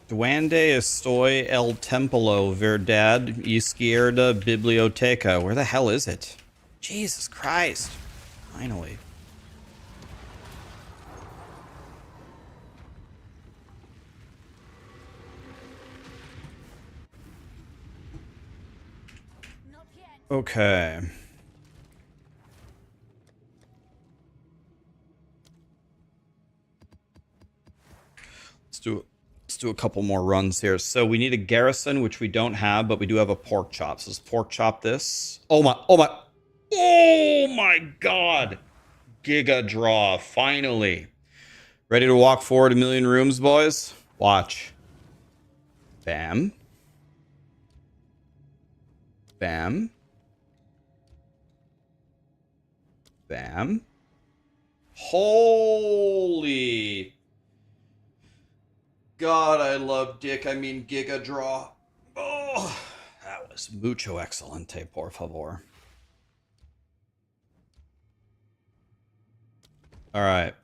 Duende estoy el templo verdad izquierda biblioteca. Where the hell is it? Jesus Christ. Finally. Not yet. Okay. Let's do a couple more runs here. So we need a garrison, which we don't have, but we do have a pork chop. So let's pork chop this. Oh my god. Giga draw, finally. Ready to walk forward a million rooms, boys? Watch. Bam. Bam. Bam. Holy God, I love Dick. I mean, Giga Draw. Oh, that was mucho excelente, por favor. All right.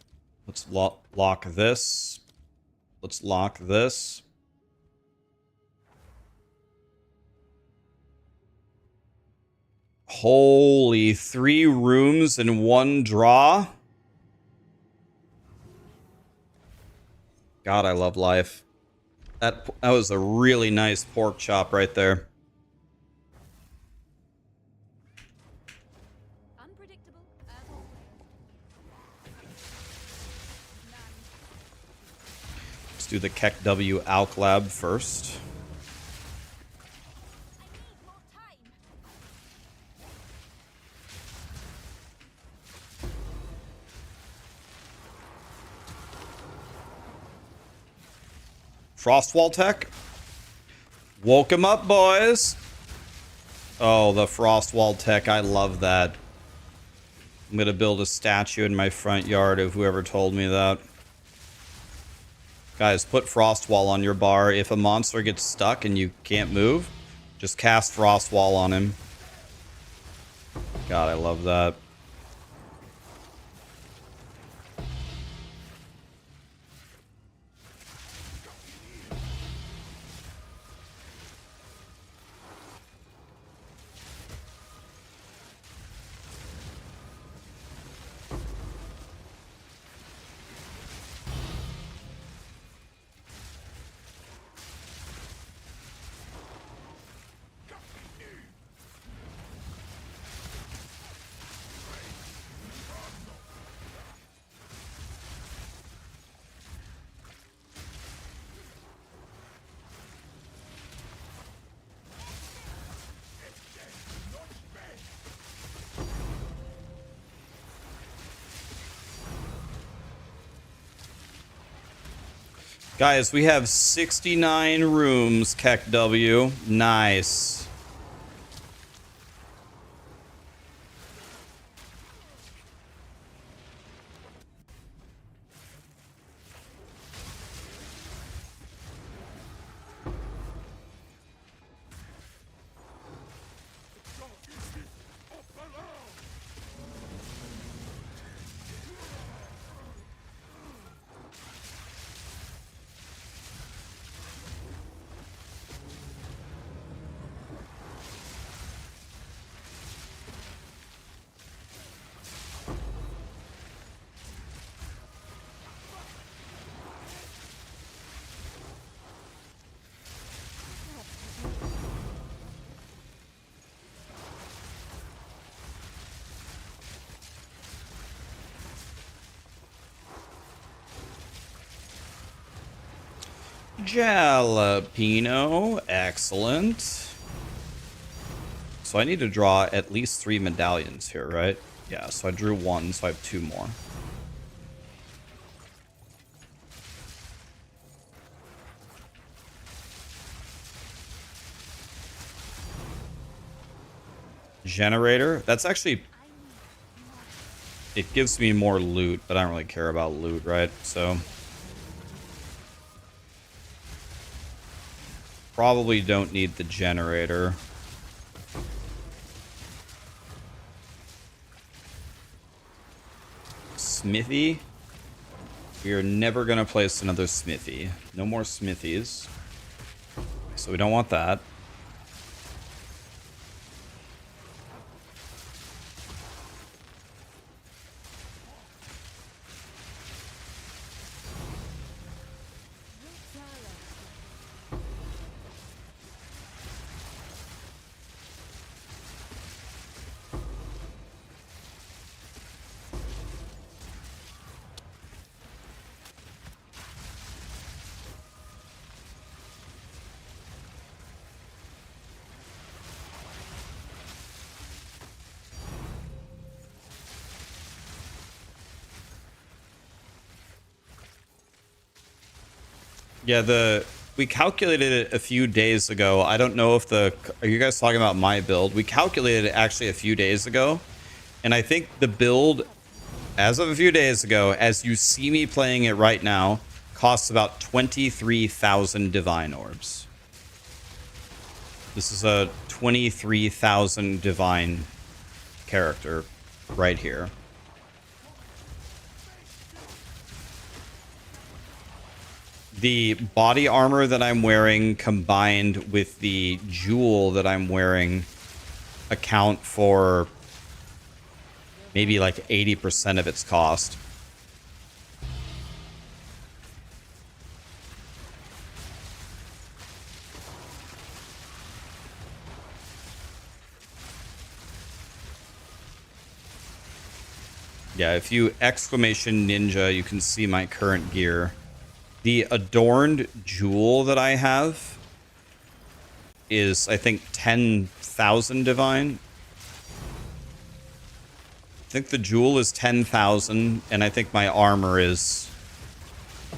Let's lock this. Let's lock this. Holy, 3 rooms and 1 draw. God, I love life. That was a really nice pork chop right there. Unpredictable as always. None. Let's do the Keck W Alk Lab first. I need more time. Frostwall tech. Woke him up, boys. Oh, the Frostwall tech. I love that. I'm going to build a statue in my front yard of whoever told me that. Guys, put Frostwall on your bar. If a monster gets stuck and you can't move, just cast Frostwall on him. God, I love that. Guys, we have 69 rooms, Keck W. Nice. Jalapeno. Excellent. So I need to draw at least 3 medallions here, right? Yeah, so I drew 1, so I have 2 more. Generator. That's actually... It gives me more loot, but I don't really care about loot, right? So... Probably don't need the generator. Smithy. We are never going to place another smithy. No more smithies. So we don't want that. Yeah, we calculated it a few days ago. I don't know if are you guys talking about my build? We calculated it actually a few days ago. And I think the build, as of a few days ago, as you see me playing it right now, costs about 23,000 divine orbs. This is a 23,000 divine character right here. The body armor that I'm wearing combined with the jewel that I'm wearing account for maybe like 80% of its cost. Yeah, if you exclamation ninja, you can see my current gear. The adorned jewel that I have is, I think, 10,000 divine. I think the jewel is 10,000, and I think my armor is,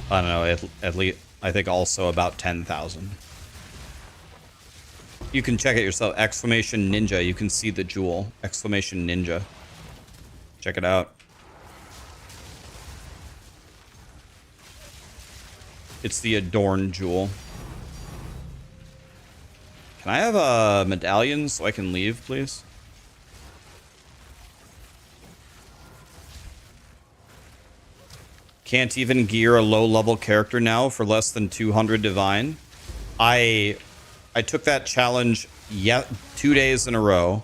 I don't know, at least, I think also about 10,000. You can check it yourself. Exclamation ninja. You can see the jewel. Exclamation ninja. Check it out. It's the adorned jewel. Can I have a medallion so I can leave, please? Can't even gear a low-level character now for less than 200 divine. I took that challenge 2 days in a row.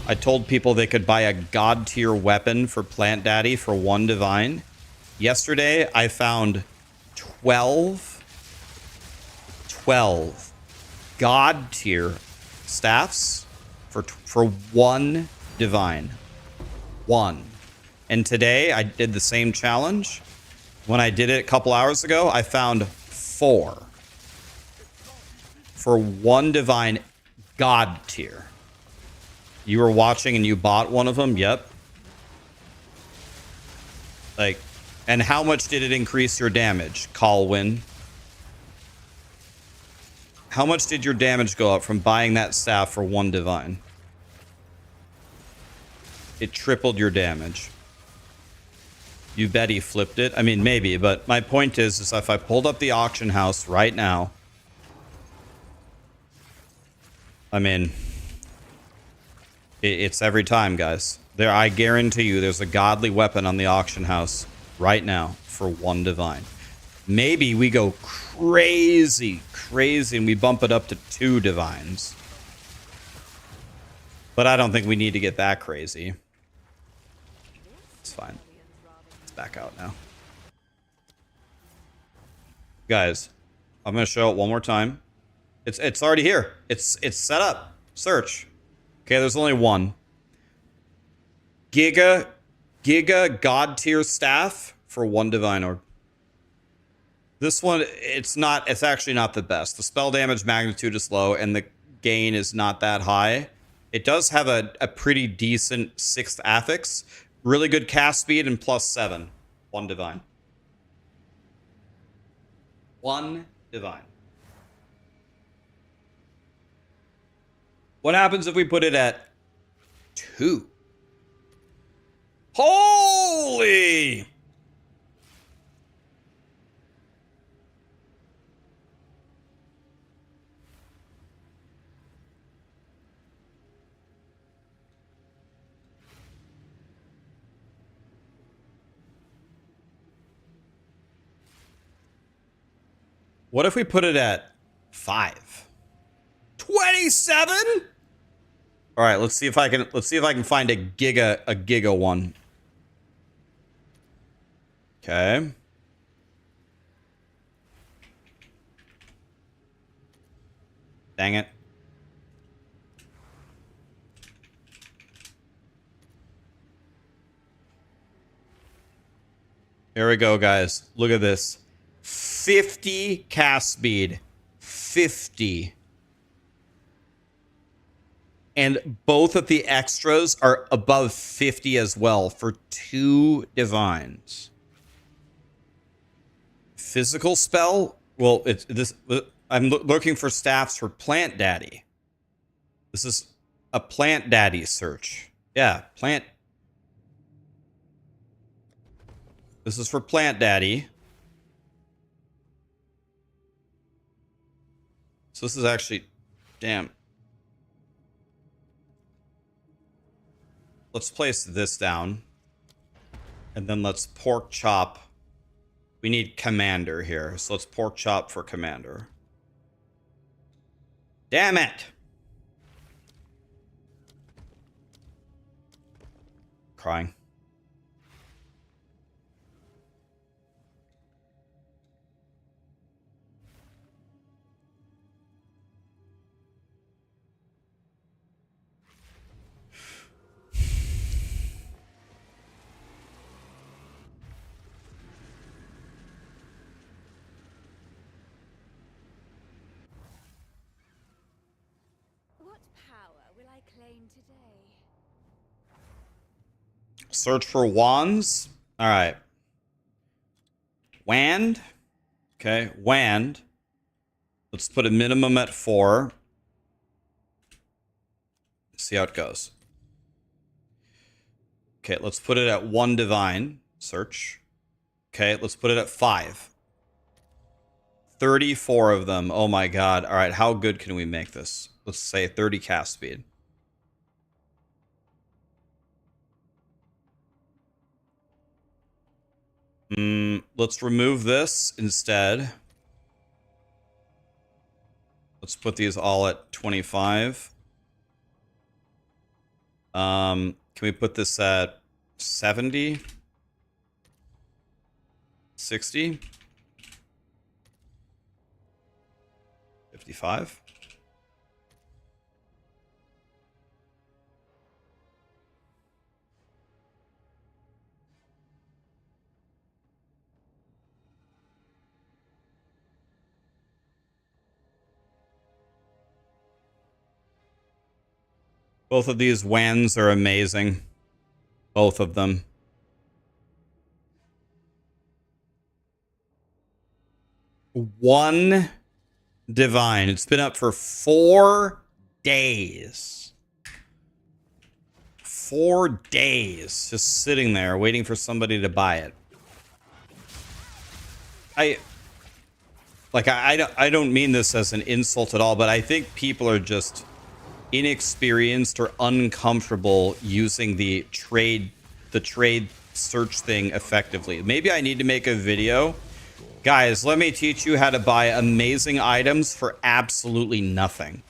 I told people they could buy a god tier weapon for Plant Daddy for 1 divine. Yesterday, I found 12 god tier staffs for 1 divine. 1. And today I did the same challenge. When I did it a couple hours ago, I found 4 for 1 divine god tier. You were watching and you bought one of them? Yep. Like, and how much did it increase your damage, Colwyn? How much did your damage go up from buying that staff for 1 divine? It tripled your damage. You bet he flipped it. I mean, maybe, but my point is if I pulled up the auction house right now, I mean, it's every time, guys. I guarantee you there's a godly weapon on the auction house right now for 1 divine. Maybe we go crazy, and we bump it up to 2 divines. But I don't think we need to get that crazy. It's fine. Let's back out now. Guys, I'm going to show it one more time. It's already here. It's set up. Search. Okay, there's only 1. Giga god tier staff for 1 divine orb. This one, it's actually not the best. The spell damage magnitude is low and the gain is not that high. It does have a pretty decent 6th affix. Really good cast speed and +7. 1 divine. 1 divine. What happens if we put it at 2? Holy! What if we put it at 5? 27? All right, let's see if I can find a giga one. Okay. Dang it. Here we go, guys. Look at this. 50 cast speed. 50. And both of the extras are above 50 as well for 2 divines. Physical spell? Well, it's this. I'm looking for staffs for Plant Daddy. This is a Plant Daddy search. Yeah, plant. This is for Plant Daddy. So this is actually, damn. Let's place this down. And then let's pork chop. We need commander here. So let's pork chop for commander. Damn it. Crying. What power will I claim today? Search for wands. All right. Wand. Okay, wand. Let's put a minimum at 4. See how it goes. Okay, let's put it at 1 divine. Search. Okay, let's put it at 5. 34 of them. Oh my god. All right, how good can we make this? Let's say 30 cast speed. Let's remove this instead. Let's put these all at 25. Can we put this at 70? 60? 55? Both of these wands are amazing. Both of them. One divine. It's been up for 4 days. 4 days. Just sitting there waiting for somebody to buy it. I don't mean this as an insult at all, but I think people are just inexperienced or uncomfortable using the trade search thing effectively. Maybe I need to make a video. Guys, let me teach you how to buy amazing items for absolutely nothing.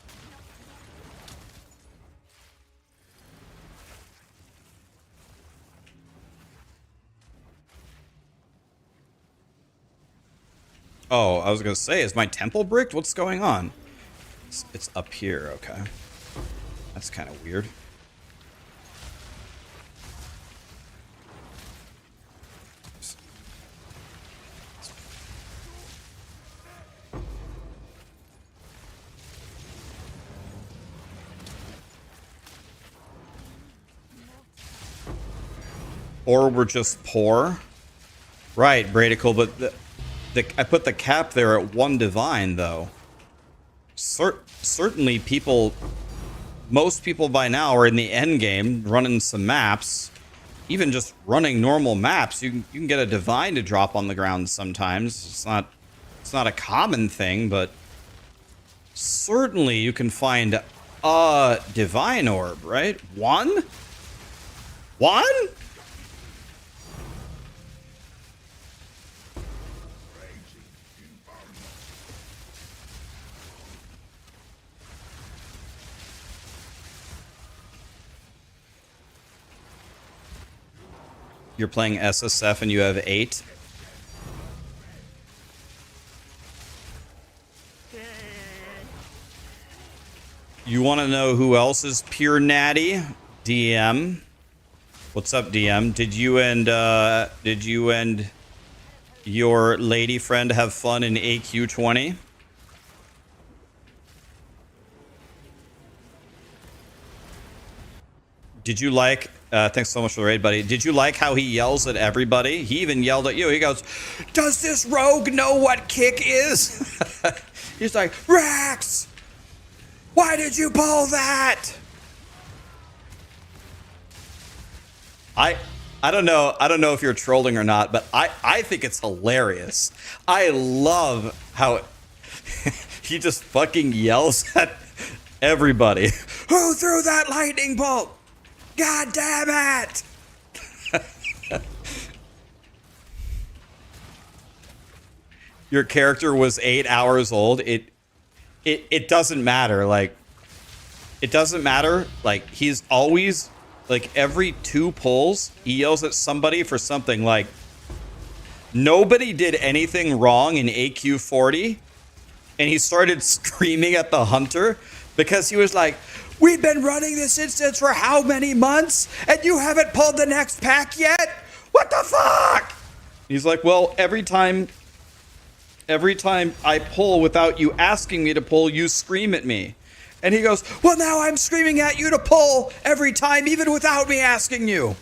Oh, I was gonna say, is my temple bricked? What's going on? It's up here, okay. That's kind of weird. Or we're just poor. Right, Bradical, but I put the cap there at 1 divine, though. Certainly people... Most people by now are in the end game running some maps. Even just running normal maps, you can get a divine to drop on the ground sometimes. It's not a common thing, but certainly you can find a divine orb, right? 1? 1? You're playing SSF and you have 8. You want to know who else is pure natty? DM. What's up, DM? Did you and your lady friend have fun in AQ20? Did you like, thanks so much for the raid, buddy. Did you like how he yells at everybody? He even yelled at you. He goes, does this rogue know what kick is? He's like, Rax, why did you pull that? I don't know if you're trolling or not, but I think it's hilarious. I love how he just fucking yells at everybody. Who threw that lightning bolt? God damn it! Your character was 8 hours old. It doesn't matter. Like, it doesn't matter. Like, he's always, like, every 2 pulls, he yells at somebody for something. Like, nobody did anything wrong in AQ40, and he started screaming at the hunter because he was like, we've been running this instance for how many months, and you haven't pulled the next pack yet? What the fuck? He's like, well, every time I pull without you asking me to pull, you scream at me. And he goes, well, now I'm screaming at you to pull every time, even without me asking you.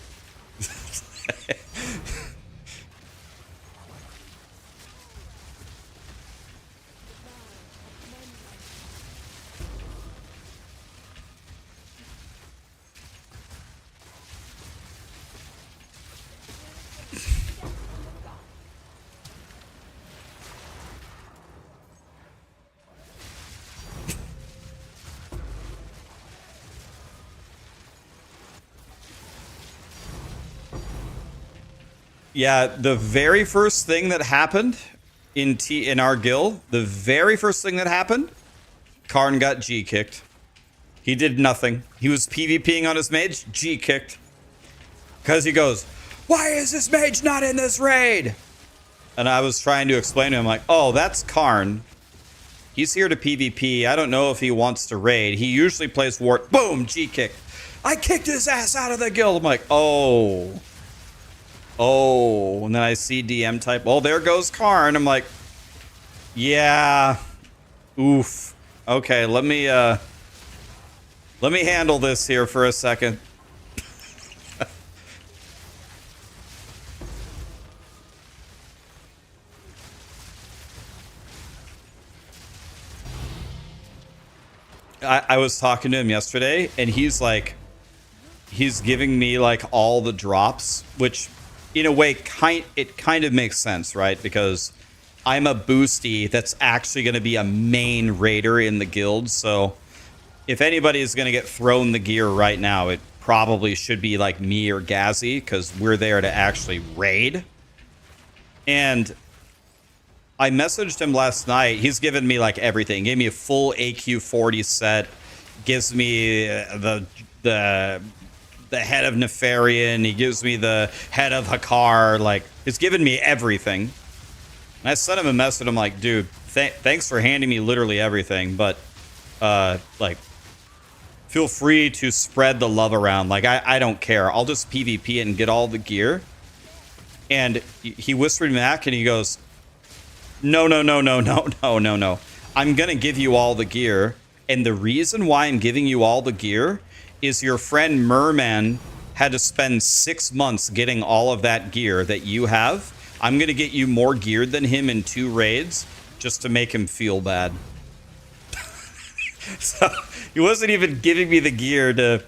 Yeah, the very first thing that happened in our guild, the very first thing that happened, Karn got G-kicked. He did nothing. He was PvPing on his mage, G-kicked. Because he goes, why is this mage not in this raid? And I was trying to explain to him, like, oh, that's Karn. He's here to PvP. I don't know if he wants to raid. He usually plays Wart. Boom, G-kick. I kicked his ass out of the guild. I'm like, oh. Oh, and then I see DM type, oh, there goes Karn. I'm like, yeah, oof. Okay, let me handle this here for a second. I was talking to him yesterday, and he's like, he's giving me like all the drops, which in a way, it kind of makes sense, right? Because I'm a boosty that's actually going to be a main raider in the guild. So if anybody is going to get thrown the gear right now, it probably should be like me or Gazzy, because we're there to actually raid. And I messaged him last night. He's given me like everything. Gave me a full AQ40 set. Gives me the head of Nefarian. He gives me the head of Hakar. Like, he's given me everything. And I sent him a message. I'm like, dude, thanks for handing me literally everything. But, like, feel free to spread the love around. Like, I don't care. I'll just PvP it and get all the gear. And he whispered back and he goes, no. I'm going to give you all the gear. And the reason why I'm giving you all the gear is your friend Merman had to spend 6 months getting all of that gear that you have. I'm going to get you more geared than him in 2 raids just to make him feel bad. So he wasn't even giving me the gear to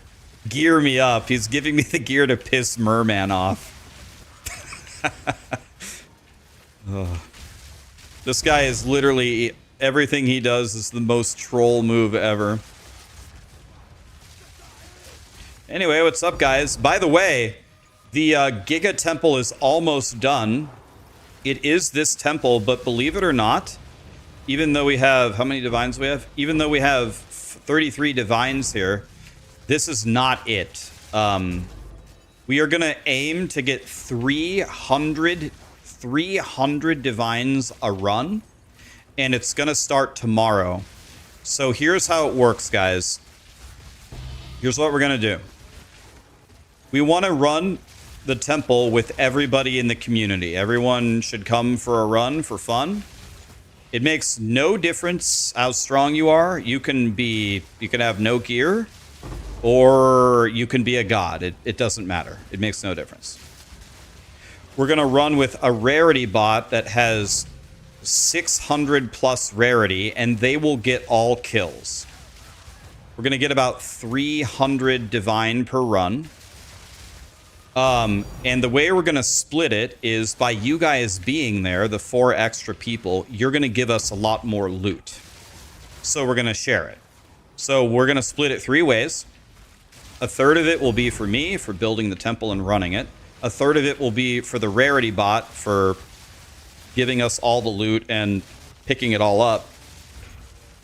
gear me up. He's giving me the gear to piss Merman off. Oh. This guy is literally, everything he does is the most troll move ever. Anyway, what's up, guys? By the way, the Giga Temple is almost done. It is this temple, but believe it or not, even though we have, how many divines we have? Even though we have 33 divines here, this is not it. We are going to aim to get 300 divines a run, and it's going to start tomorrow. So here's how it works, guys. Here's what we're going to do. We want to run the temple with everybody in the community. Everyone should come for a run for fun. It makes no difference how strong you are. You can have no gear, or you can be a god. It doesn't matter. It makes no difference. We're going to run with a rarity bot that has 600 plus rarity, and they will get all kills. We're going to get about 300 divine per run. And the way we're going to split it is by you guys being there, the 4 extra people, you're going to give us a lot more loot. So we're going to share it. So we're going to split it 3 ways. A third of it will be for me, for building the temple and running it. A third of it will be for the rarity bot, for giving us all the loot and picking it all up.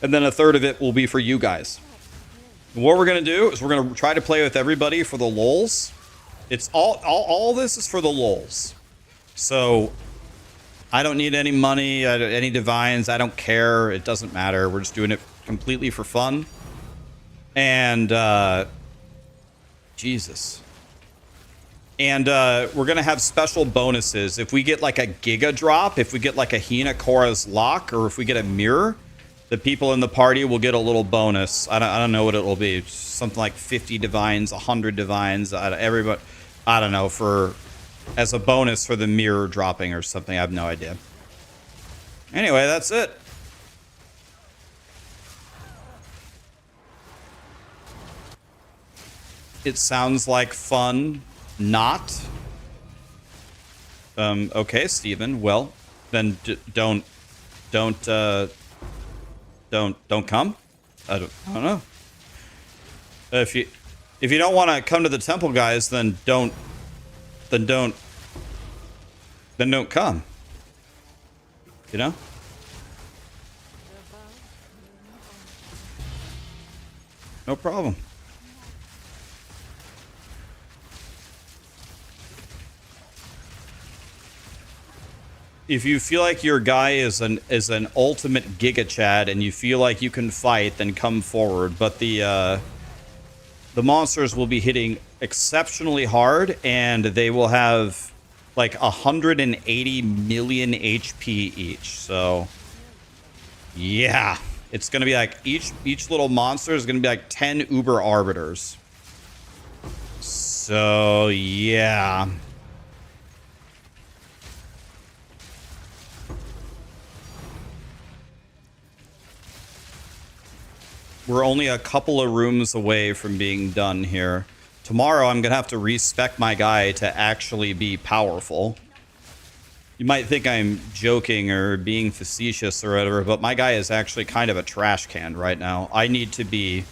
And then a third of it will be for you guys. And what we're going to do is we're going to try to play with everybody for the lols. It's all this is for the lols. So I don't need any money, any divines. I don't care. It doesn't matter. We're just doing it completely for fun. And Jesus. And we're going to have special bonuses. If we get like a Giga Drop, if we get like a Hina Korra's Lock, or if we get a mirror, the people in the party will get a little bonus. I don't know what it will be. Something like 50 divines, 100 divines. Everybody, I don't know, as a bonus for the mirror dropping or something. I have no idea. Anyway, that's it. It sounds like fun. Not. Okay, Steven. Well, then don't come. I don't know. If you don't want to come to the temple, guys, then don't come. You know? No problem. If you feel like your guy is an ultimate Giga Chad and you feel like you can fight, then come forward. But the monsters will be hitting exceptionally hard, and they will have like 180 million HP each. So yeah, it's gonna be like each little monster is gonna be like 10 Uber Arbiters. So yeah. We're only a couple of rooms away from being done here. Tomorrow, I'm going to have to respec my guy to actually be powerful. You might think I'm joking or being facetious or whatever, but my guy is actually kind of a trash can right now. I need to be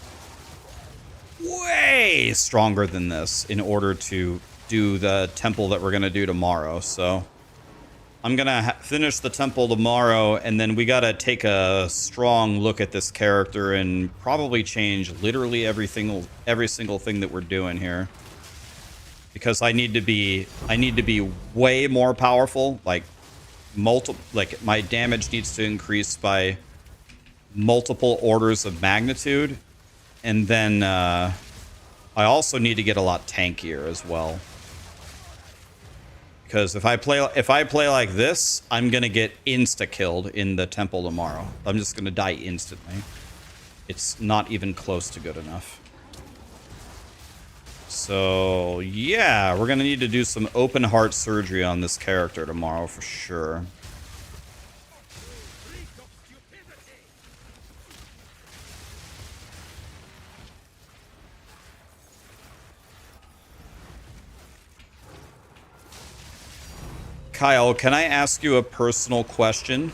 way stronger than this in order to do the temple that we're going to do tomorrow. So I'm going to finish the temple tomorrow, and then we got to take a strong look at this character and probably change literally every single thing that we're doing here. Because I need to be way more powerful, like my damage needs to increase by multiple orders of magnitude. And then I also need to get a lot tankier as well. Because if I play like this, I'm gonna get insta-killed in the temple tomorrow. I'm just gonna die instantly. It's not even close to good enough. So yeah, we're gonna need to do some open heart surgery on this character tomorrow for sure. Kyle, can I ask you a personal question?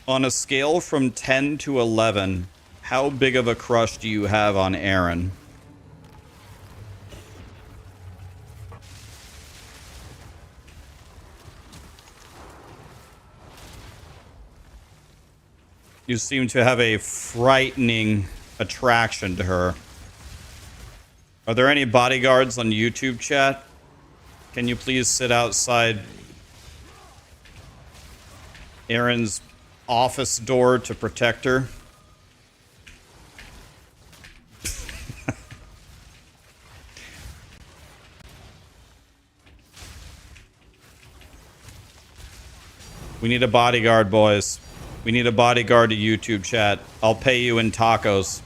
On a scale from 10 to 11, how big of a crush do you have on Aaron? You seem to have a frightening attraction to her. Are there any bodyguards on YouTube chat? Can you please sit outside Erin's office door to protect her? We need a bodyguard, boys. We need a bodyguard to YouTube chat. I'll pay you in tacos.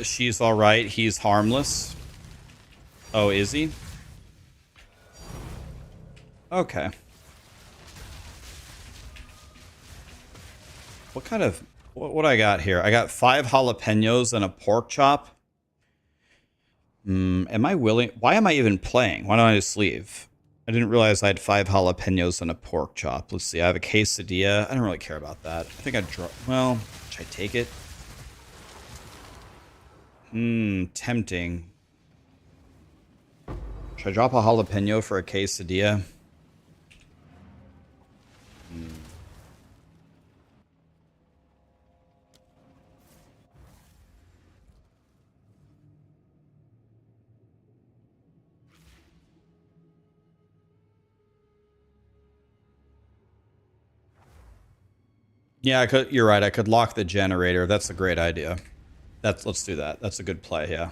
She's all right. He's harmless. Oh, is he? Okay. What kind of... What I got here? I got 5 jalapenos and a pork chop. Am I willing... Why am I even playing? Why don't I just leave? I didn't realize I had 5 jalapenos and a pork chop. Let's see. I have a quesadilla. I don't really care about that. I think I'd draw... Well, should I take it? Tempting. Should I drop a jalapeno for a quesadilla? Yeah, I could. You're right. I could lock the generator. That's a great idea. Let's do that. That's a good play, yeah.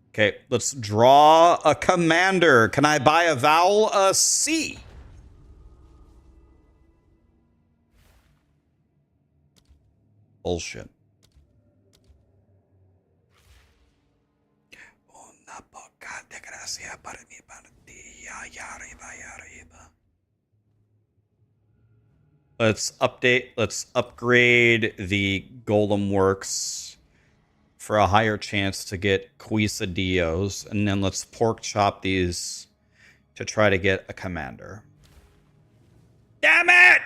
Okay, let's draw a commander. Can I buy a vowel? A C. Bullshit. Let's upgrade the Golem Works for a higher chance to get quesadillos, and then let's pork chop these to try to get a commander. Damn it!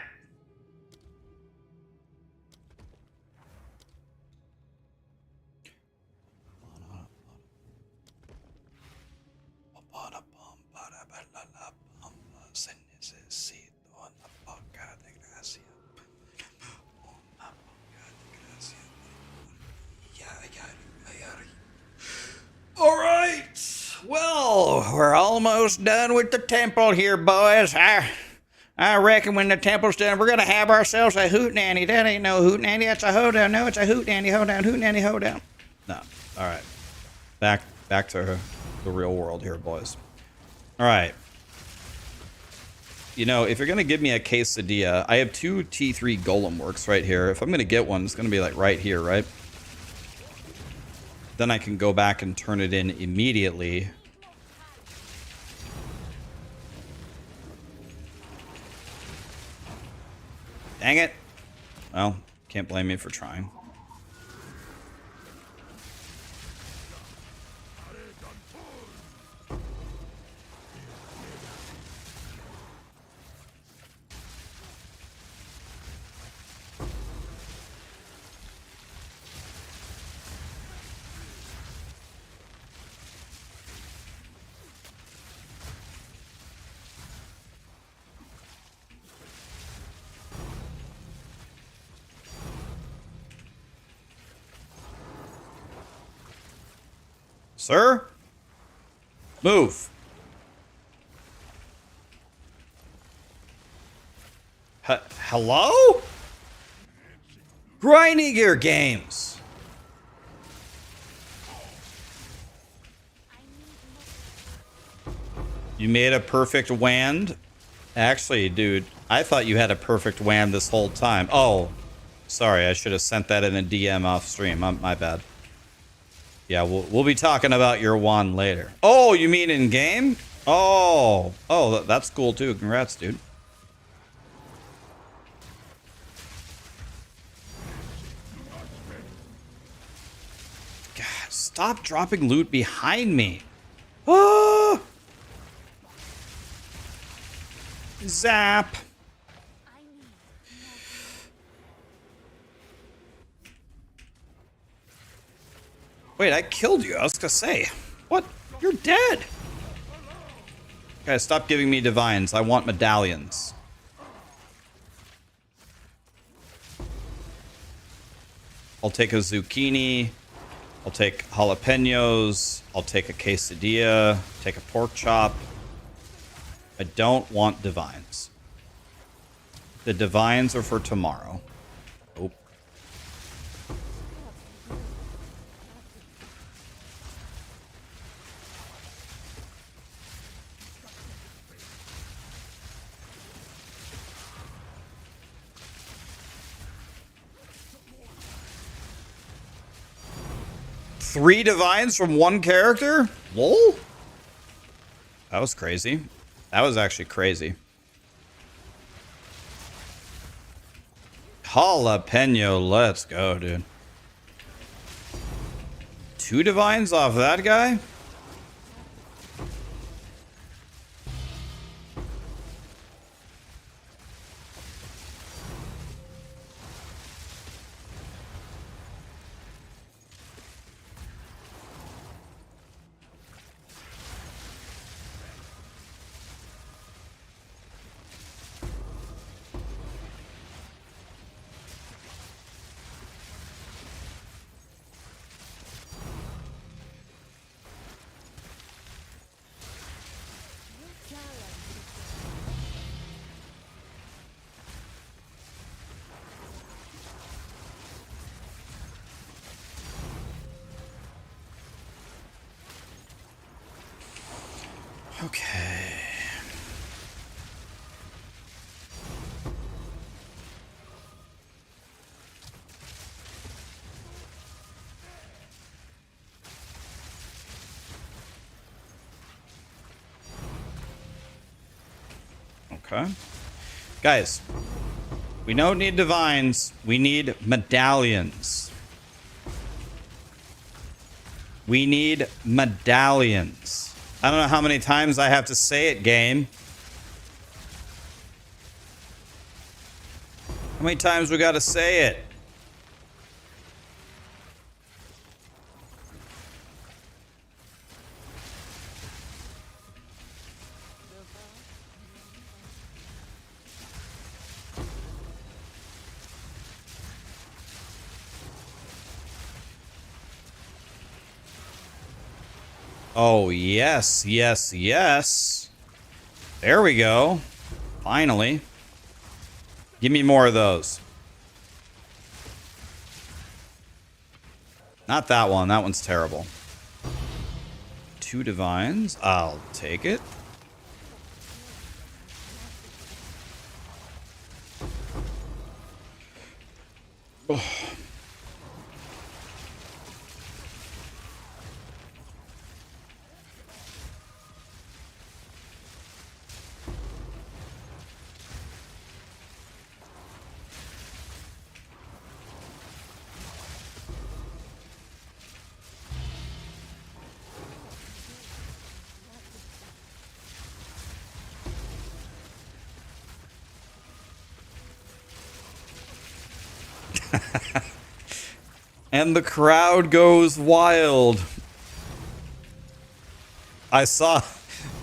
All right. Well, we're almost done with the temple here, boys. I reckon when the temple's done, we're gonna have ourselves a hootenanny. That ain't no hootenanny. That's a hoedown. No, it's a hootenanny hoedown. Hootenanny hoedown. No. All right. Back to the real world here, boys. All right. You know, if you're gonna give me a quesadilla, I have 2 T3 Golem Works right here. If I'm gonna get one, it's gonna be like right here, right? Then I can go back and turn it in immediately. Dang it. Well, can't blame me for trying. Sir? Move. Hello? Grinding Gear Games. You made a perfect wand? Actually, dude, I thought you had a perfect wand this whole time. Oh, sorry, I should have sent that in a DM off stream. My bad. Yeah, we'll be talking about your wand later. Oh, you mean in game? Oh, that's cool too. Congrats, dude. God, stop dropping loot behind me. Oh! Zap. Wait, I killed you. I was gonna say. What? You're dead. Guys, stop giving me divines. I want medallions. I'll take a zucchini. I'll take jalapenos. I'll take a quesadilla. Take a pork chop. I don't want divines. The divines are for tomorrow. Oh. Three divines from one character? Lol? That was crazy. That was actually crazy. Jalapeno, let's go, dude. Two divines off that guy? Okay. Okay. Guys, we don't need divines. We need medallions. We need medallions. I don't know how many times I have to say it, game. How many times we gotta say it? Oh, yes, yes, yes. There we go. Finally. Give me more of those. Not that one. That one's terrible. Two divines. I'll take it. Oh. And the crowd goes wild. I saw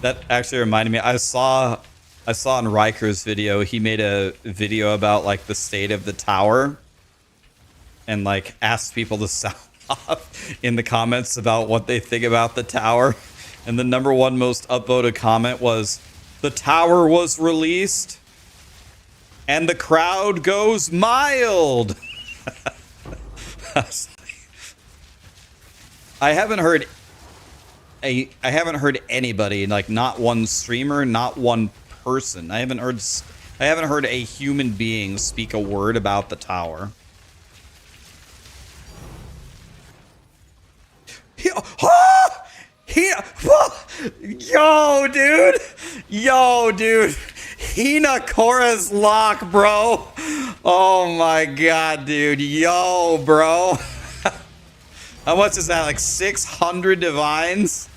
that actually reminded me. I saw in Riker's video, he made a video about like the state of the tower and like asked people to sound off in the comments about what they think about the tower. And the #1 most upvoted comment was, "The tower was released and the crowd goes mild." I haven't heard I haven't heard anybody, like not one streamer, not one person. I haven't heard a human being speak a word about the tower. Yo, dude. Hinakora's lock, bro. Oh my god, dude. Yo, bro. How much is that? Like 600 divines?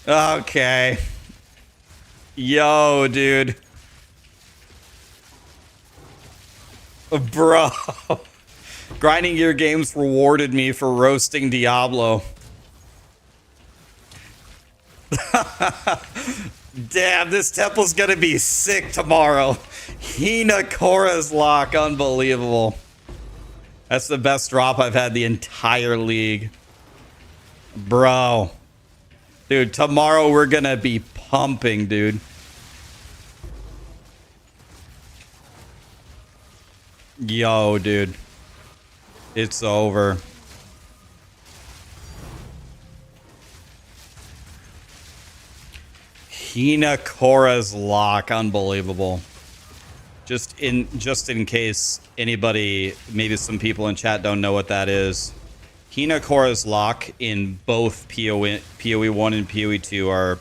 Okay. Yo, dude. Bro. Grinding Gear Games rewarded me for roasting Diablo. Damn, this temple's gonna be sick tomorrow. Hinakora's lock, unbelievable. That's the best drop I've had the entire league. Bro. Dude, tomorrow we're gonna be pumping, dude. Yo, dude. It's over. Hinakora's lock, unbelievable. Just in case anybody, maybe some people in chat don't know what that is. Hinakora's lock in both POE1 and POE2 are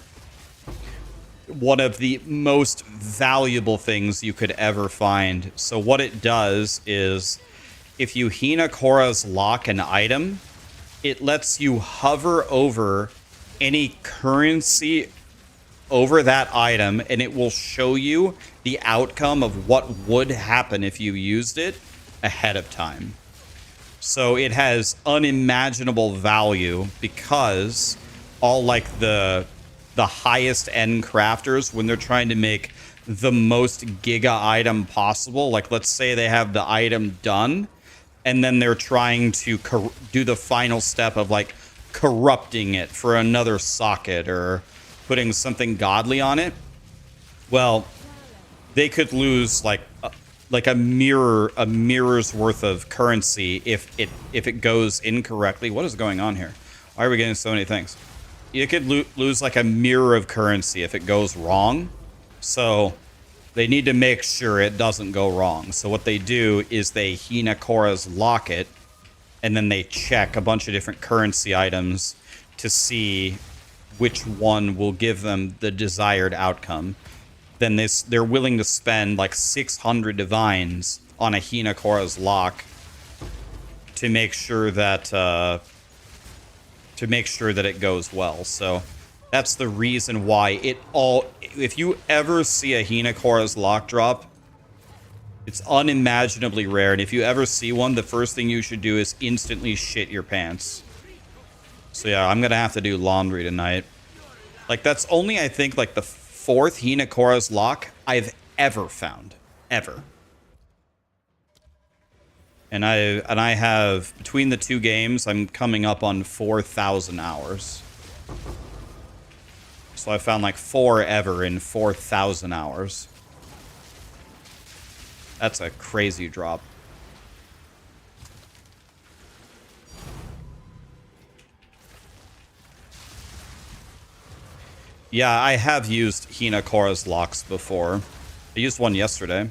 one of the most valuable things you could ever find. So what it does is, if you Hinakora's lock an item, it lets you hover over any currency over that item, and it will show you the outcome of what would happen if you used it ahead of time. So it has unimaginable value because all like the highest end crafters, when they're trying to make the most giga item possible, like let's say they have the item done and then they're trying to do the final step of like corrupting it for another socket or putting something godly on it. Well, they could lose like a mirror's worth of currency if it goes incorrectly. What is going on here? Why are we getting so many things? You could lose like a mirror of currency if it goes wrong. So they need to make sure it doesn't go wrong. So what they do is they Hinakora's lock it, and then they check a bunch of different currency items to see which one will give them the desired outcome. Then they're willing to spend like 600 divines on a Hinakora's lock to make sure that it goes well. So that's the reason why if you ever see a Hinakora's lock drop, it's unimaginably rare. And if you ever see one, the first thing you should do is instantly shit your pants. So yeah, I'm gonna have to do laundry tonight. Like that's only, I think, like the 4th Hinakora's lock I've ever found. Ever. And I have, between the 2 games, I'm coming up on 4,000 hours. So I found like 4 ever in 4,000 hours. That's a crazy drop. Yeah, I have used Hinakora's locks before. I used one yesterday.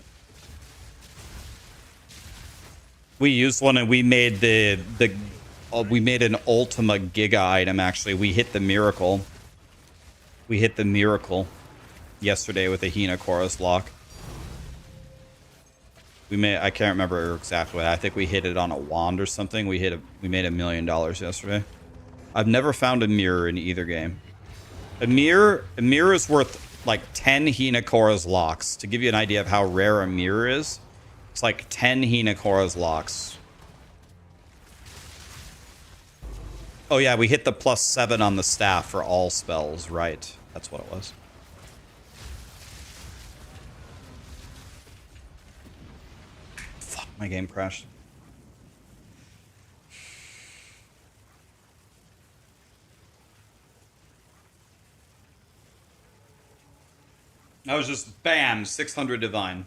We used one and we made we made an Ultima Giga item, actually. We hit the miracle. We hit the miracle yesterday with a Hinakora's lock. I can't remember exactly. I think we hit it on a wand or something. We made $1 million yesterday. I've never found a mirror in either game. A mirror is worth like 10 Hinakora's locks. To give you an idea of how rare a mirror is, it's like 10 Hinakora's locks. Oh yeah, we hit the +7 on the staff for all spells, right? That's what it was. Fuck, my game crashed. I was just, bam, 600 divine.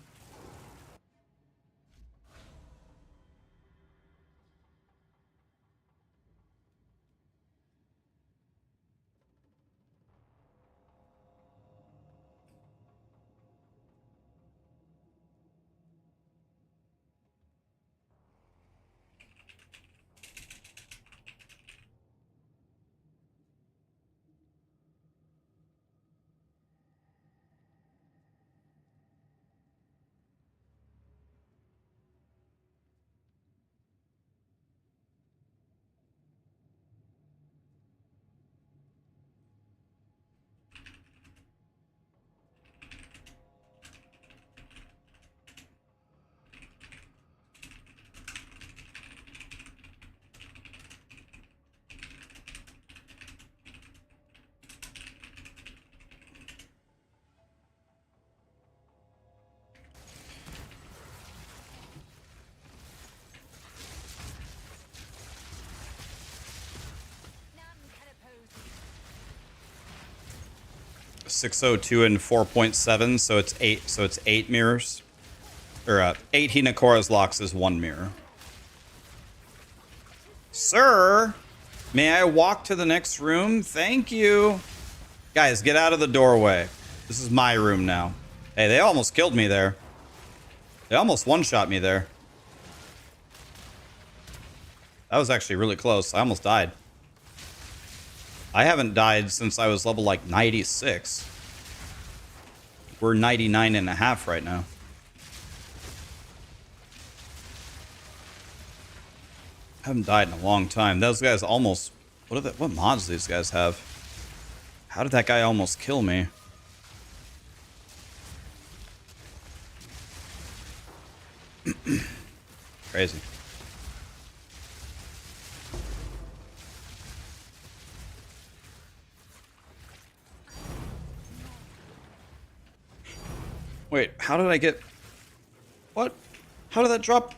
602 and 4.7, so it's 8. So it's 8 mirrors, or 8 Hinakora's locks is 1 mirror. Sir, may I walk to the next room? Thank you. Guys, get out of the doorway. This is my room now. Hey, they almost killed me there. They almost one-shot me there. That was actually really close. I almost died. I haven't died since I was level like 96. We're 99.5 right now. I haven't died in a long time. Those guys almost... What mods do these guys have? How did that guy almost kill me? Crazy. Wait, how did I get... What? How did that drop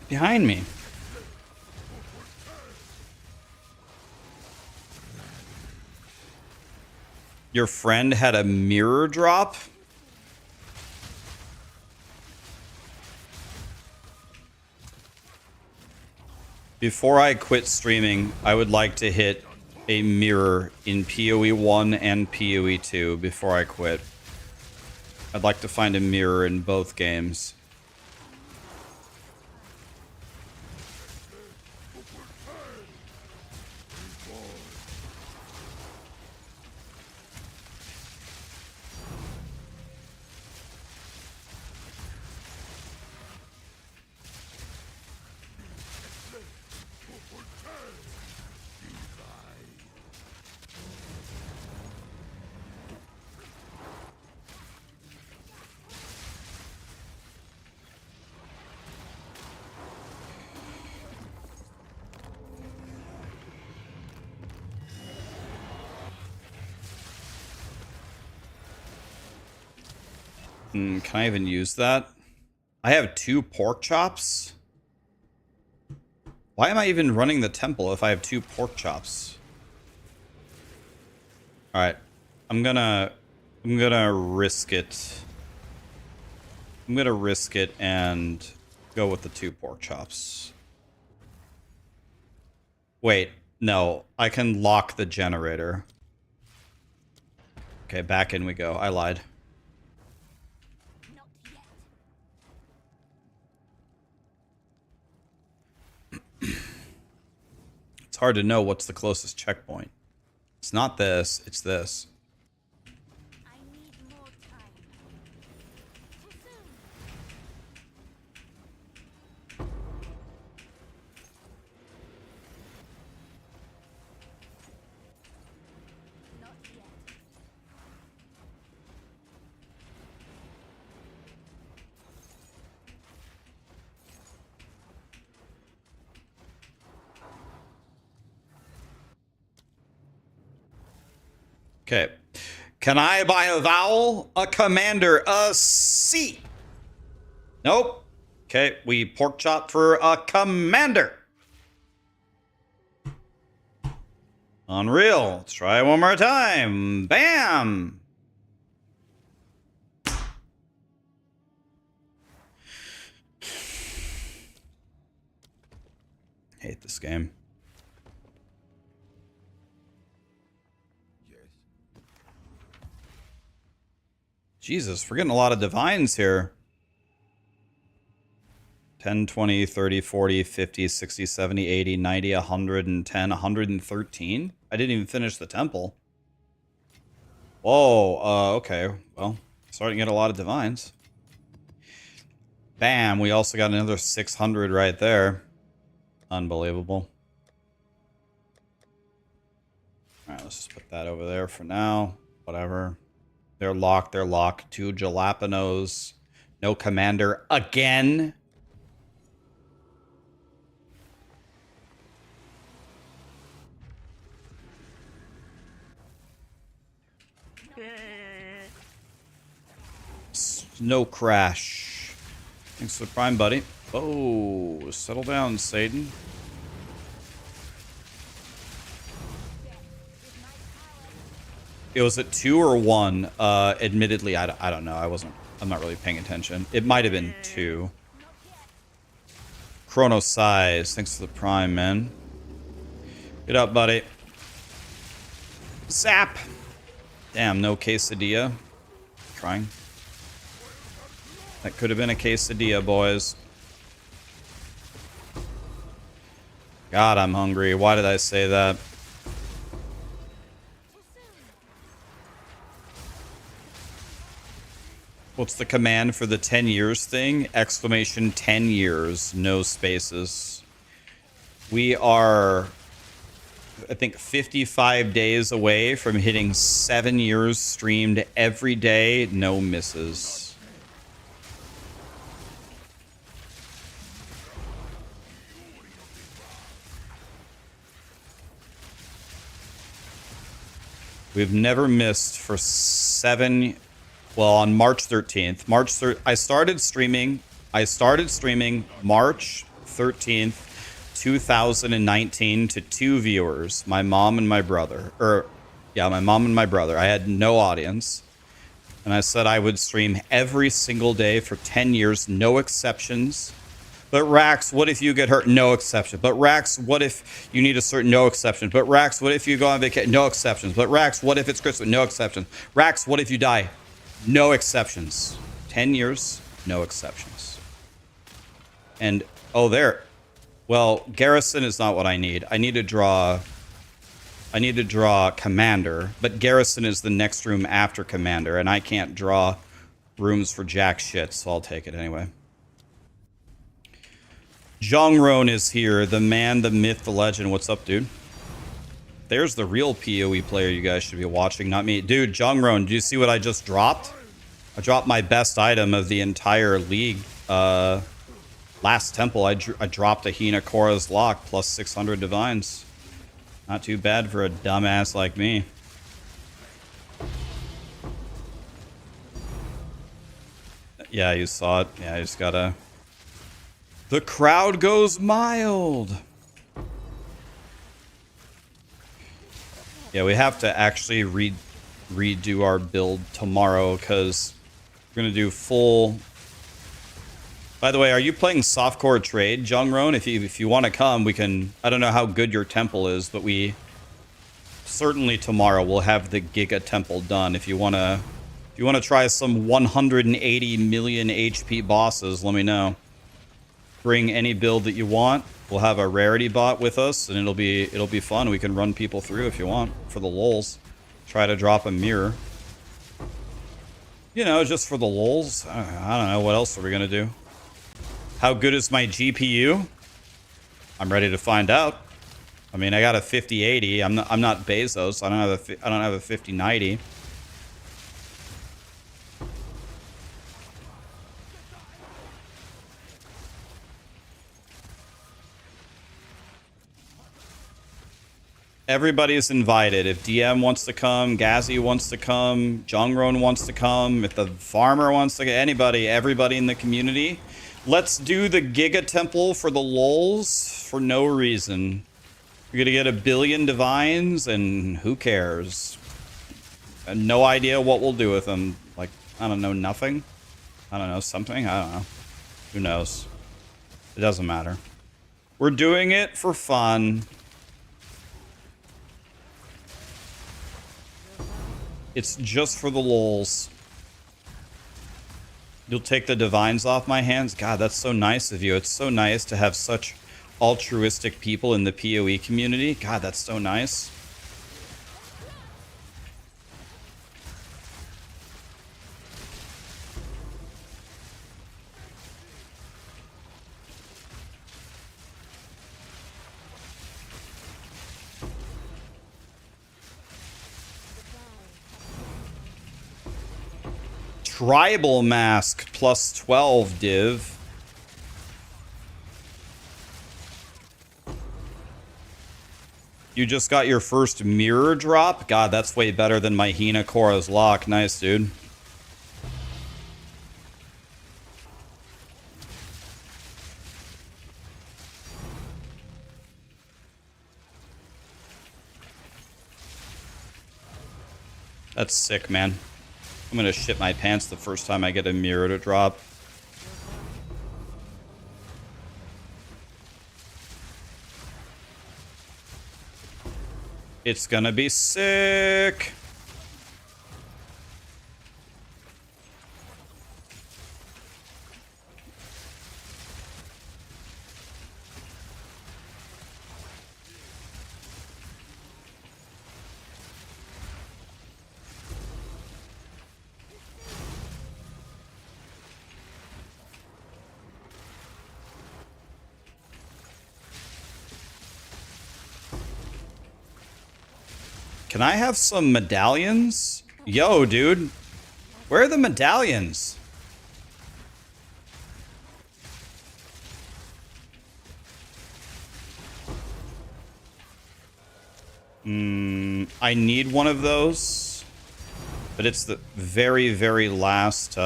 behind me? Your friend had a mirror drop? Before I quit streaming, I would like to hit a mirror in POE1 and POE2 before I quit. I'd like to find a mirror in both games. Can I even use that? I have 2 pork chops? Why am I even running the temple if I have 2 pork chops? Alright. I'm gonna risk it. I'm gonna risk it and go with the 2 pork chops. Wait, no. I can lock the generator. Okay, back in we go. I lied. It's hard to know what's the closest checkpoint. It's not this, it's this. I need more time. Too soon. Not yet. Okay. Can I buy a vowel? A commander? A C? Nope. Okay, we pork chop for a commander. Unreal. Let's try one more time. Bam! Hate this game. Jesus, we're getting a lot of divines here. 10, 20, 30, 40, 50, 60, 70, 80, 90, 110, 113. I didn't even finish the temple. Whoa, okay. Well, starting to get a lot of divines. Bam, we also got another 600 right there. Unbelievable. Alright, let's just put that over there for now. Whatever. They're locked, they're locked. 2 jalapenos. No commander again. Snow crash. Thanks for the prime, buddy. Oh, settle down, Satan. It was at 2 or 1. Admittedly, I don't know. I'm not really paying attention. It might have been 2. Chrono Size, thanks for the prime, man. Get up, buddy. Zap! Damn, no quesadilla. Trying. That could have been a quesadilla, boys. God, I'm hungry. Why did I say that? What's the command for the 10 years thing? Exclamation 10 years, no spaces. We are, I think, 55 days away from hitting 7 years streamed every day, no misses. We've never missed for 7. Well, on March 13th. I started streaming March 13th, 2019 to 2 viewers, my mom and my brother. My mom and my brother. I had no audience. And I said I would stream every single day for 10 years, no exceptions. But Rax, what if you get hurt? No exception. But Rax, what if you need a certain? No exception. But Rax, what if you go on vacation? No exceptions. But Rax, what if it's Christmas? No exceptions. Rax, what if you die? No exceptions. 10 years, no exceptions. And, oh, there. Well, Garrison is not what I need. I need to draw Commander, but Garrison is the next room after Commander, and I can't draw rooms for jack shit, so I'll take it anyway. Jongron is here, the man, the myth, the legend. What's up, dude? There's the real PoE player you guys should be watching, not me. Dude, Jongron, do you see what I just dropped? I dropped my best item of the entire league. Last temple, I dropped a Hina Korra's Lock plus 600 divines. Not too bad for a dumbass like me. Yeah, you saw it. Yeah, you just gotta... The crowd goes mild. Yeah, we have to actually redo our build tomorrow because we're going to do full... By the way, are you playing softcore trade, Jongron? If you want to come, we can... I don't know how good your temple is, but we... Certainly tomorrow we'll have the Giga Temple done. If you want to try some 180 million HP bosses, let me know. Bring any build that you want. We'll have a rarity bot with us, and it'll be fun. We can run people through if you want, for the lulz. Try to drop a mirror. You know, just for the lulz. I don't know, what else are we gonna do? How good is my GPU? I'm ready to find out. I mean, I got a 5080. I'm not Bezos. I don't have a 5090. Everybody's invited. If DM wants to come, Gazi wants to come, Jongron wants to come, if the farmer wants to, everybody in the community. Let's do the Giga Temple for the lulz for no reason. We're gonna get 1 billion divines, and who cares? And no idea what we'll do with them. Like, I don't know, nothing? I don't know, something? I don't know. Who knows? It doesn't matter. We're doing it for fun. It's just for the lulz. You'll take the divines off my hands? God, that's so nice of you. It's so nice to have such altruistic people in the PoE community. God, that's so nice. Tribal Mask plus 12 div. You just got your first mirror drop? God, that's way better than my Hina Korra's Lock. Nice, dude. That's sick, man. I'm gonna shit my pants the first time I get a mirror to drop. It's gonna be sick. Can I have some medallions? Yo, dude. Where are the medallions? I need one of those. But it's the very, very last...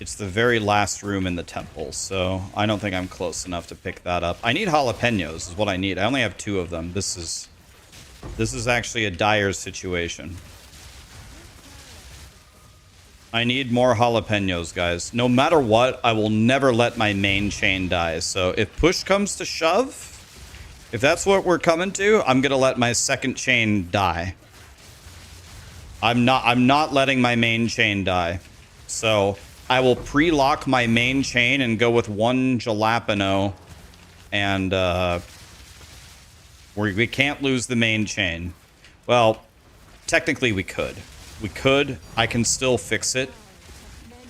it's the very last room in the temple, so I don't think I'm close enough to pick that up. I need jalapenos is what I need. I only have 2 of them. This is actually a dire situation. I need more jalapenos, guys. No matter what, I will never let my main chain die. So if push comes to shove, if that's what we're coming to, I'm gonna let my second chain die. I'm not letting my main chain die. So I will pre-lock my main chain and go with 1 jalapeno and we can't lose the main chain. Well, technically we could. We could. I can still fix it.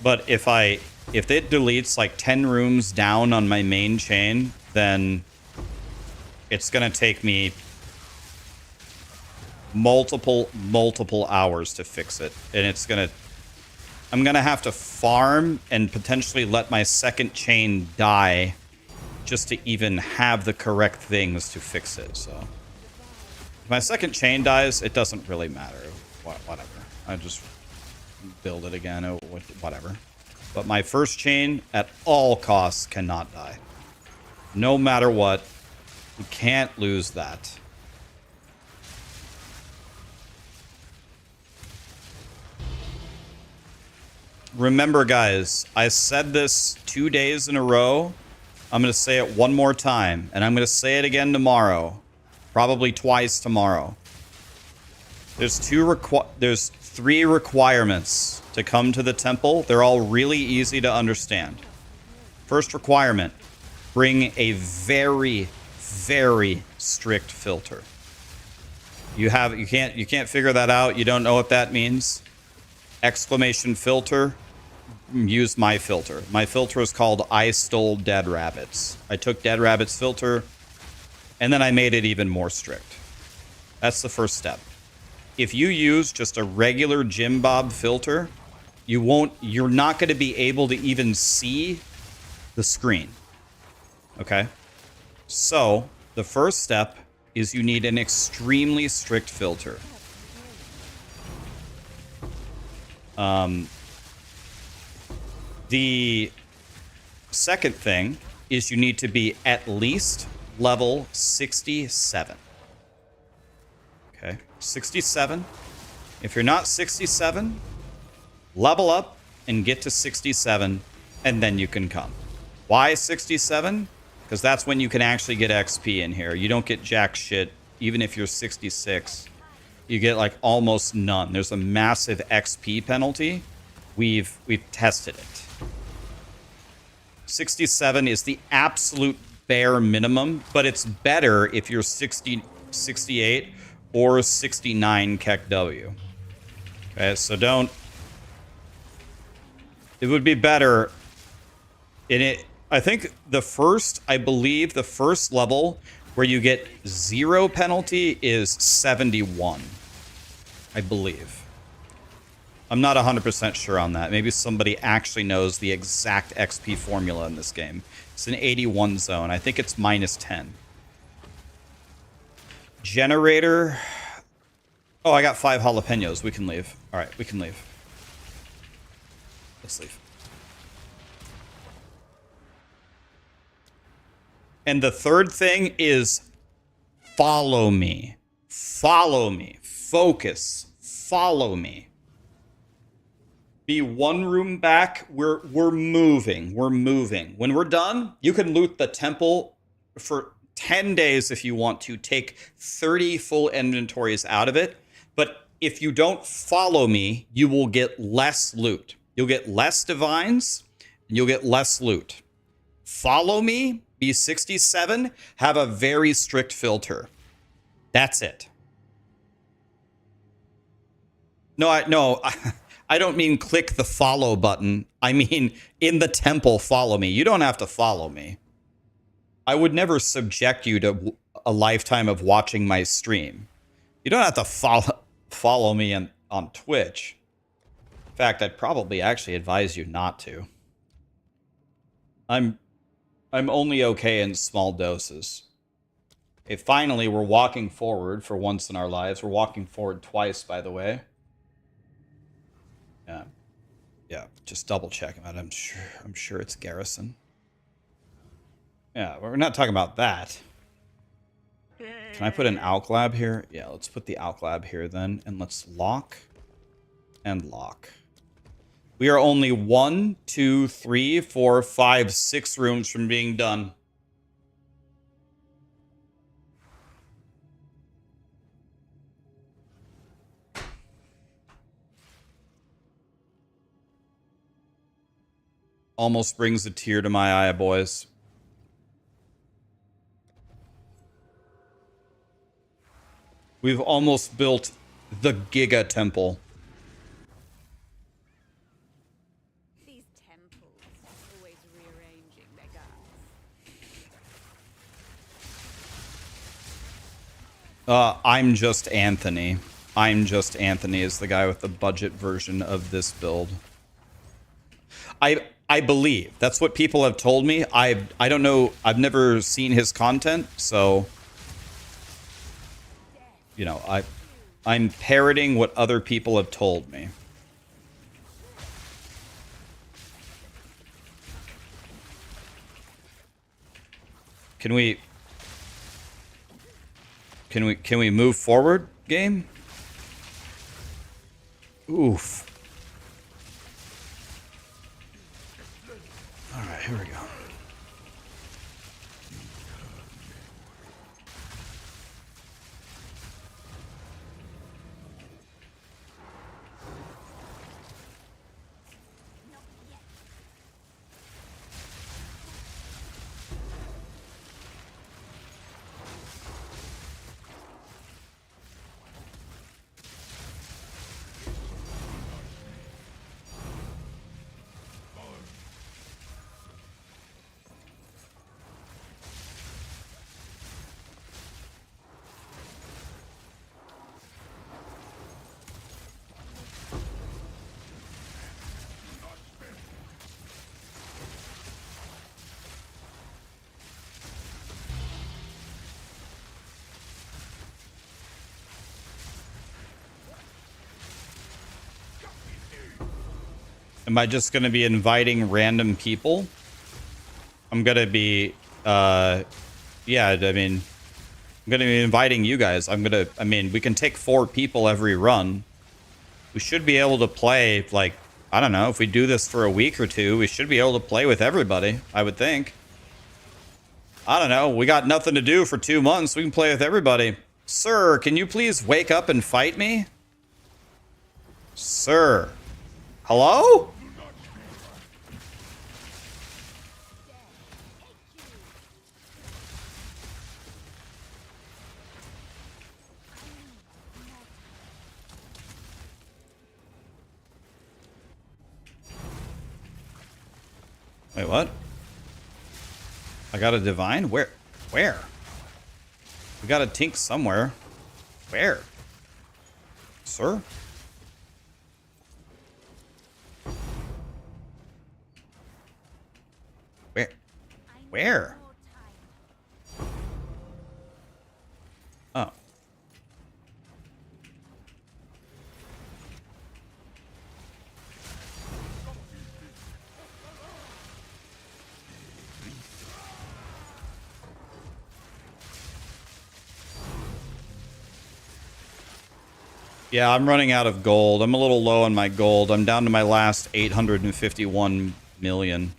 But if it deletes like 10 rooms down on my main chain, then it's going to take me multiple hours to fix it. And I'm going to have to farm and potentially let my second chain die just to even have the correct things to fix it. So if my second chain dies, it doesn't really matter. Whatever. I just build it again or whatever. But my first chain at all costs cannot die. No matter what, we can't lose that. Remember, guys, I said this 2 days in a row. I'm going to say it one more time, and I'm going to say it again tomorrow. Probably twice tomorrow. There's 3 requirements to come to the temple. They're all really easy to understand. First requirement, bring a very, very strict filter. You can't figure that out. You don't know what that means. Exclamation filter. Use my filter. My filter is called I Stole Dead Rabbits. I took Dead Rabbits filter and then I made it even more strict. That's the first step. If you use just a regular Jim Bob filter, you're not going to be able to even see the screen. Okay? So, the first step is you need an extremely strict filter. The second thing is you need to be at least level 67. Okay, 67. If you're not 67, level up and get to 67, and then you can come. Why 67? Because that's when you can actually get XP in here. You don't get jack shit, even if you're 66. You get like almost none. There's a massive XP penalty. We've tested it. 67 is the absolute bare minimum, but it's better if you're 60, 68 or 69 CoC W. Okay, so don't... It would be better in it. I think I believe the first level where you get 0 penalty is 71. I believe. I'm not 100% sure on that. Maybe somebody actually knows the exact XP formula in this game. It's an 81 zone. I think it's -10. Generator. Oh, I got 5 jalapenos. We can leave. All right, we can leave. Let's leave. And the third thing is follow me. Follow me. Focus. follow me. Be one room back. We're moving. We're moving. When we're done, you can loot the temple for 10 days if you want to. Take 30 full inventories out of it. But if you don't follow me, you will get less loot. You'll get less divines, and you'll get less loot. Follow me, be 67, have a very strict filter. That's it. No, I don't mean click the follow button. I mean, in the temple, follow me. You don't have to follow me. I would never subject you to a lifetime of watching my stream. You don't have to follow me on Twitch. In fact, I'd probably actually advise you not to. I'm only okay in small doses. Okay, finally, we're walking forward for once in our lives. We're walking forward twice, by the way. Yeah, just double checking that. I'm sure it's Garrison. Yeah, we're not talking about that. Can I put an Alk Lab here? Yeah, let's put the Alk Lab here then, and let's lock and lock. We are only 1, 2, 3, 4, 5, 6 rooms from being done. Almost brings a tear to my eye, boys. We've almost built the Giga Temple. These temples always rearranging their guts. I'm just Anthony. I'm just Anthony is the guy with the budget version of this build. I believe that's what people have told me. I don't know. I've never seen his content, so you know, I'm parroting what other people have told me. Can we move forward, game? Oof. All right, here we go. Am I just going to be inviting random people? I'm going to be, yeah, I mean, I'm going to be inviting you guys. I mean, we can take 4 people every run. We should be able to play, like, I don't know, if we do this for a week or 2, we should be able to play with everybody, I would think. I don't know, we got nothing to do for 2 months. We can play with everybody. Sir, can you please wake up and fight me? Sir. Hello? Wait, what? I got a divine? Where? Where? We got a tink somewhere. Where? Sir? Where? Where? Oh. Yeah, I'm running out of gold. I'm a little low on my gold. I'm down to my last 851 million.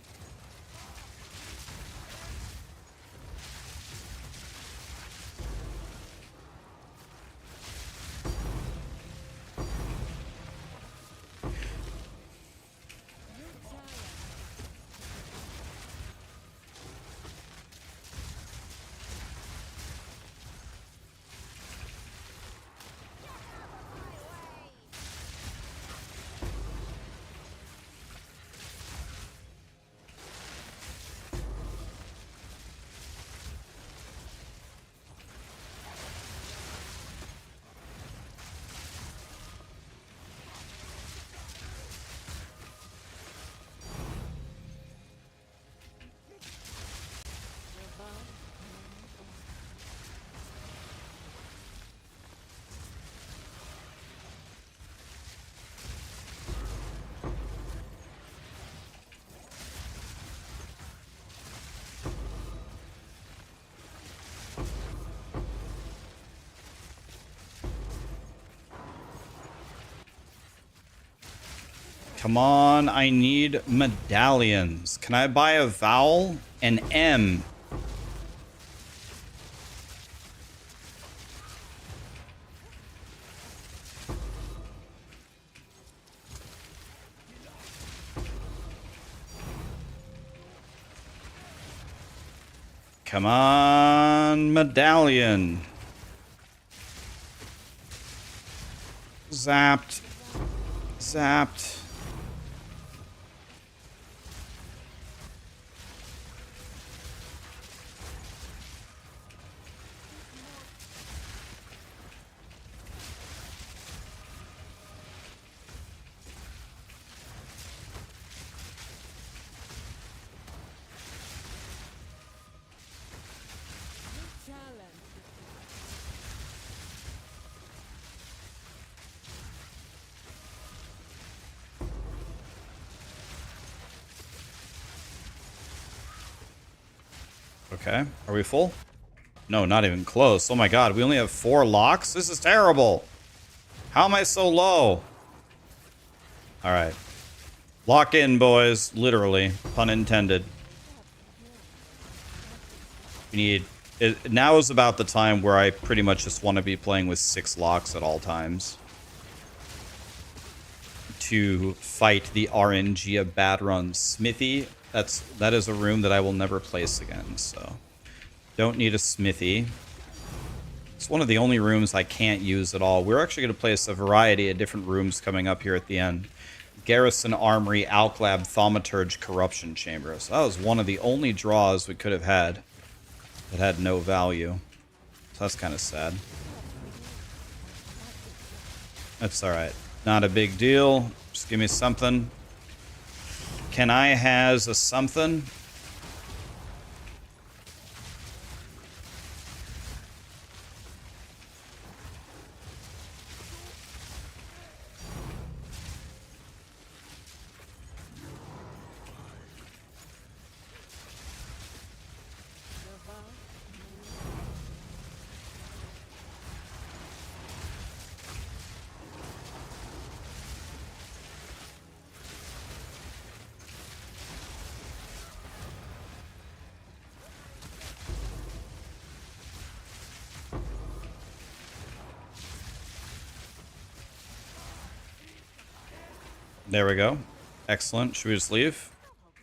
Come on, I need medallions. Can I buy a vowel? An M. Come on, medallion. Zapped. Zapped. Okay, are we full? No, not even close. Oh my god, we only have 4 locks? This is terrible. How am I so low? Alright. Lock in, boys. Literally. Pun intended. We need... now is about the time where I pretty much just want to be playing with 6 locks at all times. To fight the RNG of bad runs. Smithy, that is a room that I will never place again, so... Don't need a smithy. It's one of the only rooms I can't use at all. We're actually going to place a variety of different rooms coming up here at the end. Garrison Armory, Alklab, Thaumaturge, Corruption Chamber. So that was one of the only draws we could have had that had no value. So that's kind of sad. That's alright. Not a big deal. Just give me something. Can I has a something? There we go. Excellent. Should we just leave?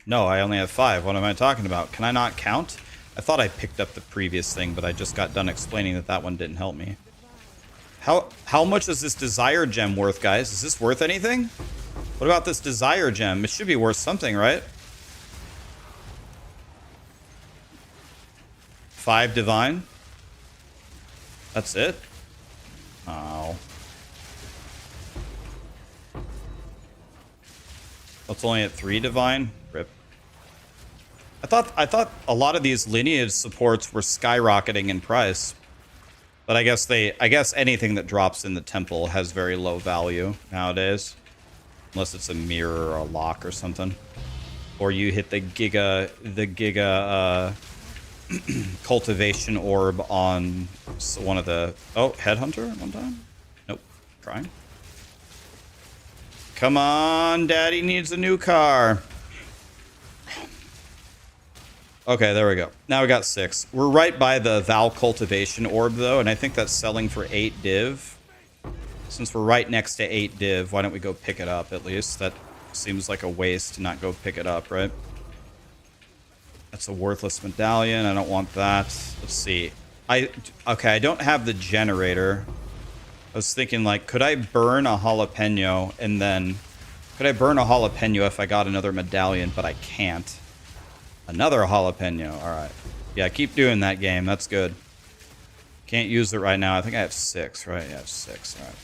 No, I only have 5. What am I talking about? Can I not count? I thought I picked up the previous thing, but I just got done explaining that that one didn't help me. How much is this desire gem worth, guys? Is this worth anything? What about this desire gem? It should be worth something, right? 5 divine? That's it? Oh. It's only at 3 divine? Rip. I thought a lot of these lineage supports were skyrocketing in price. But I guess anything that drops in the temple has very low value nowadays. Unless it's a mirror or a lock or something. Or you hit the giga cultivation orb on one of the... Oh, headhunter at one time? Nope. Trying. Come on, Daddy needs a new car. Okay, there we go. Now we got 6. We're right by the Val Cultivation Orb, though, and I think that's selling for 8 div. Since we're right next to 8 div, why don't we go pick it up, at least? That seems like a waste to not go pick it up, right? That's a worthless medallion. I don't want that. Let's see. Okay, I don't have the generator. I was thinking, like, could I burn a jalapeno and then... Could I burn a jalapeno if I got another medallion, but I can't? Another jalapeno. All right. Yeah, keep doing that game. That's good. Can't use it right now. I think I have 6, right? Yeah, I have 6. All right.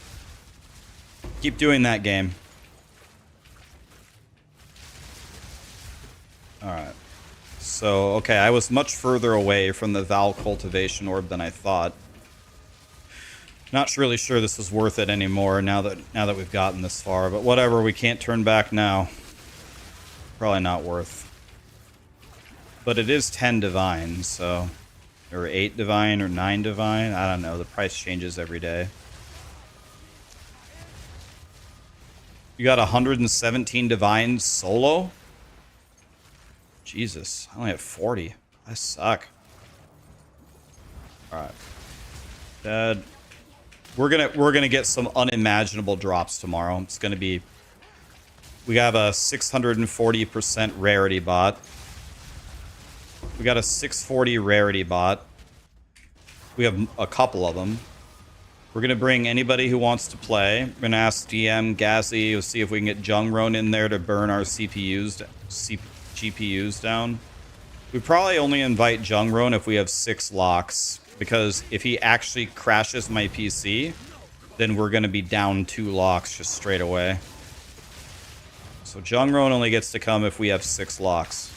Keep doing that game. All right. So, okay, I was much further away from the Val Cultivation Orb than I thought. Not really sure this is worth it anymore now that we've gotten this far, but whatever, we can't turn back now. Probably not worth. But it is 10 divine, so... Or 8 divine or 9 divine. I don't know. The price changes every day. You got 117 divine solo? Jesus. I only have 40. I suck. Alright. Dead. We're gonna get some unimaginable drops tomorrow. It's gonna be... We have a 640% rarity bot. We got a 640 rarity bot. We have a couple of them. We're going to bring anybody who wants to play. We're going to ask DM Gazzy. We'll see if we can get Jungron in there to burn our GPUs down. We probably only invite Jungron if we have 6 locks. Because if he actually crashes my PC, then we're going to be down 2 locks just straight away. So Jungron only gets to come if we have 6 locks.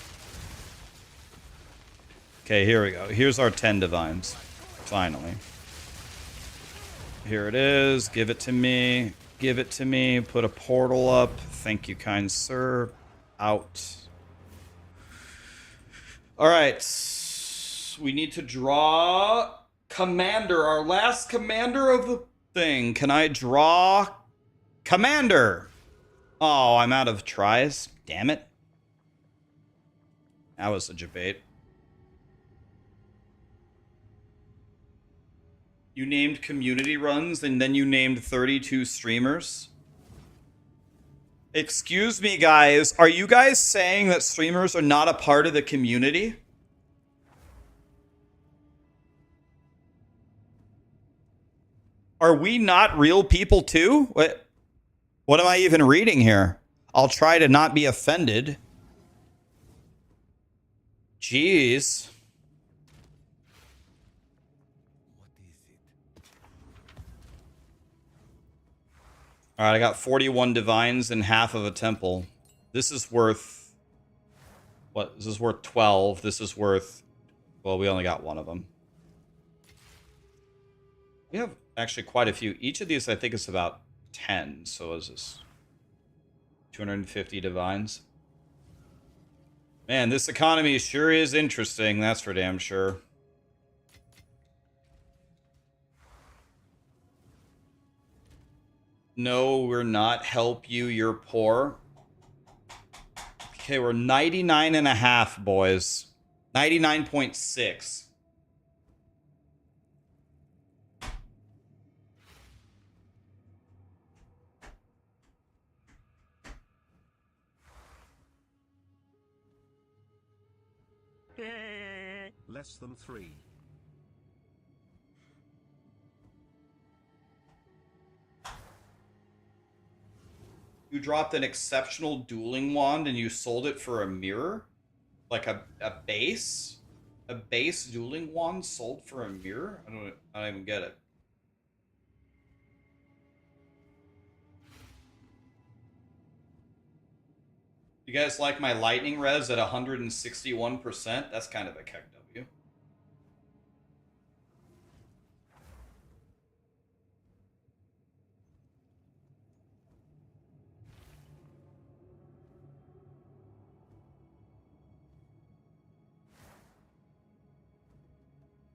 Okay, here we go. Here's our 10 divines. Finally. Here it is. Give it to me. Give it to me. Put a portal up. Thank you, kind sir. Out. Alright. We need to draw Commander. Our last Commander of the thing. Can I draw Commander? Oh, I'm out of tries. Damn it. That was a debate. You named community runs, and then you named 32 streamers? Excuse me, guys. Are you guys saying that streamers are not a part of the community? Are we not real people too? What am I even reading here? I'll try to not be offended. Jeez. Alright, I got 41 divines and half of a temple. This is worth... What? This is worth 12. This is worth... Well, we only got one of them. We have actually quite a few. Each of these, I think, is about 10. So is this 250 divines? Man, this economy sure is interesting. That's for damn sure. No, we're not. Help you. You're poor. Okay, we're 99.5, boys. 99.6. Less than 3. You dropped an exceptional dueling wand and you sold it for a mirror? Like a base? A base dueling wand sold for a mirror? I don't even get it. You guys like my lightning res at 161%? That's kind of a KEK W.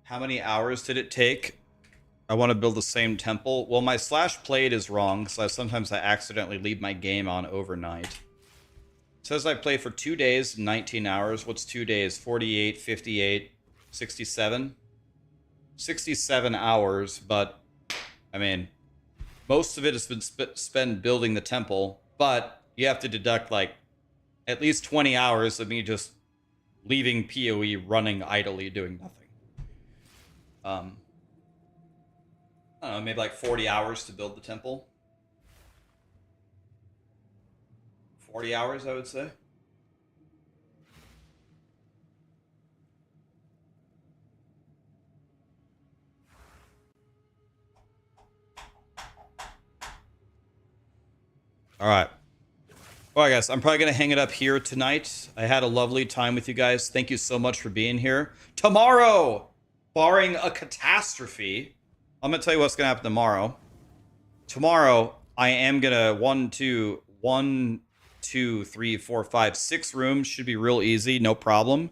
How many hours did it take I want to build the same temple. Well, my slash played is wrong because sometimes I accidentally leave my game on overnight. It says I play for 2 days, 19 hours. What's 2 days? 48, 58, 67? 67 hours, but I mean, most of it has been spent building the temple, but you have to deduct like at least 20 hours of me just leaving PoE running idly doing nothing. I don't know, maybe like 40 hours to build the temple. 40 hours, I would say. All right. All right, guys, I'm probably going to hang it up here tonight. I had a lovely time with you guys. Thank you so much for being here. Tomorrow, barring a catastrophe, I'm going to tell you what's going to happen tomorrow. Tomorrow, I am going to 1, 2, 3, 4, 5, 6 rooms. Should be real easy, no problem.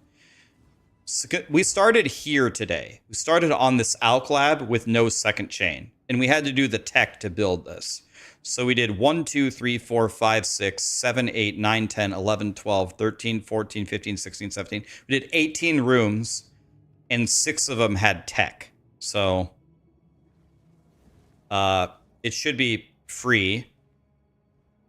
We started here today. We started on this Alk Lab with no second chain, and we had to do the tech to build this. So we did 1, 2, 3, 4, 5, 6, 7, 8, 9, 10, 11, 12, 13, 14, 15, 16, 17. We did 18 rooms, and 6 of them had tech. So it should be free.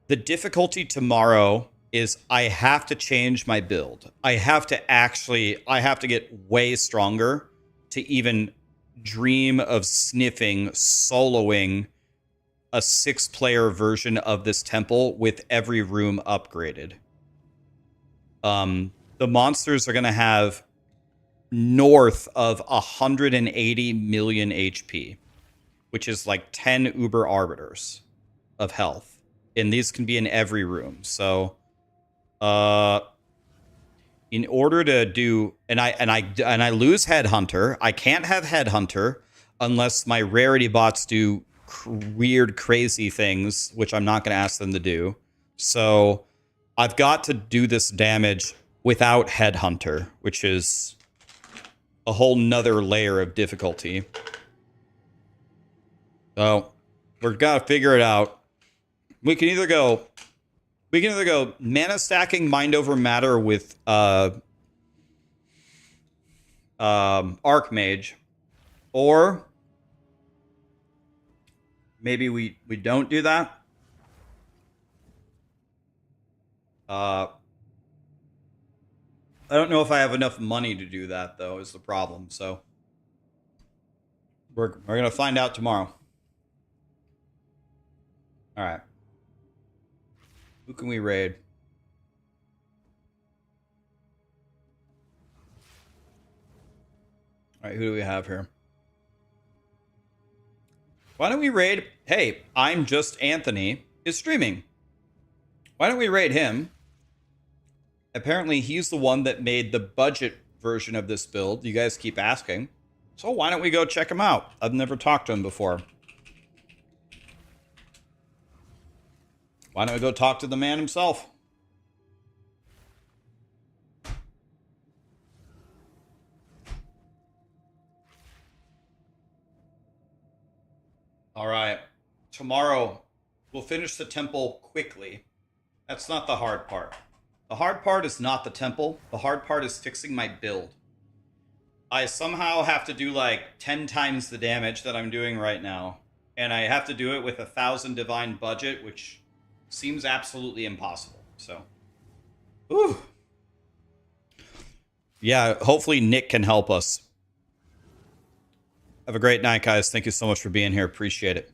The difficulty tomorrow is I have to change my build. I have to get way stronger to even dream of sniffing, soloing a 6-player version of this temple with every room upgraded. The monsters are going to have north of 180 million HP, which is like 10 Uber Arbiters of health. And these can be in every room. So, in order to do, and I lose Headhunter. I can't have Headhunter unless my rarity bots do weird, crazy things, which I'm not going to ask them to do. So I've got to do this damage without Headhunter, which is a whole nother layer of difficulty. So we've got to figure it out. We can either go mana stacking mind over matter with Archmage, or maybe we don't do that. I don't know if I have enough money to do that, though, is the problem. So we're gonna find out tomorrow. All right. Who can we raid? All right, who do we have here? Why don't we raid? Hey, I'm Just Anthony is streaming. Why don't we raid him? Apparently, he's the one that made the budget version of this build. You guys keep asking. So why don't we go check him out? I've never talked to him before. Why don't we go talk to the man himself? All right. Tomorrow, we'll finish the temple quickly. That's not the hard part. The hard part is not the temple. The hard part is fixing my build. I somehow have to do like 10 times the damage that I'm doing right now. And I have to do it with 1,000 divine budget, which seems absolutely impossible. So, whew. Yeah, hopefully Nick can help us. Have a great night, guys. Thank you so much for being here. Appreciate it.